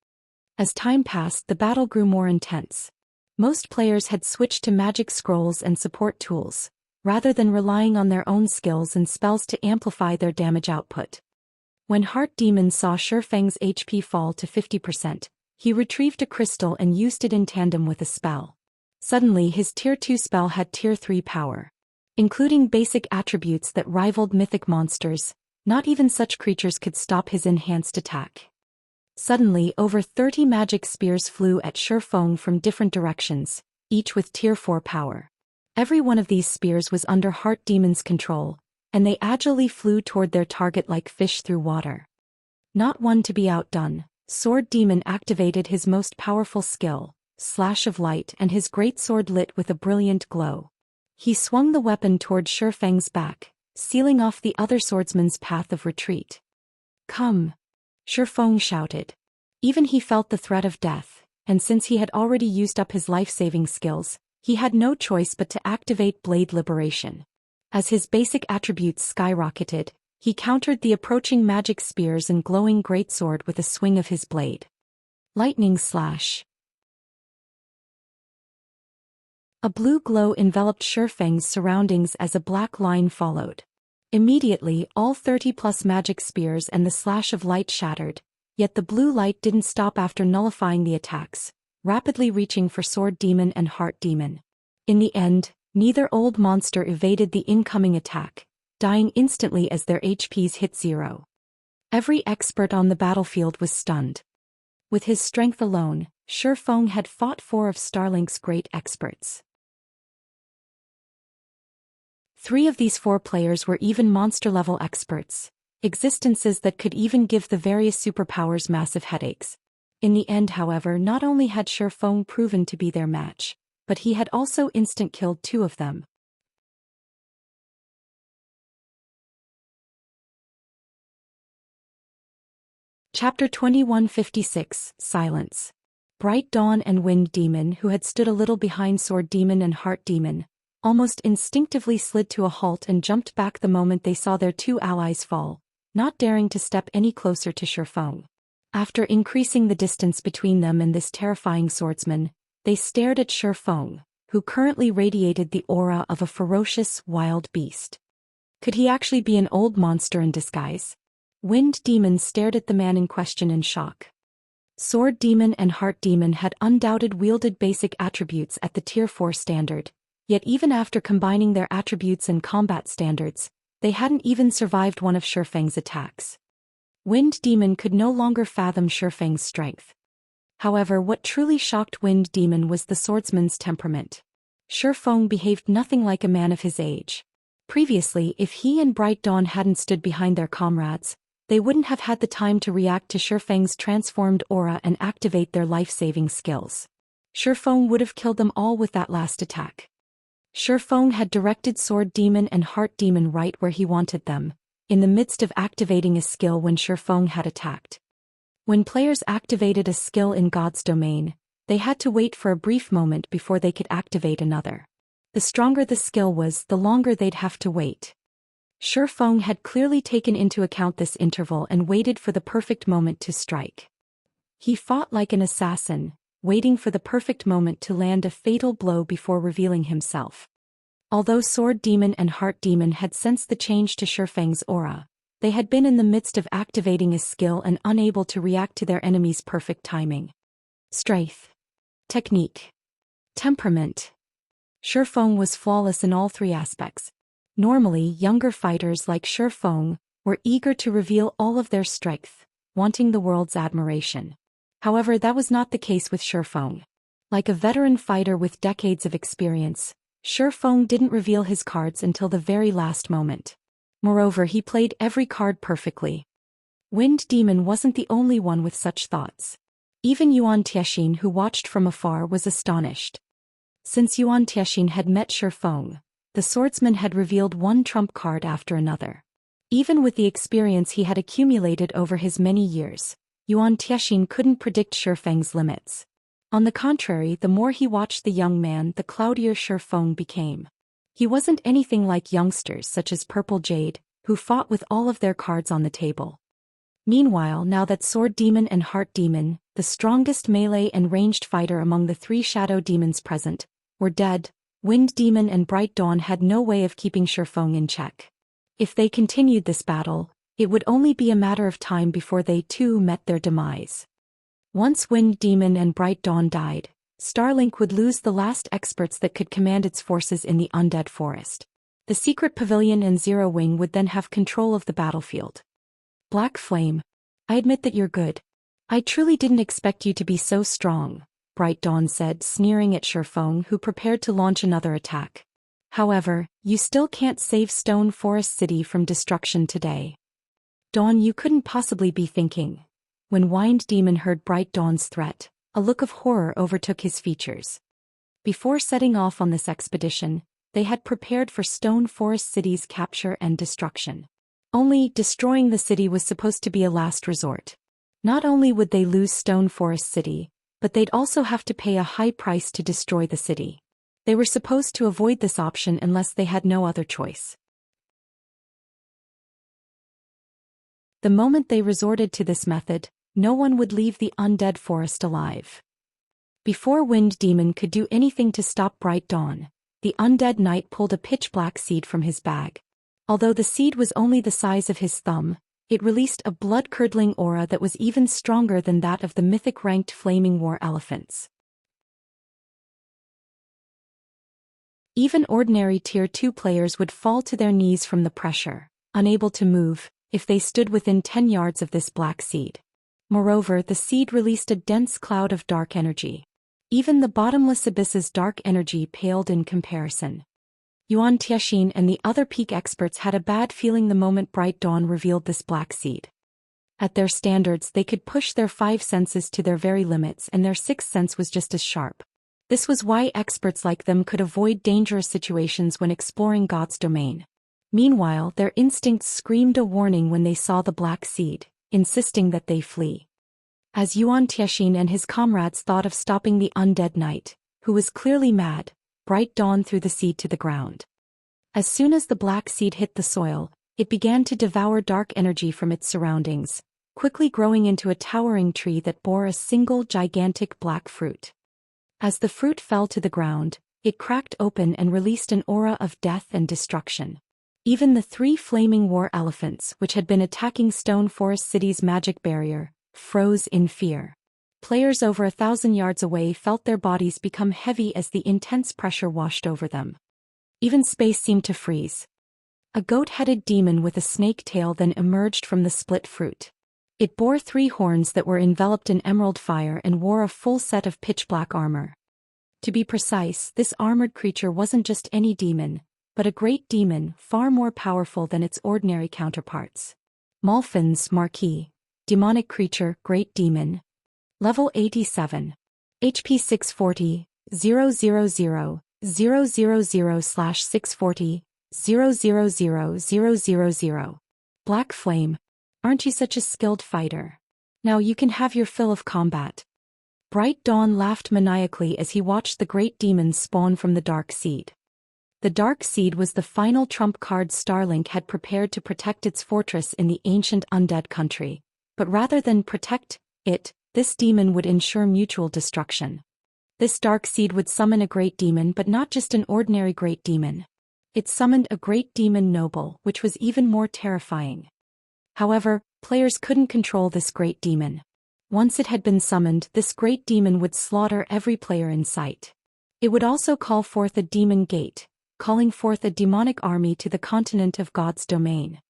As time passed, the battle grew more intense. Most players had switched to magic scrolls and support tools, rather than relying on their own skills and spells to amplify their damage output. When Heart Demon saw Shifeng's HP fall to 50%, he retrieved a crystal and used it in tandem with a spell. Suddenly, his tier 2 spell had tier 3 power. Including basic attributes that rivaled mythic monsters, not even such creatures could stop his enhanced attack. Suddenly, over 30 magic spears flew at Shifeng from different directions, each with tier 4 power. Every one of these spears was under Heart Demon's control, and they agilely flew toward their target like fish through water. Not one to be outdone, Sword Demon activated his most powerful skill, Slash of Light, and his great sword lit with a brilliant glow. He swung the weapon toward Shifeng's back, sealing off the other swordsman's path of retreat. "Come!" Shifeng shouted. Even he felt the threat of death, and since he had already used up his life-saving skills, he had no choice but to activate Blade Liberation. As his basic attributes skyrocketed, he countered the approaching magic spears and glowing greatsword with a swing of his blade. Lightning Slash. A blue glow enveloped Shifeng's surroundings as a black line followed. Immediately, all 30-plus magic spears and the slash of light shattered, yet the blue light didn't stop after nullifying the attacks, rapidly reaching for Sword Demon and Heart Demon. In the end, neither old monster evaded the incoming attack, dying instantly as their HPs hit 0. Every expert on the battlefield was stunned. With his strength alone, Shifeng had fought 4 of Starlink's great experts. 3 of these 4 players were even monster-level experts, existences that could even give the various superpowers massive headaches. In the end, however, not only had Shifeng proven to be their match, but he had also instant-killed 2 of them. Chapter 2156, Silence. Bright Dawn and Wind Demon, who had stood a little behind Sword Demon and Heart Demon, almost instinctively slid to a halt and jumped back the moment they saw their two allies fall, not daring to step any closer to Shifeng. After increasing the distance between them and this terrifying swordsman, they stared at Shifeng, who currently radiated the aura of a ferocious, wild beast. Could he actually be an old monster in disguise? Wind Demon stared at the man in question in shock. Sword Demon and Heart Demon had undoubted wielded basic attributes at the Tier 4 standard, yet even after combining their attributes and combat standards, they hadn't even survived one of Shifeng's attacks. Wind Demon could no longer fathom Shifeng's strength. However, what truly shocked Wind Demon was the swordsman's temperament. Shifeng behaved nothing like a man of his age. Previously, if he and Bright Dawn hadn't stood behind their comrades, they wouldn't have had the time to react to Shifeng's transformed aura and activate their life-saving skills. Shifeng would have killed them all with that last attack. Shifeng had directed Sword Demon and Heart Demon right where he wanted them, in the midst of activating a skill when Shifeng had attacked. When players activated a skill in God's domain, they had to wait for a brief moment before they could activate another. The stronger the skill was, the longer they'd have to wait. Shifeng had clearly taken into account this interval and waited for the perfect moment to strike. He fought like an assassin, waiting for the perfect moment to land a fatal blow before revealing himself. Although Sword Demon and Heart Demon had sensed the change to Shifeng's aura, they had been in the midst of activating a skill and unable to react to their enemy's perfect timing. Strength, technique, temperament. Shifeng was flawless in all three aspects. Normally, younger fighters like Shifeng were eager to reveal all of their strength, wanting the world's admiration. However, that was not the case with Shifeng. Like a veteran fighter with decades of experience, Shifeng didn't reveal his cards until the very last moment. Moreover, he played every card perfectly. Wind Demon wasn't the only one with such thoughts. Even Yuan Tiexin, who watched from afar, was astonished. Since Yuan Tiexin had met Shifeng, the swordsman had revealed one trump card after another. Even with the experience he had accumulated over his many years, Yuan Tiexin couldn't predict Shifeng's limits. On the contrary, the more he watched the young man, the cloudier Shifeng became. He wasn't anything like youngsters such as Purple Jade, who fought with all of their cards on the table. Meanwhile, now that Sword Demon and Heart Demon, the strongest melee and ranged fighter among the three shadow demons present, were dead, Wind Demon and Bright Dawn had no way of keeping Shifeng in check. If they continued this battle, it would only be a matter of time before they too met their demise. Once Wind Demon and Bright Dawn died, Starlink would lose the last experts that could command its forces in the Undead Forest. The secret pavilion and Zero Wing would then have control of the battlefield. Black Flame, I admit that you're good. I truly didn't expect you to be so strong, Bright Dawn said, sneering at Shifeng, who prepared to launch another attack. However, you still can't save Stone Forest City from destruction today. Dawn, you couldn't possibly be thinking. When Wind Demon heard Bright Dawn's threat, a look of horror overtook his features. Before setting off on this expedition, they had prepared for Stone Forest City's capture and destruction. Only destroying the city was supposed to be a last resort. Not only would they lose Stone Forest City, but they'd also have to pay a high price to destroy the city. They were supposed to avoid this option unless they had no other choice. The moment they resorted to this method, no one would leave the Undead Forest alive. Before Wind Demon could do anything to stop Bright Dawn, the Undead Knight pulled a pitch-black seed from his bag. Although the seed was only the size of his thumb, it released a blood-curdling aura that was even stronger than that of the mythic-ranked Flaming War Elephants. Even ordinary Tier 2 players would fall to their knees from the pressure, unable to move, if they stood within 10 yards of this black seed. Moreover, the seed released a dense cloud of dark energy. Even the bottomless abyss's dark energy paled in comparison. Yuan Tiexin and the other peak experts had a bad feeling the moment Bright Dawn revealed this black seed. At their standards, they could push their 5 senses to their very limits, and their 6th sense was just as sharp. This was why experts like them could avoid dangerous situations when exploring God's domain. Meanwhile, their instincts screamed a warning when they saw the black seed, insisting that they flee. As Yuan Tiexin and his comrades thought of stopping the Undead Knight, who was clearly mad, Bright Dawn threw the seed to the ground. As soon as the black seed hit the soil, it began to devour dark energy from its surroundings, quickly growing into a towering tree that bore a single gigantic black fruit. As the fruit fell to the ground, it cracked open and released an aura of death and destruction. Even the 3 flaming war elephants, which had been attacking Stone Forest City's magic barrier, froze in fear. Players over 1,000 yards away felt their bodies become heavy as the intense pressure washed over them. Even space seemed to freeze. A goat-headed demon with a snake tail then emerged from the split fruit. It bore 3 horns that were enveloped in emerald fire and wore a full set of pitch-black armor. To be precise, this armored creature wasn't just any demon, but a great demon far more powerful than its ordinary counterparts. Malphins Marquis. Demonic creature, great demon. Level 87. HP 640, 000, 000/640, 000. Black Flame. Aren't you such a skilled fighter? Now you can have your fill of combat. Bright Dawn laughed maniacally as he watched the great demon spawn from the Dark Seed. The Dark Seed was the final trump card Starlink had prepared to protect its fortress in the ancient undead country. But rather than protect it, this demon would ensure mutual destruction. This Dark Seed would summon a great demon, but not just an ordinary great demon. It summoned a great demon noble, which was even more terrifying. However, players couldn't control this great demon. Once it had been summoned, this great demon would slaughter every player in sight. It would also call forth a demon gate, calling forth a demonic army to the continent of God's domain.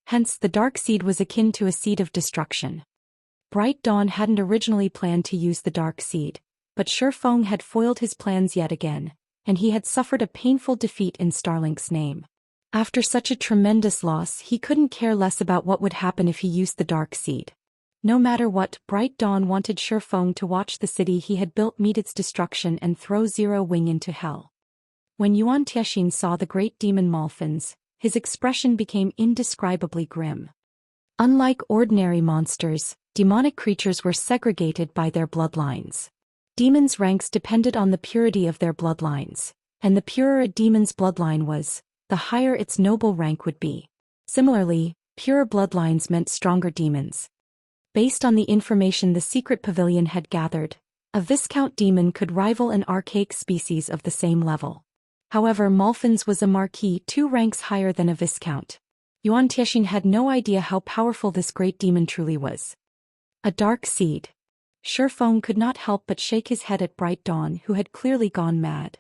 Hence, the Dark Seed was akin to a seed of destruction. Bright Dawn hadn't originally planned to use the Dark Seed, but Shifeng had foiled his plans yet again, and he had suffered a painful defeat in Starlink's name. After such a tremendous loss, he couldn't care less about what would happen if he used the Dark Seed. No matter what, Bright Dawn wanted Shifeng to watch the city he had built meet its destruction and throw Zero Wing into hell. When Yuan Tiexian saw the great demon Malphins, his expression became indescribably grim. Unlike ordinary monsters, demonic creatures were segregated by their bloodlines. Demons' ranks depended on the purity of their bloodlines, and the purer a demon's bloodline was, the higher its noble rank would be. Similarly, purer bloodlines meant stronger demons. Based on the information the secret pavilion had gathered, a Viscount demon could rival an archaic species of the same level. However, Malphins was a Marquis 2 ranks higher than a Viscount. Yuan Tiexian had no idea how powerful this great demon truly was. A Dark Seed. Shifeng could not help but shake his head at Bright Dawn, who had clearly gone mad.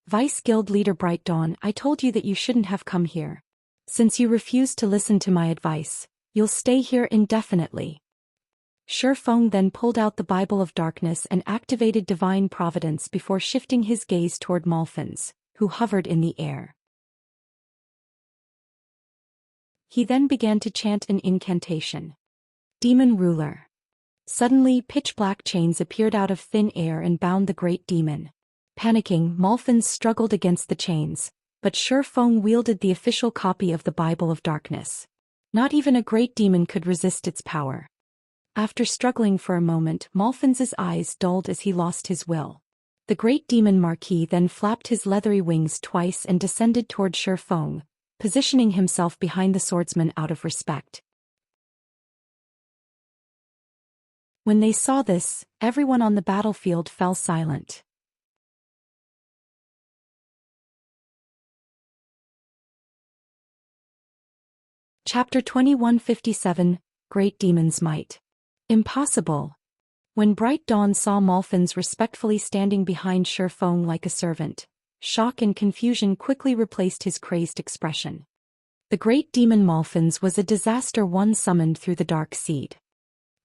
Vice Guild Leader Bright Dawn, I told you that you shouldn't have come here. Since you refused to listen to my advice, you'll stay here indefinitely. Shifeng then pulled out the Bible of Darkness and activated Divine Providence before shifting his gaze toward Malphins, who hovered in the air. He then began to chant an incantation. Demon Ruler. Suddenly, pitch-black chains appeared out of thin air and bound the great demon. Panicking, Malphins struggled against the chains, but Shifeng wielded the official copy of the Bible of Darkness. Not even a great demon could resist its power. After struggling for a moment, Malphins' eyes dulled as he lost his will. The great demon Marquis then flapped his leathery wings twice and descended toward Shifeng, positioning himself behind the swordsman out of respect. When they saw this, everyone on the battlefield fell silent. Chapter 2157, Great Demon's Might. Impossible. When Bright Dawn saw Malphins respectfully standing behind Shifeng like a servant, shock and confusion quickly replaced his crazed expression. The great demon Malphins was a disaster one summoned through the Dark Seed.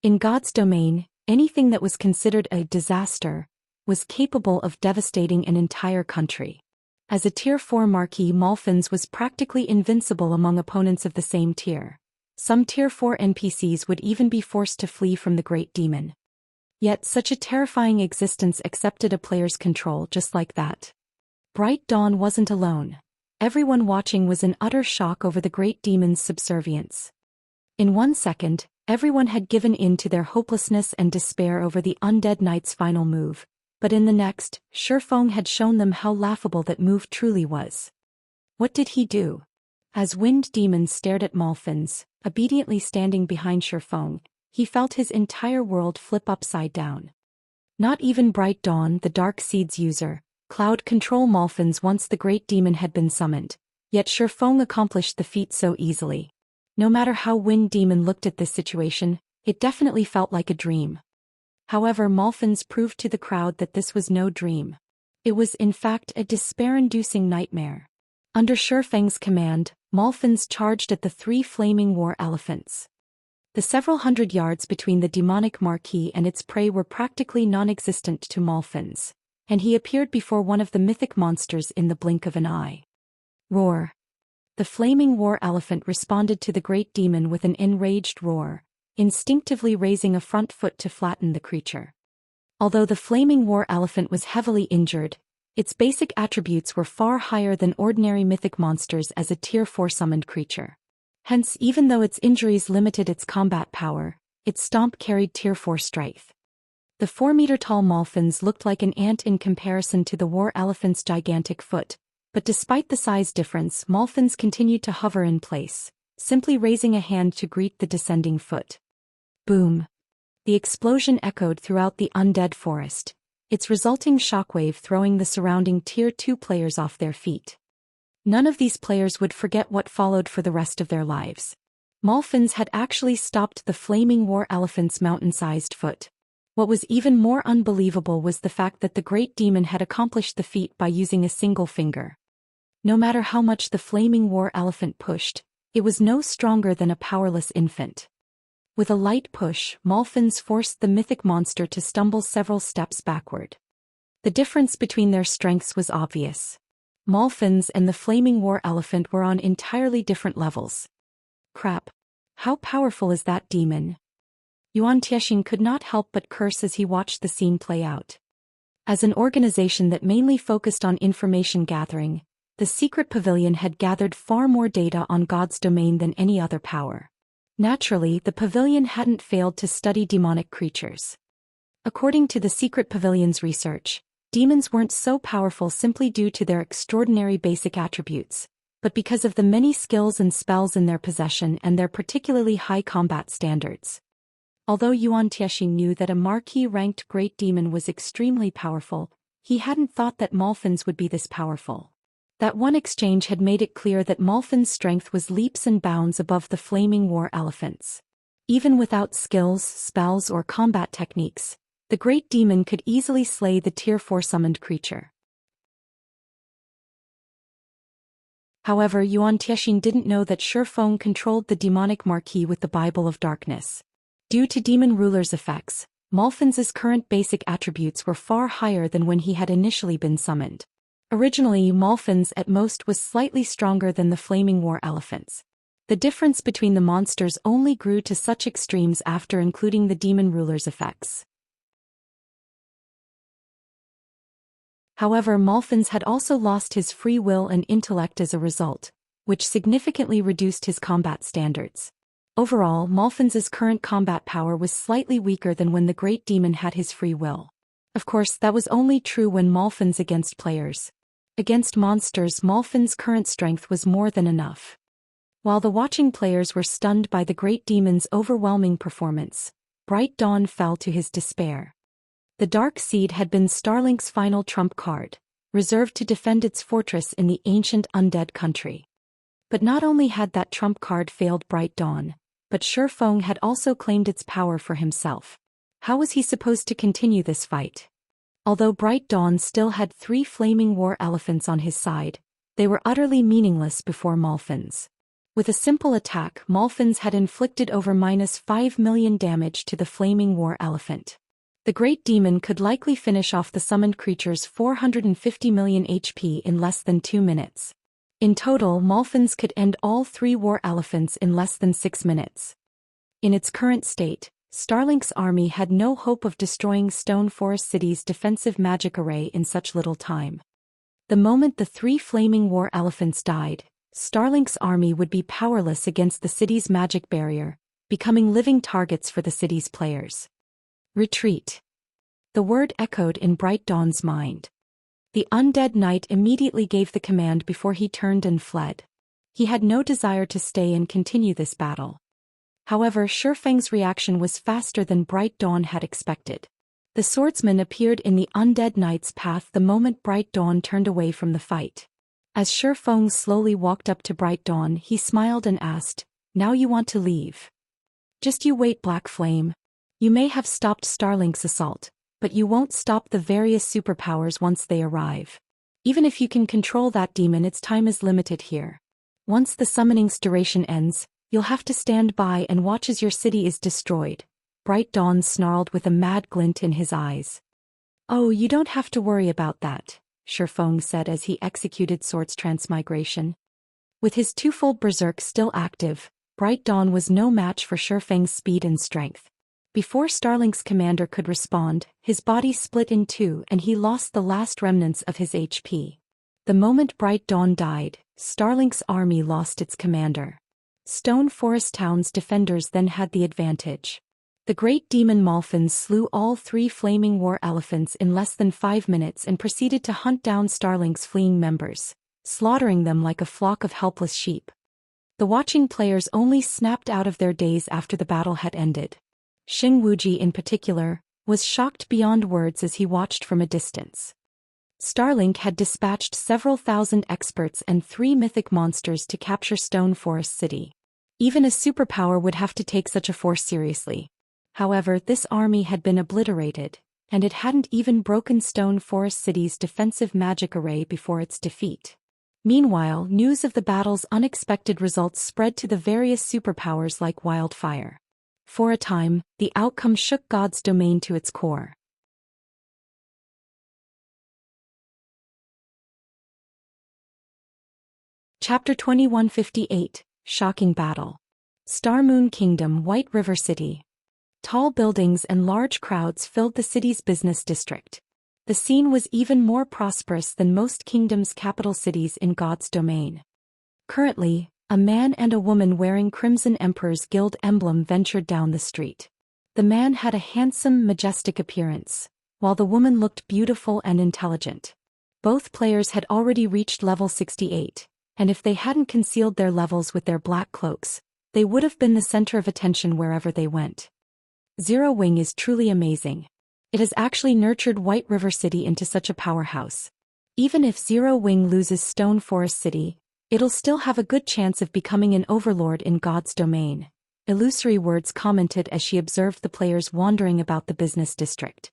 In God's domain, anything that was considered a disaster was capable of devastating an entire country. As a Tier 4 Marquis, Malphins was practically invincible among opponents of the same tier. Some Tier 4 NPCs would even be forced to flee from the great demon. Yet such a terrifying existence accepted a player's control just like that. Bright Dawn wasn't alone. Everyone watching was in utter shock over the great demon's subservience. In 1 second, everyone had given in to their hopelessness and despair over the Undead Knight's final move, But in the next, Shifeng had shown them how laughable that move truly was. What did he do? As Wind Demon stared at Malphins, obediently standing behind Shifeng, he felt his entire world flip upside down. Not even Bright Dawn, the Dark Seed's user, Cloud control Malphins once the Great Demon had been summoned, yet Shifeng accomplished the feat so easily. No matter how Wind Demon looked at this situation, it definitely felt like a dream. However, Malphins proved to the crowd that this was no dream. It was in fact a despair-inducing nightmare. Under Shifeng's command, Malphins charged at the 3 flaming war elephants. The several hundred yards between the demonic marquis and its prey were practically non-existent to Malphins, and he appeared before one of the mythic monsters in the blink of an eye. Roar! The flaming war elephant responded to the great demon with an enraged roar, instinctively raising a front foot to flatten the creature. Although the flaming war elephant was heavily injured, its basic attributes were far higher than ordinary mythic monsters as a Tier 4 summoned creature. Hence, even though its injuries limited its combat power, its stomp carried Tier 4 strength. The 4-meter-tall Malphins looked like an ant in comparison to the war elephant's gigantic foot, but despite the size difference, Malphins continued to hover in place, simply raising a hand to greet the descending foot. Boom! The explosion echoed throughout the undead forest, its resulting shockwave throwing the surrounding Tier 2 players off their feet. None of these players would forget what followed for the rest of their lives. Malphins had actually stopped the flaming war elephant's mountain-sized foot. What was even more unbelievable was the fact that the great demon had accomplished the feat by using a single finger. No matter how much the flaming war elephant pushed, it was no stronger than a powerless infant. With a light push, Malphins forced the mythic monster to stumble several steps backward. The difference between their strengths was obvious. Malphins and the flaming war elephant were on entirely different levels. Crap! How powerful is that demon? Yuan Tiexian could not help but curse as he watched the scene play out. As an organization that mainly focused on information gathering, the secret pavilion had gathered far more data on God's domain than any other power. Naturally, the pavilion hadn't failed to study demonic creatures. According to the secret pavilion's research, demons weren't so powerful simply due to their extraordinary basic attributes, but because of the many skills and spells in their possession and their particularly high combat standards. Although Yuan Tiexian knew that a marquis-ranked great demon was extremely powerful, he hadn't thought that Malphins would be this powerful. That one exchange had made it clear that Malphin's strength was leaps and bounds above the flaming war elephants. Even without skills, spells, or combat techniques, the great demon could easily slay the Tier 4 summoned creature. However, Yuan Tiexian didn't know that Shifeng controlled the demonic marquis with the Bible of Darkness. Due to demon ruler's effects, Malphins's current basic attributes were far higher than when he had initially been summoned. Originally, Malphins at most was slightly stronger than the flaming war elephants. The difference between the monsters only grew to such extremes after including the demon ruler's effects. However, Malphins had also lost his free will and intellect as a result, which significantly reduced his combat standards. Overall, Malphins's current combat power was slightly weaker than when the great demon had his free will. Of course, that was only true when Malphins against players. Against monsters, Malphin's current strength was more than enough. While the watching players were stunned by the great demon's overwhelming performance, Bright Dawn fell to his despair. The Dark Seed had been Starlink's final trump card, reserved to defend its fortress in the ancient undead country. But not only had that trump card failed Bright Dawn, but Shifeng had also claimed its power for himself. How was he supposed to continue this fight? Although Bright Dawn still had 3 flaming war elephants on his side, they were utterly meaningless before Malphins. With a simple attack, Malphins had inflicted over -5 million damage to the flaming war elephant. The great demon could likely finish off the summoned creature's 450 million HP in less than 2 minutes. In total, Malphins could end all 3 war elephants in less than 6 minutes. In its current state, Starlink's army had no hope of destroying Stone Forest City's defensive magic array in such little time. The moment the 3 flaming war elephants died, Starlink's army would be powerless against the city's magic barrier, becoming living targets for the city's players. Retreat. The word echoed in Bright Dawn's mind. The undead knight immediately gave the command before he turned and fled. He had no desire to stay and continue this battle. However, Shifeng's reaction was faster than Bright Dawn had expected. The swordsman appeared in the undead knight's path the moment Bright Dawn turned away from the fight. As Shifeng slowly walked up to Bright Dawn, he smiled and asked, "Now you want to leave? Just you wait, Black Flame. You may have stopped Starlink's assault, but you won't stop the various superpowers once they arrive. Even if you can control that demon, its time is limited here. Once the summoning's duration ends, you'll have to stand by and watch as your city is destroyed." Bright Dawn snarled with a mad glint in his eyes. "Oh, you don't have to worry about that," Shifeng said as he executed Sword's transmigration. With his twofold berserk still active, Bright Dawn was no match for Shifeng's speed and strength. Before Starlink's commander could respond, his body split in two and he lost the last remnants of his HP. The moment Bright Dawn died, Starlink's army lost its commander. Stone Forest Town's defenders then had the advantage. The great demon Malfin slew all 3 flaming war elephants in less than 5 minutes and proceeded to hunt down Starlink's fleeing members, slaughtering them like a flock of helpless sheep. The watching players only snapped out of their daze after the battle had ended. Xing Wuji in particular was shocked beyond words as he watched from a distance. Starlink had dispatched several thousand experts and 3 mythic monsters to capture Stone Forest City. Even a superpower would have to take such a force seriously. However, this army had been obliterated, and it hadn't even broken Stone Forest City's defensive magic array before its defeat. Meanwhile, news of the battle's unexpected results spread to the various superpowers like wildfire. For a time, the outcome shook God's domain to its core. Chapter 2158, Shocking Battle. Star Moon Kingdom, White River City. Tall buildings and large crowds filled the city's business district. The scene was even more prosperous than most kingdoms' capital cities in God's domain. Currently, a man and a woman wearing Crimson Emperor's Guild emblem ventured down the street. The man had a handsome, majestic appearance, while the woman looked beautiful and intelligent. Both players had already reached level 68, and if they hadn't concealed their levels with their black cloaks, they would have been the center of attention wherever they went. Zero Wing is truly amazing. It has actually nurtured White River City into such a powerhouse. Even if Zero Wing loses Stone Forest City, it'll still have a good chance of becoming an overlord in God's domain. Illusory Words commented as she observed the players wandering about the business district.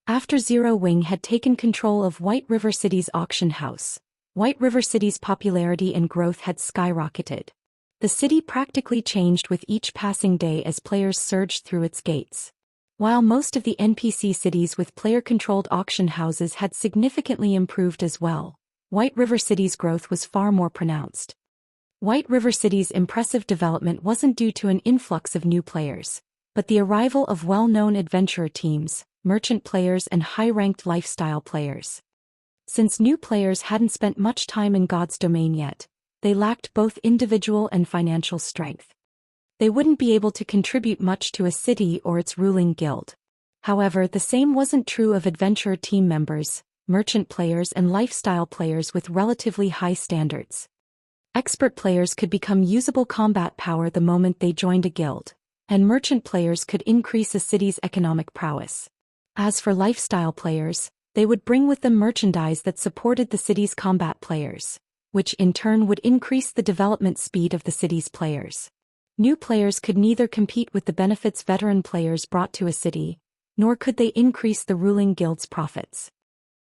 After Zero Wing had taken control of White River City's auction house, White River City's popularity and growth had skyrocketed. The city practically changed with each passing day as players surged through its gates. While most of the NPC cities with player-controlled auction houses had significantly improved as well, White River City's growth was far more pronounced. White River City's impressive development wasn't due to an influx of new players, but the arrival of well-known adventurer teams, merchant players and high-ranked lifestyle players. Since new players hadn't spent much time in God's domain yet, they lacked both individual and financial strength. They wouldn't be able to contribute much to a city or its ruling guild. However, the same wasn't true of adventurer team members, merchant players and lifestyle players with relatively high standards. Expert players could become usable combat power the moment they joined a guild, and merchant players could increase a city's economic prowess. As for lifestyle players, they would bring with them merchandise that supported the city's combat players, which in turn would increase the development speed of the city's players. New players could neither compete with the benefits veteran players brought to a city, nor could they increase the ruling guild's profits.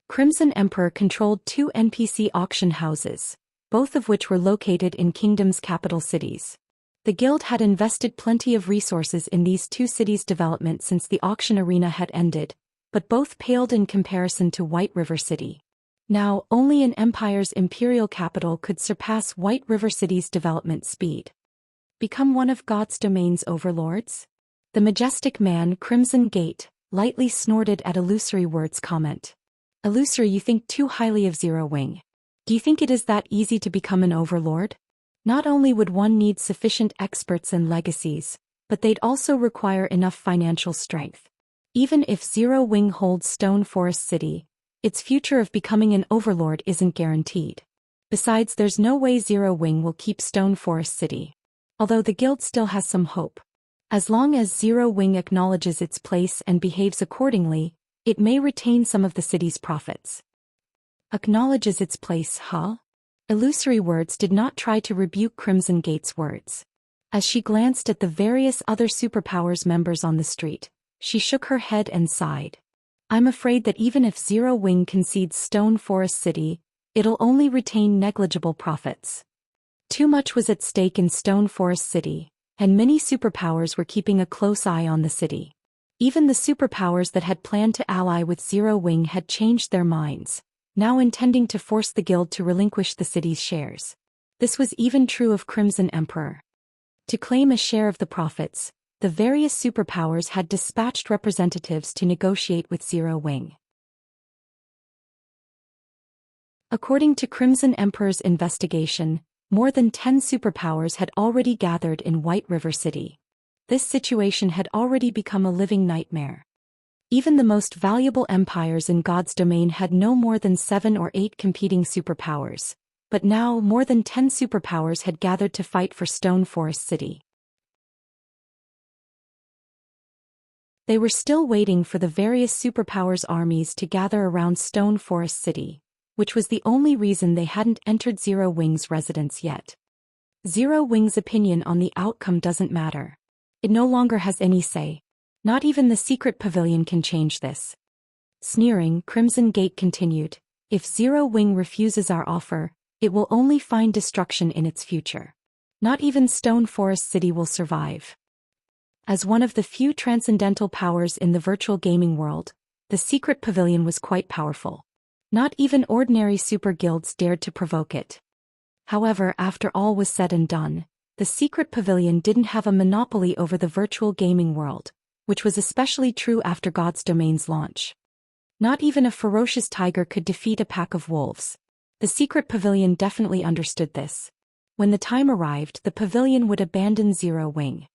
Crimson Emperor controlled 2 NPC auction houses, both of which were located in Kingdom's capital cities. The guild had invested plenty of resources in these 2 cities' development since the auction arena had ended, but both paled in comparison to White River City. Now, only an empire's imperial capital could surpass White River City's development speed. Become one of God's domain's overlords? The majestic man Crimson Gate lightly snorted at Illusory Words' comment. Illusory, you think too highly of Zero Wing. Do you think it is that easy to become an overlord? Not only would one need sufficient experts and legacies, but they'd also require enough financial strength. Even if Zero Wing holds Stone Forest City, its future of becoming an overlord isn't guaranteed. Besides, there's no way Zero Wing will keep Stone Forest City. Although the guild still has some hope. As long as Zero Wing acknowledges its place and behaves accordingly, it may retain some of the city's profits. Acknowledges its place, huh? Illusory Words did not try to rebuke Crimson Gate's words. As she glanced at the various other superpowers members on the street, she shook her head and sighed. I'm afraid that even if Zero Wing concedes Stone Forest City, it'll only retain negligible profits. Too much was at stake in Stone Forest City, and many superpowers were keeping a close eye on the city. Even the superpowers that had planned to ally with Zero Wing had changed their minds, now intending to force the guild to relinquish the city's shares. This was even true of Crimson Emperor. To claim a share of the profits, the various superpowers had dispatched representatives to negotiate with Zero Wing. According to Crimson Emperor's investigation, more than 10 superpowers had already gathered in White River City. This situation had already become a living nightmare. Even the most valuable empires in God's domain had no more than 7 or 8 competing superpowers, but now more than 10 superpowers had gathered to fight for Stone Forest City. They were still waiting for the various superpowers' armies to gather around Stone Forest City, which was the only reason they hadn't entered Zero Wing's residence yet. Zero Wing's opinion on the outcome doesn't matter. It no longer has any say. Not even the secret pavilion can change this. Sneering, Crimson Gate continued, if Zero Wing refuses our offer, it will only find destruction in its future. Not even Stone Forest City will survive. As one of the few transcendental powers in the virtual gaming world, the secret pavilion was quite powerful. Not even ordinary super guilds dared to provoke it. However, after all was said and done, the secret pavilion didn't have a monopoly over the virtual gaming world, which was especially true after God's Domain's launch. Not even a ferocious tiger could defeat a pack of wolves. The secret pavilion definitely understood this. When the time arrived, the pavilion would abandon Zero Wing.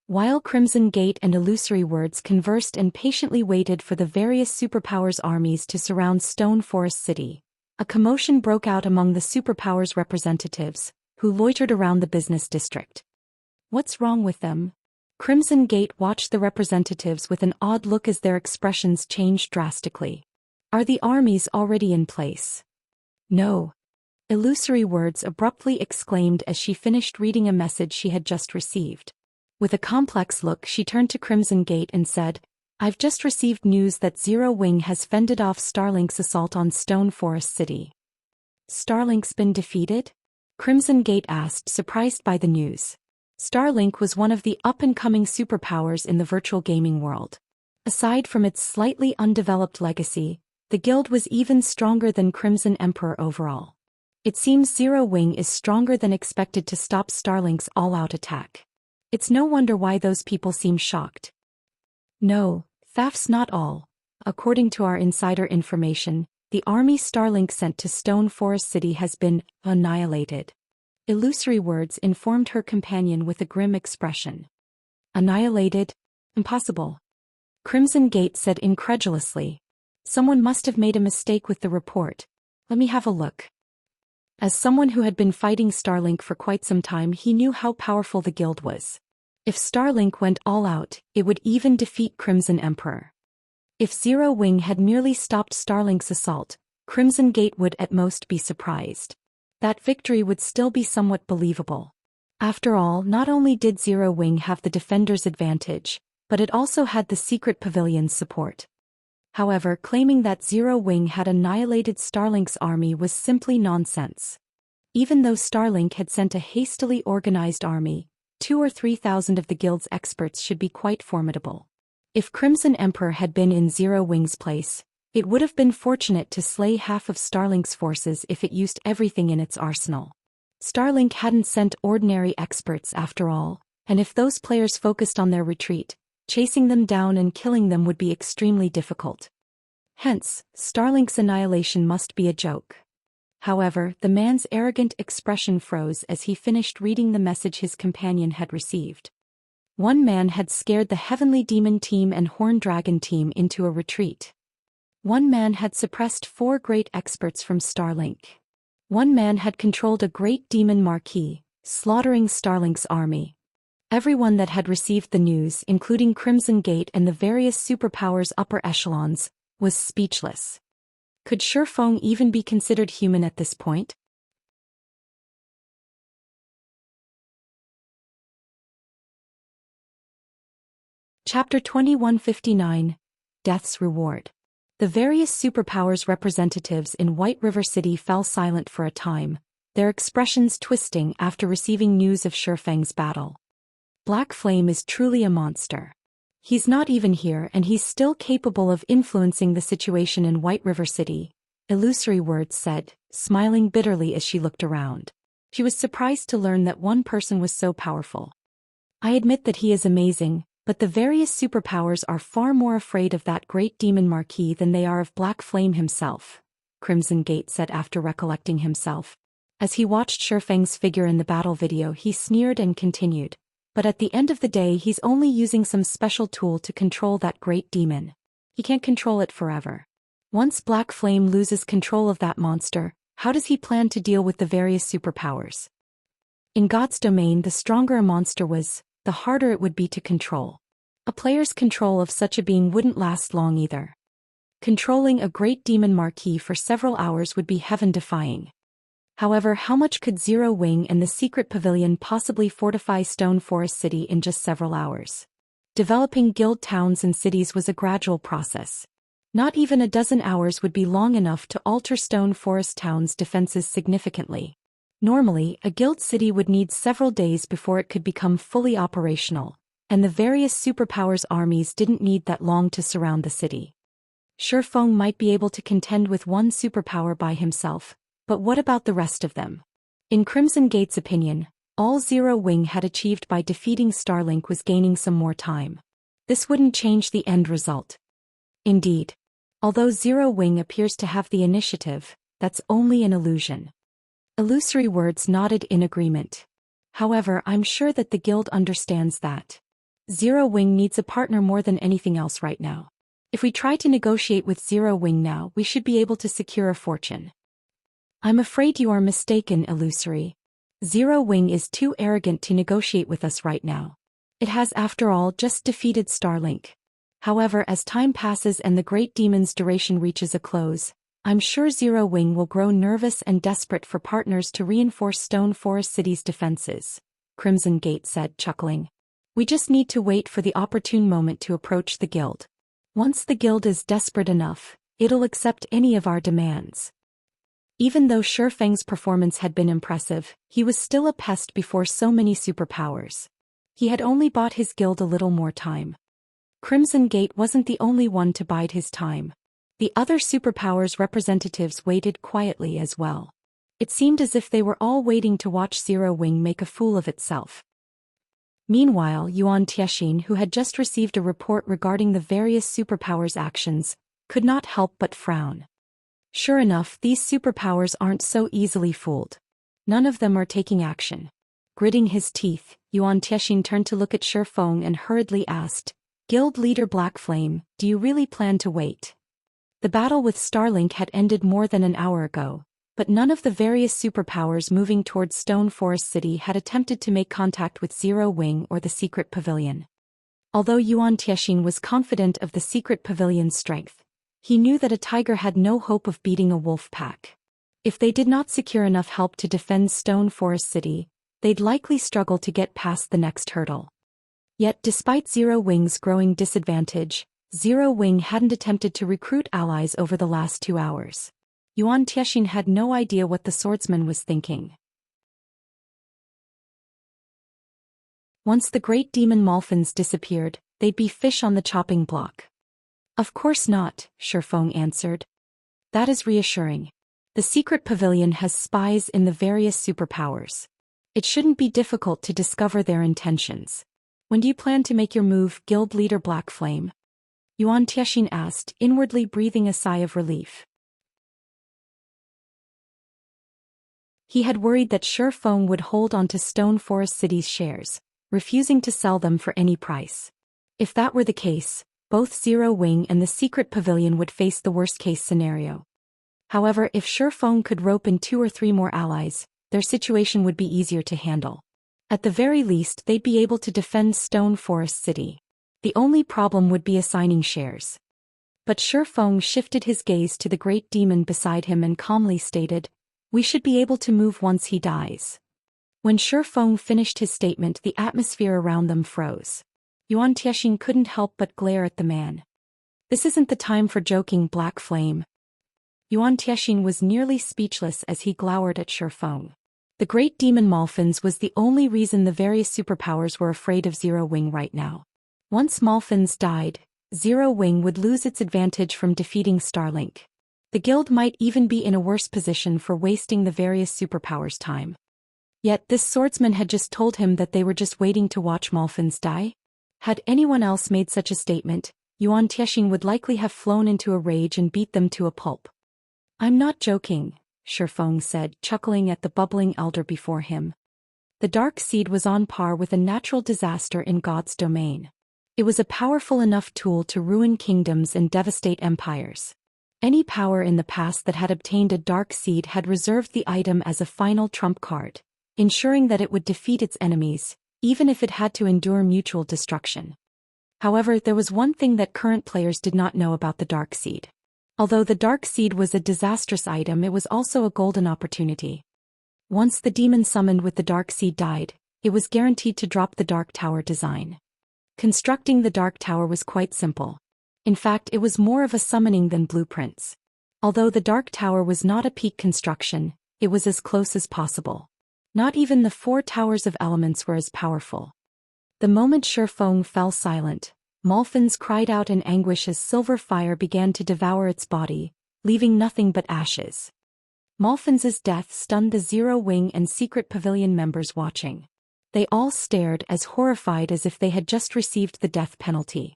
While Crimson Gate and Illusory Words conversed and patiently waited for the various superpowers' armies to surround Stone Forest City, a commotion broke out among the superpowers' representatives, who loitered around the business district. What's wrong with them? Crimson Gate watched the representatives with an odd look as their expressions changed drastically. Are the armies already in place? No. Illusory Words abruptly exclaimed as she finished reading a message she had just received. With a complex look, she turned to Crimson Gate and said, I've just received news that Zero Wing has fended off Starlink's assault on Stone Forest City. Starlink's been defeated? Crimson Gate asked, surprised by the news. Starlink was one of the up-and-coming superpowers in the virtual gaming world. Aside from its slightly undeveloped legacy, the guild was even stronger than Crimson Emperor overall. It seems Zero Wing is stronger than expected to stop Starlink's all-out attack. It's no wonder why those people seem shocked. No, that's not all. According to our insider information, the army Starlink sent to Stone Forest City has been annihilated. Illusory Words informed her companion with a grim expression. Annihilated? Impossible. Crimson Gate said incredulously. Someone must have made a mistake with the report. Let me have a look. As someone who had been fighting Starlink for quite some time, he knew how powerful the guild was. If Starlink went all out, it would even defeat Crimson Emperor. If Zero Wing had merely stopped Starlink's assault, Crimson Gate would at most be surprised. That victory would still be somewhat believable. After all, not only did Zero Wing have the defender's advantage, but it also had the secret pavilion's support. However, claiming that Zero Wing had annihilated Starlink's army was simply nonsense. Even though Starlink had sent a hastily organized army, 2,000 or 3,000 of the guild's experts should be quite formidable. If Crimson Emperor had been in Zero Wing's place, it would have been fortunate to slay half of Starlink's forces if it used everything in its arsenal. Starlink hadn't sent ordinary experts after all, and if those players focused on their retreat, chasing them down and killing them would be extremely difficult. Hence, Starlink's annihilation must be a joke. However, the man's arrogant expression froze as he finished reading the message his companion had received. One man had scared the Heavenly Demon team and Horn Dragon team into a retreat. One man had suppressed 4 great experts from Starlink. One man had controlled a great demon marquis, slaughtering Starlink's army. Everyone that had received the news, including Crimson Gate and the various superpowers' upper echelons, was speechless. Could Shifeng even be considered human at this point? Chapter 2159, Death's Reward. The various superpowers representatives in White River City fell silent for a time, their expressions twisting after receiving news of Shifeng's battle. Black Flame is truly a monster. He's not even here and he's still capable of influencing the situation in White River City, Illusory Words said, smiling bitterly as she looked around. She was surprised to learn that one person was so powerful. I admit that he is amazing, but the various superpowers are far more afraid of that great demon marquis than they are of Black Flame himself, Crimson Gate said after recollecting himself. As he watched Shifeng's figure in the battle video, he sneered and continued. But at the end of the day, he's only using some special tool to control that great demon. He can't control it forever. Once Black Flame loses control of that monster, how does he plan to deal with the various superpowers? In God's domain, the stronger a monster was, the harder it would be to control. A player's control of such a being wouldn't last long either. Controlling a great demon marquis for several hours would be heaven-defying. However, how much could Zero Wing and the secret pavilion possibly fortify Stone Forest City in just several hours? Developing guild towns and cities was a gradual process. Not even a dozen hours would be long enough to alter Stone Forest Town's defenses significantly. Normally, a guild city would need several days before it could become fully operational, and the various superpowers' armies didn't need that long to surround the city. Shifeng might be able to contend with one superpower by himself, but what about the rest of them? In Crimson Gate's opinion, all Zero Wing had achieved by defeating Starlink was gaining some more time. This wouldn't change the end result. Indeed, although Zero Wing appears to have the initiative, that's only an illusion. Illusory Words nodded in agreement. However, I'm sure that the guild understands that. Zero Wing needs a partner more than anything else right now. If we try to negotiate with Zero Wing now, we should be able to secure a fortune. I'm afraid you are mistaken, Illusory. Zero Wing is too arrogant to negotiate with us right now. It has, after all, just defeated Starlink. However, as time passes and the Great Demon's duration reaches a close, I'm sure Zero Wing will grow nervous and desperate for partners to reinforce Stone Forest City's defenses, Crimson Gate said, chuckling. We just need to wait for the opportune moment to approach the guild. Once the guild is desperate enough, it'll accept any of our demands. Even though Shifeng's performance had been impressive, he was still a pest before so many superpowers. He had only bought his guild a little more time. Crimson Gate wasn't the only one to bide his time. The other superpowers' representatives waited quietly as well. It seemed as if they were all waiting to watch Zero Wing make a fool of itself. Meanwhile, Yuan Tiexin, who had just received a report regarding the various superpowers' actions, could not help but frown. Sure enough, these superpowers aren't so easily fooled. None of them are taking action. Gritting his teeth, Yuan Tiexin turned to look at Shifeng and hurriedly asked, Guild Leader Black Flame, do you really plan to wait? The battle with Starlink had ended more than an hour ago, but none of the various superpowers moving towards Stone Forest City had attempted to make contact with Zero Wing or the secret pavilion. Although Yuan Tiexin was confident of the secret pavilion's strength, he knew that a tiger had no hope of beating a wolf pack. If they did not secure enough help to defend Stone Forest City, they'd likely struggle to get past the next hurdle. Yet despite Zero Wing's growing disadvantage, Zero Wing hadn't attempted to recruit allies over the last 2 hours. Yuan Tiexin had no idea what the swordsman was thinking. Once the great demon Malphins disappeared, they'd be fish on the chopping block. Of course not, Shifeng answered. That is reassuring. The secret pavilion has spies in the various superpowers. It shouldn't be difficult to discover their intentions. When do you plan to make your move, Guild Leader Black Flame? Yuan Tiexin asked, inwardly breathing a sigh of relief. He had worried that Shifeng would hold on to Stone Forest City's shares, refusing to sell them for any price. If that were the case, both Zero Wing and the secret pavilion would face the worst-case scenario. However, if Shifeng could rope in 2 or 3 more allies, their situation would be easier to handle. At the very least, they'd be able to defend Stone Forest City. The only problem would be assigning shares. But Shifeng shifted his gaze to the great demon beside him and calmly stated, "We should be able to move once he dies." When Shifeng finished his statement, the atmosphere around them froze. Yuan Tiexian couldn't help but glare at the man. "This isn't the time for joking, Black Flame." Yuan Tiexian was nearly speechless as he glowered at Shifeng. The great demon Malphins was the only reason the various superpowers were afraid of Zero Wing right now. Once Malphins died, Zero Wing would lose its advantage from defeating Starlink. The guild might even be in a worse position for wasting the various superpowers' time. Yet this swordsman had just told him that they were just waiting to watch Malphins die. Had anyone else made such a statement, Yuan Tiexian would likely have flown into a rage and beat them to a pulp. "I'm not joking," Shifeng said, chuckling at the bubbling elder before him. The dark seed was on par with a natural disaster in God's domain. It was a powerful enough tool to ruin kingdoms and devastate empires. Any power in the past that had obtained a dark seed had reserved the item as a final trump card, ensuring that it would defeat its enemies, even if it had to endure mutual destruction. However, there was one thing that current players did not know about the dark seed. Although the dark seed was a disastrous item, it was also a golden opportunity. Once the demon summoned with the dark seed died, it was guaranteed to drop the Dark Tower design. Constructing the Dark Tower was quite simple. In fact, it was more of a summoning than blueprints. Although the Dark Tower was not a peak construction, it was as close as possible. Not even the 4 towers of elements were as powerful. The moment Shifeng fell silent, Malphins cried out in anguish as silver fire began to devour its body, leaving nothing but ashes. Malphins's death stunned the Zero Wing and Secret Pavilion members watching. They all stared as horrified as if they had just received the death penalty.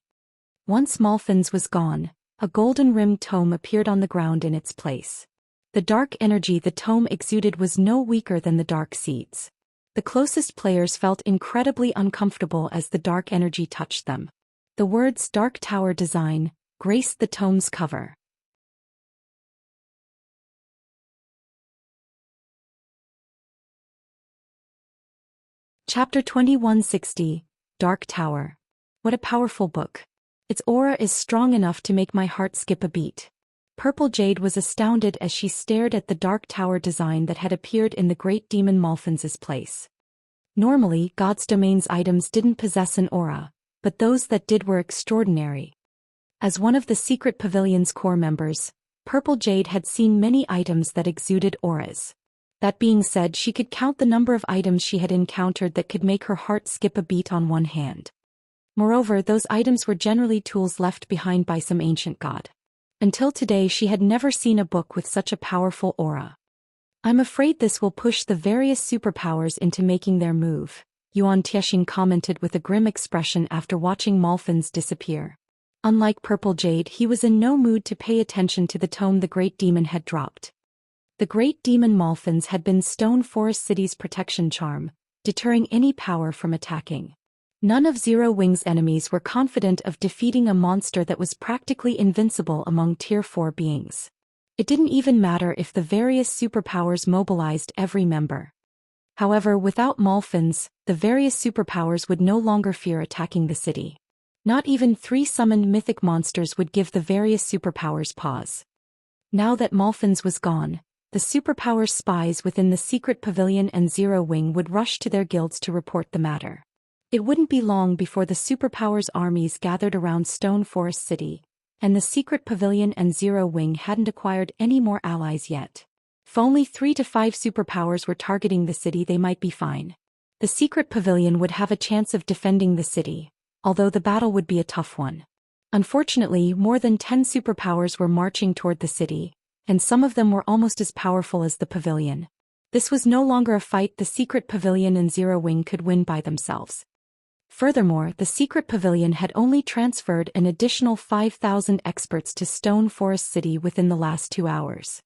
Once Malphins was gone, a golden-rimmed tome appeared on the ground in its place. The dark energy the tome exuded was no weaker than the dark seeds. The closest players felt incredibly uncomfortable as the dark energy touched them. The words Dark Tower Design graced the tome's cover. Chapter 2160, Dark Tower. What a powerful book. Its aura is strong enough to make my heart skip a beat. Purple Jade was astounded as she stared at the Dark Tower design that had appeared in the great demon Malphins's place. Normally, God's Domain's items didn't possess an aura, but those that did were extraordinary. As one of the Secret Pavilion's core members, Purple Jade had seen many items that exuded auras. That being said, she could count the number of items she had encountered that could make her heart skip a beat on one hand. Moreover, those items were generally tools left behind by some ancient god. Until today, she had never seen a book with such a powerful aura. "I'm afraid this will push the various superpowers into making their move," Yuan Tiexian commented with a grim expression after watching Malphins disappear. Unlike Purple Jade, he was in no mood to pay attention to the tome the great demon had dropped. The great demon Malphins had been Stone Forest City's protection charm, deterring any power from attacking. None of Zero Wing's enemies were confident of defeating a monster that was practically invincible among Tier 4 beings. It didn't even matter if the various superpowers mobilized every member. However, without Malphins, the various superpowers would no longer fear attacking the city. Not even 3 summoned mythic monsters would give the various superpowers pause. Now that Malphins was gone, the superpower spies within the Secret Pavilion and Zero Wing would rush to their guilds to report the matter. It wouldn't be long before the superpowers' armies gathered around Stone Forest City, and the Secret Pavilion and Zero Wing hadn't acquired any more allies yet. If only 3 to 5 superpowers were targeting the city, they might be fine. The Secret Pavilion would have a chance of defending the city, although the battle would be a tough one. Unfortunately, more than 10 superpowers were marching toward the city, and some of them were almost as powerful as the pavilion. This was no longer a fight the Secret Pavilion and Zero Wing could win by themselves. Furthermore, the Secret Pavilion had only transferred an additional 5,000 experts to Stone Forest City within the last 2 hours.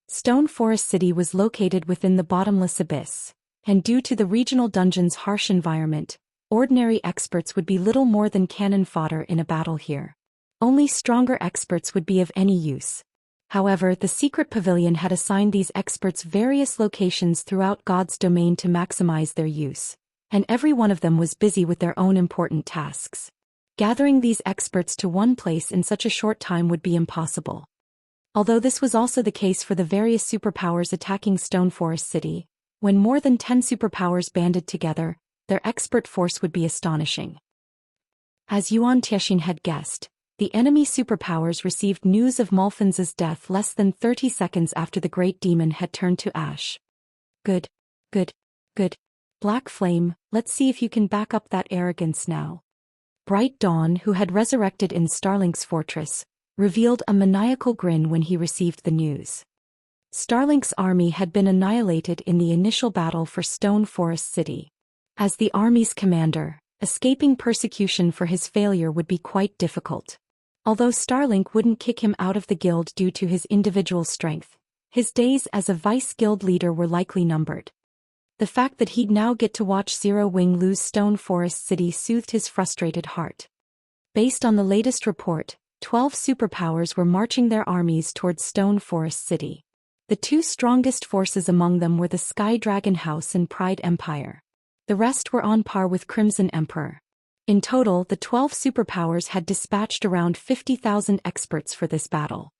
Stone Forest City was located within the bottomless abyss, and due to the regional dungeon's harsh environment, Ordinary experts would be little more than cannon fodder in a battle here. Only stronger experts would be of any use. However, the secret pavilion had assigned these experts various locations throughout God's domain to maximize their use, and every one of them was busy with their own important tasks. Gathering these experts to one place in such a short time would be impossible. Although this was also the case for the various superpowers attacking Stone Forest City, when more than 10 superpowers banded together, their expert force would be astonishing. As Yuan Tiexian had guessed, the enemy superpowers received news of Malfin's death less than 30 seconds after the great demon had turned to ash. Good. Black Flame, let's see if you can back up that arrogance now. Bright Dawn, who had resurrected in Starlink's fortress, revealed a maniacal grin when he received the news. Starlink's army had been annihilated in the initial battle for Stone Forest City. As the army's commander, escaping persecution for his failure would be quite difficult. Although Starlink wouldn't kick him out of the guild due to his individual strength, his days as a vice-guild leader were likely numbered. The fact that he'd now get to watch Zero Wing lose Stone Forest City soothed his frustrated heart. Based on the latest report, 12 superpowers were marching their armies towards Stone Forest City. The two strongest forces among them were the Sky Dragon House and Pride Empire. The rest were on par with Crimson Emperor. In total, the 12 superpowers had dispatched around 50,000 experts for this battle.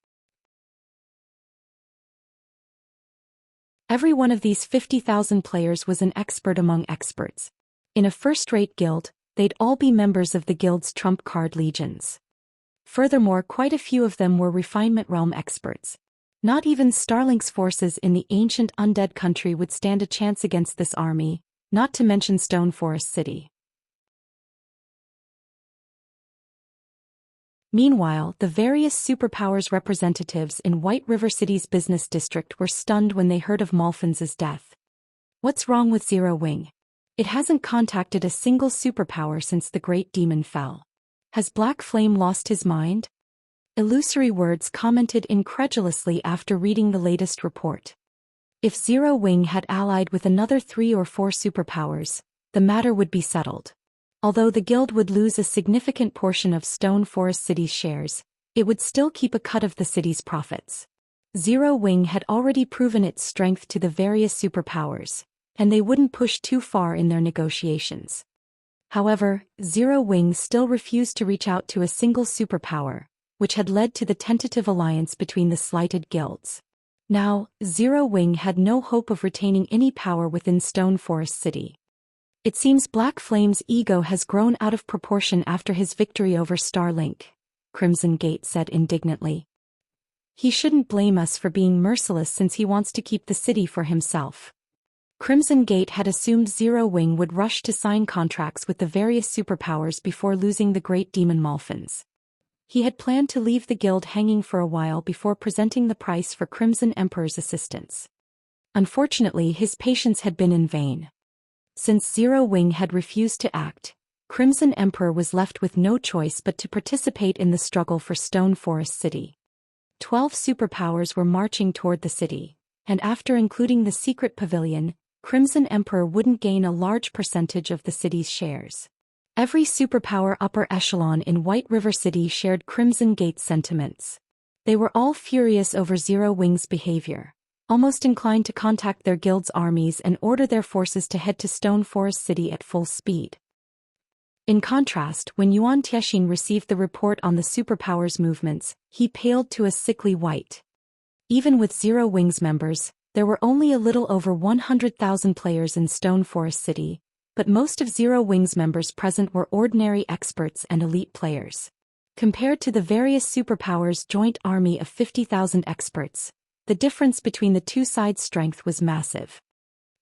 Every one of these 50,000 players was an expert among experts. In a first-rate guild, they'd all be members of the guild's trump card legions. Furthermore, quite a few of them were Refinement Realm experts. Not even Starlink's forces in the ancient undead country would stand a chance against this army, not to mention Stone Forest City. Meanwhile, the various superpowers representatives in White River City's business district were stunned when they heard of Malfin's death. What's wrong with Zero Wing? It hasn't contacted a single superpower since the Great Demon fell. Has Black Flame lost his mind? Illusory Words commented incredulously after reading the latest report. If Zero Wing had allied with another 3 or 4 superpowers, the matter would be settled. Although the guild would lose a significant portion of Stone Forest City's shares, it would still keep a cut of the city's profits. Zero Wing had already proven its strength to the various superpowers, and they wouldn't push too far in their negotiations. However, Zero Wing still refused to reach out to a single superpower, which had led to the tentative alliance between the slighted guilds. Now, Zero Wing had no hope of retaining any power within Stone Forest City. It seems Black Flame's ego has grown out of proportion after his victory over Starlink, Crimson Gate said indignantly. He shouldn't blame us for being merciless since he wants to keep the city for himself. Crimson Gate had assumed Zero Wing would rush to sign contracts with the various superpowers before losing the Great Demon Malfin's. He had planned to leave the guild hanging for a while before presenting the price for Crimson Emperor's assistance. Unfortunately, his patience had been in vain. Since Zero Wing had refused to act, Crimson Emperor was left with no choice but to participate in the struggle for Stone Forest City. 12 superpowers were marching toward the city, and after including the secret pavilion, Crimson Emperor wouldn't gain a large percentage of the city's shares. Every superpower upper echelon in White River City shared Crimson Gate's sentiments. They were all furious over Zero Wing's behavior, almost inclined to contact their guild's armies and order their forces to head to Stone Forest City at full speed. In contrast, when Yuan Tiexian received the report on the superpowers' movements, he paled to a sickly white. Even with Zero Wing's members, there were only a little over 100,000 players in Stone Forest City, but most of Zero Wing's members present were ordinary experts and elite players. Compared to the various superpowers' joint army of 50,000 experts, the difference between the two sides' strength was massive.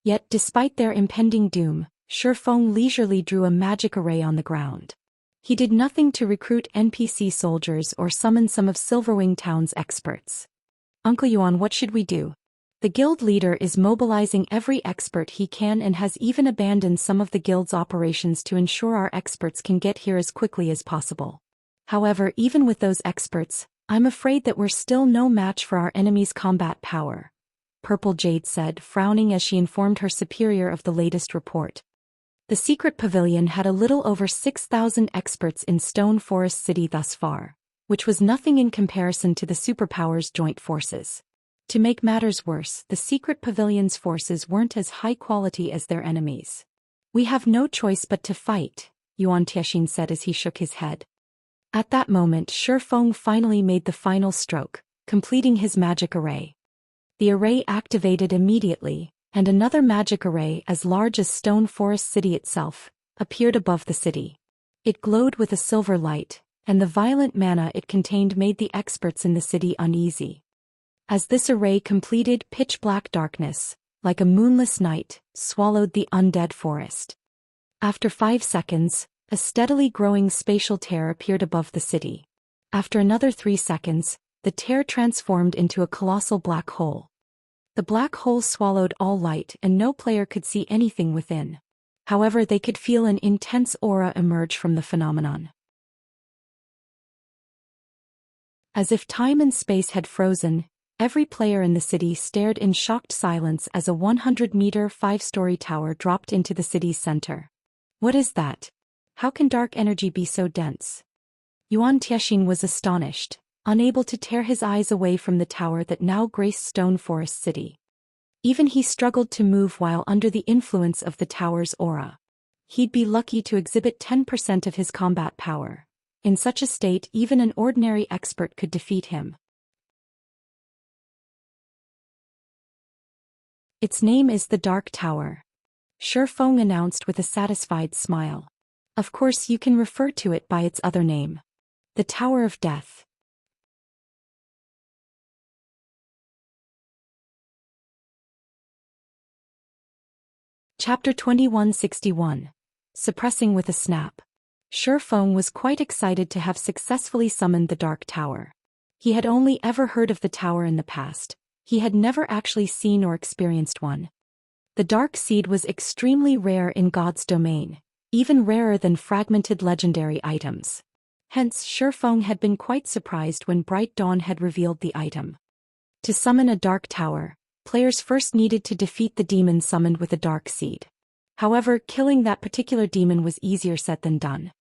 Yet despite their impending doom, Shifeng leisurely drew a magic array on the ground. He did nothing to recruit NPC soldiers or summon some of Silverwing Town's experts. Uncle Yuan, what should we do? The guild leader is mobilizing every expert he can and has even abandoned some of the guild's operations to ensure our experts can get here as quickly as possible. However, even with those experts, I'm afraid that we're still no match for our enemy's combat power, Purple Jade said, frowning as she informed her superior of the latest report. The secret pavilion had a little over 6,000 experts in Stone Forest City thus far, which was nothing in comparison to the superpowers' joint forces. To make matters worse, the secret pavilion's forces weren't as high quality as their enemies. "We have no choice but to fight," Yuan Tiexian said as he shook his head. At that moment, Shi Feng finally made the final stroke, completing his magic array. The array activated immediately, and another magic array as large as Stone Forest City itself appeared above the city. It glowed with a silver light, and the violent mana it contained made the experts in the city uneasy. As this array completed, pitch-black darkness, like a moonless night, swallowed the undead forest. After 5 seconds, a steadily growing spatial tear appeared above the city. After another 3 seconds, the tear transformed into a colossal black hole. The black hole swallowed all light and no player could see anything within. However, they could feel an intense aura emerge from the phenomenon. As if time and space had frozen, every player in the city stared in shocked silence as a 100-meter 5-story tower dropped into the city's center. "What is that? How can dark energy be so dense?" Yuan Tiexian was astonished, unable to tear his eyes away from the tower that now graced Stone Forest City. Even he struggled to move while under the influence of the tower's aura. He'd be lucky to exhibit 10% of his combat power. In such a state, even an ordinary expert could defeat him. "Its name is the Dark Tower," Shi Feng announced with a satisfied smile. "Of course you can refer to it by its other name. The Tower of Death." Chapter 2161. Suppressing with a Snap. Shi Feng was quite excited to have successfully summoned the Dark Tower. He had only ever heard of the tower in the past. He had never actually seen or experienced one. The Dark Seed was extremely rare in God's domain, even rarer than fragmented legendary items. Hence, Shi Feng had been quite surprised when Bright Dawn had revealed the item. To summon a Dark Tower, players first needed to defeat the demon summoned with a Dark Seed. However, killing that particular demon was easier said than done.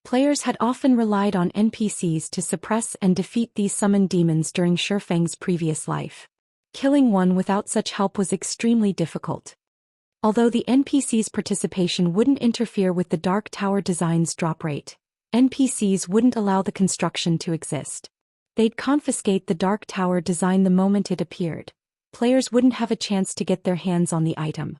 Players had often relied on NPCs to suppress and defeat these summoned demons during Shi Feng's previous life. Killing one without such help was extremely difficult. Although the NPC's participation wouldn't interfere with the Dark Tower design's drop rate, NPCs wouldn't allow the construction to exist. They'd confiscate the Dark Tower design the moment it appeared. Players wouldn't have a chance to get their hands on the item.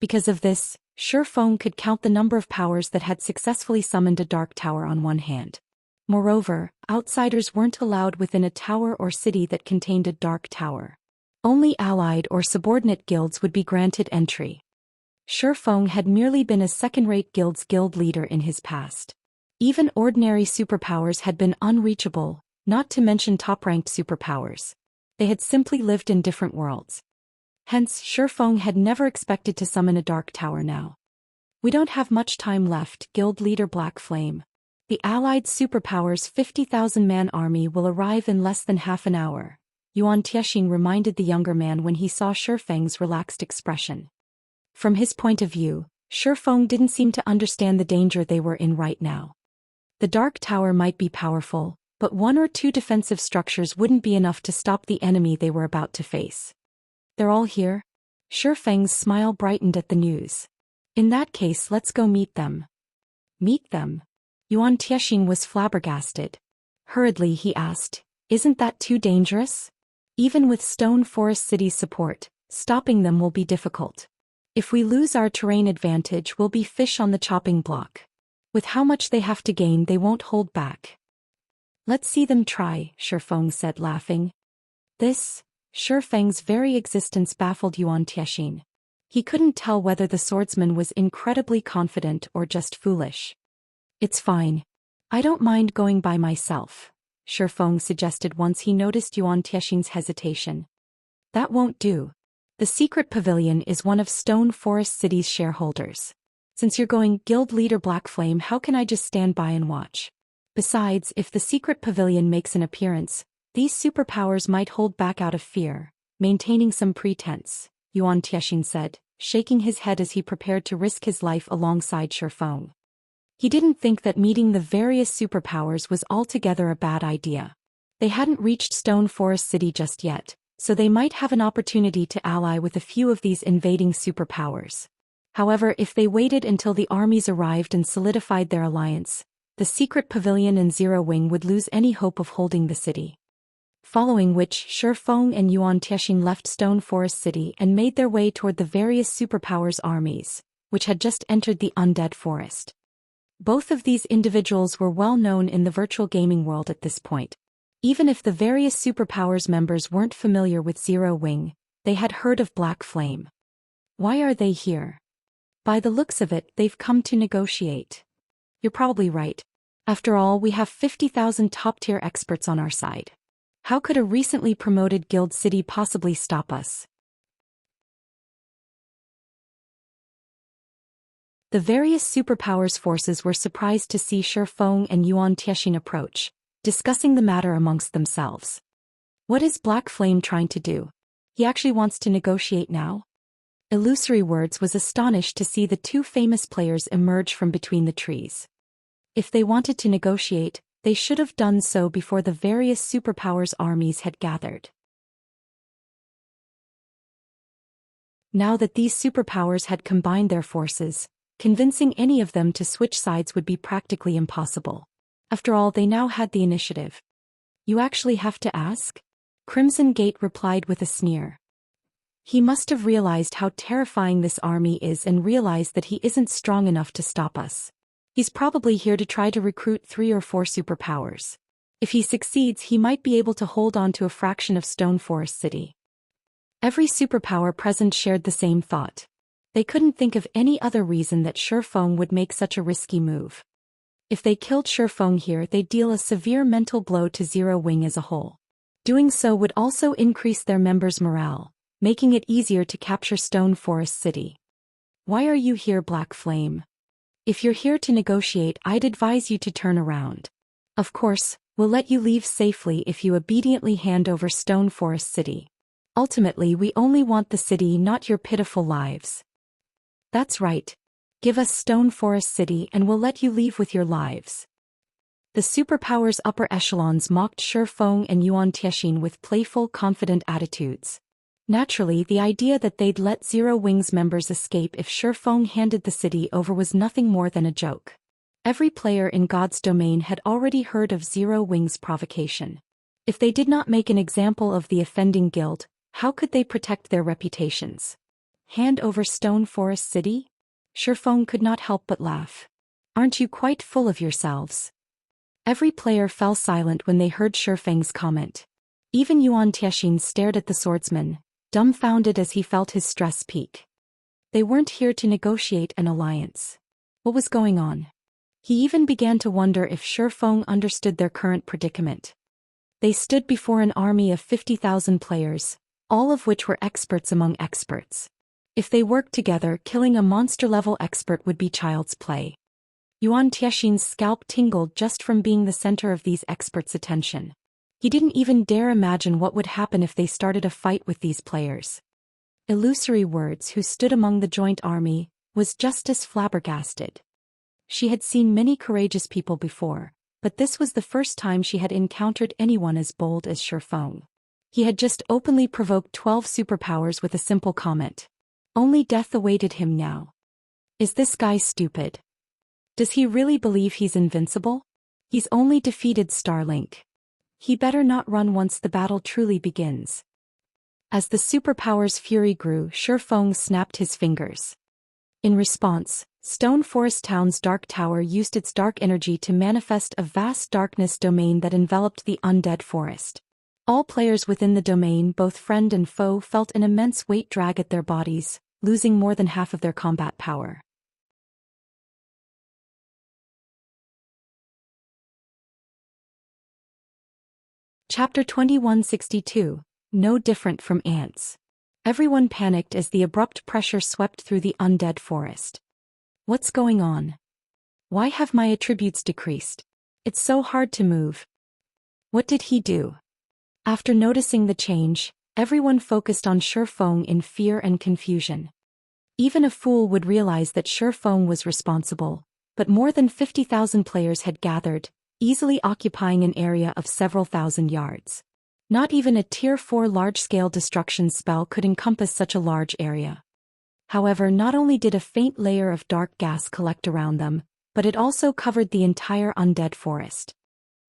Because of this, Shi Feng could count the number of powers that had successfully summoned a Dark Tower on one hand. Moreover, outsiders weren't allowed within a tower or city that contained a Dark Tower. Only allied or subordinate guilds would be granted entry. Shi Feng had merely been a second-rate guild's guild leader in his past. Even ordinary superpowers had been unreachable, not to mention top-ranked superpowers. They had simply lived in different worlds. Hence, Shi Feng had never expected to summon a Dark Tower now. "We don't have much time left," Guild Leader Black Flame. "The allied superpowers' 50,000-man army will arrive in less than half an hour," Yuan Tiexian reminded the younger man when he saw Shi Feng's relaxed expression. From his point of view, Shi Feng didn't seem to understand the danger they were in right now. The Dark Tower might be powerful, but 1 or 2 defensive structures wouldn't be enough to stop the enemy they were about to face. "They're all here?" Shi Feng's smile brightened at the news. "In that case, let's go meet them." "Meet them?" Yuan Tiexian was flabbergasted. Hurriedly he asked, "Isn't that too dangerous? Even with Stone Forest City's support, stopping them will be difficult. If we lose our terrain advantage, we'll be fish on the chopping block. With how much they have to gain, they won't hold back." "Let's see them try," Shi Feng said, laughing. Shi Feng's very existence baffled Yuan Tiexian. He couldn't tell whether the swordsman was incredibly confident or just foolish. "It's fine. I don't mind going by myself," Shi Feng suggested once he noticed Yuan Tiexian's hesitation. "That won't do. The secret pavilion is one of Stone Forest City's shareholders. Since you're going, Guild Leader Black Flame, how can I just stand by and watch? Besides, if the secret pavilion makes an appearance, these superpowers might hold back out of fear, maintaining some pretense," Yuan Tiexian said, shaking his head as he prepared to risk his life alongside Shifeng. He didn't think that meeting the various superpowers was altogether a bad idea. They hadn't reached Stone Forest City just yet, so they might have an opportunity to ally with a few of these invading superpowers. However, if they waited until the armies arrived and solidified their alliance, the secret pavilion and Zero Wing would lose any hope of holding the city. Following which, Shifeng and Yuan Tiexian left Stone Forest City and made their way toward the various superpowers' armies, which had just entered the Undead Forest. Both of these individuals were well known in the virtual gaming world at this point. Even if the various superpowers members weren't familiar with Zero Wing, they had heard of Black Flame. Why are they here? By the looks of it, they've come to negotiate. You're probably right. After all, we have 50,000 top-tier experts on our side. How could a recently promoted guild city possibly stop us? The various superpowers forces were surprised to see Shifeng and Yuan Tiexian approach, discussing the matter amongst themselves. What is Black Flame trying to do? He actually wants to negotiate now? Illusory Words was astonished to see the two famous players emerge from between the trees. If they wanted to negotiate, they should have done so before the various superpowers armies had gathered. Now that these superpowers had combined their forces, convincing any of them to switch sides would be practically impossible. After all, they now had the initiative. You actually have to ask? Crimson Gate replied with a sneer. He must have realized how terrifying this army is and realized that he isn't strong enough to stop us. He's probably here to try to recruit 3 or 4 superpowers. If he succeeds, he might be able to hold on to a fraction of Stone Forest City. Every superpower present shared the same thought. They couldn't think of any other reason that Shifeng would make such a risky move. If they killed Shifeng here, they'd deal a severe mental blow to Zero Wing as a whole. Doing so would also increase their members' morale, making it easier to capture Stone Forest City. Why are you here, Black Flame? If you're here to negotiate, I'd advise you to turn around. Of course, we'll let you leave safely if you obediently hand over Stone Forest City. Ultimately, we only want the city, not your pitiful lives. That's right. Give us Stone Forest City and we'll let you leave with your lives. The superpowers upper echelons mocked Shifeng and Yuan Tiexian with playful, confident attitudes. Naturally, the idea that they'd let Zero Wing's members escape if Shifeng handed the city over was nothing more than a joke. Every player in God's domain had already heard of Zero Wing's provocation. If they did not make an example of the offending guild, how could they protect their reputations? Hand over Stone Forest City? Shifeng could not help but laugh. Aren't you quite full of yourselves? Every player fell silent when they heard Shifeng's comment. Even Yuan Tiexian stared at the swordsman, dumbfounded as he felt his stress peak. They weren't here to negotiate an alliance. What was going on? He even began to wonder if Shifeng understood their current predicament. They stood before an army of 50,000 players, all of which were experts among experts. If they worked together, killing a monster-level expert would be child's play. Yuan Tiexian's scalp tingled just from being the center of these experts' attention. He didn't even dare imagine what would happen if they started a fight with these players. Illusory Words, who stood among the joint army, was just as flabbergasted. She had seen many courageous people before, but this was the first time she had encountered anyone as bold as Shifeng. He had just openly provoked 12 superpowers with a simple comment. Only death awaited him now. Is this guy stupid? Does he really believe he's invincible? He's only defeated Starlink. He better not run once the battle truly begins. As the superpower's fury grew, Shifeng snapped his fingers. In response, Stone Forest Town's Dark Tower used its dark energy to manifest a vast darkness domain that enveloped the undead forest. All players within the domain, both friend and foe, felt an immense weight drag at their bodies, losing more than half of their combat power. Chapter 2162. No different from ants. Everyone panicked as the abrupt pressure swept through the undead forest. What's going on? Why have my attributes decreased? It's so hard to move. What did he do? After noticing the change, everyone focused on Shifeng in fear and confusion. Even a fool would realize that Shifeng was responsible, but more than 50,000 players had gathered, easily occupying an area of several thousand yards. Not even a Tier 4 large-scale destruction spell could encompass such a large area. However, not only did a faint layer of dark gas collect around them, but it also covered the entire undead forest.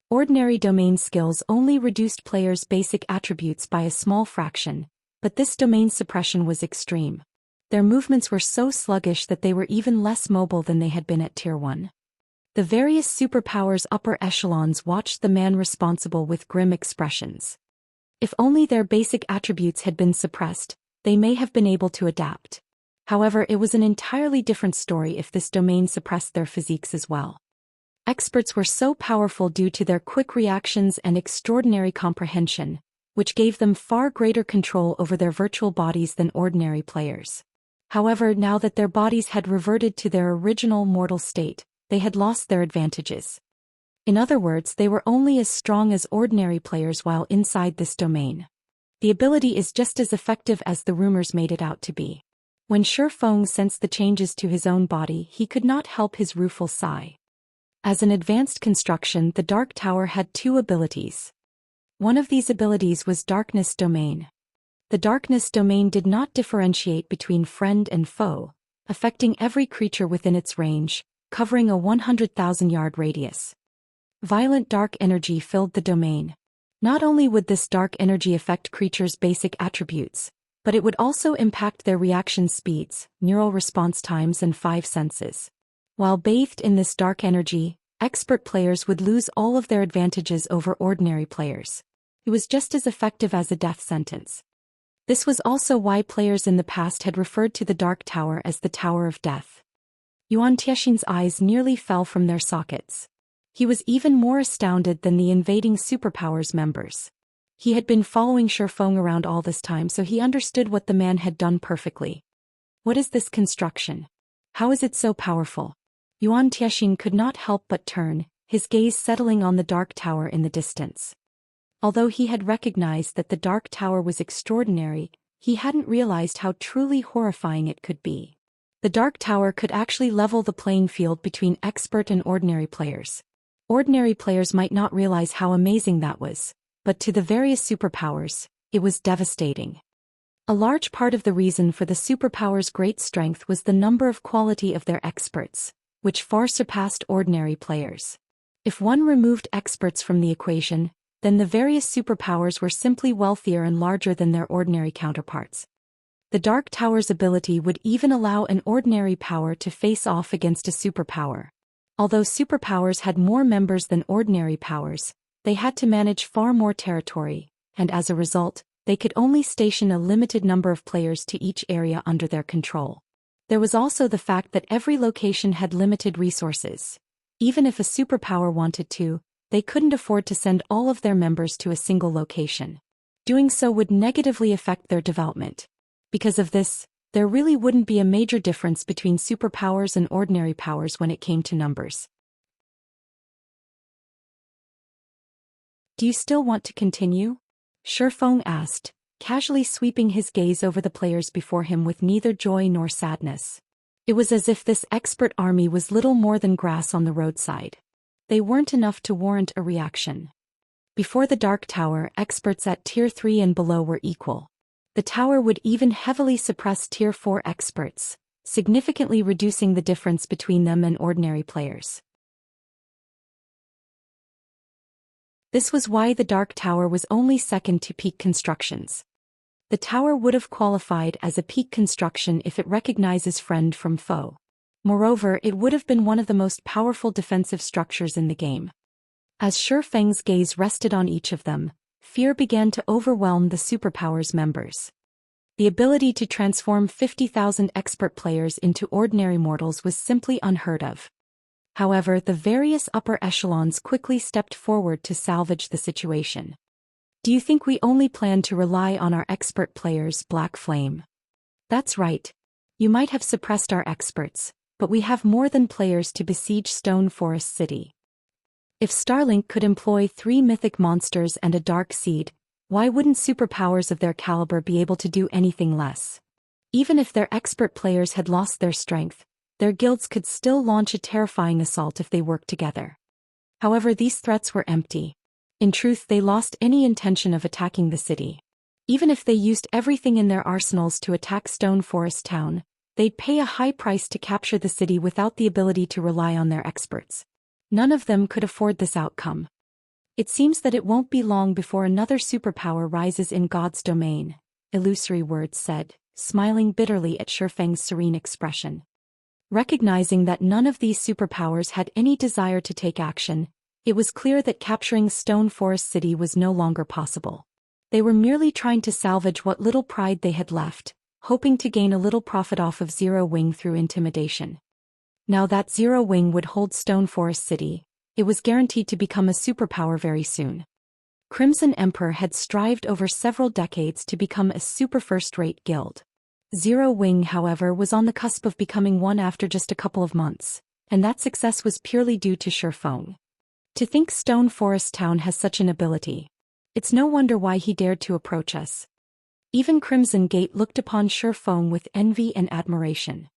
Ordinary domain skills only reduced players' basic attributes by a small fraction, but this domain suppression was extreme. Their movements were so sluggish that they were even less mobile than they had been at Tier 1. The various superpowers' upper echelons watched the man responsible with grim expressions. If only their basic attributes had been suppressed, they may have been able to adapt. However, it was an entirely different story if this domain suppressed their physiques as well. Experts were so powerful due to their quick reactions and extraordinary comprehension, which gave them far greater control over their virtual bodies than ordinary players. However, now that their bodies had reverted to their original mortal state, they had lost their advantages. In other words, they were only as strong as ordinary players while inside this domain. The ability is just as effective as the rumors made it out to be. When Shifeng sensed the changes to his own body, he could not help his rueful sigh. As an advanced construction, the Dark Tower had two abilities. One of these abilities was Darkness Domain. The Darkness Domain did not differentiate between friend and foe, affecting every creature within its range, covering a 100,000-yard radius. Violent dark energy filled the domain. Not only would this dark energy affect creatures' basic attributes, but it would also impact their reaction speeds, neural response times and five senses. While bathed in this dark energy, expert players would lose all of their advantages over ordinary players. It was just as effective as a death sentence. This was also why players in the past had referred to the Dark Tower as the Tower of Death. Yuan Tiexian's eyes nearly fell from their sockets. He was even more astounded than the invading superpowers members. He had been following Shifeng around all this time, so he understood what the man had done perfectly. What is this construction? How is it so powerful? Yuan Tiexian could not help but turn, his gaze settling on the Dark Tower in the distance. Although he had recognized that the Dark Tower was extraordinary, he hadn't realized how truly horrifying it could be. The Dark Tower could actually level the playing field between expert and ordinary players. Ordinary players might not realize how amazing that was, but to the various superpowers, it was devastating. A large part of the reason for the superpowers' great strength was the number of quality of their experts, which far surpassed ordinary players. If one removed experts from the equation, then the various superpowers were simply wealthier and larger than their ordinary counterparts. The Dark Tower's ability would even allow an ordinary power to face off against a superpower. Although superpowers had more members than ordinary powers, they had to manage far more territory, and as a result, they could only station a limited number of players to each area under their control. There was also the fact that every location had limited resources. Even if a superpower wanted to, they couldn't afford to send all of their members to a single location. Doing so would negatively affect their development. Because of this, there really wouldn't be a major difference between superpowers and ordinary powers when it came to numbers. Do you still want to continue? Shifeng asked, casually sweeping his gaze over the players before him with neither joy nor sadness. It was as if this expert army was little more than grass on the roadside. They weren't enough to warrant a reaction. Before the Dark Tower, experts at Tier 3 and below were equal. The tower would even heavily suppress Tier 4 experts, significantly reducing the difference between them and ordinary players. This was why the Dark Tower was only second to peak constructions. The tower would have qualified as a peak construction if it recognizes friend from foe. Moreover, it would have been one of the most powerful defensive structures in the game. As Shifeng's gaze rested on each of them, fear began to overwhelm the superpowers members. The ability to transform 50,000 expert players into ordinary mortals was simply unheard of. However, the various upper echelons quickly stepped forward to salvage the situation. Do you think we only plan to rely on our expert players, Black Flame? That's right. You might have suppressed our experts, but we have more than players to besiege Stone Forest City. If Starlink could employ 3 mythic monsters and a dark seed, why wouldn't superpowers of their caliber be able to do anything less? Even if their expert players had lost their strength, their guilds could still launch a terrifying assault if they worked together. However, these threats were empty. In truth, they lost any intention of attacking the city. Even if they used everything in their arsenals to attack Stone Forest Town, they'd pay a high price to capture the city without the ability to rely on their experts. None of them could afford this outcome. It seems that it won't be long before another superpower rises in God's domain, Illusory Words said, smiling bitterly at Shifeng's serene expression. Recognizing that none of these superpowers had any desire to take action, it was clear that capturing Stone Forest City was no longer possible. They were merely trying to salvage what little pride they had left, hoping to gain a little profit off of Zero Wing through intimidation. Now that Zero Wing would hold Stone Forest City, it was guaranteed to become a superpower very soon. Crimson Emperor had strived over several decades to become a super first-rate guild. Zero Wing, however, was on the cusp of becoming one after just a couple of months, and that success was purely due to Shifeng. To think Stone Forest Town has such an ability. It's no wonder why he dared to approach us. Even Crimson Gate looked upon Shifeng with envy and admiration.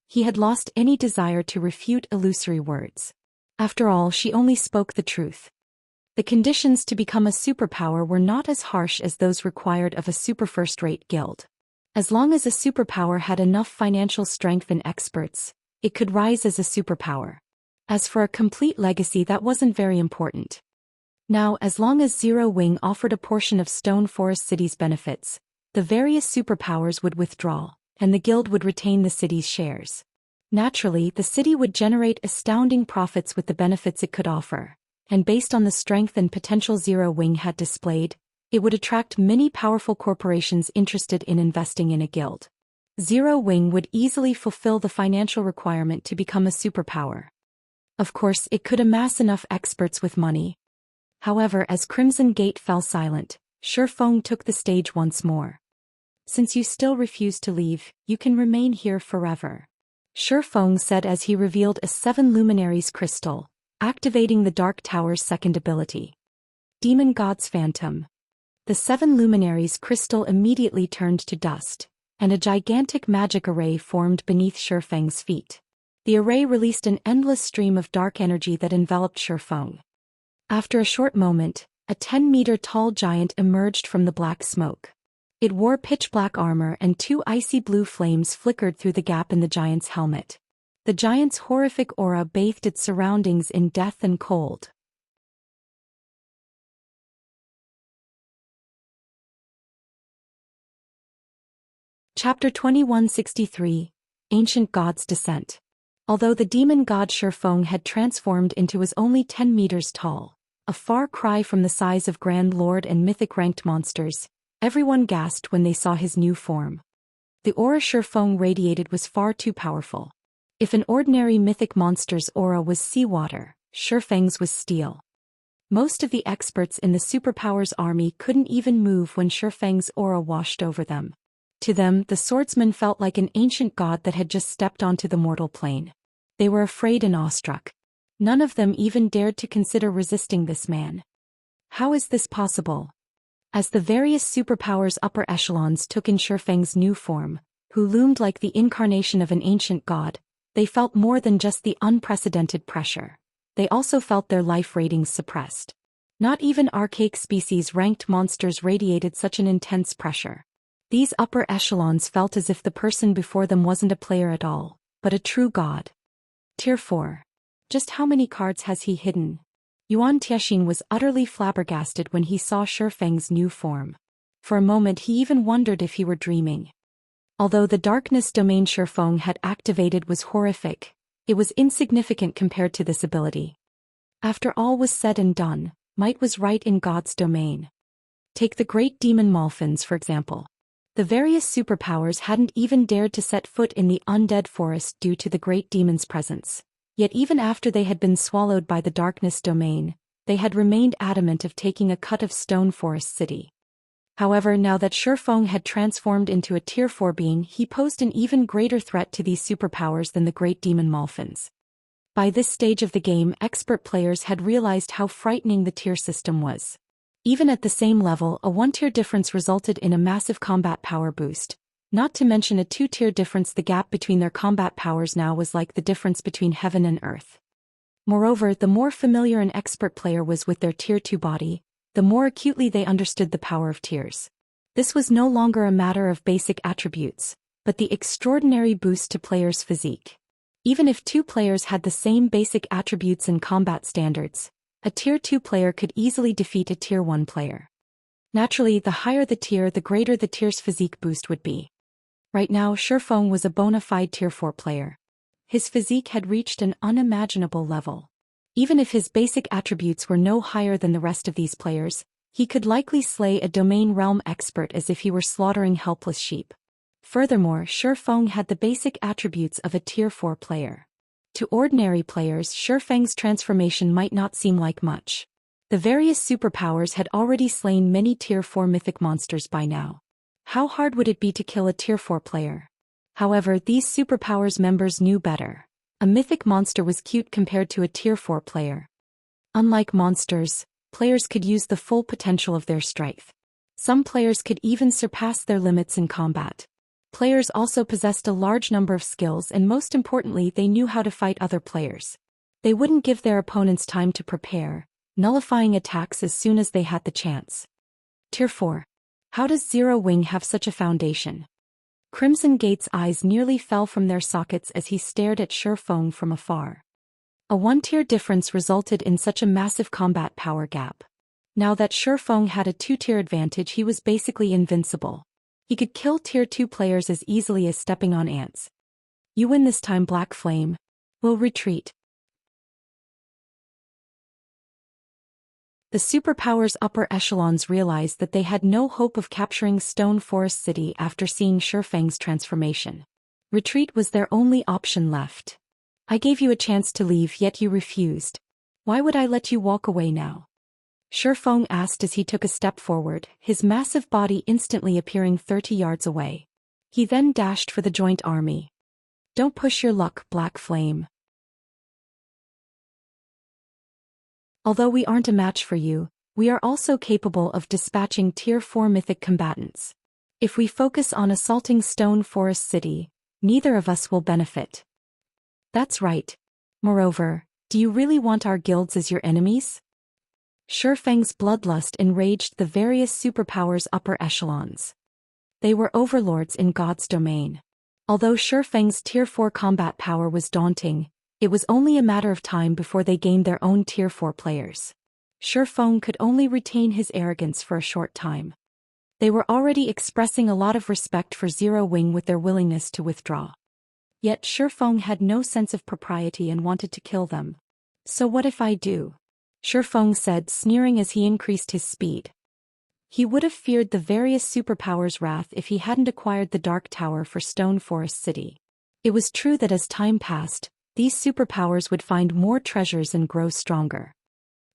He had lost any desire to refute Illusory Words. After all, she only spoke the truth. The conditions to become a superpower were not as harsh as those required of a super first-rate guild. As long as a superpower had enough financial strength and experts, it could rise as a superpower. As for a complete legacy, that wasn't very important. Now, as long as Zero Wing offered a portion of Stone Forest City's benefits, the various superpowers would withdraw, and the guild would retain the city's shares. Naturally, the city would generate astounding profits with the benefits it could offer, and based on the strength and potential Zero Wing had displayed, it would attract many powerful corporations interested in investing in a guild. Zero Wing would easily fulfill the financial requirement to become a superpower. Of course, it could amass enough experts with money. However, as Crimson Gate fell silent, Shifeng took the stage once more. Since you still refuse to leave, you can remain here forever. Shifeng said as he revealed a 7 Luminaries crystal, activating the Dark Tower's second ability. Demon God's Phantom. The 7 Luminaries crystal immediately turned to dust, and a gigantic magic array formed beneath Shifeng's feet. The array released an endless stream of dark energy that enveloped Shifeng. After a short moment, a 10-meter-tall giant emerged from the black smoke. It wore pitch-black armor and 2 icy blue flames flickered through the gap in the giant's helmet. The giant's horrific aura bathed its surroundings in death and cold. Chapter 2163, Ancient God's Descent. Although the demon god Shifeng had transformed into his only 10 meters tall, a far cry from the size of Grand Lord and mythic-ranked monsters, everyone gasped when they saw his new form. The aura Shifeng radiated was far too powerful. If an ordinary mythic monster's aura was seawater, Shifeng's was steel. Most of the experts in the superpowers army couldn't even move when Shifeng's aura washed over them. To them, the swordsman felt like an ancient god that had just stepped onto the mortal plane. They were afraid and awestruck. None of them even dared to consider resisting this man. How is this possible? As the various superpowers upper echelons took in Shifeng's new form, who loomed like the incarnation of an ancient god, they felt more than just the unprecedented pressure. They also felt their life ratings suppressed. Not even archaic species-ranked monsters radiated such an intense pressure. These upper echelons felt as if the person before them wasn't a player at all, but a true god. Tier 4. Just how many cards has he hidden? Yuan Tianxin was utterly flabbergasted when he saw Shifeng's new form. For a moment he even wondered if he were dreaming. Although the darkness domain Shifeng had activated was horrific, it was insignificant compared to this ability. After all was said and done, might was right in God's domain. Take the great demon Malphins for example. The various superpowers hadn't even dared to set foot in the undead forest due to the great demon's presence. Yet even after they had been swallowed by the darkness domain, they had remained adamant of taking a cut of Stone Forest City. However, now that Shifeng had transformed into a Tier 4 being, he posed an even greater threat to these superpowers than the great demon Malphins. By this stage of the game, expert players had realized how frightening the tier system was. Even at the same level, a 1-tier difference resulted in a massive combat power boost, Not to mention a two-tier difference. The gap between their combat powers now was like the difference between heaven and earth. Moreover, the more familiar an expert player was with their Tier 2 body, the more acutely they understood the power of tiers. This was no longer a matter of basic attributes, but the extraordinary boost to players' physique. Even if two players had the same basic attributes and combat standards, a Tier 2 player could easily defeat a Tier 1 player. Naturally, the higher the tier, the greater the tier's physique boost would be. Right now, Shifeng was a bona fide Tier 4 player. His physique had reached an unimaginable level. Even if his basic attributes were no higher than the rest of these players, he could likely slay a domain realm expert as if he were slaughtering helpless sheep. Furthermore, Shifeng had the basic attributes of a Tier 4 player. To ordinary players, Shifeng's transformation might not seem like much. The various superpowers had already slain many Tier 4 mythic monsters by now. How hard would it be to kill a Tier 4 player? However, these superpowers members knew better. A mythic monster was cute compared to a Tier 4 player. Unlike monsters, players could use the full potential of their strength. Some players could even surpass their limits in combat. Players also possessed a large number of skills, and most importantly, they knew how to fight other players. They wouldn't give their opponents time to prepare, nullifying attacks as soon as they had the chance. Tier 4. How does Zero Wing have such a foundation? Crimson Gate's eyes nearly fell from their sockets as he stared at Shifeng from afar. A one-tier difference resulted in such a massive combat power gap. Now that Shifeng had a two-tier advantage, he was basically invincible. He could kill Tier 2 players as easily as stepping on ants. You win this time, Black Flame. We'll retreat. The superpowers upper echelons realized that they had no hope of capturing Stone Forest City after seeing Shifeng's transformation. Retreat was their only option left. I gave you a chance to leave, yet you refused. Why would I let you walk away now? Shifeng asked as he took a step forward, his massive body instantly appearing 30 yards away. He then dashed for the joint army. Don't push your luck, Black Flame. Although we aren't a match for you, we are also capable of dispatching Tier 4 mythic combatants. If we focus on assaulting Stone Forest City, neither of us will benefit. That's right. Moreover, do you really want our guilds as your enemies? Shifeng's bloodlust enraged the various superpowers upper echelons. They were overlords in God's domain. Although Shifeng's Tier 4 combat power was daunting, it was only a matter of time before they gained their own Tier 4 players. Shifeng could only retain his arrogance for a short time. They were already expressing a lot of respect for Zero Wing with their willingness to withdraw. Yet Shifeng had no sense of propriety and wanted to kill them. So what if I do? Shifeng said, sneering as he increased his speed. He would have feared the various superpowers' wrath if he hadn't acquired the Dark Tower for Stone Forest City. It was true that as time passed, these superpowers would find more treasures and grow stronger.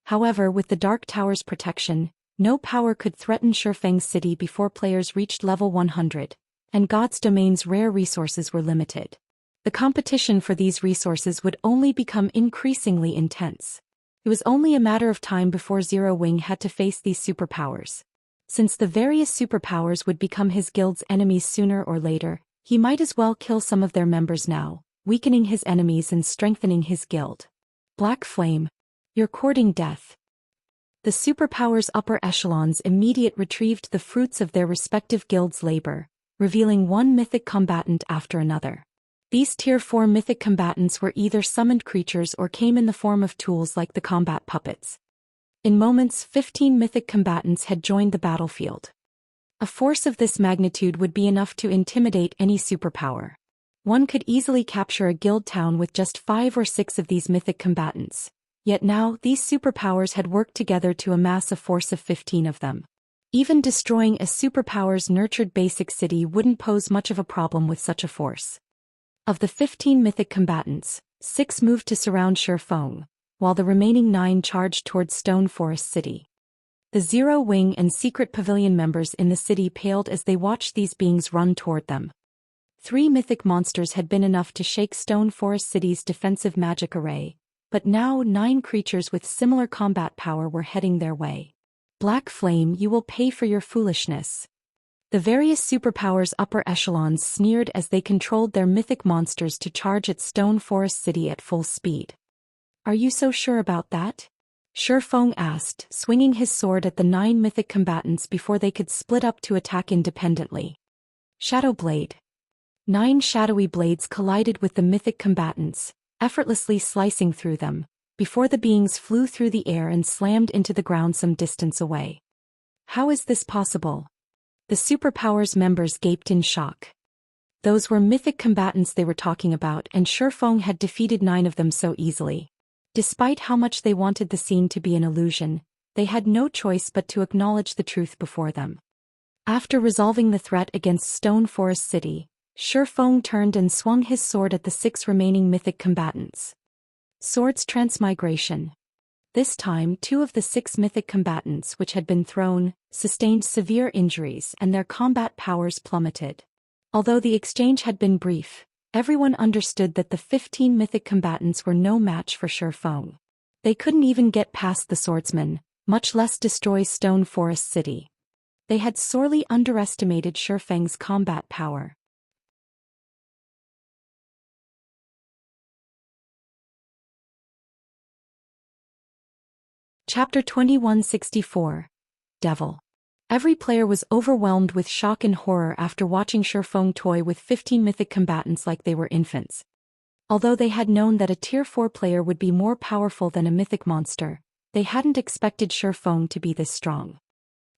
However, with the Dark Tower's protection, no power could threaten Shifeng's city before players reached level 100, and God's domain's rare resources were limited. The competition for these resources would only become increasingly intense. It was only a matter of time before Zero Wing had to face these superpowers. Since the various superpowers would become his guild's enemies sooner or later, he might as well kill some of their members now, weakening his enemies and strengthening his guild. Black Flame, you're courting death. The superpowers upper echelons immediately retrieved the fruits of their respective guilds' labor, revealing one mythic combatant after another. These Tier 4 mythic combatants were either summoned creatures or came in the form of tools like the combat puppets. In moments, 15 mythic combatants had joined the battlefield. A force of this magnitude would be enough to intimidate any superpower. One could easily capture a guild town with just 5 or 6 of these mythic combatants. Yet now, these superpowers had worked together to amass a force of 15 of them. Even destroying a superpower's nurtured basic city wouldn't pose much of a problem with such a force. Of the 15 mythic combatants, 6 moved to surround Shifeng, while the remaining 9 charged towards Stone Forest City. The Zero Wing and Secret Pavilion members in the city paled as they watched these beings run toward them. 3 mythic monsters had been enough to shake Stone Forest City's defensive magic array, but now 9 creatures with similar combat power were heading their way. Black Flame, you will pay for your foolishness. The various superpowers' upper echelons sneered as they controlled their mythic monsters to charge at Stone Forest City at full speed. "Are you so sure about that?" Shifeng asked, swinging his sword at the 9 mythic combatants before they could split up to attack independently. Shadow Blade. 9 shadowy blades collided with the mythic combatants, effortlessly slicing through them, before the beings flew through the air and slammed into the ground some distance away. How is this possible? The superpowers members gaped in shock. Those were mythic combatants they were talking about, and Shifeng had defeated 9 of them so easily. Despite how much they wanted the scene to be an illusion, they had no choice but to acknowledge the truth before them. After resolving the threat against Stone Forest City, Shifeng turned and swung his sword at the 6 remaining mythic combatants. Swords Transmigration. This time 2 of the 6 mythic combatants which had been thrown, sustained severe injuries and their combat powers plummeted. Although the exchange had been brief, everyone understood that the 15 mythic combatants were no match for Shifeng. They couldn't even get past the swordsman, much less destroy Stone Forest City. They had sorely underestimated Shifeng's combat power. Chapter 2164. Devil. Every player was overwhelmed with shock and horror after watching Shifeng toy with 15 mythic combatants like they were infants. Although they had known that a Tier 4 player would be more powerful than a mythic monster, they hadn't expected Shifeng to be this strong.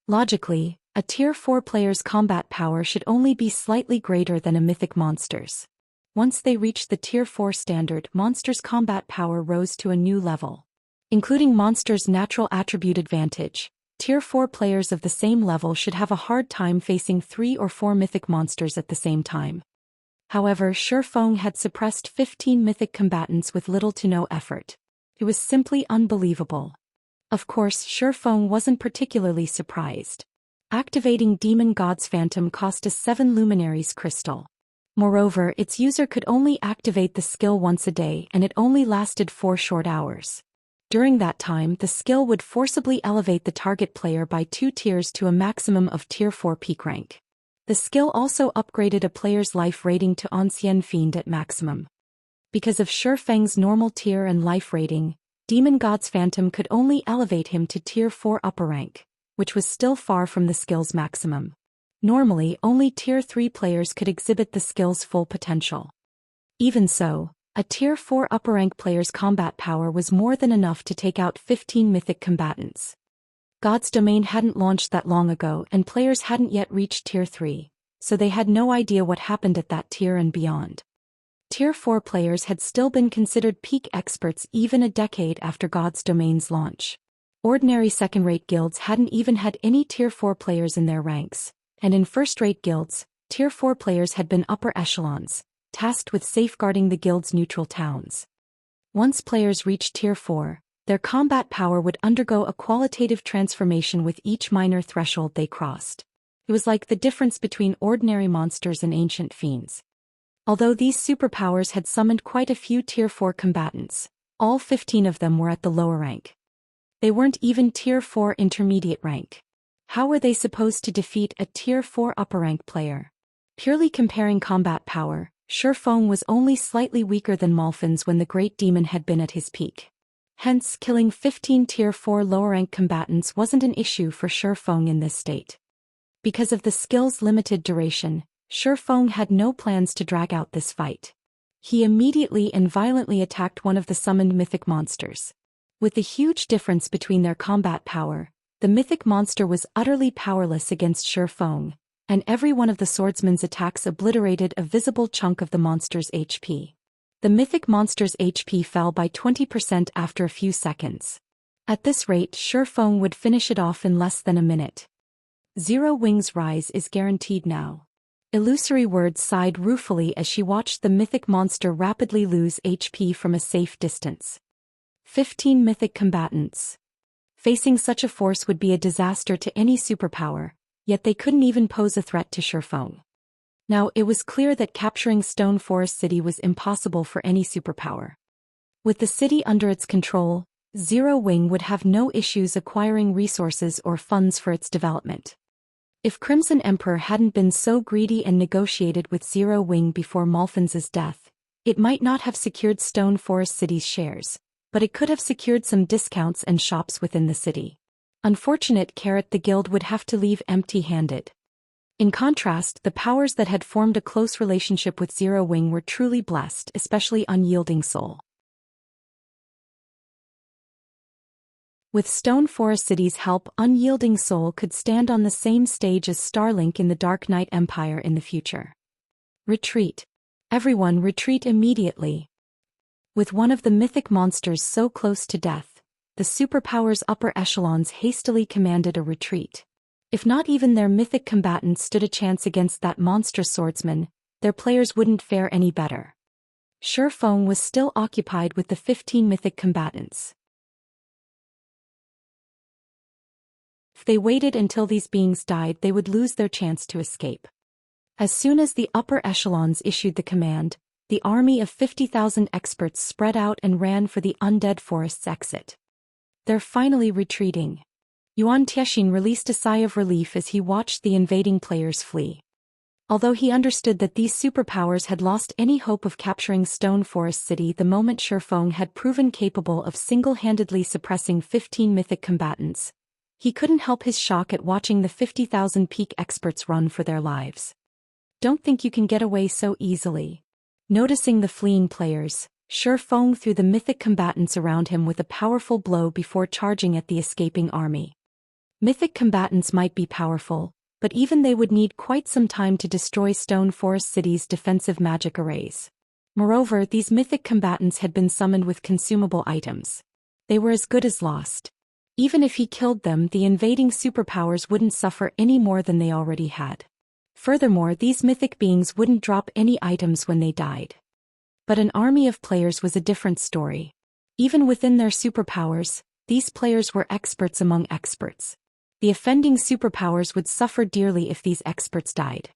Logically, a Tier 4 player's combat power should only be slightly greater than a mythic monster's. Once they reached the Tier 4 standard, monsters' combat power rose to a new level. Including monsters' natural attribute advantage, Tier 4 players of the same level should have a hard time facing 3 or 4 mythic monsters at the same time. However, Shifeng had suppressed 15 mythic combatants with little to no effort. It was simply unbelievable. Of course, Shifeng wasn't particularly surprised. Activating Demon God's Phantom cost a 7 luminaries crystal. Moreover, its user could only activate the skill once a day, and it only lasted 4 short hours. During that time, the skill would forcibly elevate the target player by 2 tiers to a maximum of Tier 4 peak rank. The skill also upgraded a player's life rating to Ancien Fiend at maximum. Because of Shifeng's normal tier and life rating, Demon God's Phantom could only elevate him to Tier 4 upper rank, which was still far from the skill's maximum. Normally, only Tier 3 players could exhibit the skill's full potential. Even so, a Tier 4 upper rank player's combat power was more than enough to take out 15 mythic combatants. God's Domain hadn't launched that long ago and players hadn't yet reached Tier 3, so they had no idea what happened at that tier and beyond. Tier 4 players had still been considered peak experts even a decade after God's Domain's launch. Ordinary second-rate guilds hadn't even had any Tier 4 players in their ranks, and in first-rate guilds, Tier 4 players had been upper echelons, tasked with safeguarding the guild's neutral towns. Once players reached Tier 4, their combat power would undergo a qualitative transformation with each minor threshold they crossed. It was like the difference between ordinary monsters and ancient fiends. Although these superpowers had summoned quite a few Tier 4 combatants, all 15 of them were at the lower rank. They weren't even Tier 4 intermediate rank. How were they supposed to defeat a Tier 4 upper rank player? Purely comparing combat power, Shifeng was only slightly weaker than Malfin's when the Great Demon had been at his peak. Hence, killing 15 Tier 4 lower-rank combatants wasn't an issue for Shifeng in this state. Because of the skill's limited duration, Shifeng had no plans to drag out this fight. He immediately and violently attacked one of the summoned mythic monsters. With the huge difference between their combat power, the mythic monster was utterly powerless against Shifeng, and every one of the swordsman's attacks obliterated a visible chunk of the monster's HP. The mythic monster's HP fell by 20% after a few seconds. At this rate, Shifeng would finish it off in less than a minute. Zero Wings Rise is guaranteed now. Illusory Words sighed ruefully as she watched the mythic monster rapidly lose HP from a safe distance. 15 mythic combatants. Facing such a force would be a disaster to any superpower, yet they couldn't even pose a threat to Shifeng. Now, it was clear that capturing Stone Forest City was impossible for any superpower. With the city under its control, Zero Wing would have no issues acquiring resources or funds for its development. If Crimson Emperor hadn't been so greedy and negotiated with Zero Wing before Malfin's death, it might not have secured Stone Forest City's shares, but it could have secured some discounts and shops within the city. Unfortunate, the guild would have to leave empty-handed. In contrast, the powers that had formed a close relationship with Zero Wing were truly blessed, especially Unyielding Soul. With Stone Forest City's help, Unyielding Soul could stand on the same stage as Starlink in the Dark Knight Empire in the future. Retreat. Everyone retreat immediately. With one of the mythic monsters so close to death, the superpowers' upper echelons hastily commanded a retreat. If not even their mythic combatants stood a chance against that monstrous swordsman, their players wouldn't fare any better. Shifeng was still occupied with the 15 mythic combatants. If they waited until these beings died, they would lose their chance to escape. As soon as the upper echelons issued the command, the army of 50,000 experts spread out and ran for the Undead Forest's exit. They're finally retreating. Yuan Tiexian released a sigh of relief as he watched the invading players flee. Although he understood that these superpowers had lost any hope of capturing Stone Forest City the moment Shifeng had proven capable of single-handedly suppressing 15 mythic combatants, he couldn't help his shock at watching the 50,000 peak experts run for their lives. Don't think you can get away so easily. Noticing the fleeing players, Shifeng threw the mythic combatants around him with a powerful blow before charging at the escaping army. Mythic combatants might be powerful, but even they would need quite some time to destroy Stone Forest City's defensive magic arrays. Moreover, these mythic combatants had been summoned with consumable items. They were as good as lost. Even if he killed them, the invading superpowers wouldn't suffer any more than they already had. Furthermore, these mythic beings wouldn't drop any items when they died. But an army of players was a different story. Even within their superpowers, these players were experts among experts. The offending superpowers would suffer dearly if these experts died.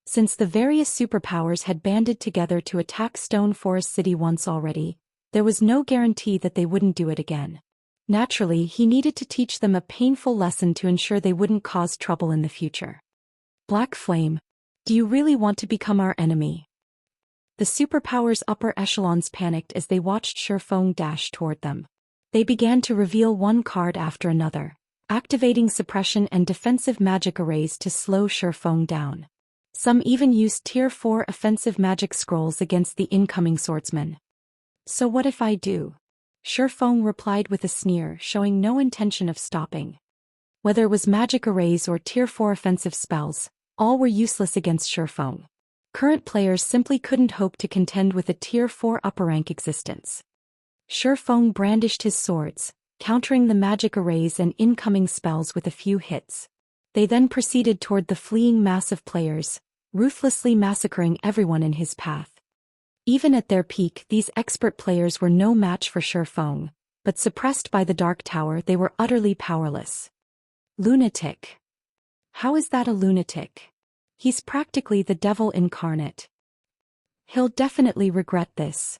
Since the various superpowers had banded together to attack Stone Forest City once already, there was no guarantee that they wouldn't do it again. Naturally, he needed to teach them a painful lesson to ensure they wouldn't cause trouble in the future. Black Flame, do you really want to become our enemy? The superpowers' upper echelons panicked as they watched Shifeng dash toward them. They began to reveal one card after another, activating suppression and defensive magic arrays to slow Shifeng down. Some even used Tier 4 offensive magic scrolls against the incoming swordsman. So what if I do? Shifeng replied with a sneer, showing no intention of stopping. Whether it was magic arrays or Tier 4 offensive spells, all were useless against Shifeng. Current players simply couldn't hope to contend with a Tier 4 upper rank existence. Shifeng brandished his swords, countering the magic arrays and incoming spells with a few hits. They then proceeded toward the fleeing mass of players, ruthlessly massacring everyone in his path. Even at their peak, these expert players were no match for Shifeng, but suppressed by the Dark Tower, they were utterly powerless. Lunatic. How is that a lunatic? He's practically the devil incarnate. He'll definitely regret this.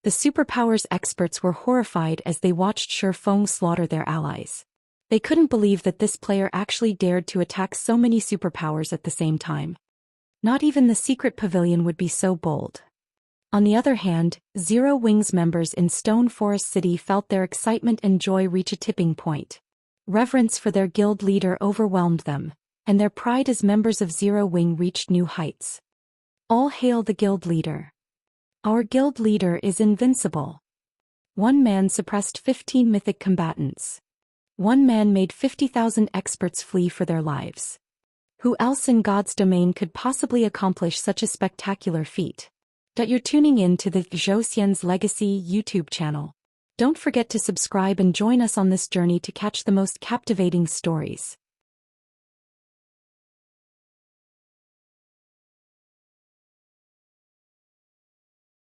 The superpowers experts were horrified as they watched Shifeng slaughter their allies. They couldn't believe that this player actually dared to attack so many superpowers at the same time. Not even the secret pavilion would be so bold. On the other hand, Zero Wing's members in Stone Forest City felt their excitement and joy reach a tipping point. Reverence for their guild leader overwhelmed them, and their pride as members of Zero Wing reached new heights. All hail the guild leader. Our guild leader is invincible. One man suppressed 15 mythic combatants. One man made 50,000 experts flee for their lives. Who else in God's domain could possibly accomplish such a spectacular feat? You're tuning in to the Zhou Xian's Legacy YouTube channel. Don't forget to subscribe and join us on this journey to catch the most captivating stories.